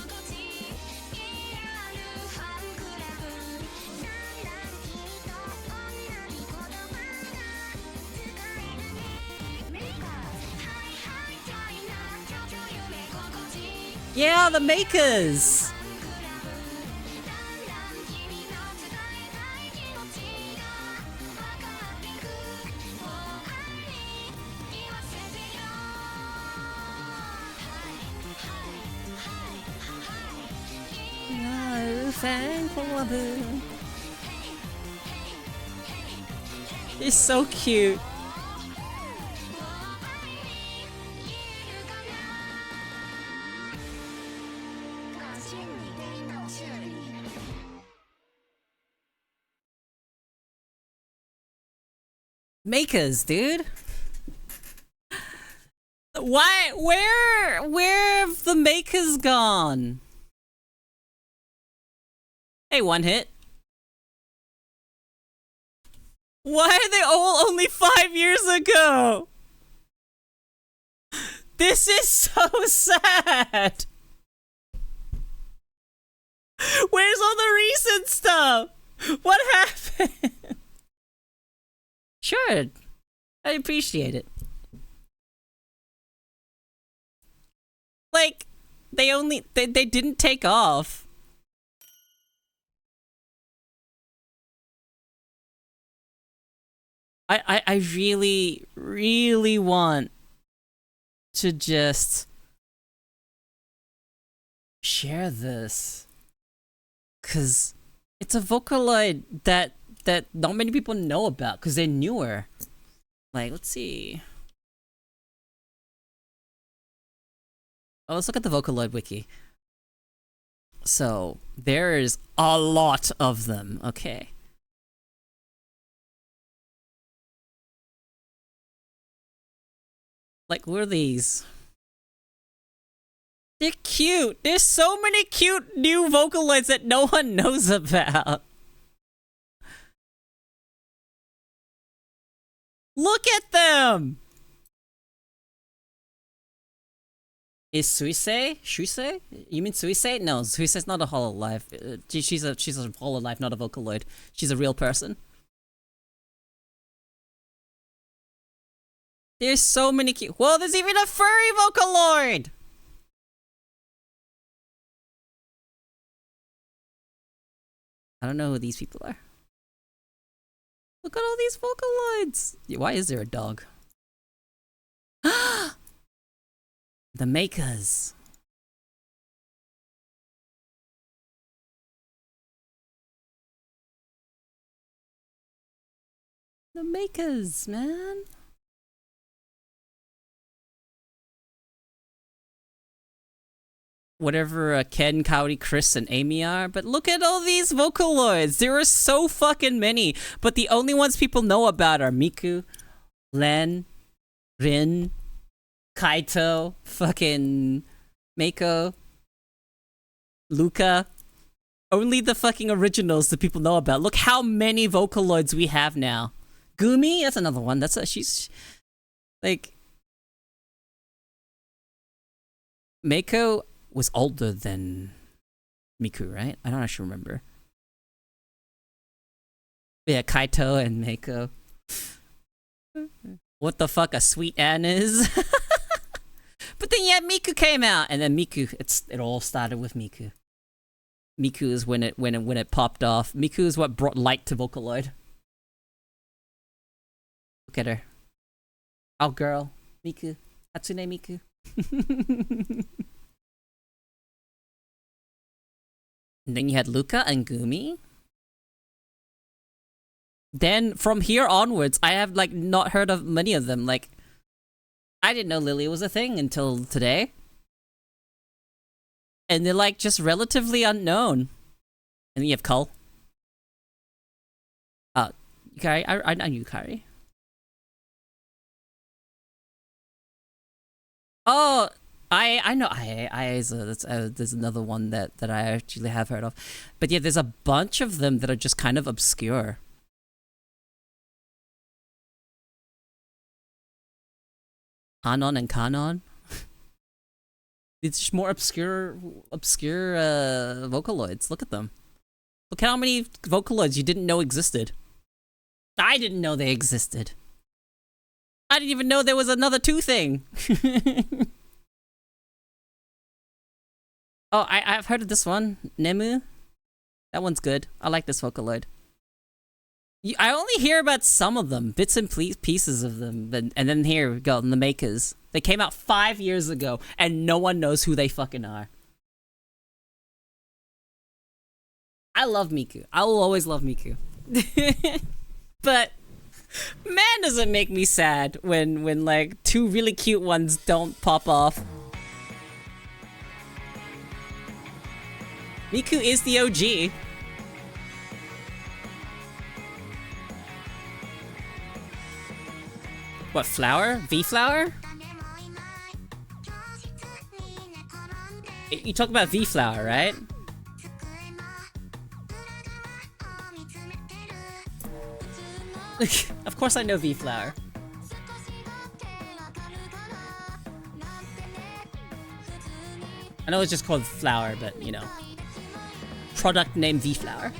Yeah, the makers. He's so cute. Makers, dude. Why? Where have the makers gone? Hey, one hit. Why are they all only 5 years ago? This is so sad. Where's all the recent stuff? What happened? Sure, I appreciate it. Like, they didn't take off. I really, really want to just share this, cause it's a Vocaloid that not many people know about, cause they're newer. Like, let's see. Oh, let's look at the Vocaloid wiki. So there's a lot of them. Okay. Like, what are these? They're cute. There's so many cute new Vocaloids that no one knows about. Look at them! Is Suisei? Shuisei? You mean Suisei? No, Suisei's not a hololive. She's a hololive, not a Vocaloid. She's a real person. There's so many cute. Whoa, there's even a furry Vocaloid! I don't know who these people are. Look at all these Vocaloids! Why is there a dog? The makers. The makers, man. Whatever Ken, Cowdy, Chris, and Amy are, but look at all these Vocaloids. There are so fucking many, but the only ones people know about are Miku, Len, Rin, Kaito, fucking Mako, Luca. Only the fucking originals that people know about. Look how many Vocaloids we have now. Gumi, that's another one. She's like Mako was older than Miku, right? I don't actually remember. But yeah, Kaito and Mako. What the fuck a sweet Anne is. But then yeah, Miku came out, and then Miku, it all started with Miku. Miku is when it popped off. Miku is what brought light to Vocaloid. Look at her. Our girl, Miku. Hatsune Miku. And then you had Luca and Gumi. Then from here onwards, I have like not heard of many of them. Like, I didn't know Lily was a thing until today. And they're like just relatively unknown. And then you have Cull. Yukari, I know Yukari. Oh, I know there's another one that I actually have heard of. But yeah, there's a bunch of them that are just kind of obscure. Anon and Kanon. It's just more obscure Vocaloids. Look at them. Look how many Vocaloids you didn't know existed. I didn't know they existed. I didn't even know there was another 2 thing. Oh, I've heard of this one. Nemu. That one's good. I like this Vocaloid. I only hear about some of them. Bits and pieces of them. And then here we go. The Makers. They came out 5 years ago. And no one knows who they fucking are. I love Miku. I will always love Miku. But man, does it make me sad when like 2 really cute ones don't pop off. Miku is the OG. What, Flower? V-Flower? You talk about V-Flower, right? Of course I know V-Flower. I know it's just called Flower, but you know. Product name V-Flower.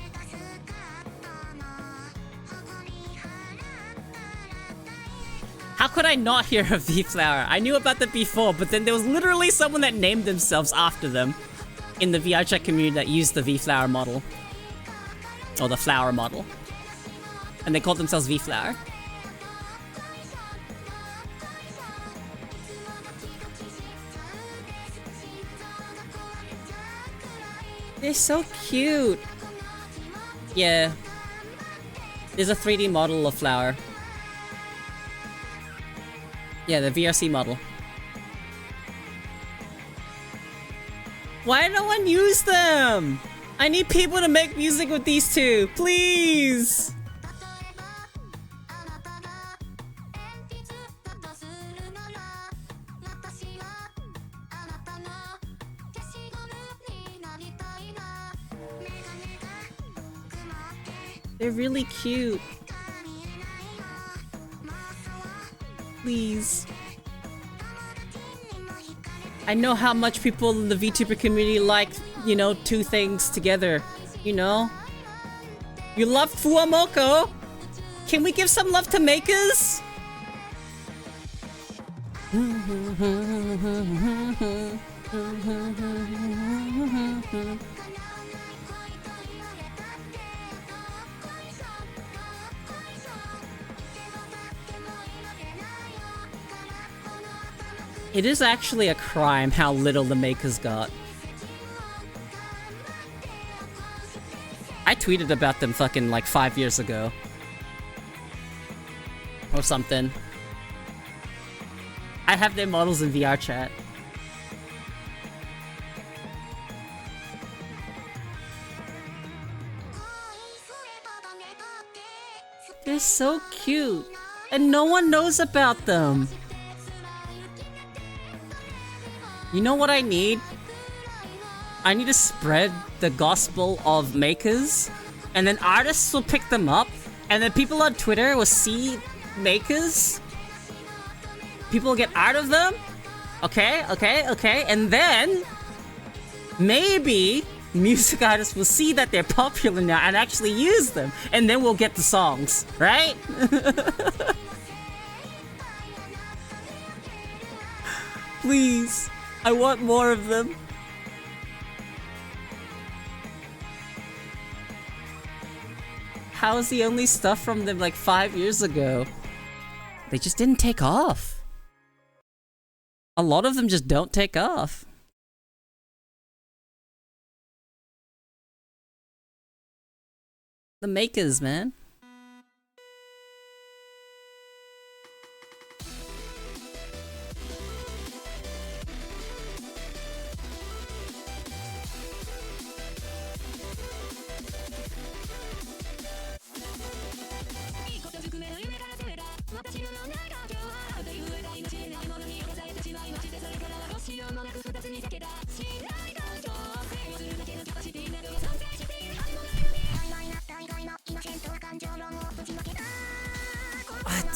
How could I not hear of V-Flower? I knew about them before, but then there was literally someone that named themselves after them in the VR chat community that used the V-Flower model. Or the flower model. And they called themselves V-Flower. They're so cute. Yeah. There's a 3D model of Flower. Yeah, the VRC model. Why no one use them? I need people to make music with these 2, please. They're really cute. Please. I know how much people in the VTuber community like, you know, 2 things together. You know? You love Fuamoko? Can we give some love to Makers? It is actually a crime how little the Makers got. I tweeted about them fucking like 5 years ago. Or something. I have their models in VR chat. They're so cute. And no one knows about them. You know what I need? I need to spread the gospel of Makers, and then artists will pick them up, and then people on Twitter will see Makers. People will get out of them. Okay, and then maybe music artists will see that they're popular now and actually use them, and then we'll get the songs, right? Please. I want more of them. How's the only stuff from them like 5 years ago? They just didn't take off. A lot of them just don't take off. The Makers, man.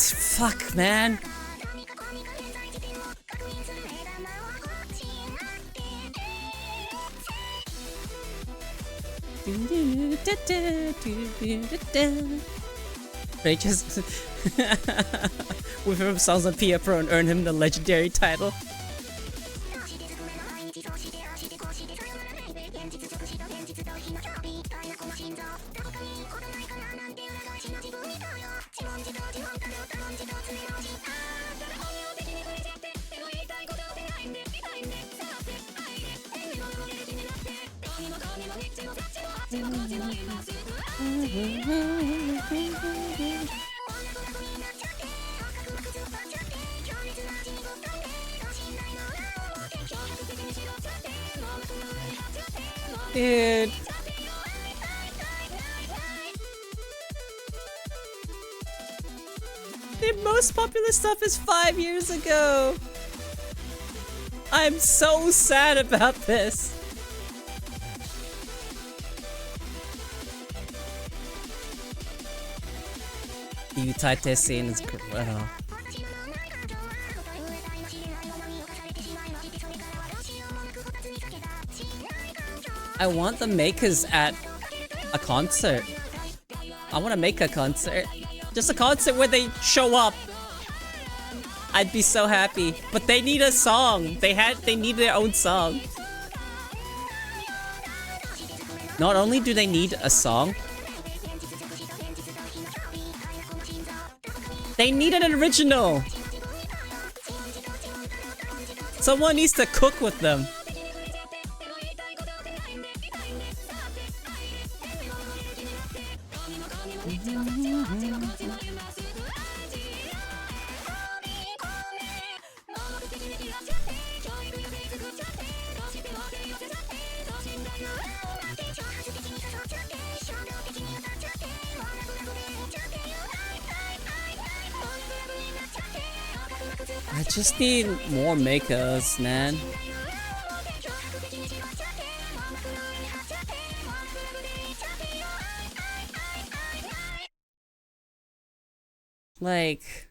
Fuck, man. They just with him songs on PF Pro and earn him the legendary title. Dude. The most popular stuff is 5 years ago. I'm so sad about this. You typed this scene is great. I want the makers at a concert. I want to make a concert. Just a concert where they show up. I'd be so happy. But they need a song. They need their own song. Not only do they need a song, they need an original. Someone needs to cook with them. I just need more makers, man. Like,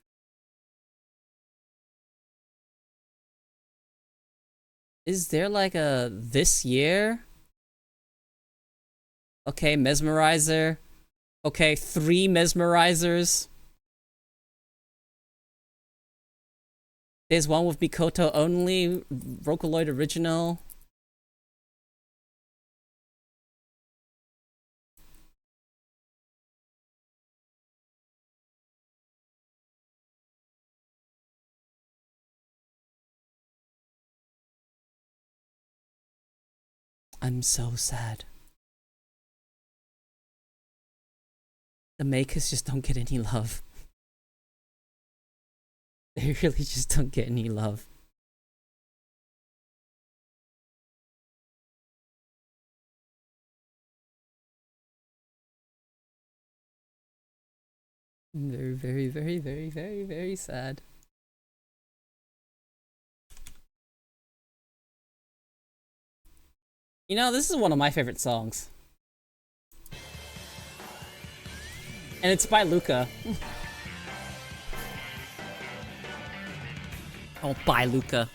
is there like a this year? Okay, mesmerizer. Okay, 3 mesmerizers. There's one with Mikoto only, Vocaloid original. I'm so sad. The makers just don't get any love. They really just don't get any love. Very, very, very, very, very, very sad. You know, this is one of my favorite songs. And it's by Luca. Oh, by Luca.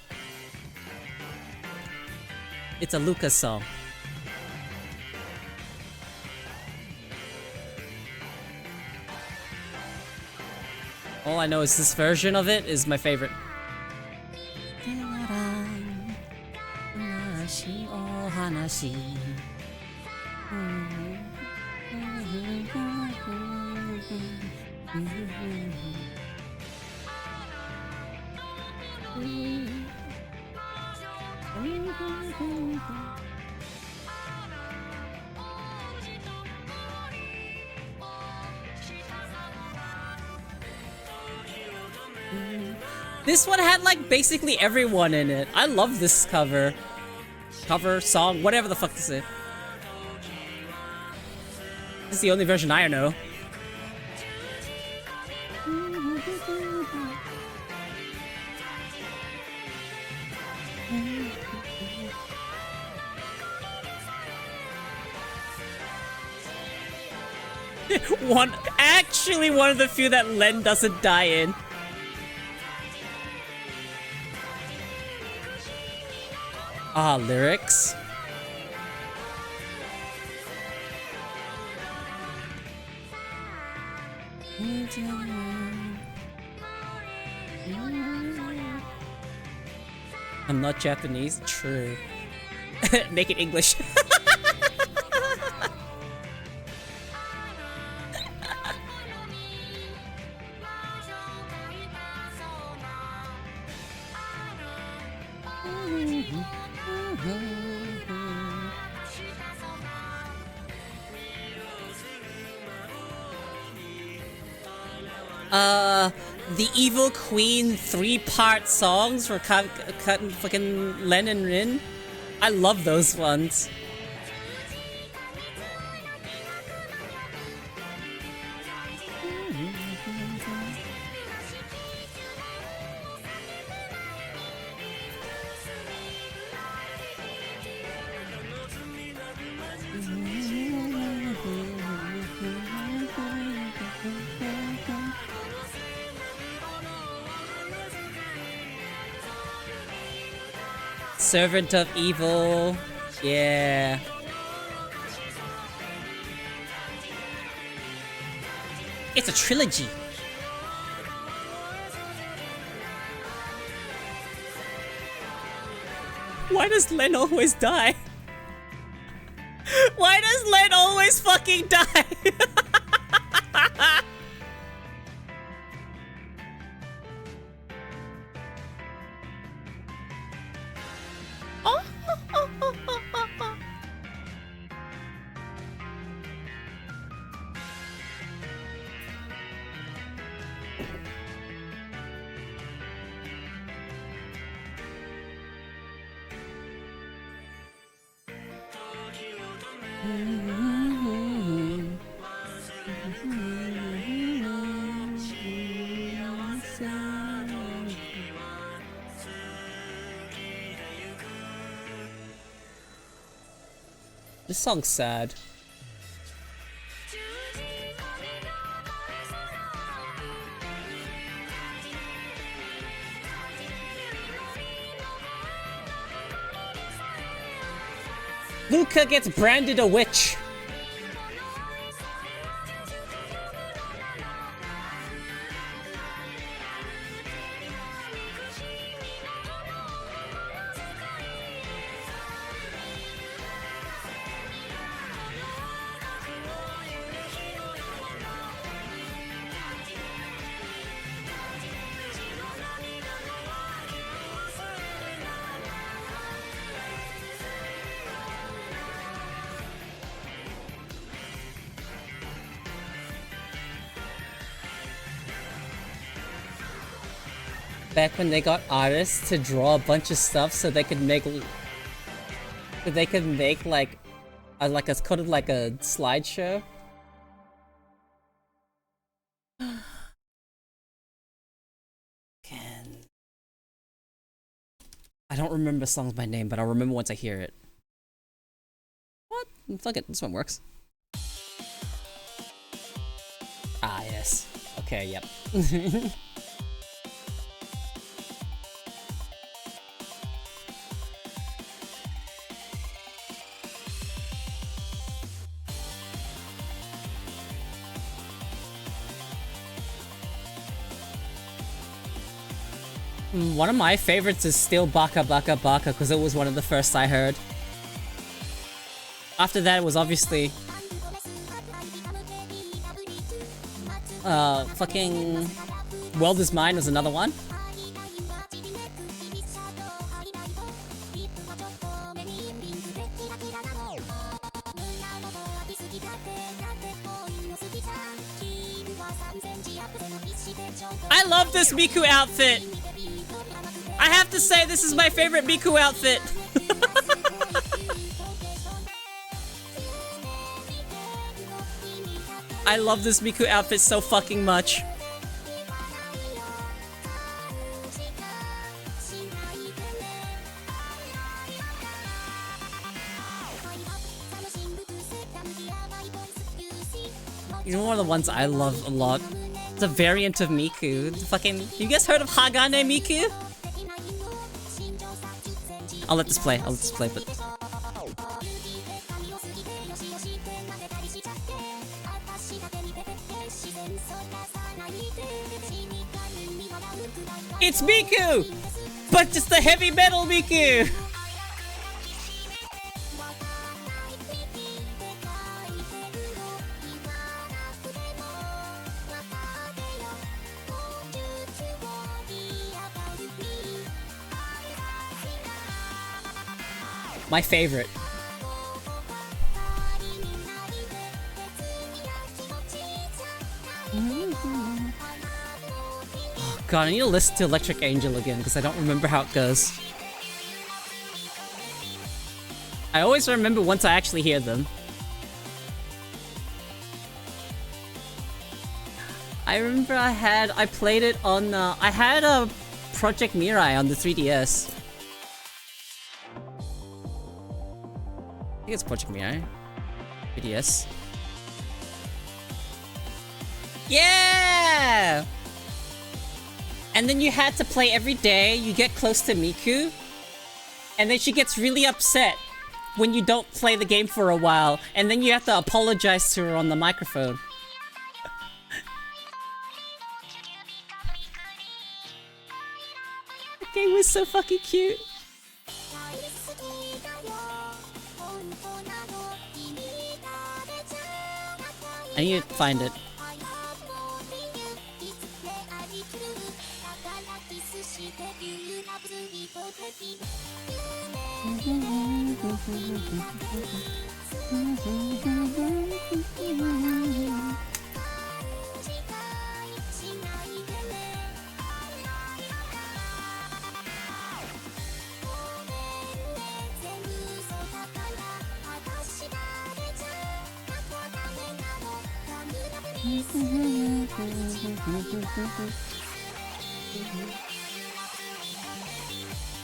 It's a Luca song. All I know is this version of it is my favorite. This one had like basically everyone in it. I love this cover. Cover, song, whatever the fuck this is. This is the only version I know. Actually one of the few that Len doesn't die in. Ah, lyrics. I'm not Japanese. True. Make it English. The Evil Queen 3-part songs for fucking Len and Rin. I love those ones. Servant of Evil. Yeah. It's a trilogy. Why does Len always die? Why does Len always fucking die? This song's sad. Luca gets branded a witch. Back when they got artists to draw a bunch of stuff so they could make like it's called like a slideshow. I don't remember songs by name, but I'll remember once I hear it. What? Fuck it, this one works. Ah, yes. Okay, yep. One of my favorites is still Baka Baka Baka because it was one of the first I heard. After that, it was obviously fucking World Is Mine was another one. I love this Miku outfit. I have to say, this is my favorite Miku outfit. I love this Miku outfit so fucking much. You know, one of the ones I love a lot. It's a variant of Miku. You guys heard of Hagane Miku? I'll let this play, but... It's Miku! But just the heavy metal Miku! My favorite. Oh god, I need to listen to Electric Angel again because I don't remember how it goes. I always remember once I actually hear them. I remember I played it on, I had a Project Mirai on the 3DS. I think it's Project Mirai. 3DS. Yeah! And then you had to play every day, you get close to Miku, and then she gets really upset when you don't play the game for a while, and then you have to apologize to her on the microphone. The game was so fucking cute. I need to find it.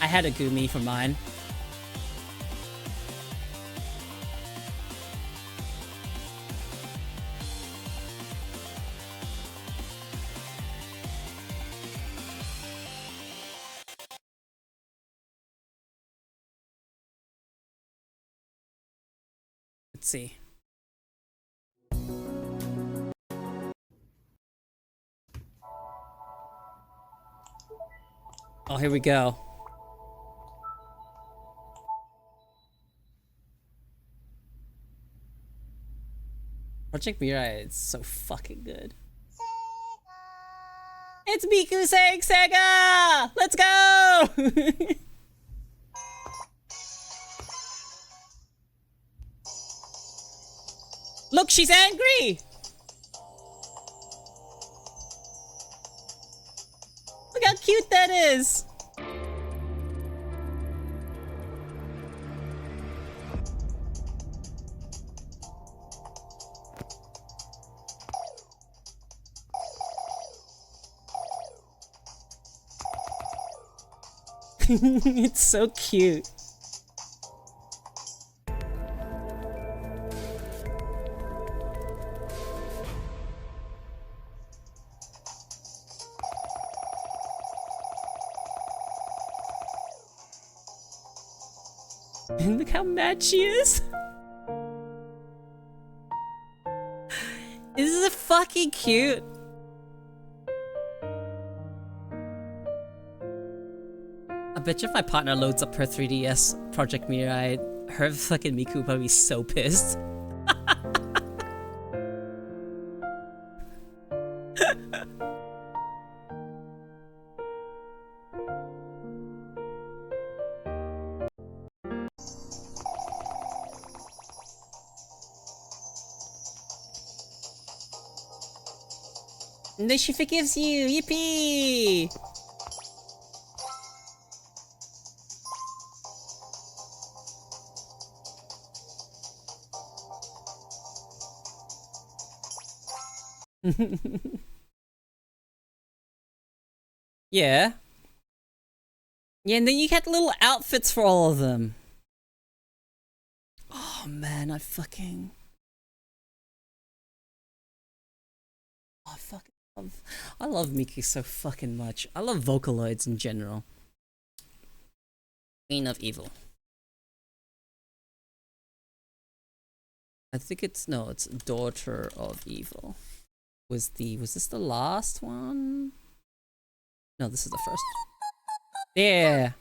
I had a Gumi for mine. Let's see. Oh, here we go. Project Mirai is so fucking good. It's Miku saying Sega! Let's go! Look, she's angry! Look how cute that is! It's so cute. And look how mad she is. This is fucking cute. I bet you if my partner loads up her 3DS Project Mirai, her fucking Miku would probably be so pissed. And then she forgives you, yippee! Yeah. Yeah, and then you get little outfits for all of them. Oh man, I fucking... I love Miku so fucking much. I love Vocaloids in general. Queen of Evil. I think it's Daughter of Evil. Was this the last one? No, this is the first. Yeah.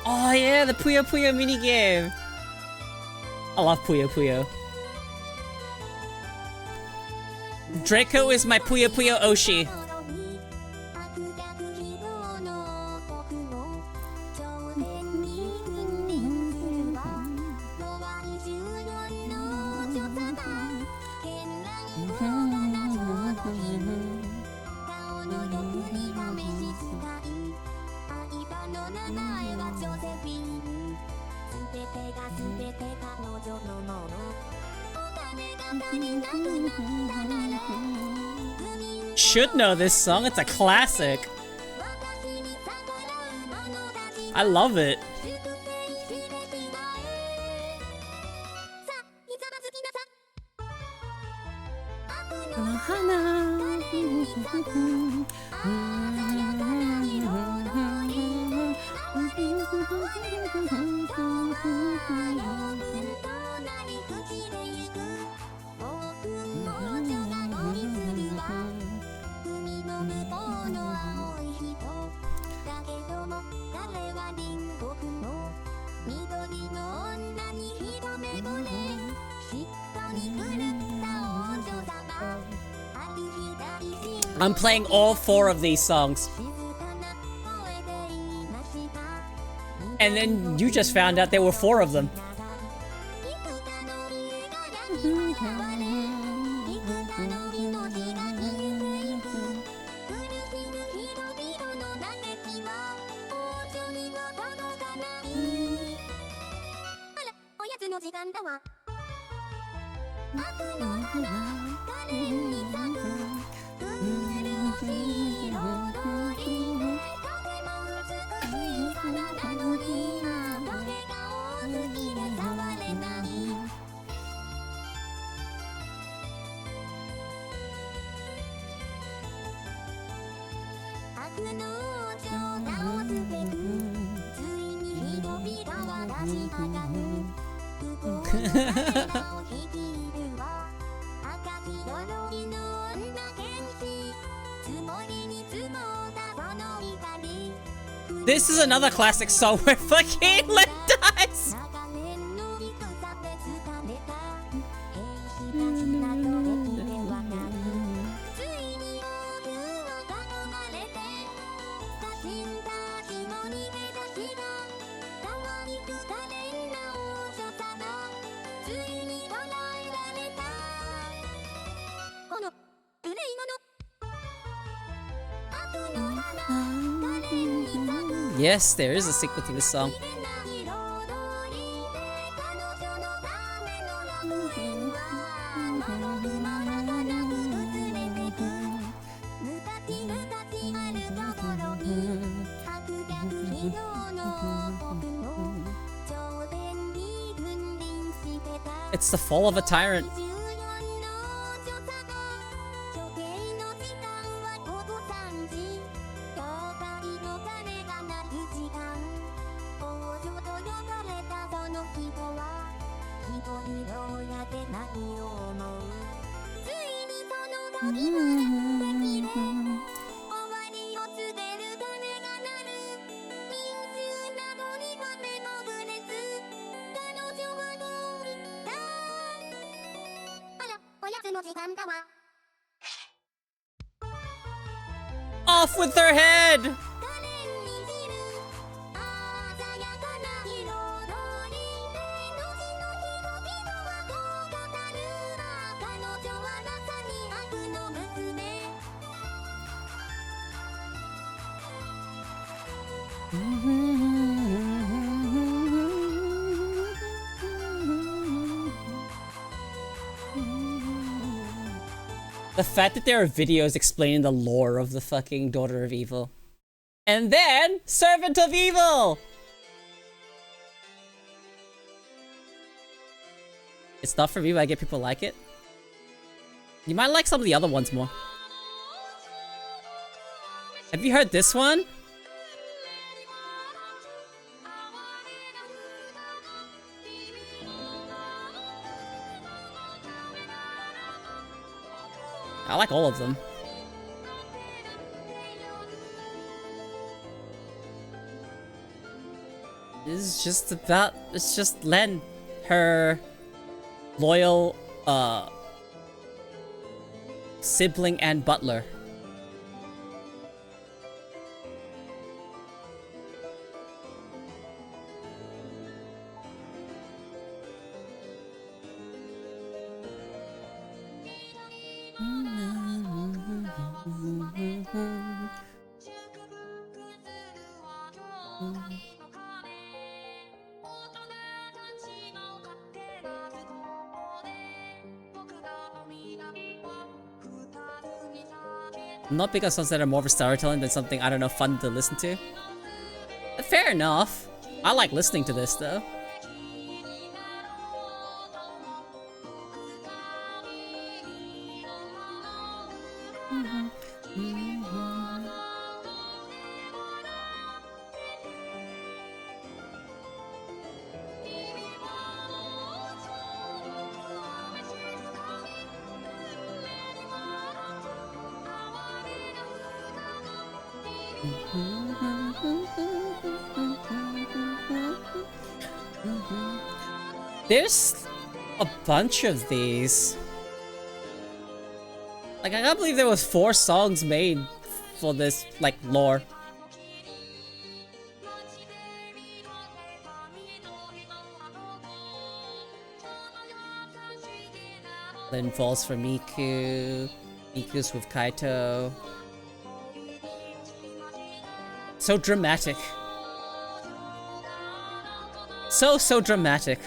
Oh yeah, the Puyo Puyo minigame. I love Puyo Puyo. Draco is my Puyo Puyo Oshi. Should know this song, it's a classic. I love it. I'm playing all 4 of these songs. And then you just found out there were 4 of them. This is another classic song where fucking Len dies. Yes, there is a sequel to this song. It's the fall of a tyrant. Off with their head! The fact that there are videos explaining the lore of the fucking Daughter of Evil. And then, Servant of Evil! It's not for me, but I get people like it. You might like some of the other ones more. Have you heard this one? I like all of them. It's just about, it's just Len, her loyal sibling and butler. Not because songs that are more for storytelling than something, I don't know, fun to listen to. Fair enough. I like listening to this though. There's a bunch of these. Like, I can't believe there was 4 songs made for this, like, lore. Then Falls for Miku. Miku's with Kaito. So dramatic. So dramatic.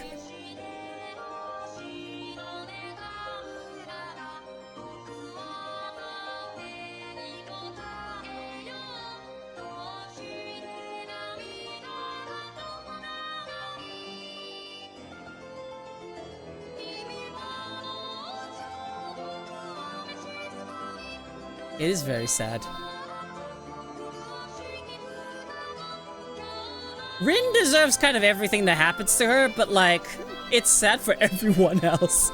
It is very sad. Rin deserves kind of everything that happens to her, but like, it's sad for everyone else.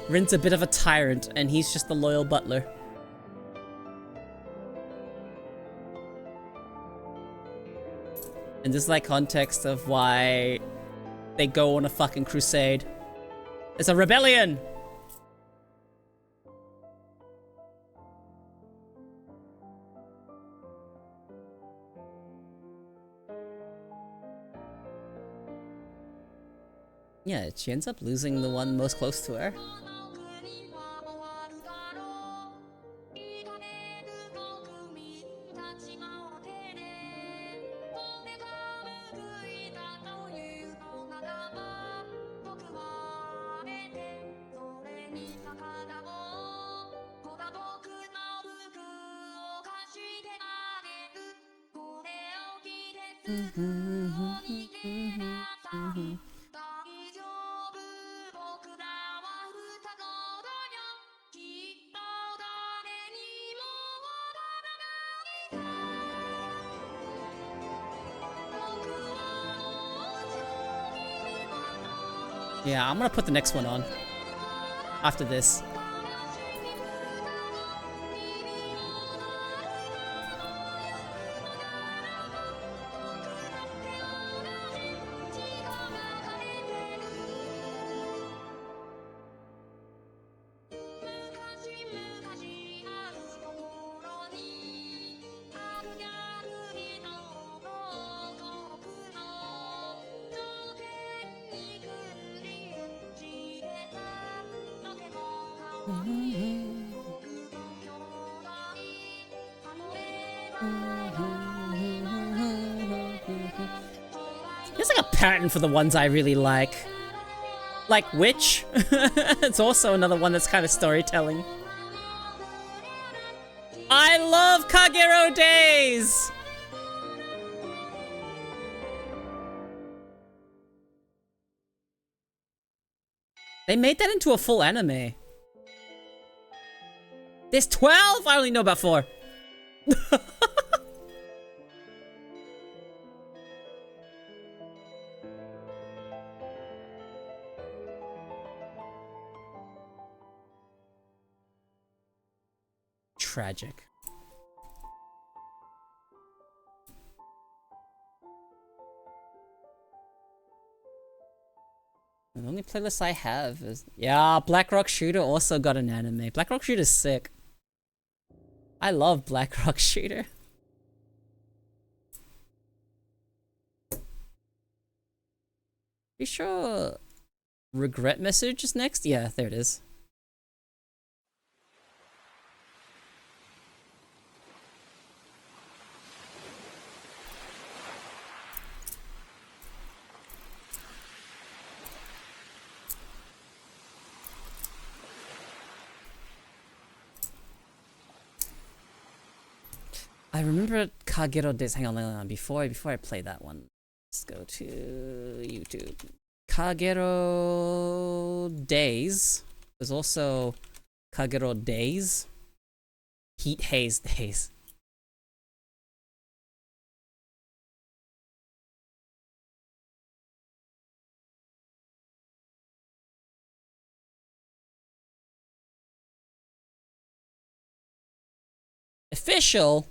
Rin's a bit of a tyrant, and he's just the loyal butler. And there's like context of why they go on a fucking crusade. It's a rebellion! Yeah, she ends up losing the one most close to her. Yeah, I'm gonna put the next one on after this. There's like a pattern for the ones I really like. Like Witch. It's also another one that's kind of storytelling. I love Kagero Days! They made that into a full anime. There's 12? I only know about 4. Tragic. The only playlist I have is... Yeah, Black Rock Shooter also got an anime. Black Rock Shooter's sick. I love Black Rock Shooter. You sure Regret Message is next? Yeah, there it is. I remember Kagero Days. Hang on. Before I play that one, let's go to YouTube. Kagero Days. There's also Kagero Days. Heat Haze Days. Official.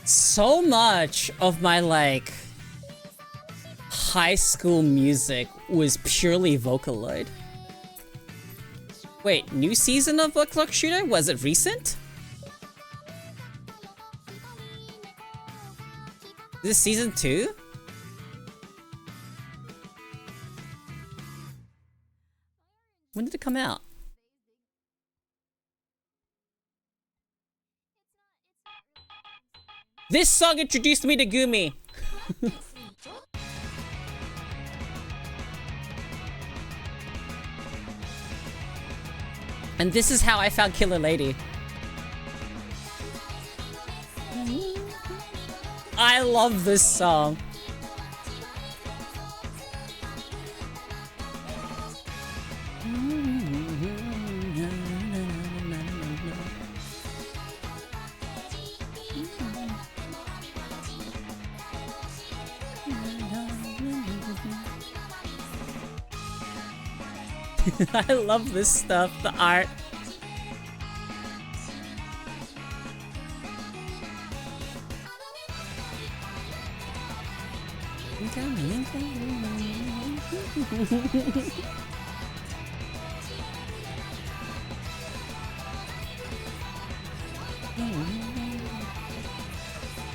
So much of my like high school music was purely Vocaloid. Wait, new season of a Clock Shooter? Was it recent? Is this season 2? When did it come out? This song introduced me to Gumi. And this is how I found Killer Lady. I love this song. I love this stuff, the art.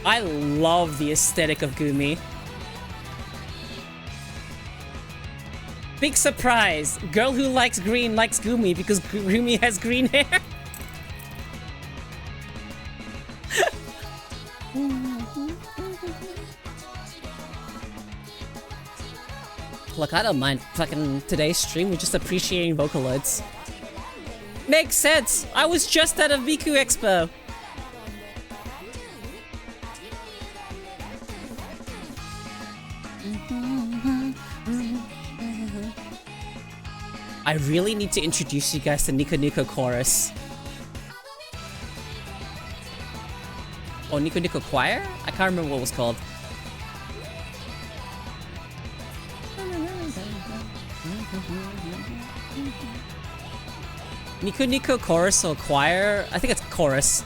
I love the aesthetic of Gumi. Big surprise! Girl who likes green likes Gumi because Gumi has green hair. Look, I don't mind fucking today's stream. We're just appreciating Vocaloids. Makes sense! I was just at a Miku Expo! I really need to introduce you guys to Nico Nico Chorus. Or Nico Nico Choir? I can't remember what it was called. Nico Nico Chorus or Choir, I think it's Chorus,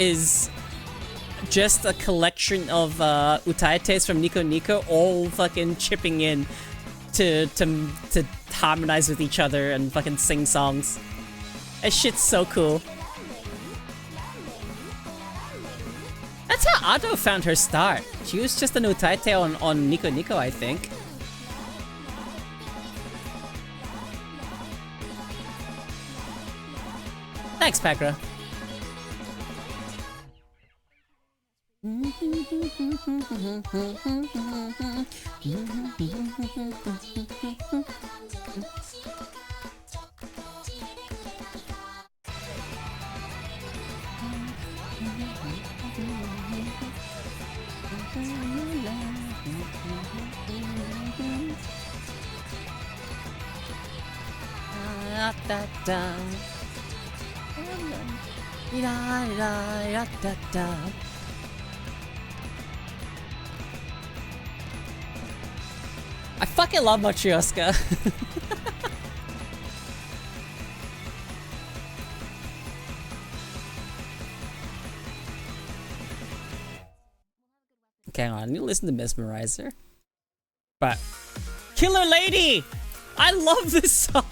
is just a collection of utaites from Nico Nico all fucking chipping in to harmonize with each other and fucking sing songs. That shit's so cool. That's how Ado found her start. She was just an utaite on Nico Nico, I think. Thanks, Pakra. I fucking love Matryoshka. Okay, hang on. I need to listen to Mesmerizer. But Killer Lady! I love this song!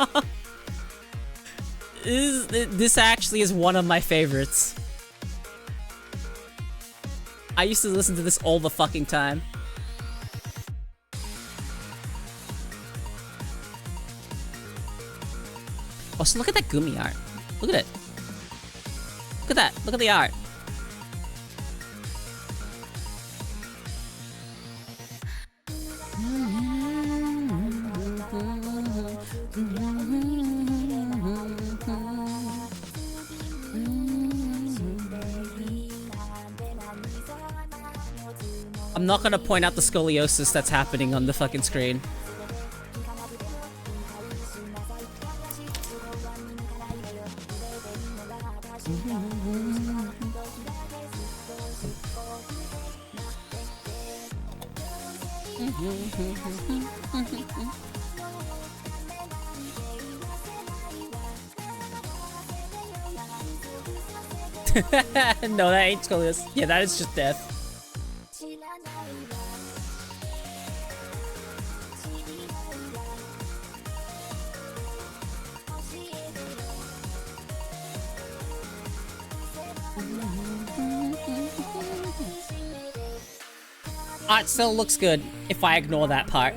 This actually is one of my favorites. I used to listen to this all the fucking time. Also, look at that Gumi art. Look at it. Look at that. Look at the art. I'm not gonna point out the scoliosis that's happening on the fucking screen. No, that ain't Scoliosis. Yeah, that is just death. It still looks good if I ignore that part.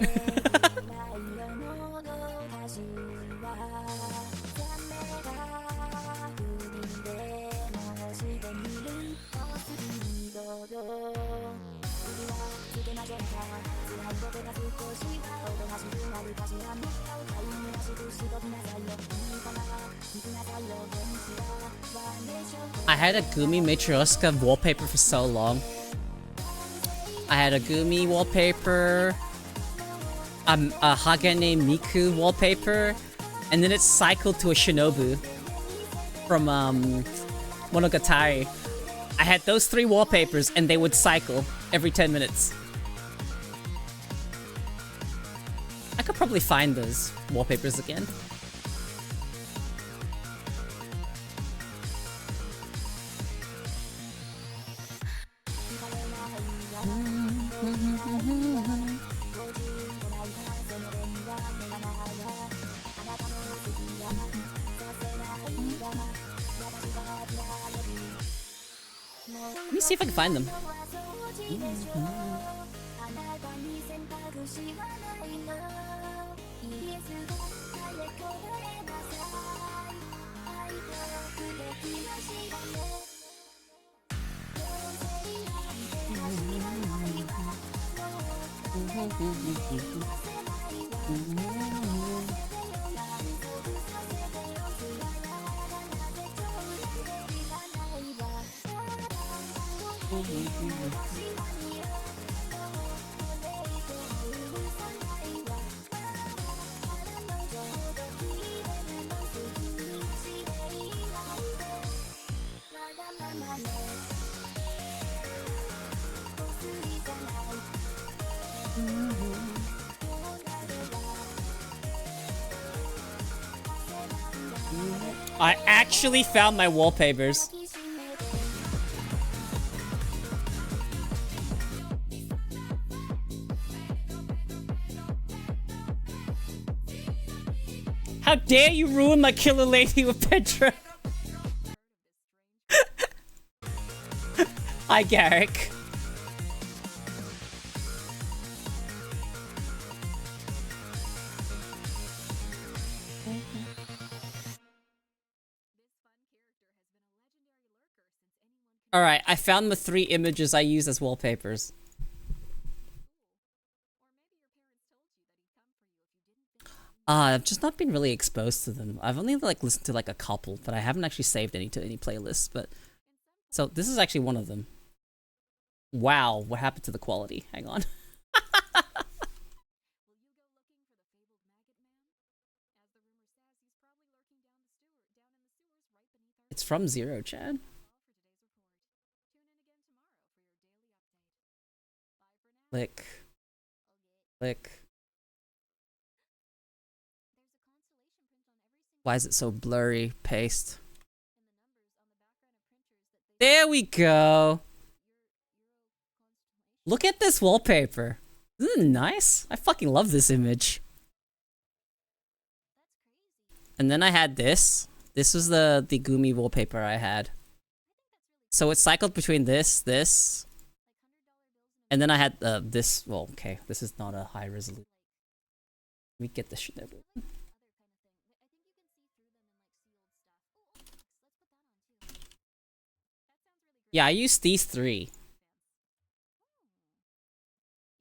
I had a Gumi Matryoshka wallpaper for so long. I had a Gumi wallpaper, a Hagane Miku wallpaper, and then it cycled to a Shinobu from Monogatari. I had those 3 wallpapers and they would cycle every 10 minutes. I could probably find those wallpapers again. Let me see if I can find them. I actually found my wallpapers. How dare you ruin my killer lady with Petra? Hi, Garrick. Alright, I found the 3 images I use as wallpapers. I've just not been really exposed to them. I've only like listened to like a couple, but I haven't actually saved any to any playlists. But so this is actually one of them. Wow, what happened to the quality? Hang on. It's from Zero Chan. Click. Click. Why is it so blurry? Paste. There we go. Look at this wallpaper. Isn't it nice? I fucking love this image. And then I had this. This was the Gumi wallpaper I had. So it cycled between this. And then I had this. Well, okay. This is not a high resolution. Let me get this shit over. Yeah, I used these 3.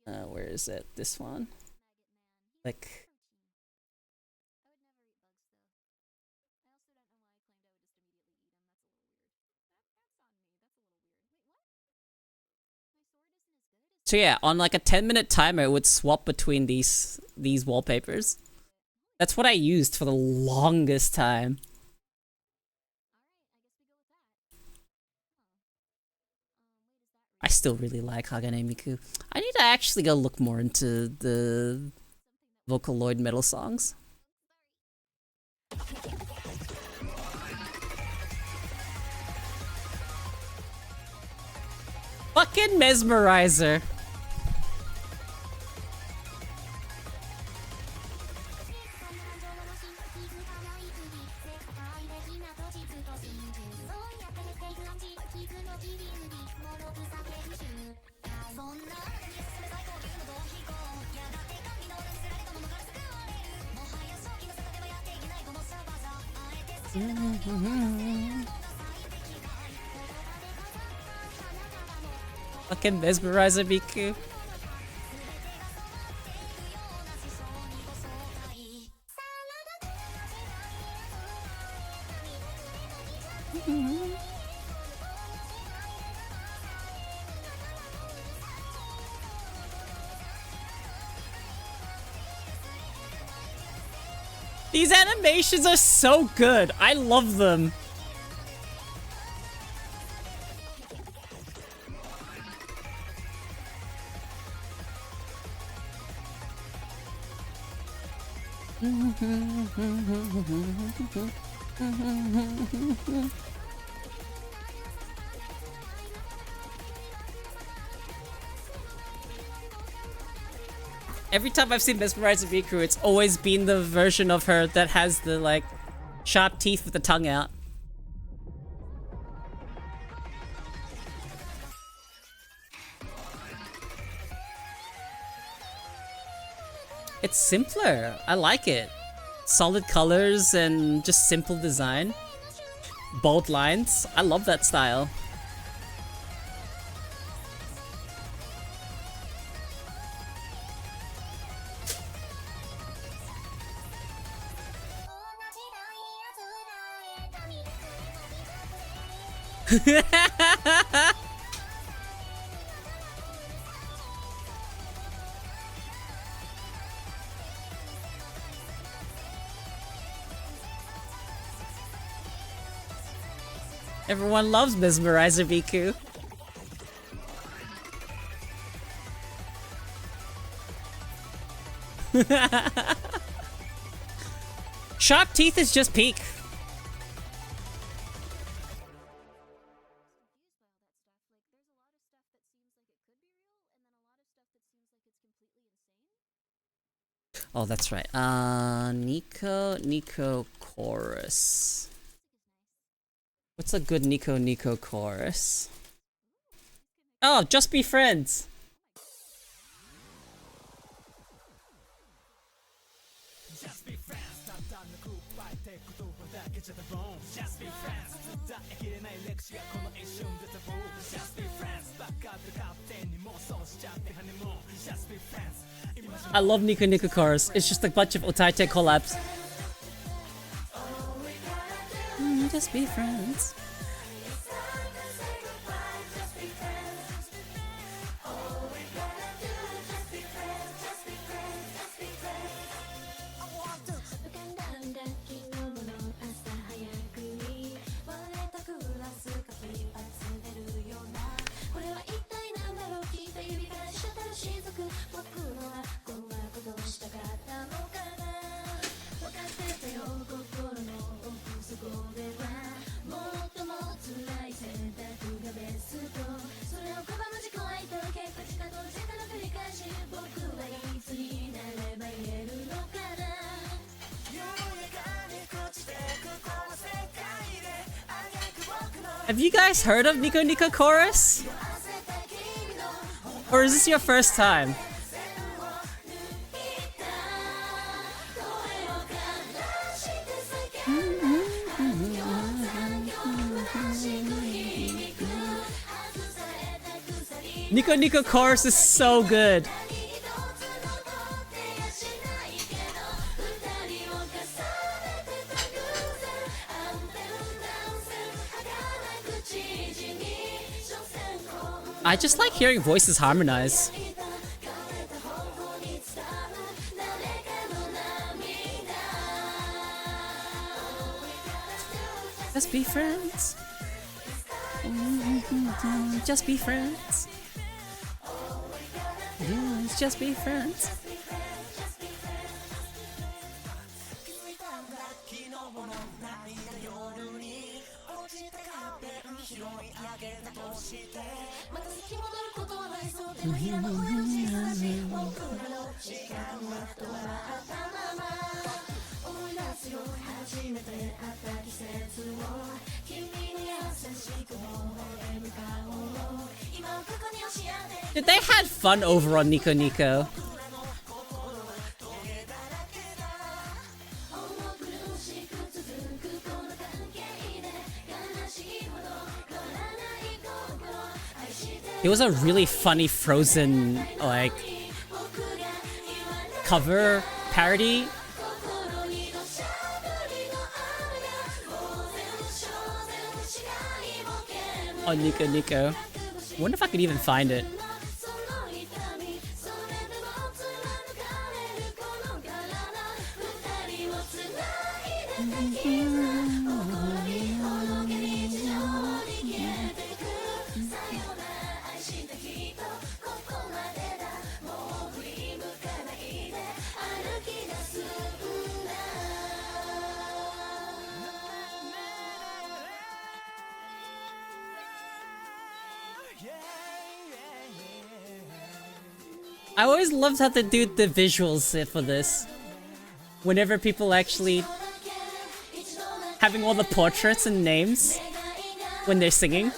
Where is it? This one? Like... So yeah, on like a 10-minute timer, it would swap between these wallpapers. That's what I used for the longest time. I still really like Hagane Miku. I need to actually go look more into the Vocaloid metal songs. Fucking mesmerizer. Fucking mesmerizer Miku. These animations are so good. I love them. Every time I've seen Mesmerizer Miku, it's always been the version of her that has the, like, sharp teeth with the tongue out. It's simpler. I like it. Solid colors and just simple design. Bold lines. I love that style. Everyone loves Mesmerizer Miku. Sharp teeth is just peak. Oh, that's right. Nico chorus. What's a good Nico chorus? Oh, Just Be Friends. Just be friends. ただのくばいて言葉だけじゃ多分 Just be friends. 伝えきれない歴史がこの一瞬で多分 Just be friends. バカで勝手に妄想しちゃってハネモン Just be friends. I love Nico chorus. It's just a bunch of Otaite collabs. Just be friends. Have you guys heard of Nico chorus? Or is this your first time? Nico chorus is so good. I just like hearing voices harmonize. Just be friends. Just be friends. Yes, just be friends. Dude, they had fun over on Nico Nico. It was a really funny Frozen, like, cover parody. On Nico Nico. I wonder if I could even find it. I always loved how they do the visuals for this. Whenever people actually having all the portraits and names when they're singing.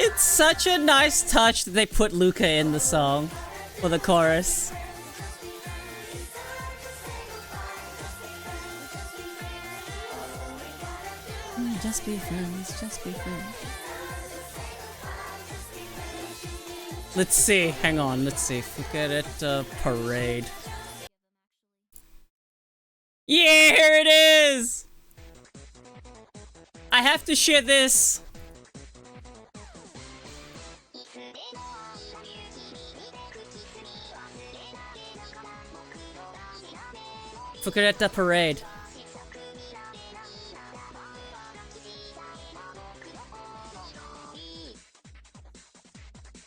It's such a nice touch that they put Luca in the song for the chorus. Just be friends, just be friends. Let's see, hang on, let's see. Forget it, parade. Yeah, here it is! I have to share this. Forget the parade.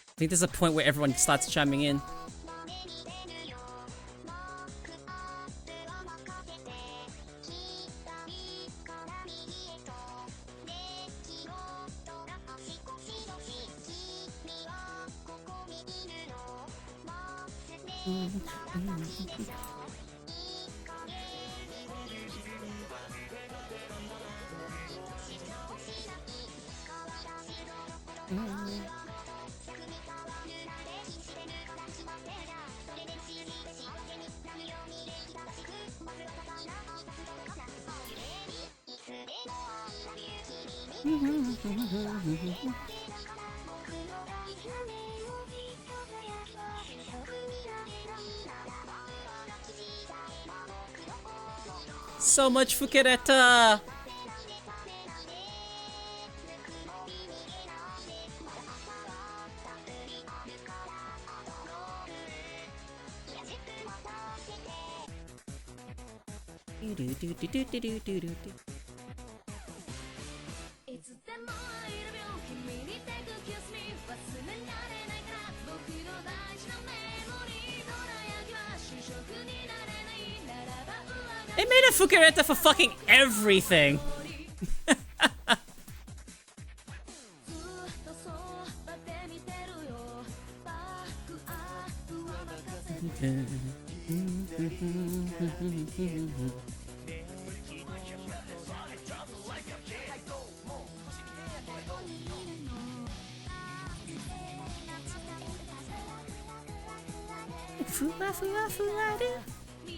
I think there's a point where everyone starts chiming in. So much Fukereta! They made a Fukereta for fucking everything.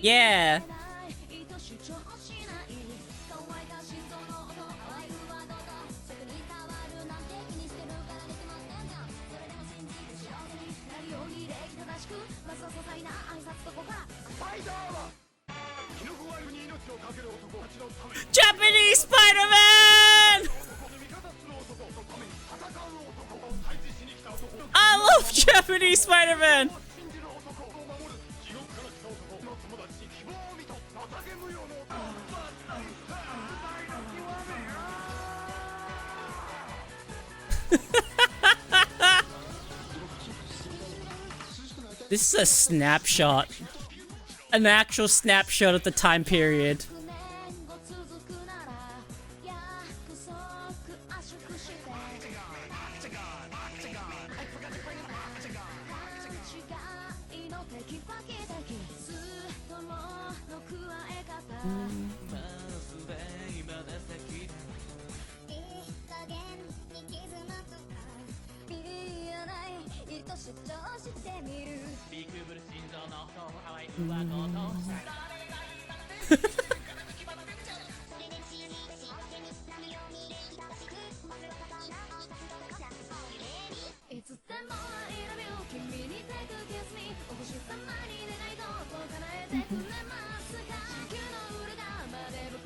Yeah. Japanese Spider-Man! I love Japanese Spider-Man! This is a snapshot. An actual snapshot of the time period.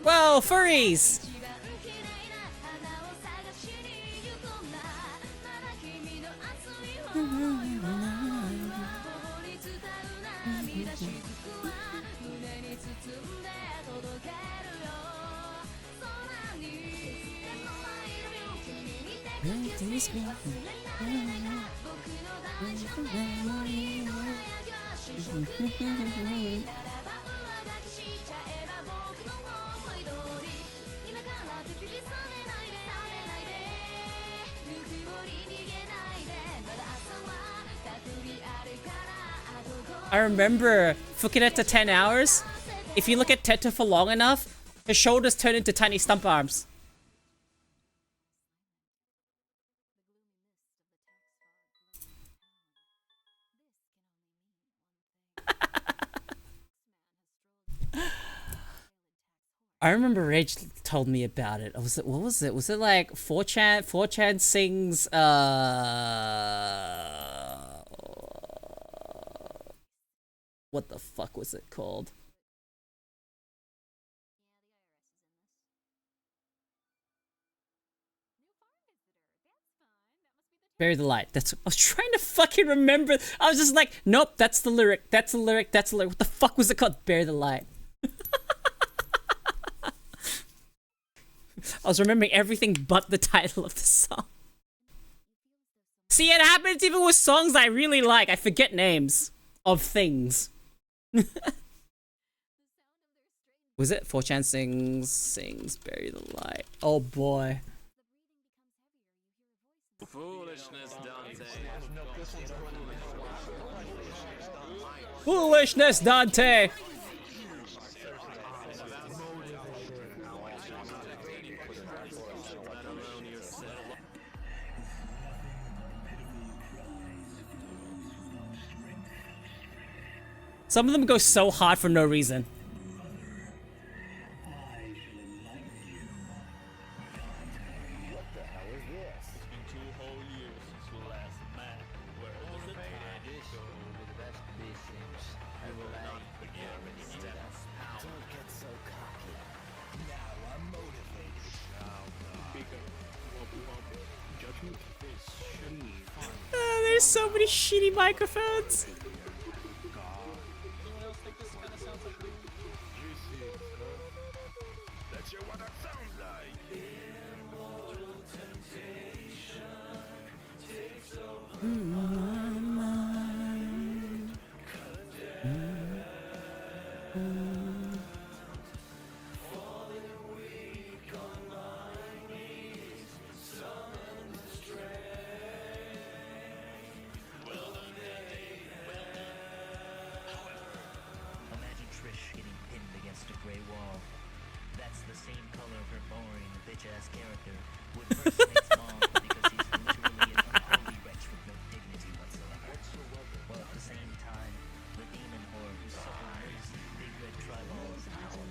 Whoa, furries! I remember looking at the 10 hours. If you look at Teta for long enough, his shoulders turn into tiny stump arms. I remember Rage told me about it. Was it, what was it? Was it like 4chan? 4chan sings, what the fuck was it called? Bury the light. That's. I was trying to fucking remember. I was just like, nope, that's the lyric. That's the lyric. That's the lyric. What the fuck was it called? Bury the light. I was remembering everything but the title of the song. See, it happens even with songs I really like. I forget names of things. Was it 4chan sings Bury the Light? Oh boy. Foolishness, Dante. Foolishness, Dante. Some of them go so hard for no reason. There's so many shitty microphones.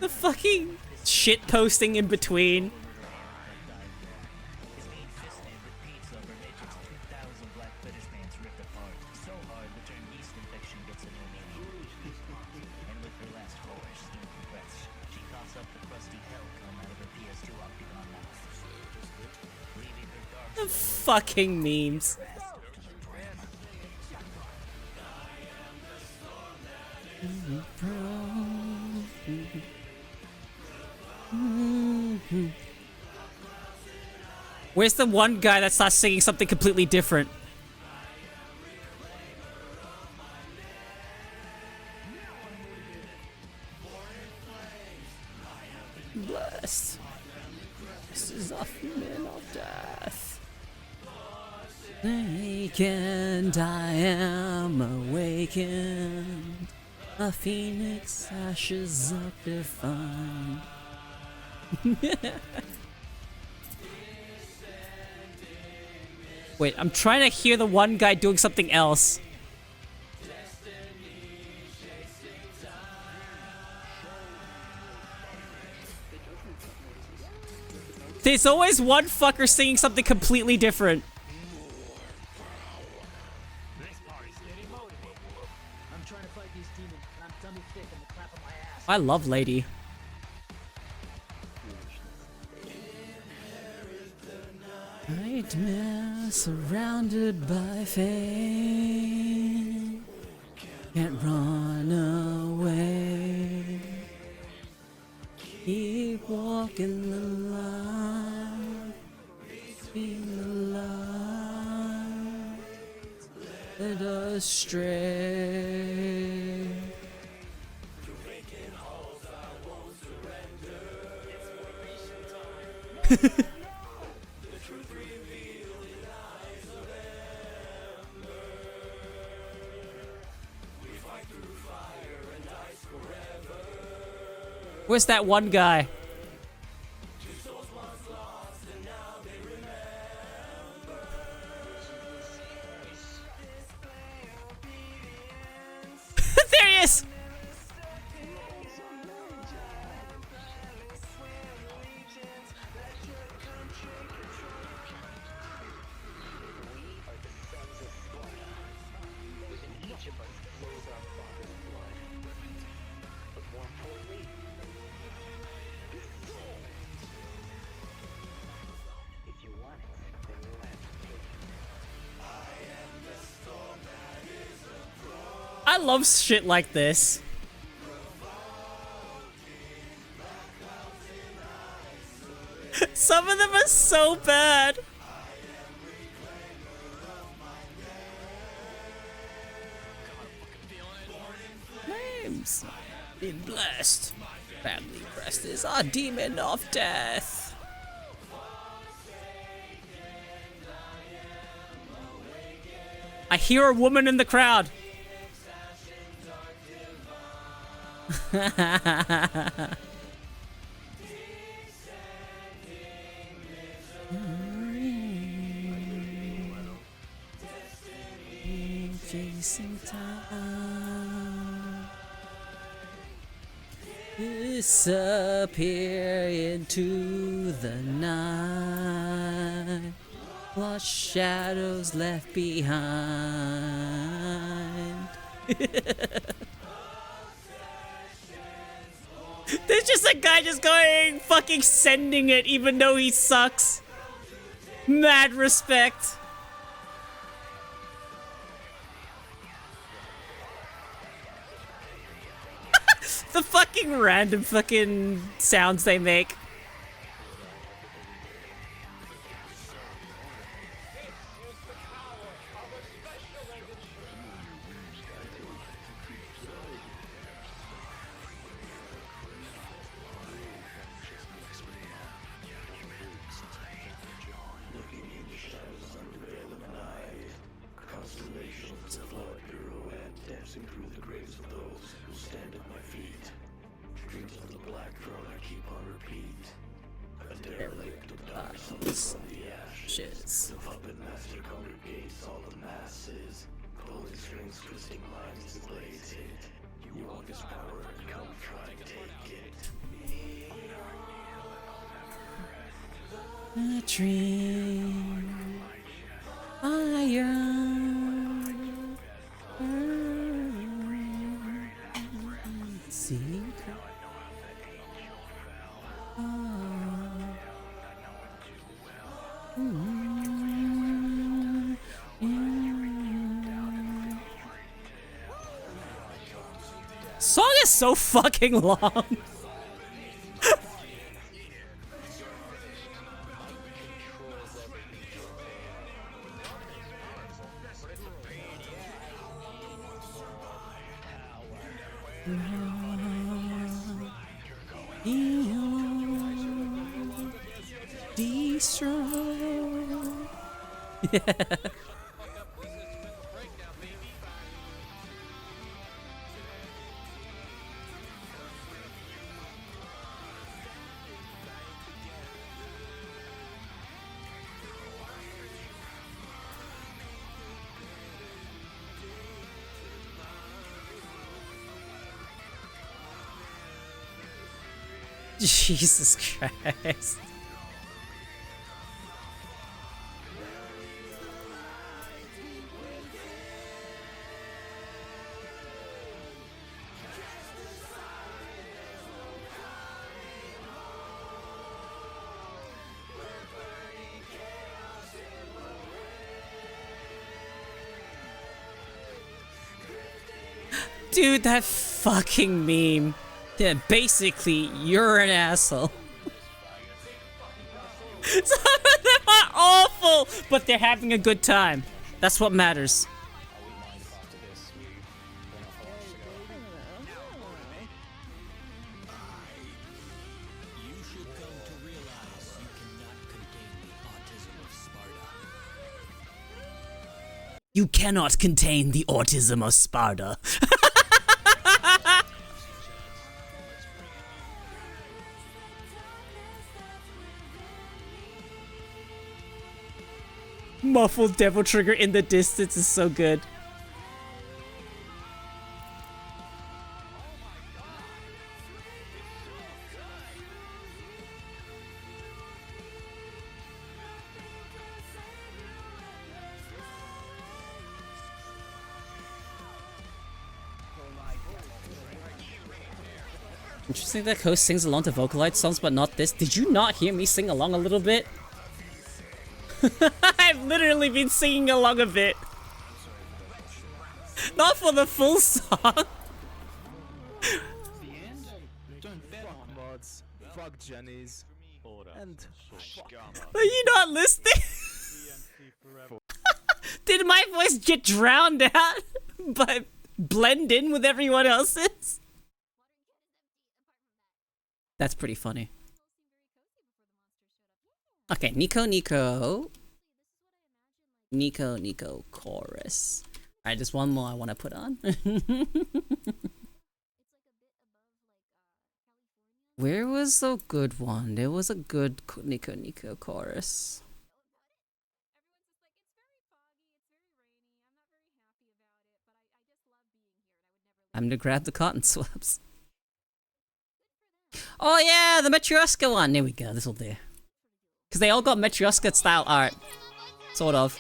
The fucking shit posting in between. Western yeast infection gets a new meaning. And with her last horse, steaming breaths, she coughs up the crusty hell come out of her PS2 octagon mouth, leaving her dark The fucking memes. Where's the one guy that's not singing something completely different? Blessed. This is a human of death. Awakened, I am awakened. A phoenix ashes up defined. Wait, I'm trying to hear the one guy doing something else. There's always one fucker singing something completely different. I'm trying to fight these demons, and I'm dummy thick in the clap of my ass. I love Lady. Nightmare surrounded by fate. Can't run away. Keep walking the line. Keep the line. Let us stray. Where's that one guy? There he is! I love shit like this. Some of them are so bad. Names. Been blessed. Family breast is a demon of death. I hear a woman in the crowd. Chasing time. Disappear into the night. Lost shadows left behind. There's just a guy just going fucking sending it even though he sucks. Mad respect. The fucking random fucking sounds they make. A dream, iron, is so fucking long. Yeah. Jesus Christ. Dude, that fucking meme. Yeah, basically, you're an asshole. Some of them are awful, but they're having a good time. That's what matters. You cannot contain the autism of Sparta. Muffled Devil Trigger in the distance is so good. Interesting that Koeko sings along to Vocaloid songs, but not this. Did you not hear me sing along a little bit? I've literally been singing along a bit. Not for the full song. The end? Don't bet on mods. Fuck Jennies. And Are you not listening? Did my voice get drowned out but blend in with everyone else's? That's pretty funny. Okay, Nico chorus. Alright, just one more I want to put on. Where was the good one? There was a good Nico chorus. I'm gonna grab the cotton swabs. Oh yeah, the Matryoshka one. There we go, this'll do. Because they all got Matryoshka style art. Sort of.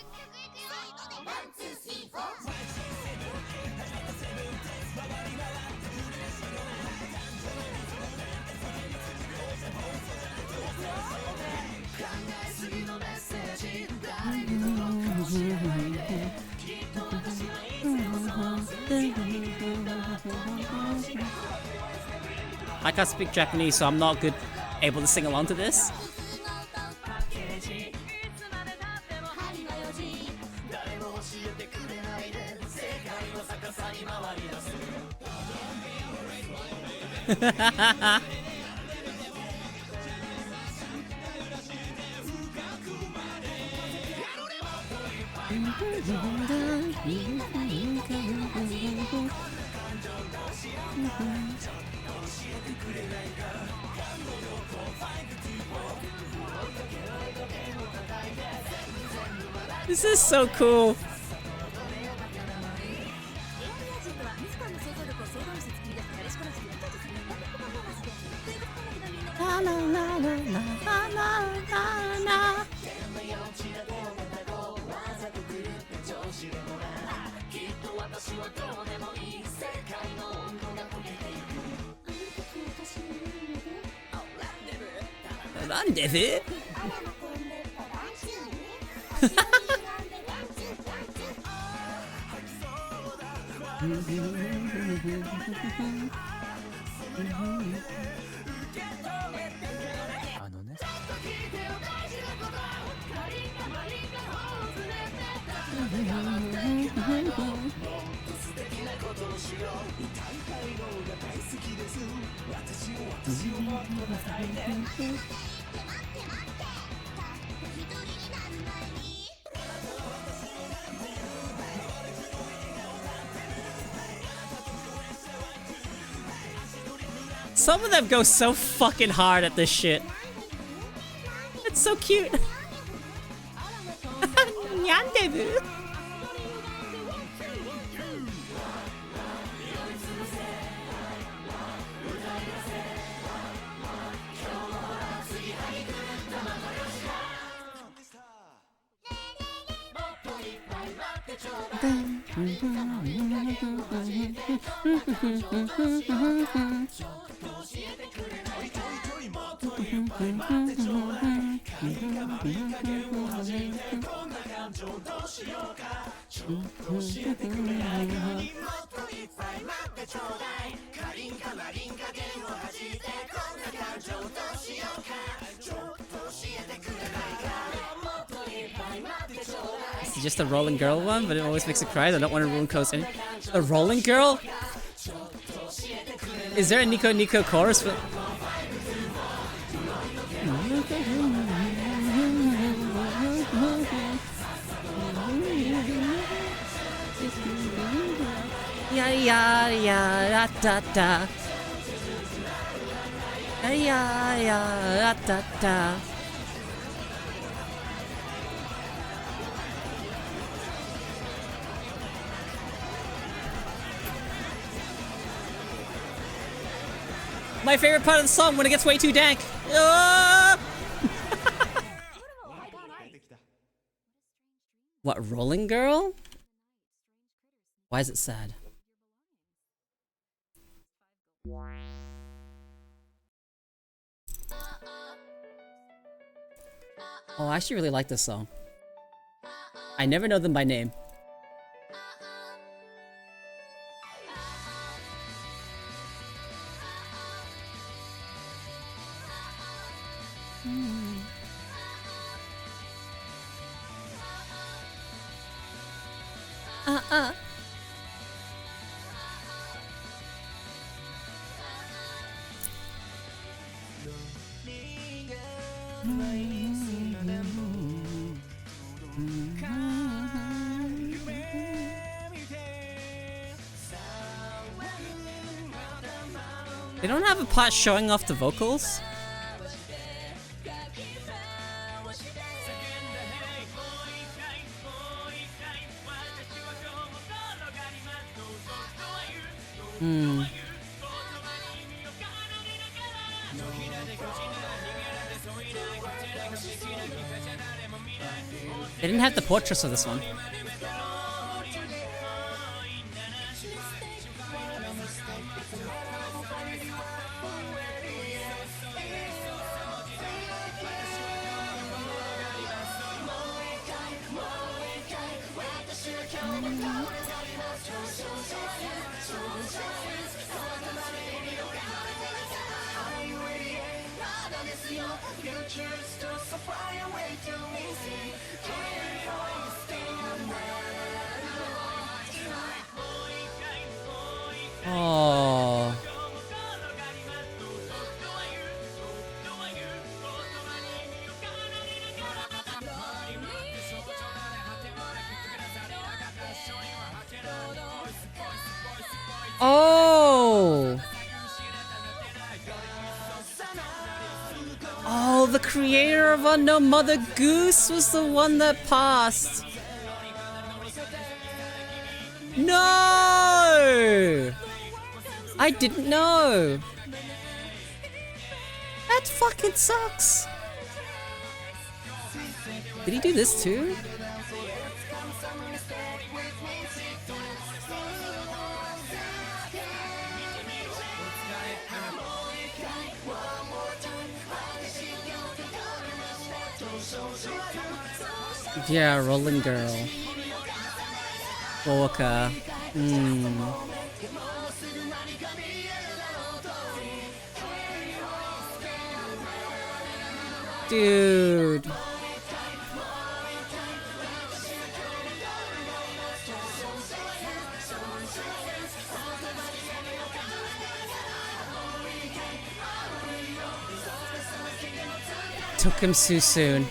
I can't speak Japanese, so I'm not able to sing along to this. This is so cool. La la la la la la la la. Rendezvous? あのね Some of them go so fucking hard at this shit. It's so cute. Nyandebu. It's just a rolling girl one, but it always makes it cry. I don't want to ruin Ko's any. A rolling girl? Is there a Nico Nico chorus for? Yeah, yeah, yeah, da da da. Yeah, yeah, da da da. My favorite part of the song when it gets way too dank. Ah! What, Rolling Girl? Why is it sad? Oh, I actually really like this song. I never know them by name. They don't have a part showing off the vocals? Hmm. They didn't have the portraits of this one. Oh. Oh. Oh, the creator of Unknown Mother Goose was the one that passed. No! I didn't know. That fucking sucks. Did he do this too? Yeah, Rolling Girl. Koeko. Dude. Took him too soon.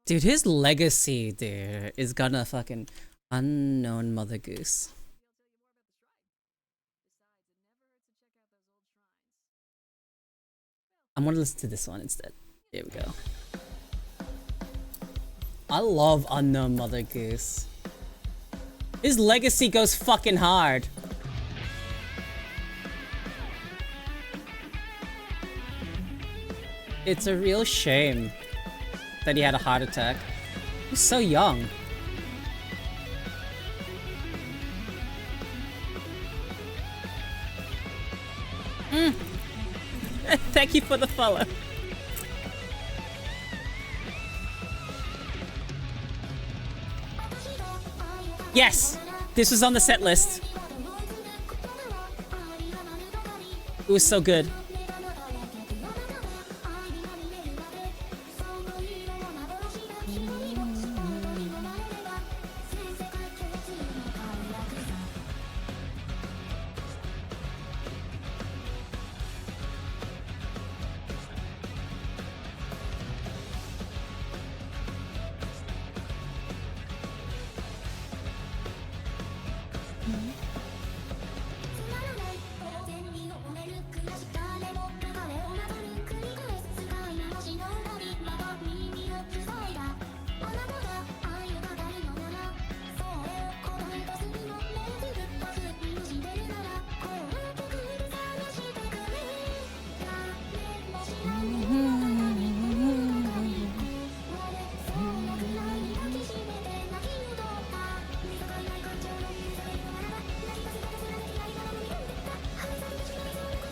Dude, his legacy, dude, is gonna fucking unknown Mother Goose. I'm gonna listen to this one instead. Here we go. I love Unknown Mother Goose. His legacy goes fucking hard. It's a real shame that he had a heart attack. He's so young. Thank you for the follow. Yes! This was on the set list. It was so good.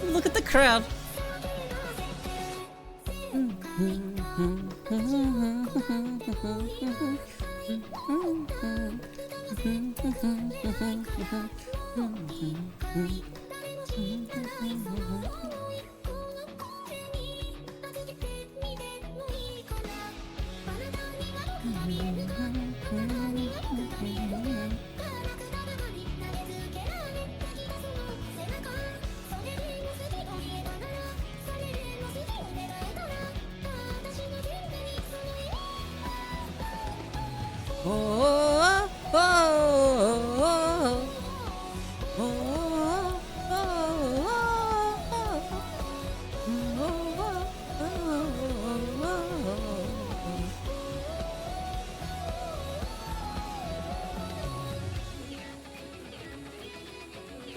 Look at the crowd.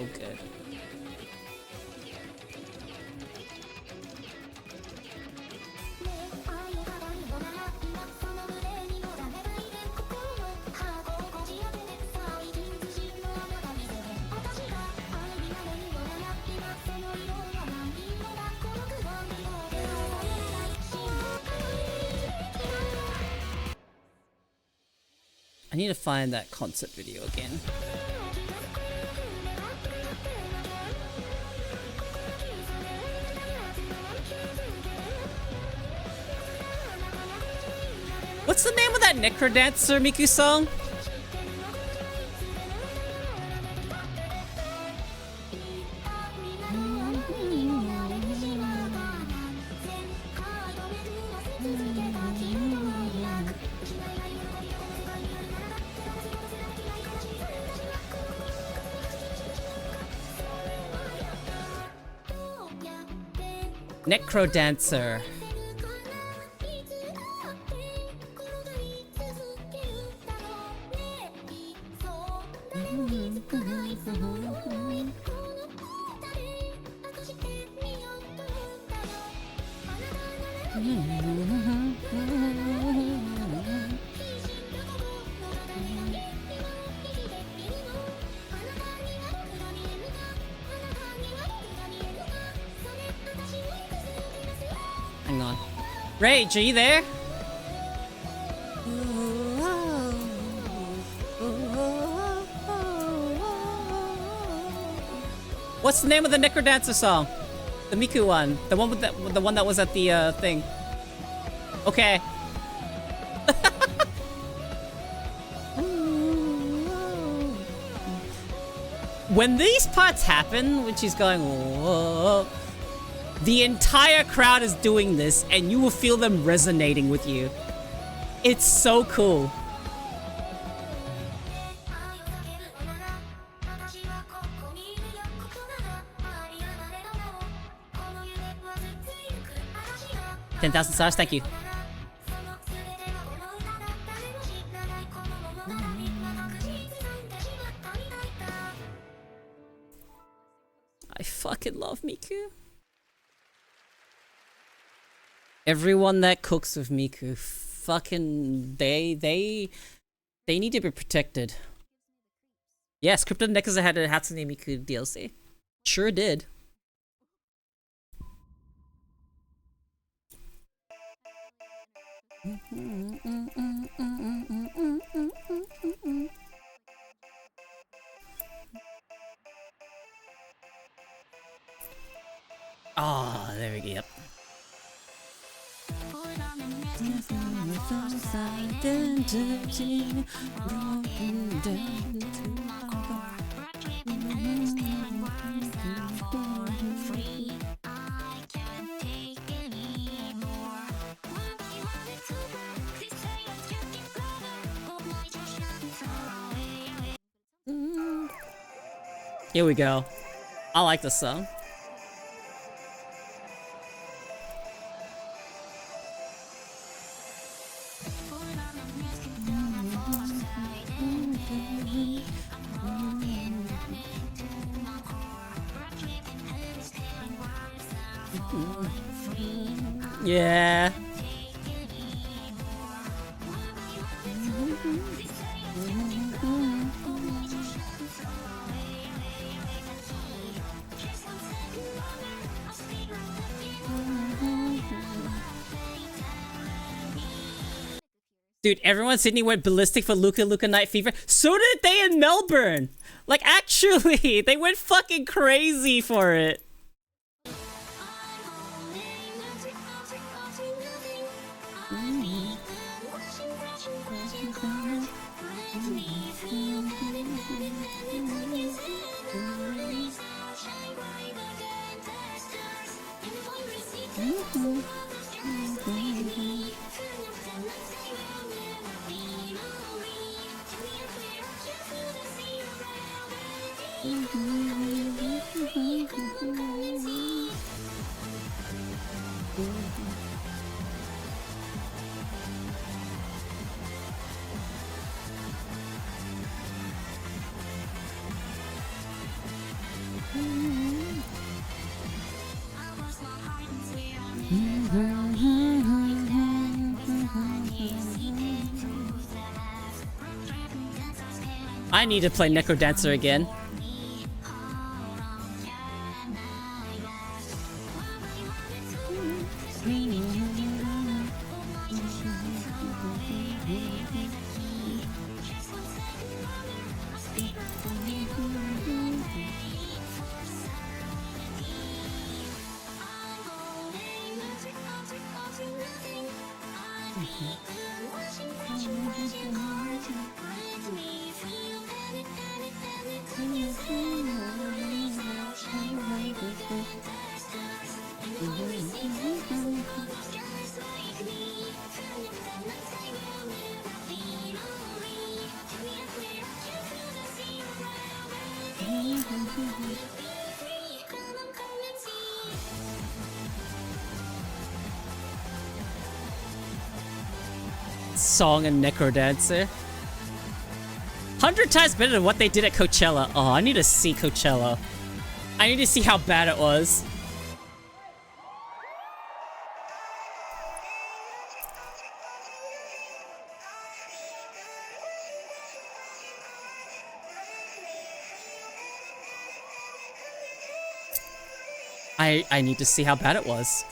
Okay. I need to find that concert video again. What's the name of that Necrodancer Miku song? Necrodancer. Hang on. Rage, are you there? what's the name of the Necrodancer song? The Miku one. The one with the one that was at the thing. Okay. When these parts happen, when she's going, whoa, the entire crowd is doing this, and you will feel them resonating with you. It's so cool. $10,000, thank you. I fucking love Miku. Everyone that cooks with Miku, fucking they need to be protected. Yes, Crypto Nekoza had a Hatsune Miku DLC. Sure did. Ah, oh, there we go. Yep. Here we go. I like this song. Yeah. Dude, everyone in Sydney went ballistic for Luca Night Fever. So did they in Melbourne. Like, actually, they went fucking crazy for it. I need to play Necrodancer again. Song and Necrodancer. 100 times better than what they did at Coachella. Oh, I need to see Coachella. I need to see how bad it was. I need to see how bad it was.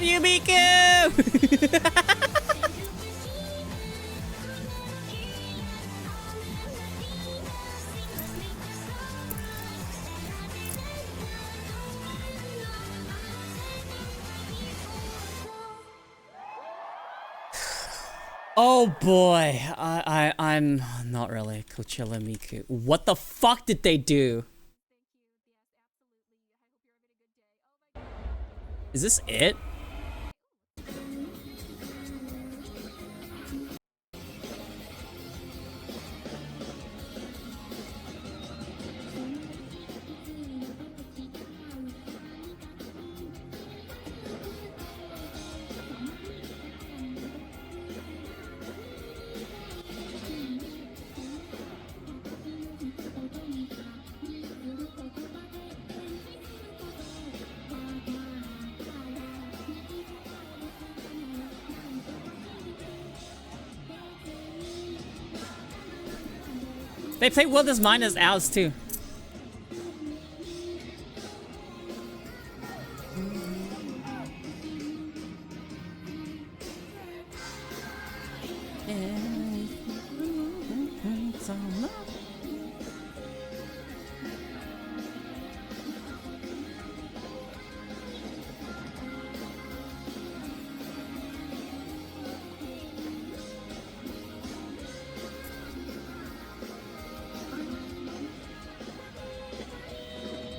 you, Miku! Oh boy, I'm not really Coachella Miku. What the fuck did they do? Is this it? They play World as Mine as ours too.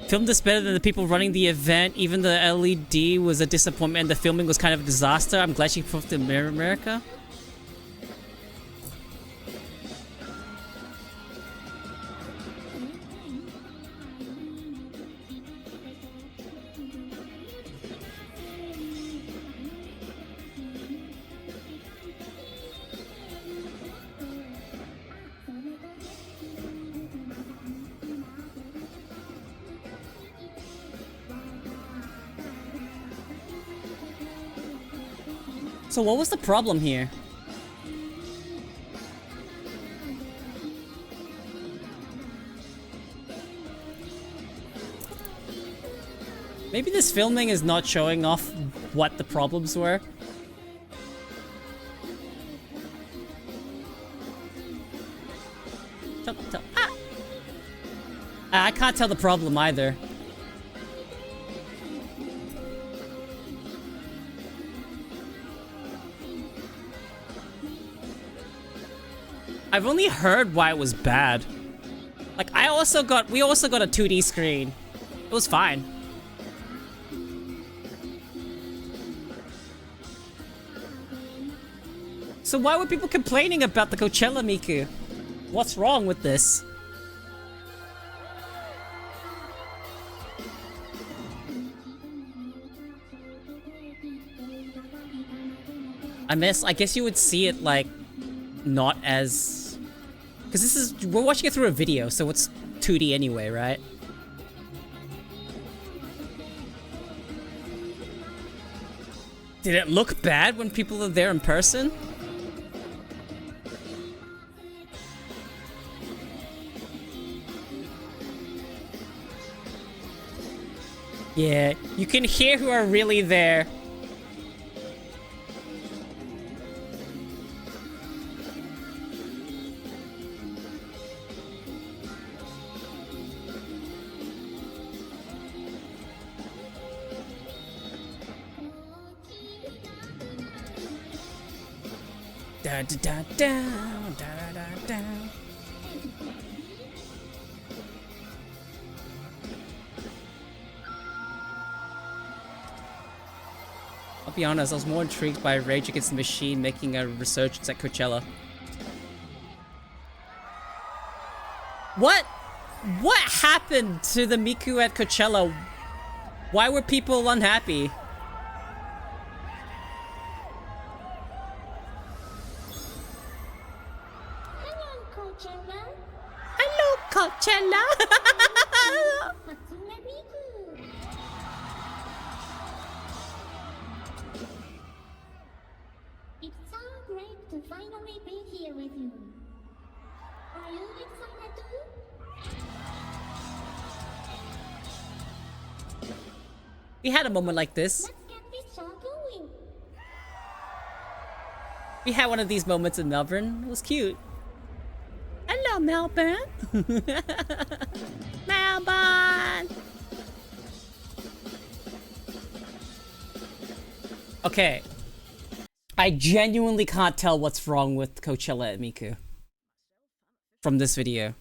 Filmed this better than the people running the event. Even the LED was a disappointment and the filming was kind of a disaster. I'm glad she proved to America. So what was the problem here? Maybe this filming is not showing off what the problems were. I can't tell the problem either. I've only heard why it was bad. Like, we also got a 2D screen. It was fine. So why were people complaining about the Coachella Miku? What's wrong with this? I guess you would see it like not as, because we're watching it through a video, so it's 2D anyway, right? Did it look bad when people are there in person? Yeah, you can hear who are really there. Da da da da da da da. I'll be honest, I was more intrigued by Rage Against the Machine making a resurgence at Coachella. What happened to the Miku at Coachella? Why were people unhappy? Hello, Coachella. It's so great to finally be here with you. Are you excited too? We had a moment like this. Let's get this show going. We had one of these moments in Melbourne. It was cute. Hello, Melbourne. Melbourne. Okay. I genuinely can't tell what's wrong with Coachella at Miku from this video.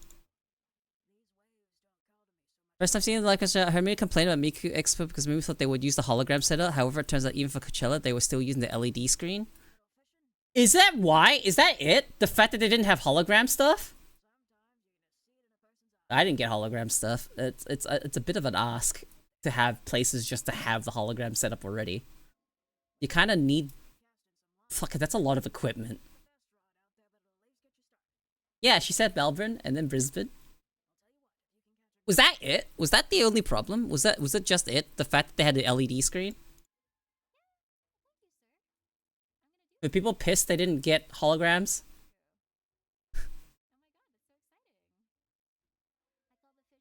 First time seeing the live concert, I heard me complain about Miku Expo because maybe thought they would use the hologram setup. However, it turns out even for Coachella, they were still using the LED screen. Is that why? Is that it? The fact that they didn't have hologram stuff? I didn't get hologram stuff. It's a bit of an ask to have places just to have the hologram set up already. You kind of need... Fuck it, that's a lot of equipment. Yeah, she said Melbourne and then Brisbane. Was that it? Was that the only problem? Was it just it? The fact that they had the LED screen? Were people pissed they didn't get holograms?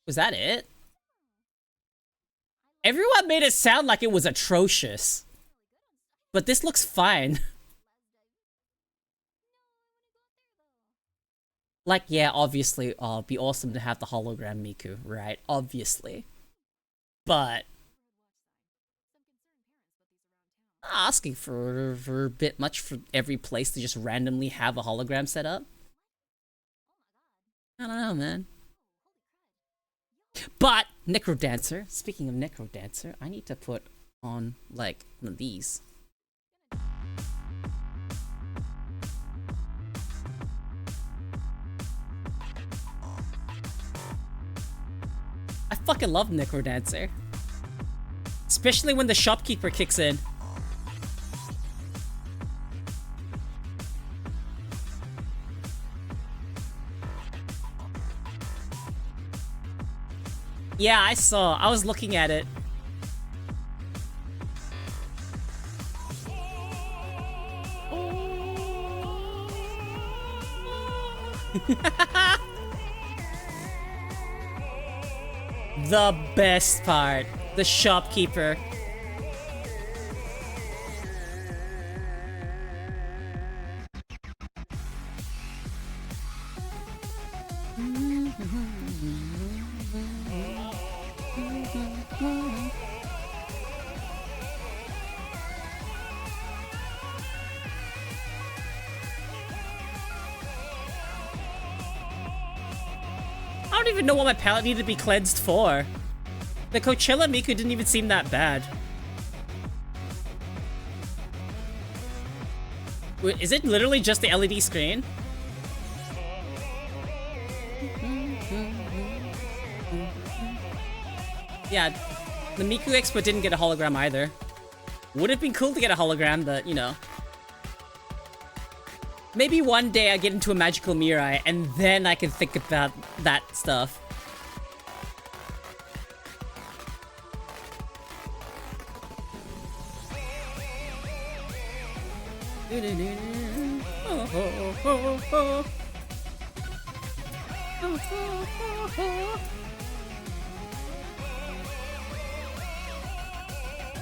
Was that it? Everyone made it sound like it was atrocious. But this looks fine. Like, yeah, obviously, it'd be awesome to have the hologram Miku, right? Obviously. But... asking for a bit much for every place to just randomly have a hologram set up. I don't know, man. But, Necrodancer, speaking of Necrodancer, I need to put on, like, one of these. I fucking love Necrodancer. Especially when the shopkeeper kicks in. Yeah, I saw. I was looking at it. The best part. The shopkeeper. I don't even know what my palette needed to be cleansed for. The Coachella Miku didn't even seem that bad. Wait, is it literally just the LED screen? Yeah, the Miku Expo didn't get a hologram either. Would have been cool to get a hologram, but, you know. Maybe one day I get into a magical Mirai, and then I can think about that stuff.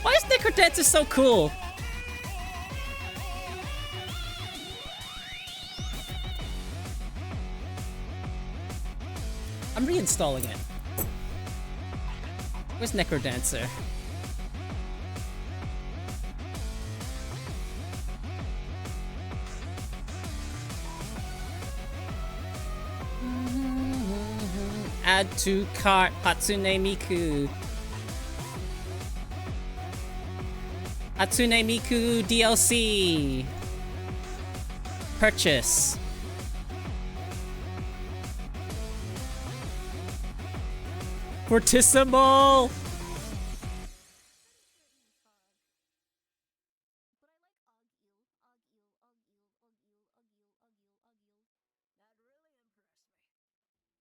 Why is Necrodancer so cool? I'm reinstalling it. Where's Necrodancer? Add to cart Hatsune Miku. Hatsune Miku DLC. Purchase. Fortissimo!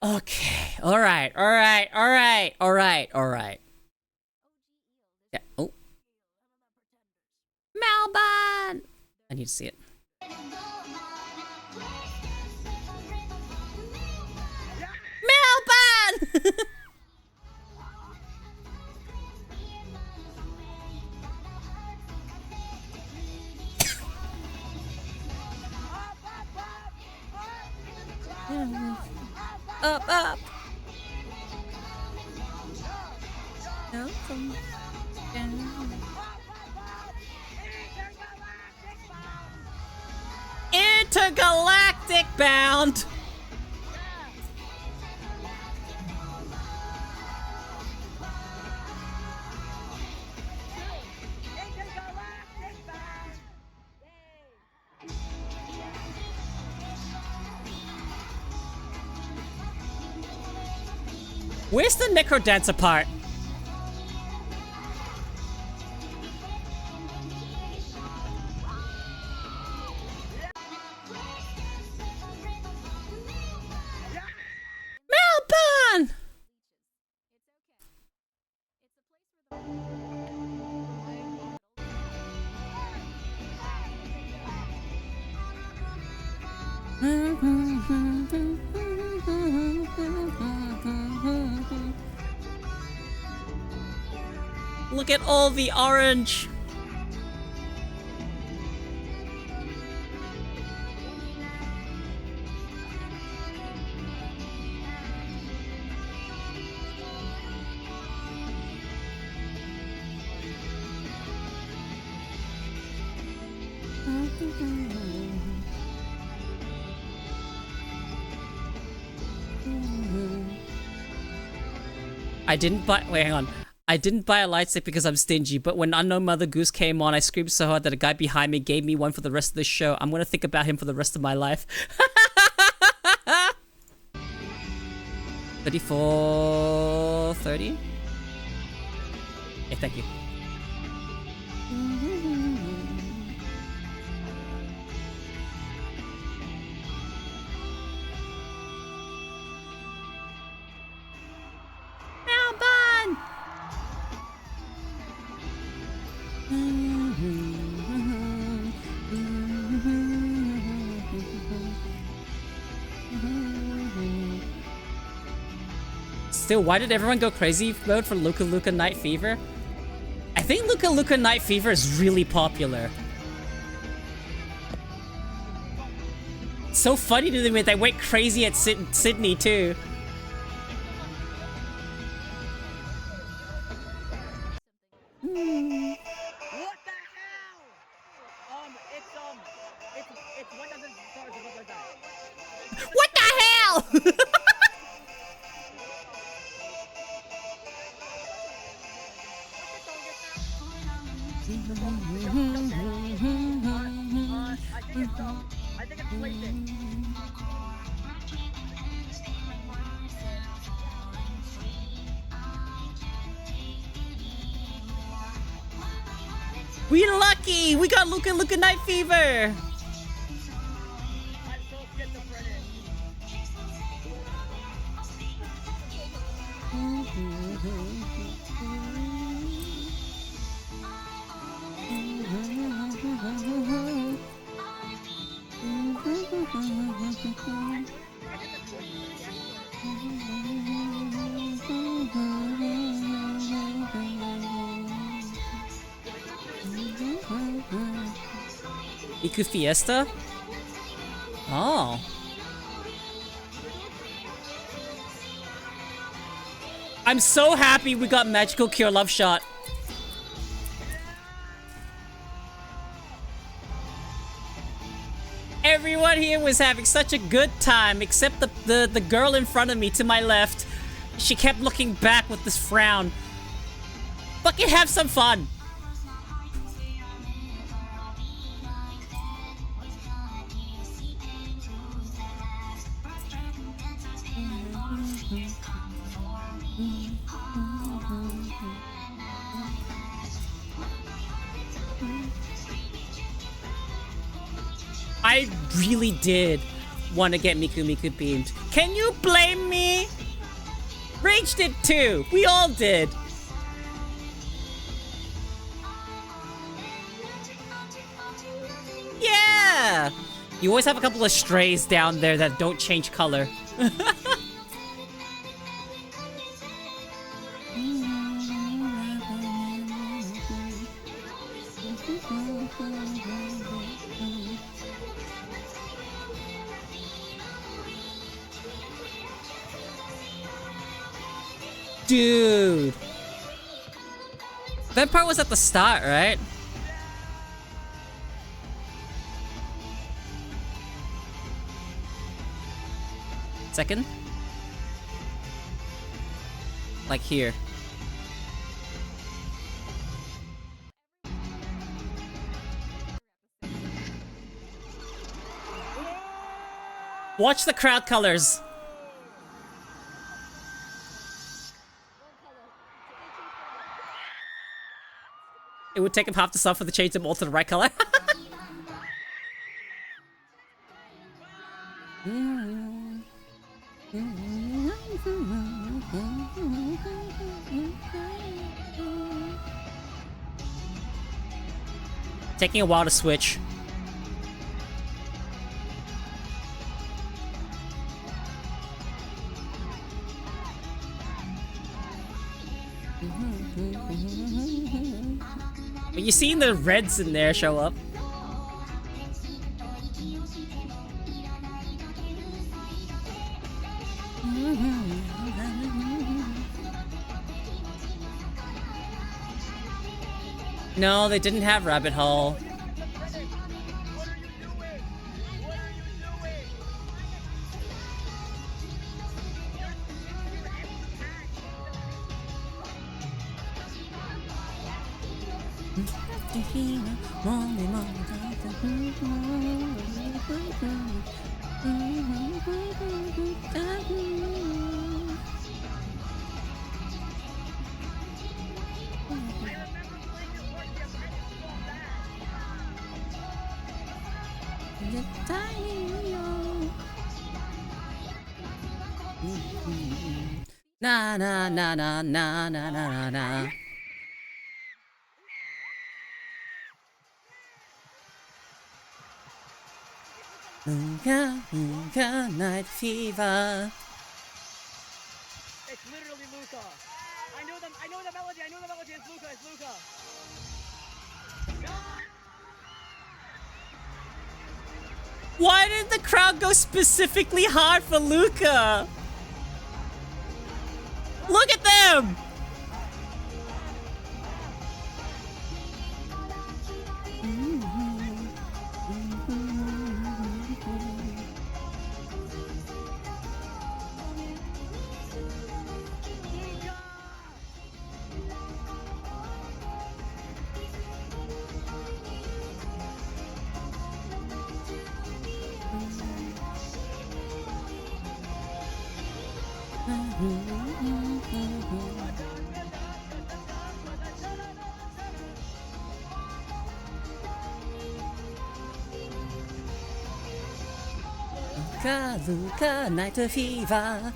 Okay, alright. Yeah, oh. Melbourne! I need to see it. Melbourne! Up, up. No, come down. Intergalactic bound. Where's the necrodancer part? Melbourne! Look at all the orange. I didn't buy. Wait, hang on. I didn't buy a light stick because I'm stingy, but when Unknown Mother Goose came on, I screamed so hard that a guy behind me gave me one for the rest of the show. I'm gonna think about him for the rest of my life. 34.30? Okay, thank you. Melbourne! Still, why did everyone go crazy mode for Luca Luca Night Fever? I think Luca Luca Night Fever is really popular. It's so funny to them that they went crazy at Sydney too. What the hell? It's 1,000 stars or something like that. What the hell? I think it's PlayStation. We lucky! We got Luca Luca Night Fever! I'm so schizophrenic. Miku Fiesta? Oh. I'm so happy we got Magical Cure Love Shot. Everyone here was having such a good time, except the girl in front of me to my left. She kept looking back with this frown. Fucking have some fun. I really did want to get Miku Miku beamed. Can you blame me? Rage did too. We all did. Yeah! You always have a couple of strays down there that don't change color. Dude. That part was at the start, right? Second? Like here. Watch the crowd colors. It would take him half the stuff for the change them all to the right color. Taking a while to switch. Are you seeing the reds in there show up? No, they didn't have Rabbit Hole. Na na na na na na na na. Night fever. It's literally Luca. I know the melody. I know the melody. It's Luca. It's Luca. Why did the crowd go specifically hard for Luca? Look at them! Luca, Luca, night fever.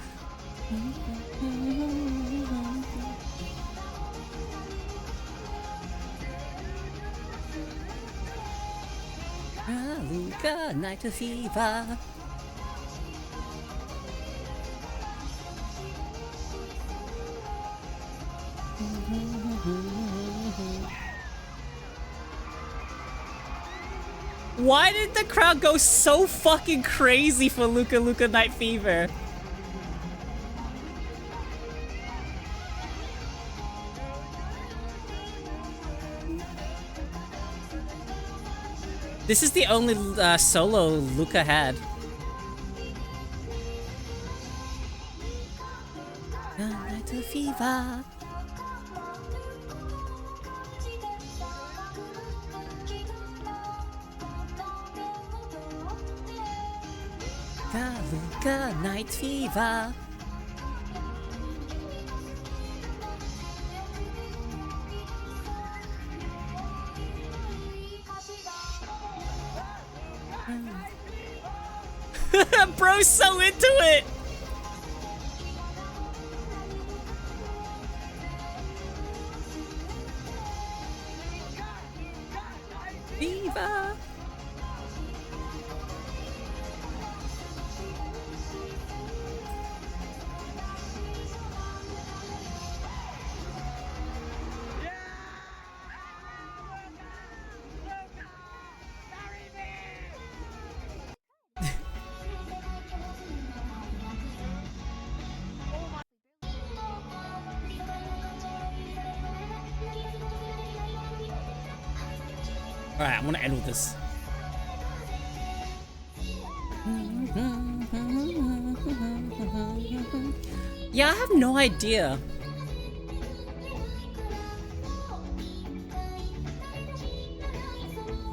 Luca, night fever. Why did the crowd go so fucking crazy for Luca Luca Night Fever? This is the only solo Luca had. Night Fever. Luca Night Fever. Bro's so into it. Fever. Alright, I'm gonna end with this. Yeah, I have no idea.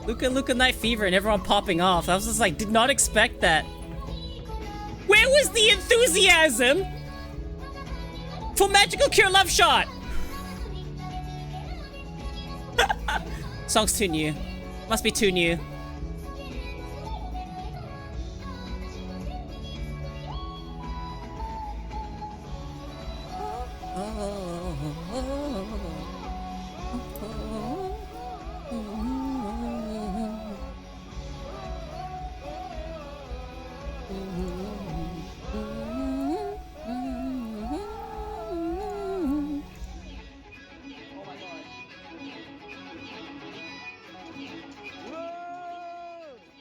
Luca Night Fever and everyone popping off. I was just like, did not expect that. Where was the enthusiasm for Magical Cure Love Shot? Song's too new. Must be too new.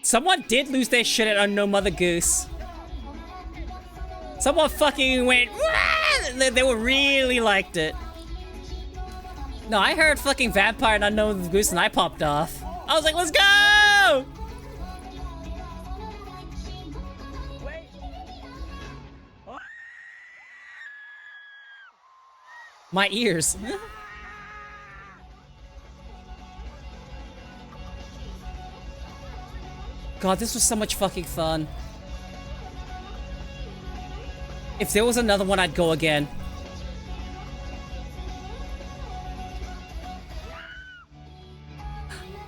Someone did lose their shit at Unknown Mother Goose. Someone fucking went, "Wah!" They were really liked it. No, I heard fucking Vampire and Unknown Mother Goose and I popped off. I was like, let's go! Wait. My ears. God, this was so much fucking fun. If there was another one, I'd go again.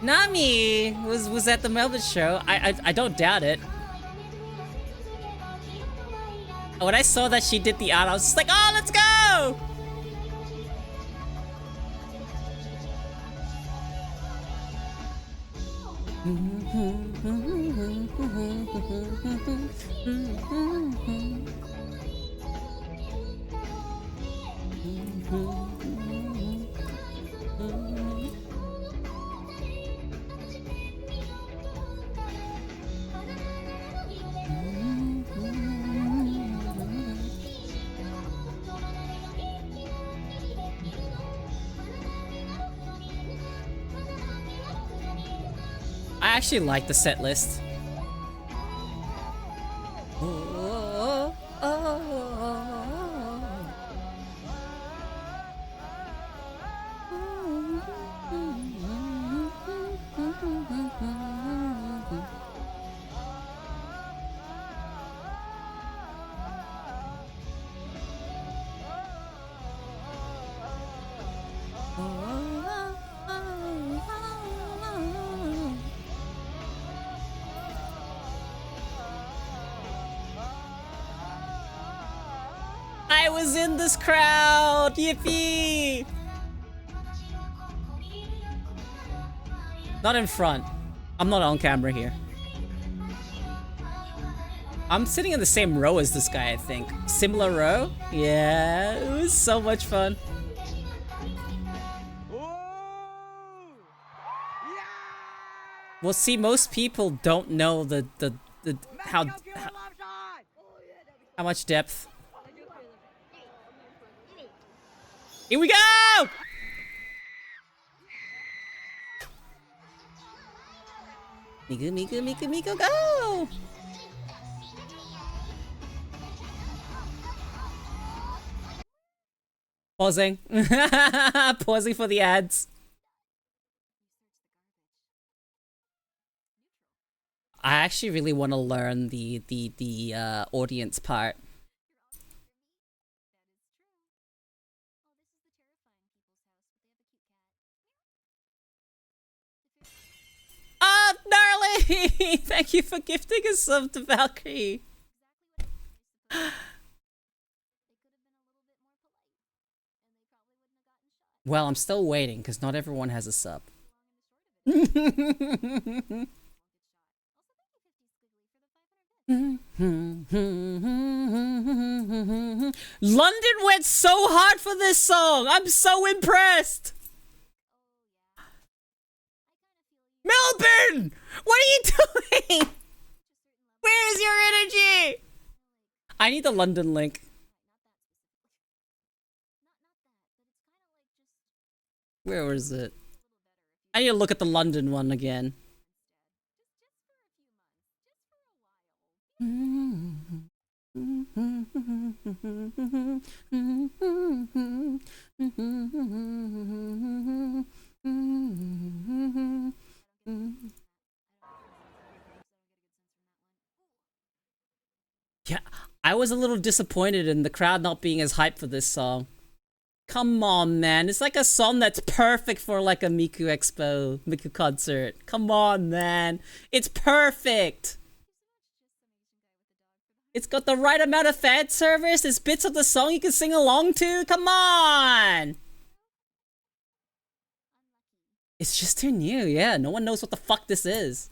Nami was at the Melbourne show. I don't doubt it. When I saw that she did the art, I was just like, oh, let's go! I actually like the set list. I was in this crowd! Yippee! Not in front. I'm not on camera here. I'm sitting in the same row as this guy, I think. Similar row? Yeah, it was so much fun. Well, see, most people don't know how much depth. Here we go! Miku, go! Pausing. Pausing for the ads. I actually really want to learn the audience part. Oh, gnarly! Thank you for gifting a sub to Valkyrie. Well, I'm still waiting because not everyone has a sub. London went so hard for this song. I'm so impressed. Melbourne, what are you doing? Where is your energy? I need the London link. Where was it? I need to look at the London one again. Yeah, I was a little disappointed in the crowd not being as hyped for this song. Come on, man. It's like a song that's perfect for like a Miku concert. Come on, man. It's perfect. It's got the right amount of fan service. There's bits of the song you can sing along to. Come on. It's just too new, yeah. No one knows what the fuck this is.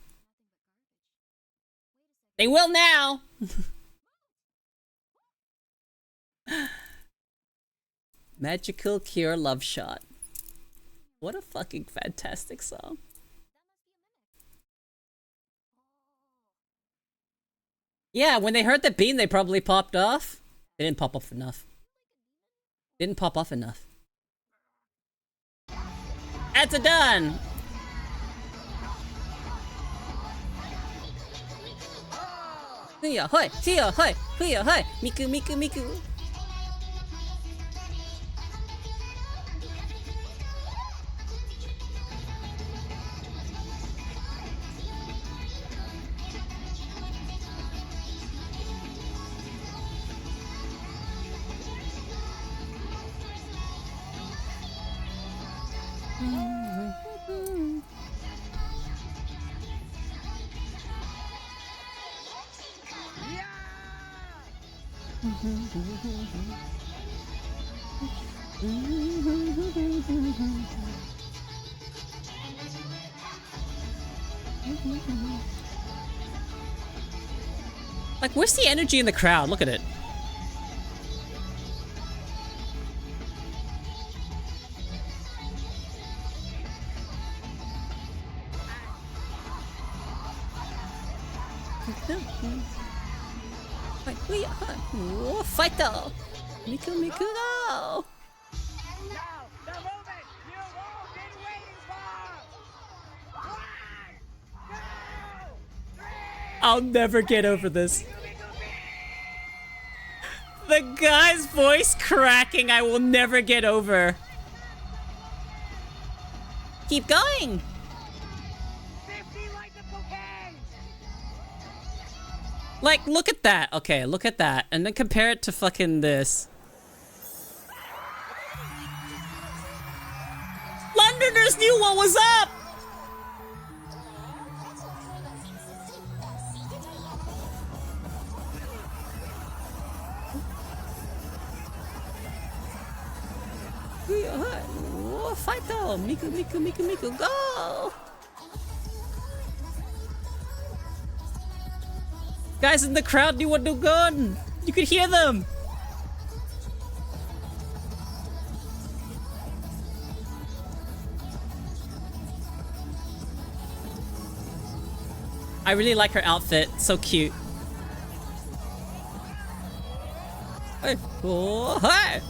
They will now. Magical Cure Love Shot. What a fucking fantastic song. Yeah, when they heard the beam, they probably popped off. They didn't pop off enough. Didn't pop off enough. That's a done. Huya hoi, huya hoi, huya hoi, miku miku miku. Like, where's the energy in the crowd? Look at it. Fight though! Miku Miku go! Now, the moment you've all been waiting for! 1, 2, 3! I'll never get over this. The guy's voice cracking, I will never get over. Keep going! 50 like the bouquet! Like, look at that. Okay, look at that. And then compare it to fucking this. Londoners knew what was up! Oh, fight though! Miku, Miku, Miku, Miku, go! Guys in the crowd knew what to go. You could hear them. I really like her outfit. So cute. Hey. Oh, hey.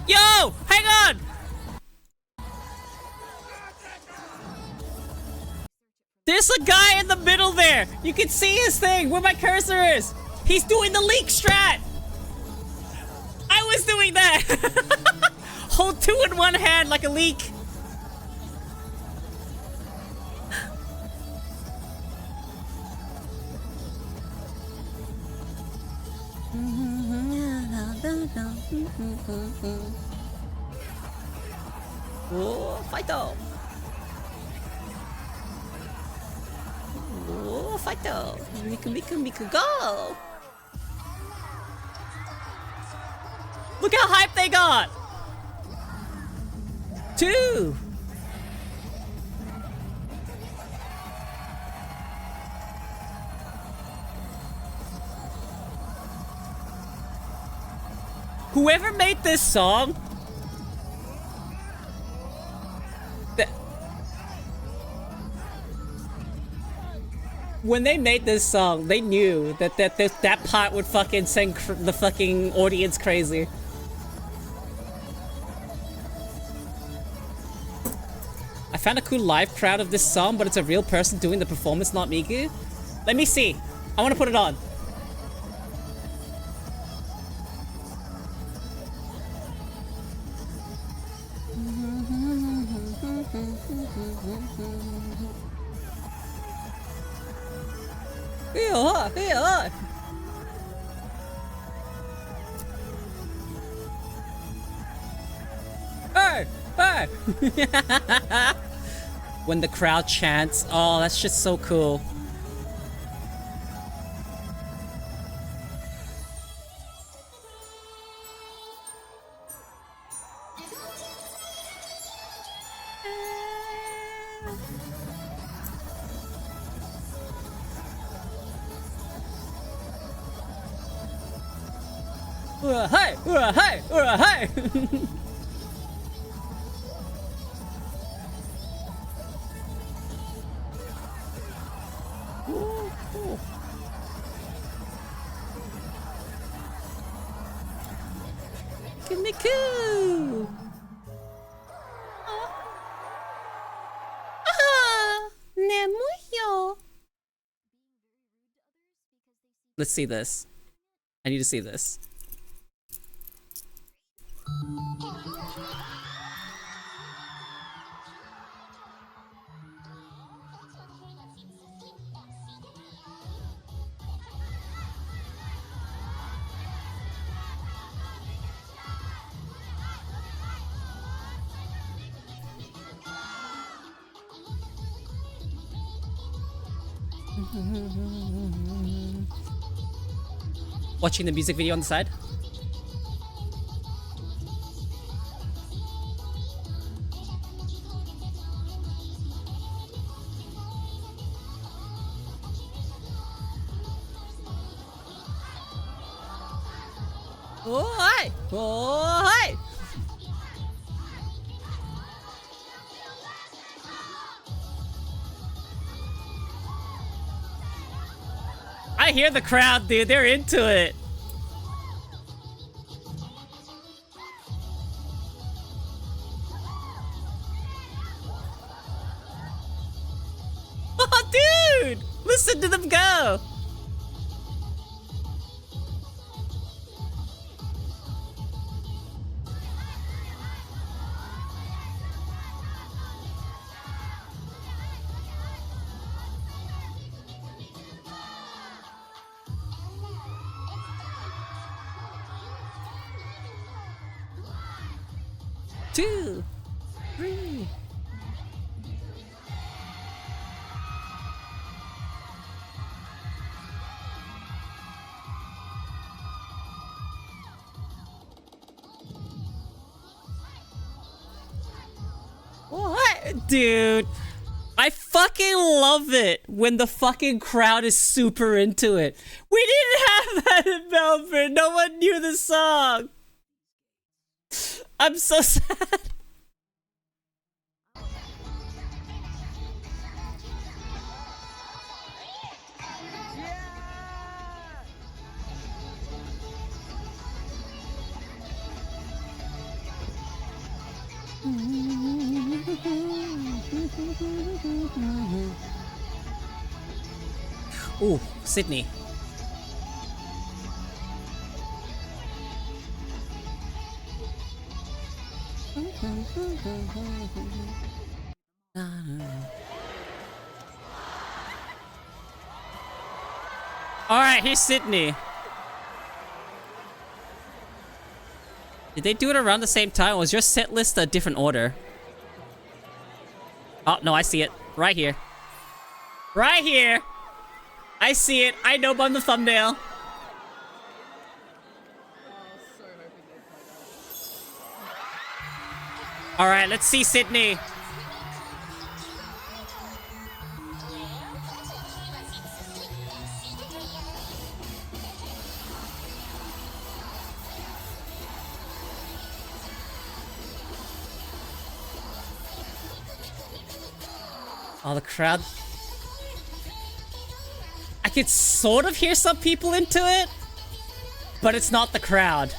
Yo! Hang on! There's a guy in the middle there! You can see his thing where my cursor is! He's doing the leak strat! I was doing that! Hold 2 in one hand like a leak! Oh, fight though! Oh, fight though! Miku, Miku, Miku, go! Look how hyped they got! 2! Whoever made this song, when they made this song, they knew that part would fucking send the fucking audience crazy. found a cool live crowd of this song, but it's a real person doing the performance, not Miku. Let me see. I want to put it on. Hey! Hey! When the crowd chants, oh, that's just so cool. Hey! Hey! Hey! Miku! Let's see this. I need to see this. Watching the music video on the side. Oh, hi! Oh, hi! I hear the crowd, dude. They're into it. Oh, dude! Listen to them go. Two, three. What? Dude, I fucking love it when the fucking crowd is super into it. We didn't have that in Melbourne. No one knew the song. I'm so sad. Ooh, Sydney. Alright, here's Sydney. Did they do it around the same time? Or was your set list a different order? Oh, no, I see it. Right here. Right here! I see it. I know on the thumbnail. Alright, let's see Sydney. Oh, the crowd. I could sort of hear some people into it, but it's not the crowd.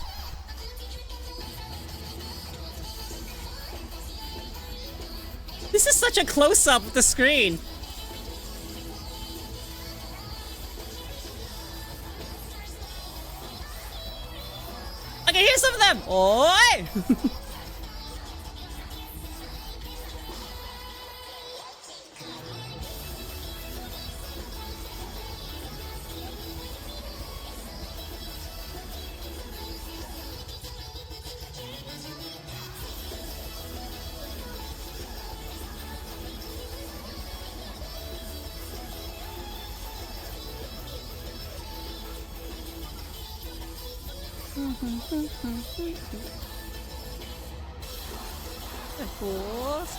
This is such a close-up of the screen. Okay, here's some of them. Oi! Of course.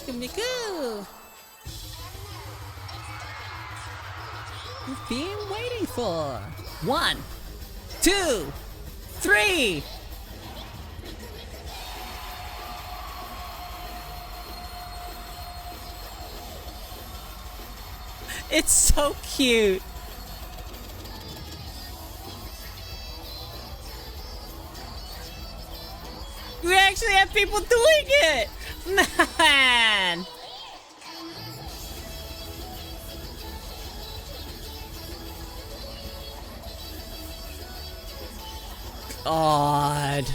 Miku! We've been waiting for. 1, 2, 3. It's so cute. We actually have people doing it! Man! God.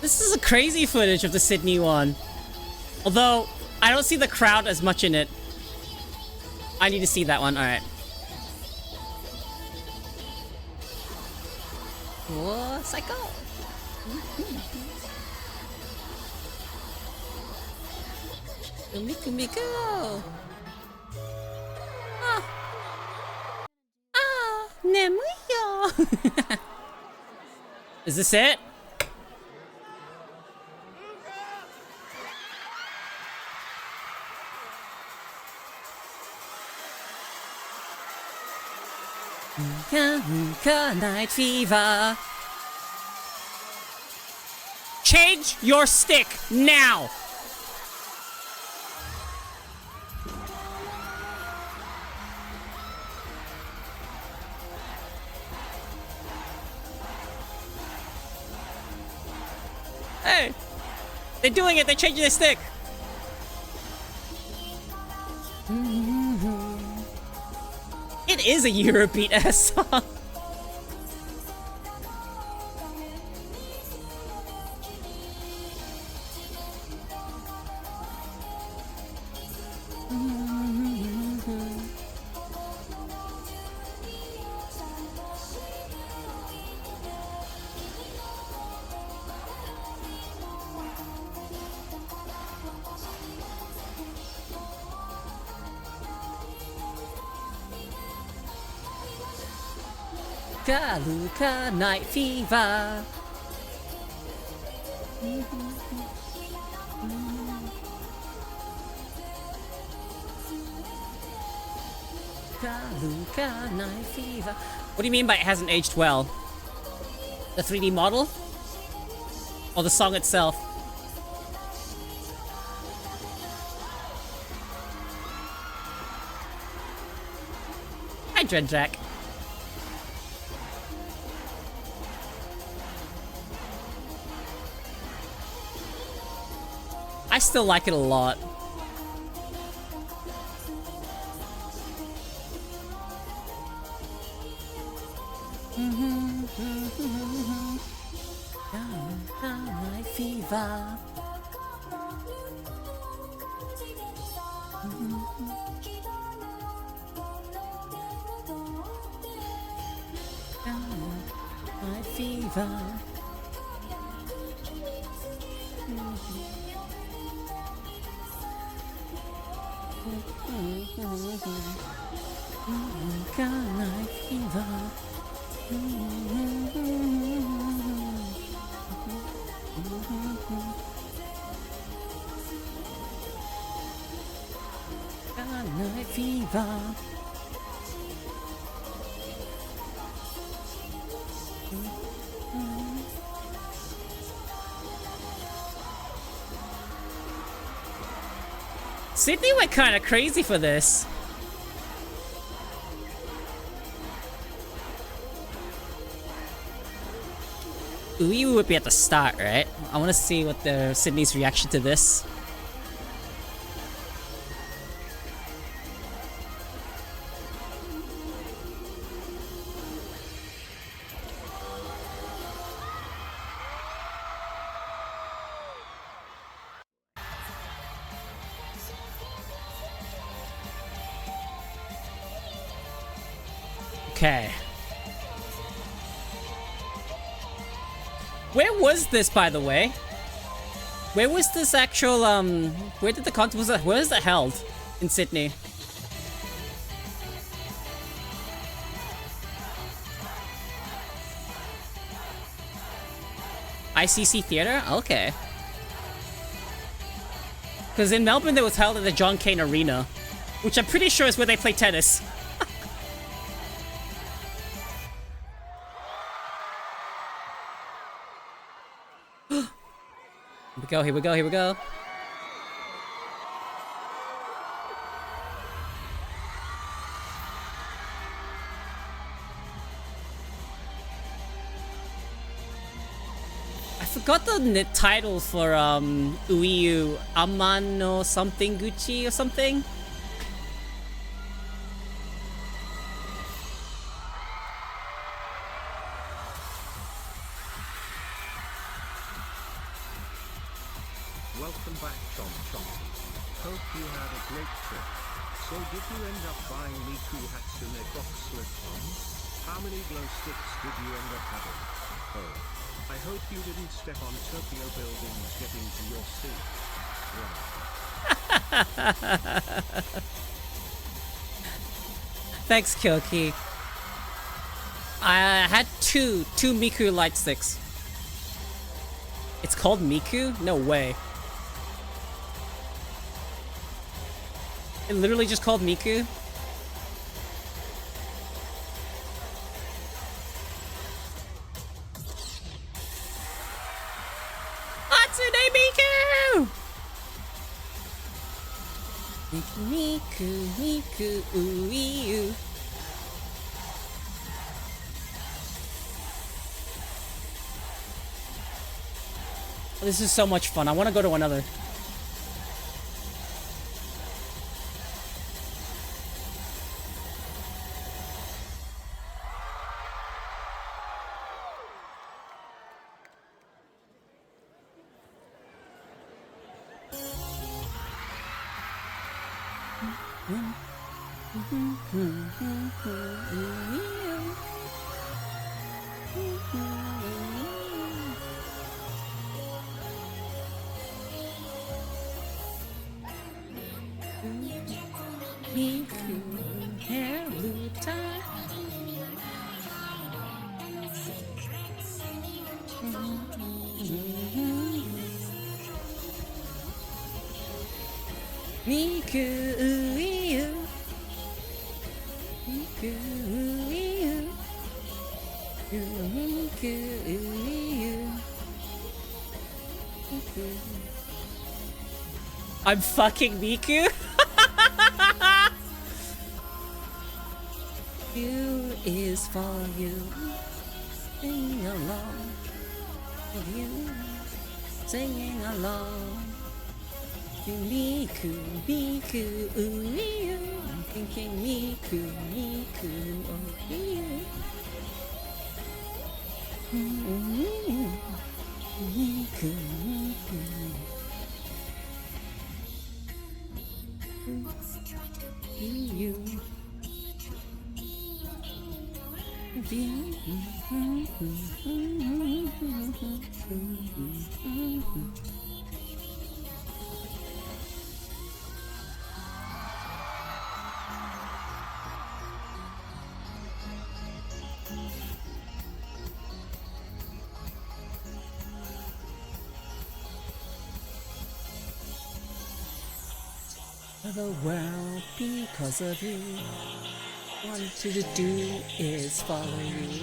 This is a crazy footage of the Sydney one. Although, I don't see the crowd as much in it. I need to see that one, alright. Whoa, psycho! Miku Miku! Nemuyo! Is this it? Night fever. Change your stick now. Hey, they're doing it. They're changing their stick. It is a Eurobeat ass song. Luka Night Fever. Luka Night Fever. What do you mean by it hasn't aged well? The 3D model? Or the song itself? Hi, Dreadjack. I still like it a lot. Night fever. fever. Got night fever. Got night fever. Sydney went kind of crazy for this. Uyu would be at the start, right? I want to see what the Sydney's reaction to this. Okay. Where was this, by the way? Where was this actual, where did the contest, where was it held? In Sydney? ICC Theatre? Okay. Because in Melbourne, it was held at the John Cain Arena, which I'm pretty sure is where they play tennis. Here we go, here we go. I forgot the title for Uiu. Amano something Gucci or something? Welcome back, Chomp Chomp. Hope you had a great trip. So did you end up buying Miku Hatsune box slip-ons? How many glow sticks did you end up having? Oh. I hope you didn't step on Tokyo buildings getting to your seat. Right. Thanks, Kyoki. I had two Miku light sticks. It's called Miku? No way. It literally just called Miku? Hatsune Miku! Miku, ooh. This is so much fun. I want to go to another. I'm fucking Miku? You is for you. Singing along with you. Singing along. To Miku, Miku, ooh, you. I'm thinking Miku, Miku, oh, you. Miku, Miku. You. The world because of you. All you to do is follow you.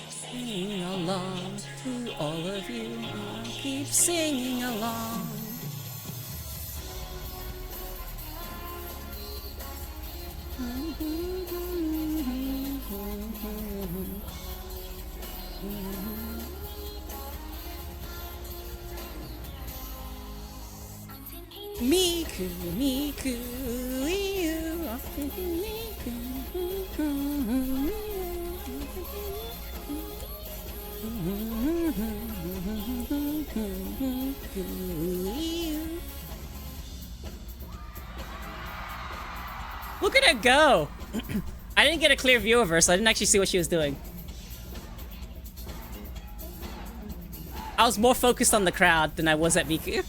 Singing along to all of you. I'll keep singing along. Miku, Miku, you are Miku. Look at her go! I didn't get a clear view of her, so I didn't actually see what she was doing. I was more focused on the crowd than I was at Miku.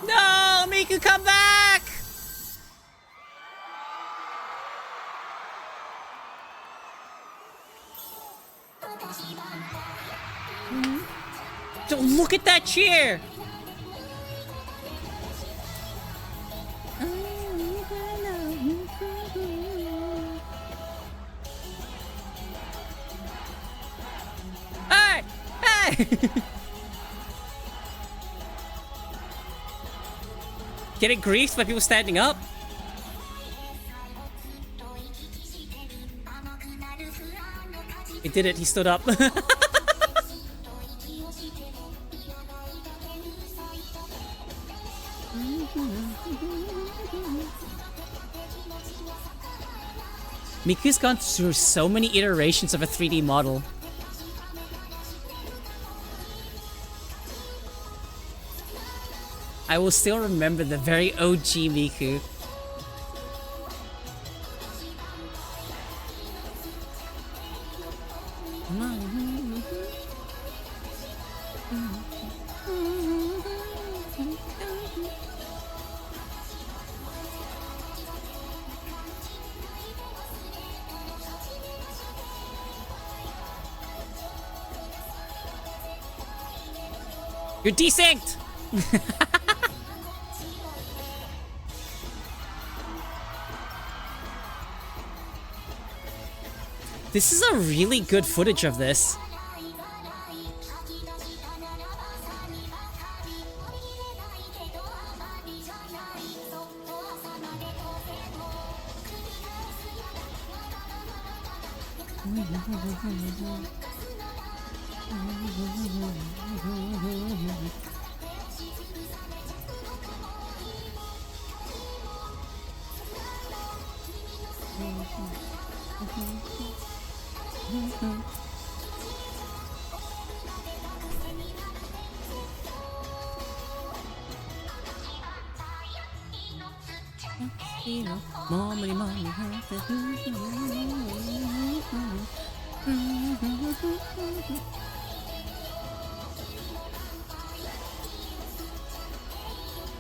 No, Miku, come back! Don't look at that chair! Hey! Hey! Getting griefed by people standing up? He did it, he stood up. Miku's gone through so many iterations of a 3D model. I will still remember the very OG Miku. You're desynced! This is a really good footage of this.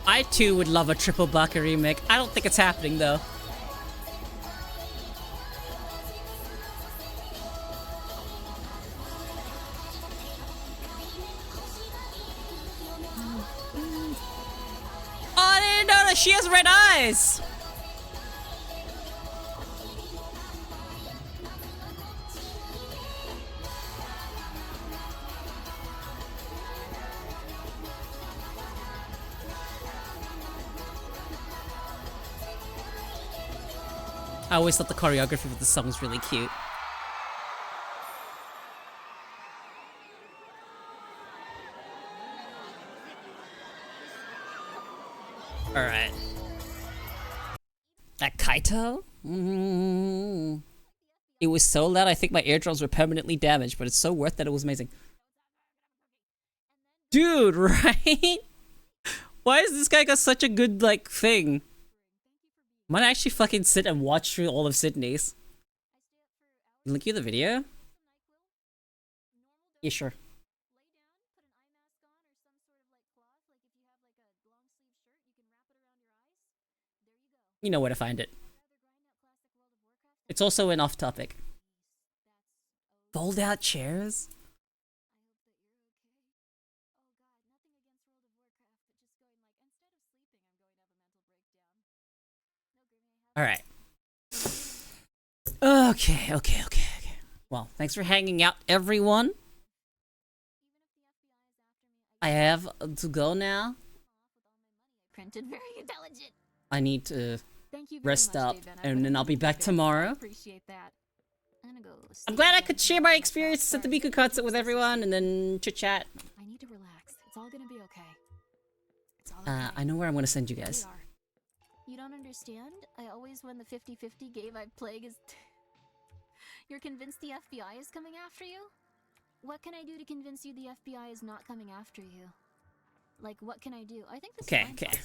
I too would love a triple Baka remake. I don't think it's happening though. Oh, I didn't know that she has red eyes! I always thought the choreography of the song was really cute. Alright. That Kaito? It was so loud I think my eardrums were permanently damaged, but it's so worth that it was amazing. Dude, right? Why has this guy got such a good, like, thing? Might actually fucking sit and watch through all of Sydney's. Link you the video? Yeah, sure. You know where to find it. It's also an off-topic. Fold-out chairs? Alright. Okay. Well, thanks for hanging out, everyone. I have to go now. Printed very intelligent. I need to Thank you very rest much, up, David. and then I'll be back tomorrow. Appreciate that. I'm gonna go. I'm glad I could share my experiences at the Miku concert with everyone, and then chit-chat. I need to relax. It's all gonna be okay. It's all okay. I know where I'm gonna send you guys. You don't understand? I always win the 50-50 game I play is... You're convinced the FBI is coming after you? What can I do to convince you the FBI is not coming after you? Like, what can I do? I think this is fine. Okay.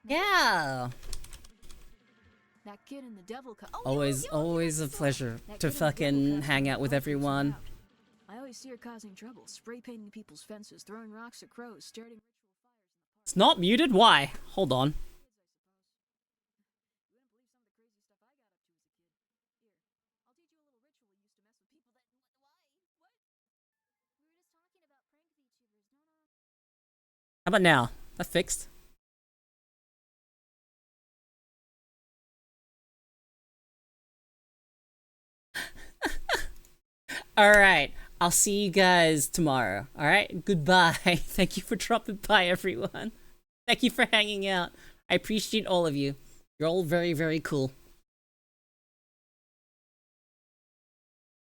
Yeah! That kid in the devil Always a pleasure to fucking hang out with everyone. I always see her causing trouble, spray painting people's fences, throwing rocks at crows, starting ritual fires. It's not muted? Why? Hold on. How about now? That fixed? Alright, I'll see you guys tomorrow. Alright, goodbye. Thank you for dropping by, everyone. Thank you for hanging out. I appreciate all of you. You're all very, very cool.